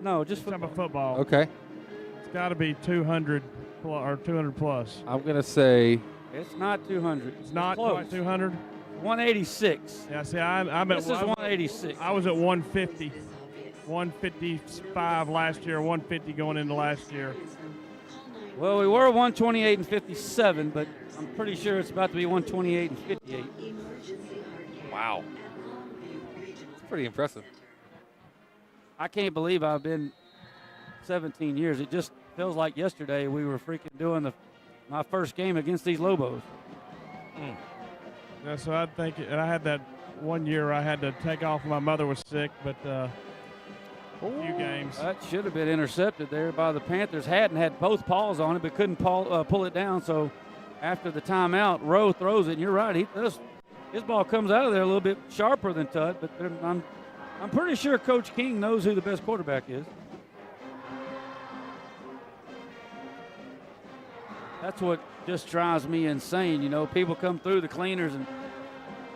Speaker 15: No, just
Speaker 18: football.
Speaker 19: Okay.
Speaker 18: It's got to be 200 or 200 plus.
Speaker 19: I'm going to say.
Speaker 15: It's not 200.
Speaker 18: It's not
Speaker 15: close.
Speaker 18: quite 200.
Speaker 15: 186.
Speaker 18: Yeah, see, I'm at.
Speaker 15: This is 186.
Speaker 18: I was at 150. 155 last year, 150 going into last year.
Speaker 15: Well, we were 128 and 57, but I'm pretty sure it's about to be 128 and 58.
Speaker 19: Wow. It's pretty impressive.
Speaker 15: I can't believe I've been 17 years. It just feels like yesterday we were freaking doing my first game against these Lobos.
Speaker 18: Yeah, so I think, and I had that one year I had to take off when my mother was sick, but. few games.
Speaker 15: That should have been intercepted there by the Panthers. Hadden had both paws on it, but couldn't pull it down. So after the timeout, Rowe throws it. And you're right, his ball comes out of there a little bit sharper than Tutt. But I'm pretty sure Coach King knows who the best quarterback is. That's what just drives me insane. You know, people come through the cleaners and,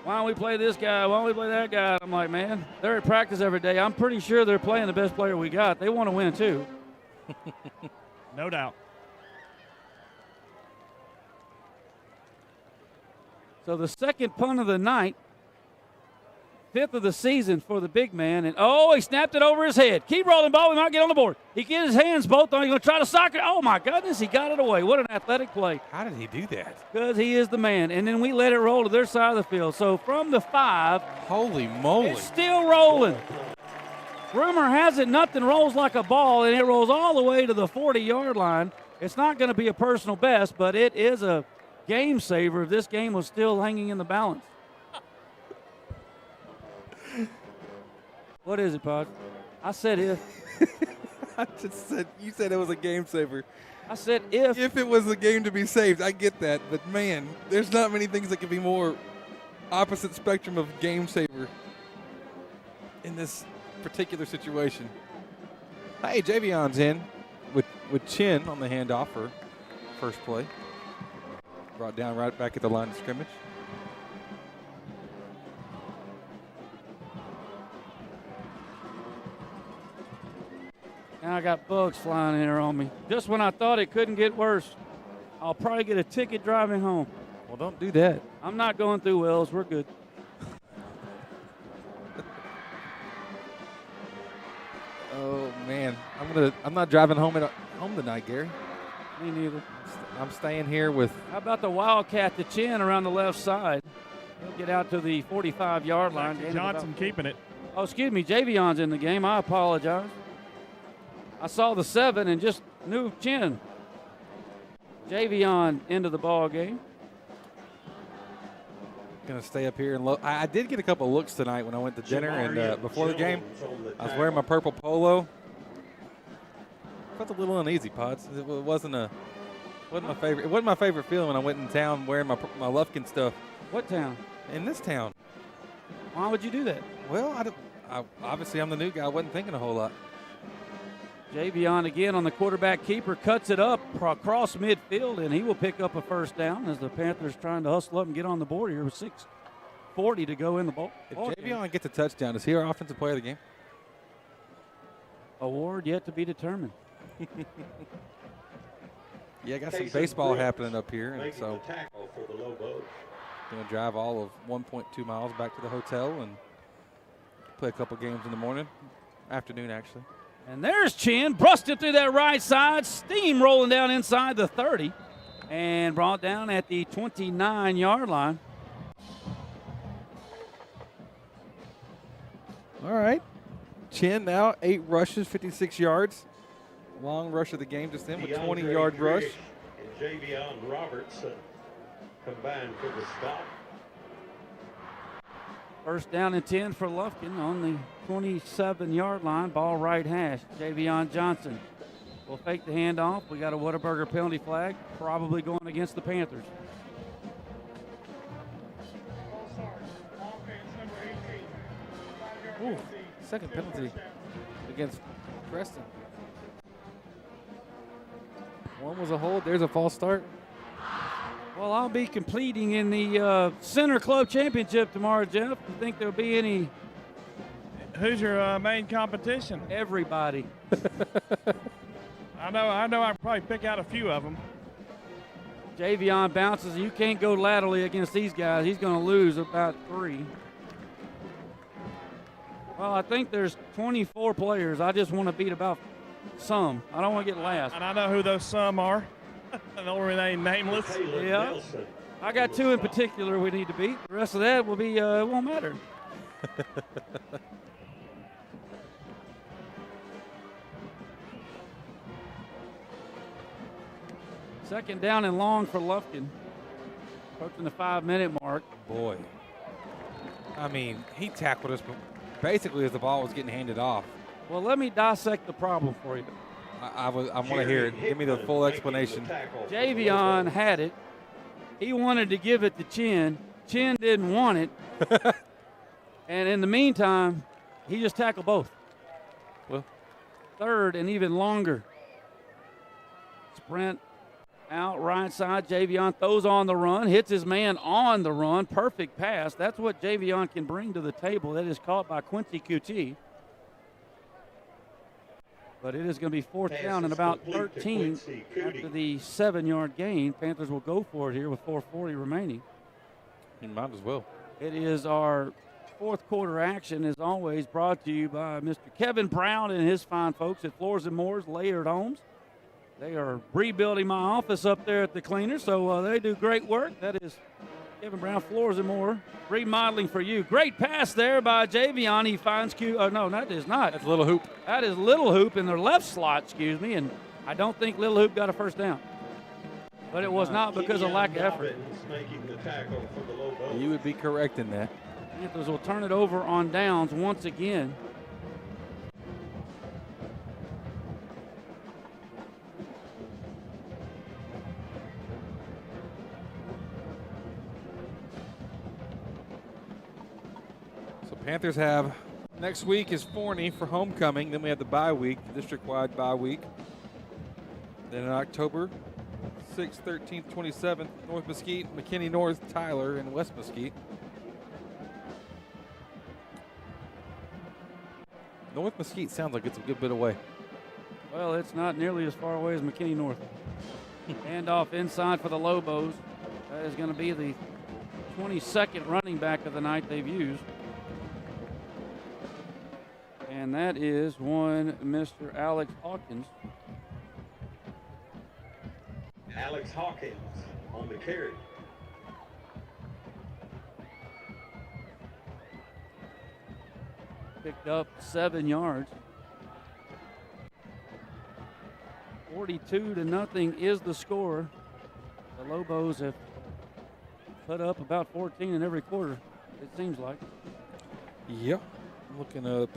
Speaker 15: why don't we play this guy? Why don't we play that guy? I'm like, man, they're at practice every day. I'm pretty sure they're playing the best player we got. They want to win, too.
Speaker 18: No doubt.
Speaker 15: So the second punt of the night, 5th of the season for the big man. And, oh, he snapped it over his head. Keep rolling, ball. We might get on the board. He gets his hands both on. He's going to try to sock it. Oh, my goodness, he got it away. What an athletic play.
Speaker 19: How did he do that?
Speaker 15: Because he is the man. And then we let it roll to their side of the field. So from the 5.
Speaker 19: Holy moly.
Speaker 15: It's still rolling. Rumor has it nothing rolls like a ball, and it rolls all the way to the 40-yard line. It's not going to be a personal best, but it is a game saver if this game was still hanging in the balance. What is it, Pod? I said if.
Speaker 19: I just said, you said it was a game saver.
Speaker 15: I said if.
Speaker 19: If it was a game to be saved, I get that. But, man, there's not many things that could be more opposite spectrum of game saver in this particular situation. Hey, Javion's in with Chin on the handoff for first play. Brought down right back at the line of scrimmage.
Speaker 15: Now I got bugs flying in here on me. Just when I thought it couldn't get worse, I'll probably get a ticket driving home.
Speaker 19: Well, don't do that.
Speaker 15: I'm not going through Wells. We're good.
Speaker 19: Oh man, I'm not driving home tonight, Gary.
Speaker 15: Me neither.
Speaker 19: I'm staying here with.
Speaker 15: How about the Wildcat to Chin around the left side? He'll get out to the 45-yard line.
Speaker 18: Johnson keeping it.
Speaker 15: Oh, excuse me. Javion's in the game. I apologize. I saw the 7 and just knew Chin. Javion into the ball game.
Speaker 19: Going to stay up here and look. I did get a couple of looks tonight when I went to dinner and before the game. I was wearing my purple polo. Felt a little uneasy, Pods. It wasn't my favorite. It wasn't my favorite feeling when I went in town wearing my Lufkin stuff.
Speaker 15: What town?
Speaker 19: In this town.
Speaker 15: Why would you do that?
Speaker 19: Well, obviously I'm the new guy. I wasn't thinking a whole lot.
Speaker 15: Javion again on the quarterback keeper, cuts it up across midfield, and he will pick up a first down as the Panthers trying to hustle up and get on the board here with 6:40 to go in the ball.
Speaker 19: If Javion gets a touchdown, is he our offensive player of the game?
Speaker 15: Award yet to be determined.
Speaker 19: Yeah, I got some baseball happening up here, and so going to drive all of 1.2 miles back to the hotel and play a couple games in the morning, afternoon actually.
Speaker 15: And there's Chin, busted through that right side, steam rolling down inside the 30, and brought down at the 29-yard line.
Speaker 19: All right. Chin now 8 rushes, 56 yards. Long rush of the game just then with 20-yard rush.
Speaker 21: And Javion Robertson combined for the stop.
Speaker 15: First down and 10 for Lufkin on the 27-yard line, ball right hash. Javion Johnson will fake the handoff. We got a Whataburger penalty flag, probably going against the Panthers.
Speaker 19: Ooh, second penalty against Preston. One was a hold. There's a false start.
Speaker 15: Well, I'll be completing in the Center Club Championship tomorrow, Jeff. Do you think there'll be any?
Speaker 18: Who's your main competition?
Speaker 15: Everybody.
Speaker 18: I know I can probably pick out a few of them.
Speaker 15: Javion bounces. You can't go laterally against these guys. He's going to lose about 3. Well, I think there's 24 players. I just want to beat about some. I don't want to get last.
Speaker 18: And I know who those some are. They'll remain nameless.
Speaker 15: Yeah. I got 2 in particular we need to beat. The rest of that will be, it won't matter. Second down and long for Lufkin. Approaching the 5-minute mark.
Speaker 19: Boy. I mean, he tackled us basically as the ball was getting handed off.
Speaker 15: Well, let me dissect the problem for you.
Speaker 19: I want to hear it. Give me the full explanation.
Speaker 15: Javion had it. He wanted to give it to Chin. Chin didn't want it. And in the meantime, he just tackled both.
Speaker 19: Well,
Speaker 15: third and even longer. Sprint out right side. Javion throws on the run, hits his man on the run. Perfect pass. That's what Javion can bring to the table. That is caught by Quincy QT. But it is going to be fourth down and about 13 after the 7-yard gain. Panthers will go for it here with 4:40 remaining.
Speaker 19: You might as well.
Speaker 15: It is our fourth quarter action, as always, brought to you by Mr. Kevin Brown and his fine folks at Floors and Moores Layered Homes. They are rebuilding my office up there at the cleaner, so they do great work. That is Kevin Brown, Floors and More, remodeling for you. Great pass there by Javion. He finds Q. Oh, no, that is not.
Speaker 19: That's Little Hoop.
Speaker 15: That is Little Hoop in their left slot, excuse me, and I don't think Little Hoop got a first down. But it was not because of lack of effort.
Speaker 19: You would be correct in that.
Speaker 15: Panthers will turn it over on downs once again.
Speaker 19: Panthers have next week is Forney for homecoming. Then we have the bye week, the district-wide bye week. Then in October 6th, 13th, 27th, North Mesquite, McKinney North, Tyler, and West Mesquite. North Mesquite sounds like it's a good bit away.
Speaker 15: Well, it's not nearly as far away as McKinney North. Handoff inside for the Lobos. That is going to be the 22nd running back of the night they've used. And that is one Mr. Alex Hawkins.
Speaker 21: Alex Hawkins on the carry.
Speaker 15: Picked up 7 yards. 42-0 is the score. The Lobos have put up about 14 in every quarter, it seems like.
Speaker 19: Yep. Looking up.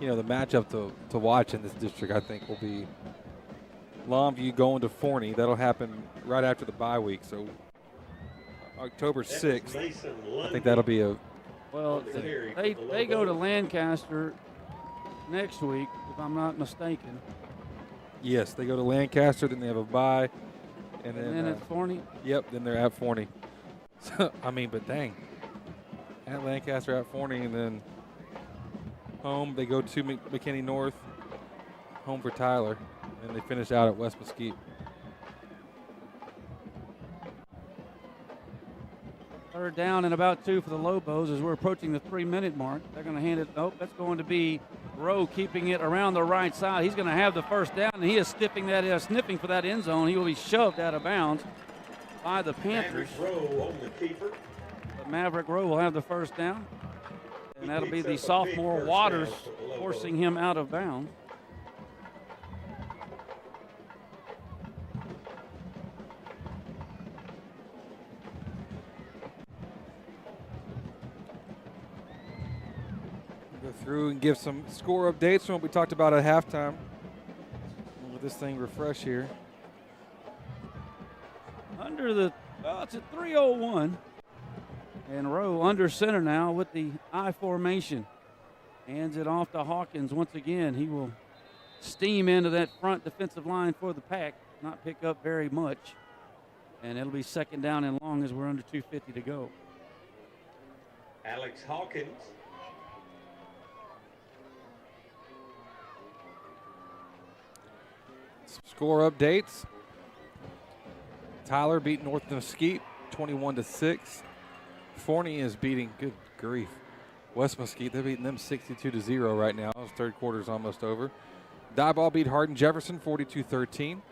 Speaker 19: You know, the matchup to watch in this district, I think, will be Longview going to Forney. That'll happen right after the bye week. So October 6th, I think that'll be a.
Speaker 15: Well, they go to Lancaster next week, if I'm not mistaken.
Speaker 19: Yes, they go to Lancaster, then they have a bye. And then
Speaker 15: at Forney?
Speaker 19: Yep, then they're at Forney. So, I mean, but dang. At Lancaster, at Forney, and then home, they go to McKinney North, home for Tyler, and they finish out at West Mesquite.
Speaker 15: Third down and about 2 for the Lobos as we're approaching the 3-minute mark. They're going to hand it. Nope, that's going to be Rowe keeping it around the right side. He's going to have the first down, and he is sniffing for that end zone. He will be shoved out of bounds by the Panthers.
Speaker 21: Maverick Rowe on the keeper.
Speaker 15: But Maverick Rowe will have the first down. And that'll be the sophomore Waters forcing him out of bounds.
Speaker 19: Go through and give some score updates from what we talked about at halftime. Let this thing refresh here.
Speaker 15: It's at 3:01. And Rowe under center now with the I formation. Hands it off to Hawkins once again. He will steam into that front defensive line for the Pack. Not pick up very much. And it'll be second down and long as we're under 2:50 to go.
Speaker 21: Alex Hawkins.
Speaker 19: Some score updates. Tyler beat North Mesquite 21-6. Forney is beating, good grief, West Mesquite. They're beating them 62-0 right now. This third quarter's almost over. Diboll beat Hardin Jefferson 42-13.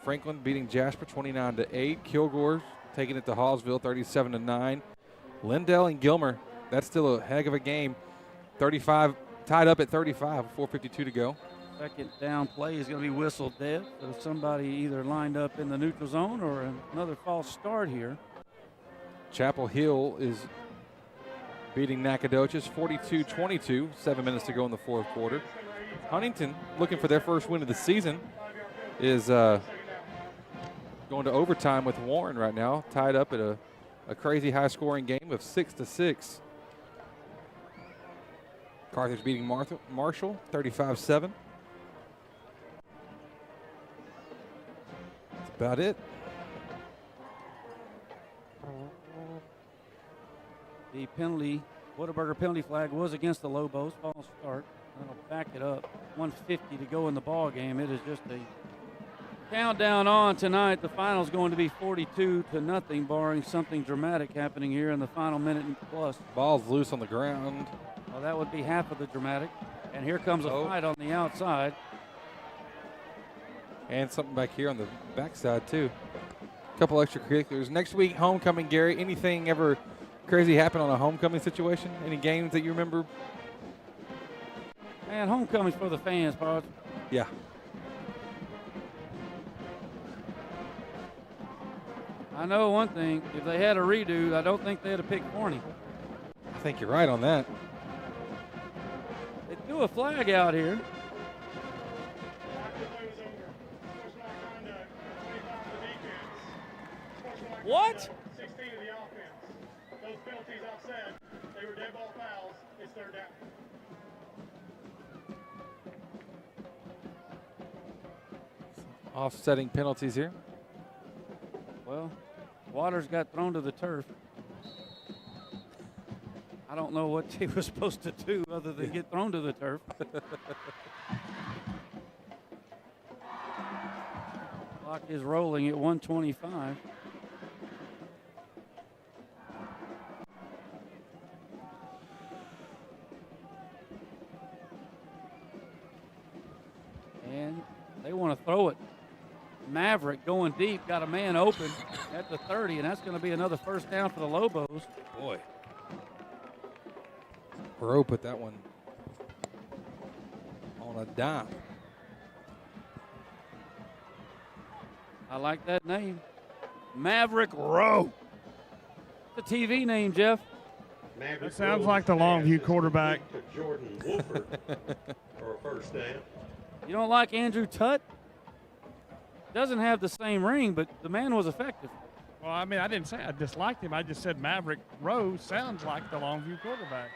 Speaker 19: Franklin beating Jasper 29-8. Kilgore taking it to Hallsville 37-9. Lindell and Gilmer, that's still a heck of a game. 35, tied up at 35, 4:52 to go.
Speaker 15: Second down play is going to be whistled dead. So somebody either lined up in the neutral zone or another false start here.
Speaker 19: Chapel Hill is beating Nacogdoches 42-22, 7 minutes to go in the fourth quarter. Huntington, looking for their first win of the season, is going to overtime with Warren right now, tied up at a crazy high-scoring game of 6-6. Carthage beating Marshall 35-7. That's about it.
Speaker 15: The penalty, Whataburger penalty flag was against the Lobos. False start. That'll back it up. 1:50 to go in the ball game. It is just a countdown on tonight. The final's going to be 42-0, barring something dramatic happening here in the final minute and plus.
Speaker 19: Ball's loose on the ground.
Speaker 15: Well, that would be half of the dramatic. And here comes a fight on the outside.
Speaker 19: And something back here on the backside, too. A couple extracurriculars. Next week, homecoming, Gary. Anything ever crazy happen on a homecoming situation? Any games that you remember?
Speaker 15: Man, homecoming's for the fans, Pods.
Speaker 19: Yeah.
Speaker 15: I know one thing. If they had a redo, I don't think they'd have picked Forney.
Speaker 19: I think you're right on that.
Speaker 15: They threw a flag out here. What?
Speaker 18: 16 of the offense. Those penalties I've said, they were dead ball fouls. It's third down.
Speaker 19: Offsetting penalties here.
Speaker 15: Well, Waters got thrown to the turf. I don't know what he was supposed to do other than get thrown to the turf. Clock is rolling at 1:25. And they want to throw it. Maverick going deep, got a man open at the 30, and that's going to be another first down for the Lobos.
Speaker 19: Boy. Rowe put that one on a dime.
Speaker 15: I like that name. Maverick Rowe. The TV name, Jeff.
Speaker 18: That sounds like the Longview quarterback.
Speaker 21: Jordan Wolford for a first down.
Speaker 15: You don't like Andrew Tutt? Doesn't have the same ring, but the man was effective.
Speaker 18: Well, I mean, I didn't say I disliked him. I just said Maverick Rowe sounds like the Longview quarterback.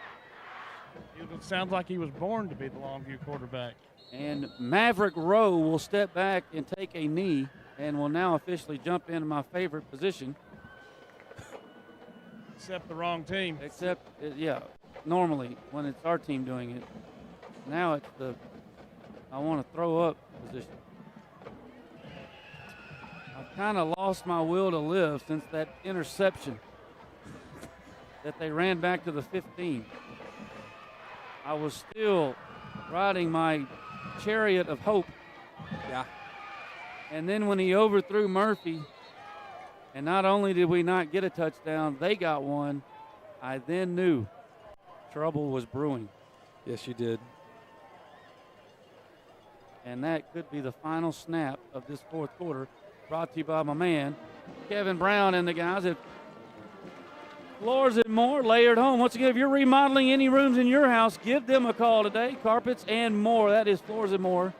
Speaker 18: It sounds like he was born to be the Longview quarterback.
Speaker 15: And Maverick Rowe will step back and take a knee and will now officially jump into my favorite position.
Speaker 18: Except the wrong team.
Speaker 15: Except, yeah, normally when it's our team doing it. Now it's the I want to throw up position. I've kind of lost my will to live since that interception that they ran back to the 15. I was still riding my chariot of hope.
Speaker 19: Yeah.
Speaker 15: And then when he overthrew Murphy, and not only did we not get a touchdown, they got one, I then knew trouble was brewing.
Speaker 19: Yes, you did.
Speaker 15: And that could be the final snap of this fourth quarter, brought to you by my man, Kevin Brown and the guys at Floors and More, Layered Home. Once again, if you're remodeling any rooms in your house, give them a call today. Carpets and more. That is Floors and More,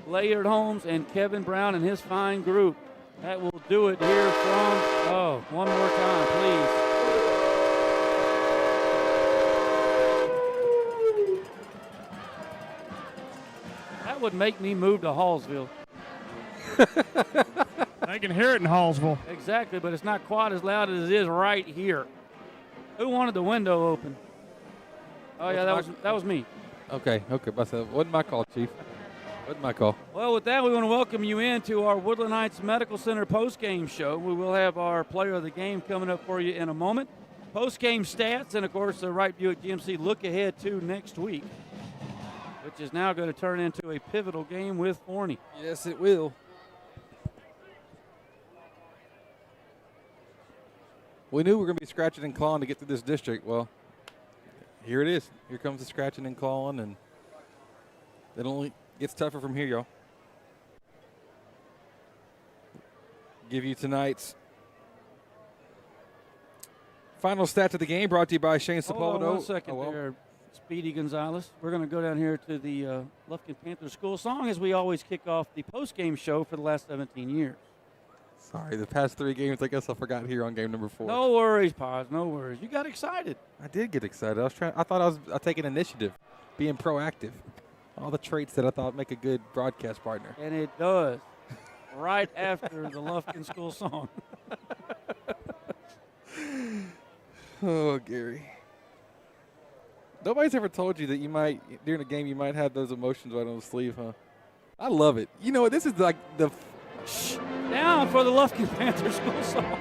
Speaker 15: Layered Homes, and Kevin Brown and his fine group. That will do it here from, one more time, please. That would make me move to Hallsville.
Speaker 18: They can hear it in Hallsville.
Speaker 15: Exactly, but it's not quite as loud as it is right here. Who wanted the window open? Oh, yeah, that was me.
Speaker 19: Okay. Wasn't my call, Chief. Wasn't my call.
Speaker 15: Well, with that, we want to welcome you into our Woodland Heights Medical Center postgame show. We will have our player of the game coming up for you in a moment. Postgame stats, and, of course, the Wright Buick GMC look ahead to next week, which is now going to turn into a pivotal game with Forney.
Speaker 19: Yes, it will. We knew we were going to be scratching and clawing to get through this district. Well, here it is. Here comes the scratching and clawing, and it only gets tougher from here, y'all. Give you tonight's Final stats of the game brought to you by Shane Sepulveda.
Speaker 15: Hold on 1 second there, Speedy Gonzalez. We're going to go down here to the Lufkin Panther School song as we always kick off the post-game show for the last 17 years.
Speaker 19: Sorry, the past 3 games, I guess I forgot here on game number 4.
Speaker 15: No worries, Paz. No worries. You got excited.
Speaker 19: I did get excited. I thought I was taking initiative, being proactive. All the traits that I thought make a good broadcast partner.
Speaker 15: And it does. Right after the Lufkin School song.
Speaker 19: Oh, Gary. Nobody's ever told you that you might, during a game, you might have those emotions right on the sleeve, huh? I love it. You know what? This is like the...
Speaker 15: Down for the Lufkin Panther School song.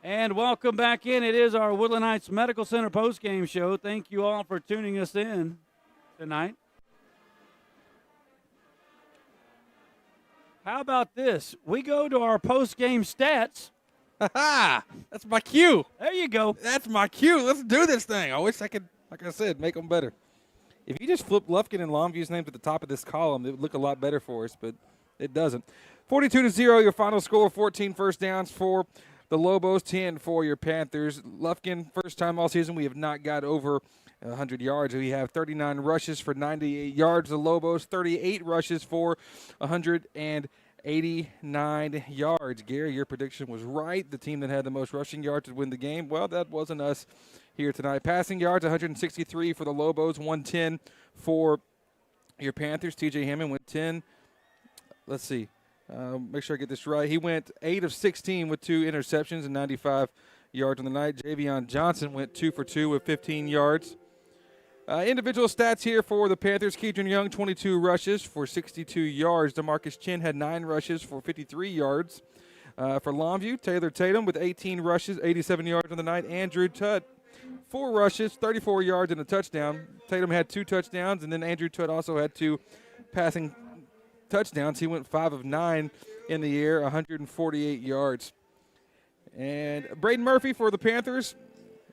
Speaker 15: And welcome back in. It is our Woodland Heights Medical Center postgame show. Thank you all for tuning us in tonight. How about this? We go to our postgame stats.
Speaker 19: Ha-ha! That's my cue.
Speaker 15: There you go.
Speaker 19: That's my cue. Let's do this thing. I wish I could, like I said, make them better. If you just flip Lufkin and Longview's names at the top of this column, it would look a lot better for us, but it doesn't. 42-0, your final score, 14 first downs for the Lobos, 10 for your Panthers. Lufkin, first time all season, we have not got over 100 yards. We have 39 rushes for 98 yards. The Lobos, 38 rushes for 189 yards. Gary, your prediction was right. The team that had the most rushing yards would win the game. Well, that wasn't us here tonight. Passing yards, 163 for the Lobos, 110 for your Panthers. TJ Hammond went 10. Let's see. Make sure I get this right. He went 8 of 16 with 2 interceptions and 95 yards on the night. Javion Johnson went 2 for 2 with 15 yards. Individual stats here for the Panthers. Keedron Young, 22 rushes for 62 yards. DeMarcus Chin had 9 rushes for 53 yards. For Longview, Taylor Tatum with 18 rushes, 87 yards on the night. Andrew Tutt, 4 rushes, 34 yards and a touchdown. Tatum had 2 touchdowns, and then Andrew Tutt also had 2 passing touchdowns. He went 5 of 9 in the air, 148 yards. And Braden Murphy for the Panthers,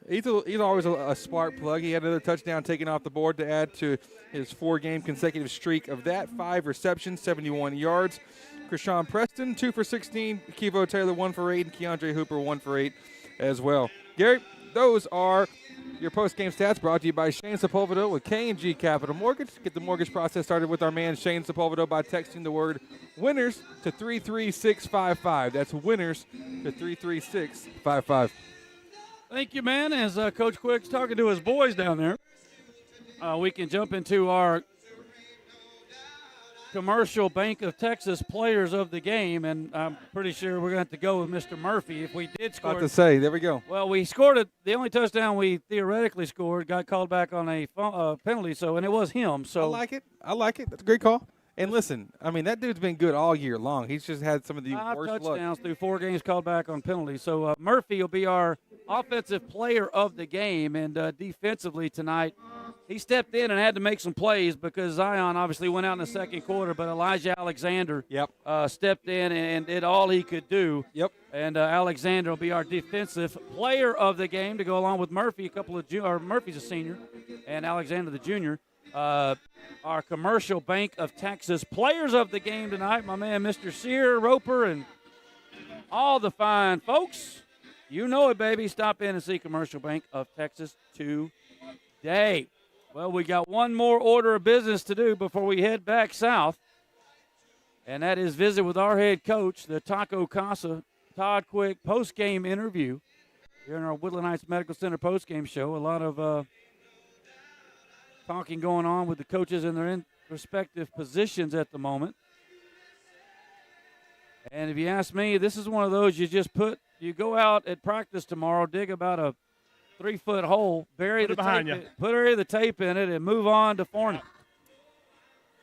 Speaker 19: he's always a spark plug. He had another touchdown taken off the board to add to his 4-game consecutive streak of that. 5 receptions, 71 yards. Krishawn Preston, 2 for 16. Kevo Taylor, 1 for 8. And Keandre Hooper, 1 for 8 as well. Gary, those are your post-game stats brought to you by Shane Sepulveda with K&G Capital Mortgage. Get the mortgage process started with our man Shane Sepulveda by texting the word winners to 33655. That's winners to 33655.
Speaker 15: Thank you, man. As Coach Quick's talking to his boys down there, we can jump into our Commercial Bank of Texas players of the game, and I'm pretty sure we're going to have to go with Mr. Murphy. If we did score,
Speaker 19: About to say, there we go.
Speaker 15: Well, we scored it. The only touchdown we theoretically scored got called back on a penalty, and it was him. So
Speaker 19: I like it. That's a great call. And listen, I mean, that dude's been good all year long. He's just had some of the
Speaker 15: 5
Speaker 19: worst
Speaker 15: touchdowns
Speaker 19: luck.
Speaker 15: through 4 games called back on penalties. So Murphy will be our offensive player of the game, and defensively tonight, he stepped in and had to make some plays because Zion obviously went out in the second quarter, but Elijah Alexander stepped in and did all he could do.
Speaker 19: Yep.
Speaker 15: And Alexander will be our defensive player of the game to go along with Murphy. Murphy's a senior, and Alexander the junior. Our Commercial Bank of Texas players of the game tonight, my man Mr. Sear, Roper, and all the fine folks. You know it, baby. Stop in and see Commercial Bank of Texas today. Well, we got one more order of business to do before we head back south, and that is visit with our head coach, the Taco Casa, Todd Quick, post-game interview here in our Woodland Heights Medical Center post-game show. A lot of talking going on with the coaches in their respective positions at the moment. And if you ask me, this is one of those you go out at practice tomorrow, dig about a 3-foot hole, bury the tape, put the tape in it, and move on to Forney.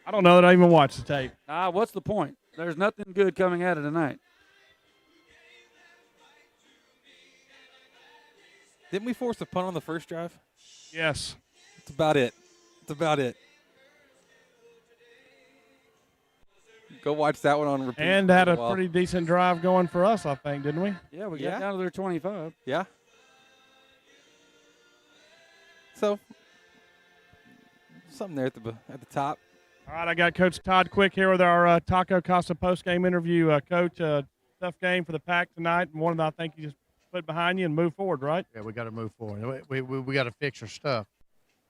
Speaker 18: I don't know that I even watched the tape.
Speaker 15: What's the point? There's nothing good coming out of tonight.
Speaker 19: Didn't we force a punt on the first drive?
Speaker 18: Yes.
Speaker 19: That's about it. Go watch that one on repeat.
Speaker 18: And had a pretty decent drive going for us, I think, didn't we?
Speaker 15: Yeah, we got down to their 25.
Speaker 19: Yeah. So, something there at the top.
Speaker 18: All right, I got Coach Todd Quick here with our Taco Casa post-game interview. Coach, tough game for the Pack tonight, and one that I think you just put behind you and move forward, right?
Speaker 3: Yeah, we got to move forward. We got to fix our stuff,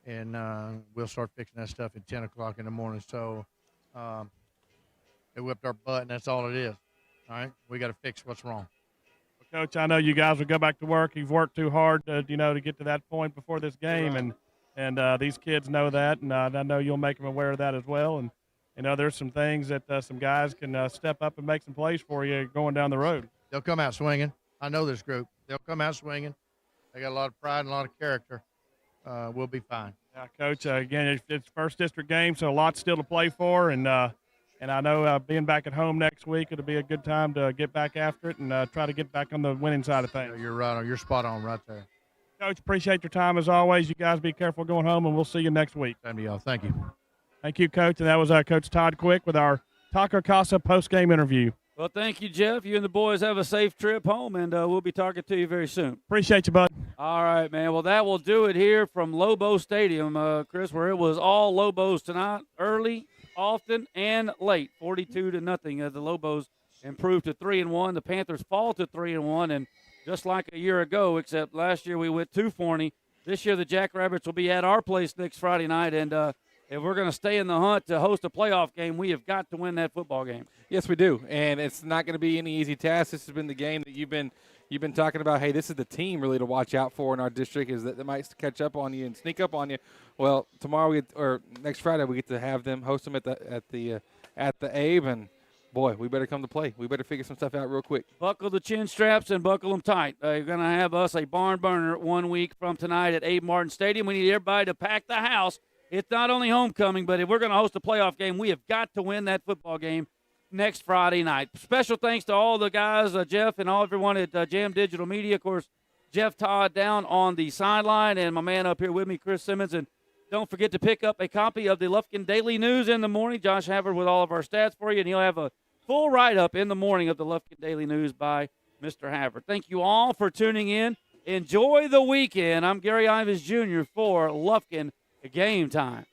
Speaker 3: and we'll start fixing that stuff at 10 o'clock in the morning. So they whipped our butt, and that's all it is. All right, we got to fix what's wrong.
Speaker 18: Well, Coach, I know you guys will go back to work. You've worked too hard to get to that point before this game, and these kids know that, and I know you'll make them aware of that as well. And there's some things that some guys can step up and make some plays for you going down the road.
Speaker 3: They'll come out swinging. I know this group. They'll come out swinging. They got a lot of pride and a lot of character. We'll be fine.
Speaker 18: Yeah, Coach, again, it's first district game, so a lot still to play for, and I know being back at home next week, it'll be a good time to get back after it and try to get back on the winning side of things.
Speaker 3: You're right on. You're spot on right there.
Speaker 18: Coach, appreciate your time as always. You guys be careful going home, and we'll see you next week.
Speaker 3: Same to y'all. Thank you.
Speaker 18: Thank you, Coach. And that was Coach Todd Quick with our Taco Casa post-game interview.
Speaker 15: Well, thank you, Jeff. You and the boys have a safe trip home, and we'll be talking to you very soon.
Speaker 18: Appreciate you, bud.
Speaker 15: All right, man. Well, that will do it here from Lobo Stadium, Chris, where it was all Lobos tonight, early, often, and late, 42-0 as the Lobos improved to 3-1. The Panthers fall to 3-1, and just like a year ago, except last year we went to Forney, this year the Jackrabbits will be at our place next Friday night, and if we're going to stay in the hunt to host a playoff game, we have got to win that football game.
Speaker 19: Yes, we do, and it's not going to be any easy task. This has been the game that you've been talking about. Hey, this is the team really to watch out for in our district, is that they might catch up on you and sneak up on you. Well, tomorrow or next Friday we get to have them host them at the Abe, and boy, we better come to play. We better figure some stuff out real quick.
Speaker 15: Buckle the chin straps and buckle them tight. You're going to have us a barn burner 1 week from tonight at Abe Martin Stadium. We need everybody to pack the house. It's not only homecoming, but if we're going to host a playoff game, we have got to win that football game next Friday night. Special thanks to all the guys, Jeff and everyone at Jam Digital Media. Of course, Jeff Todd down on the sideline, and my man up here with me, Chris Simmons. And don't forget to pick up a copy of the Lufkin Daily News in the morning. Josh Havard with all of our stats for you, and he'll have a full write-up in the morning of the Lufkin Daily News by Mr. Havard. Thank you all for tuning in. Enjoy the weekend. I'm Gary Ivins Jr. for Lufkin Game Time.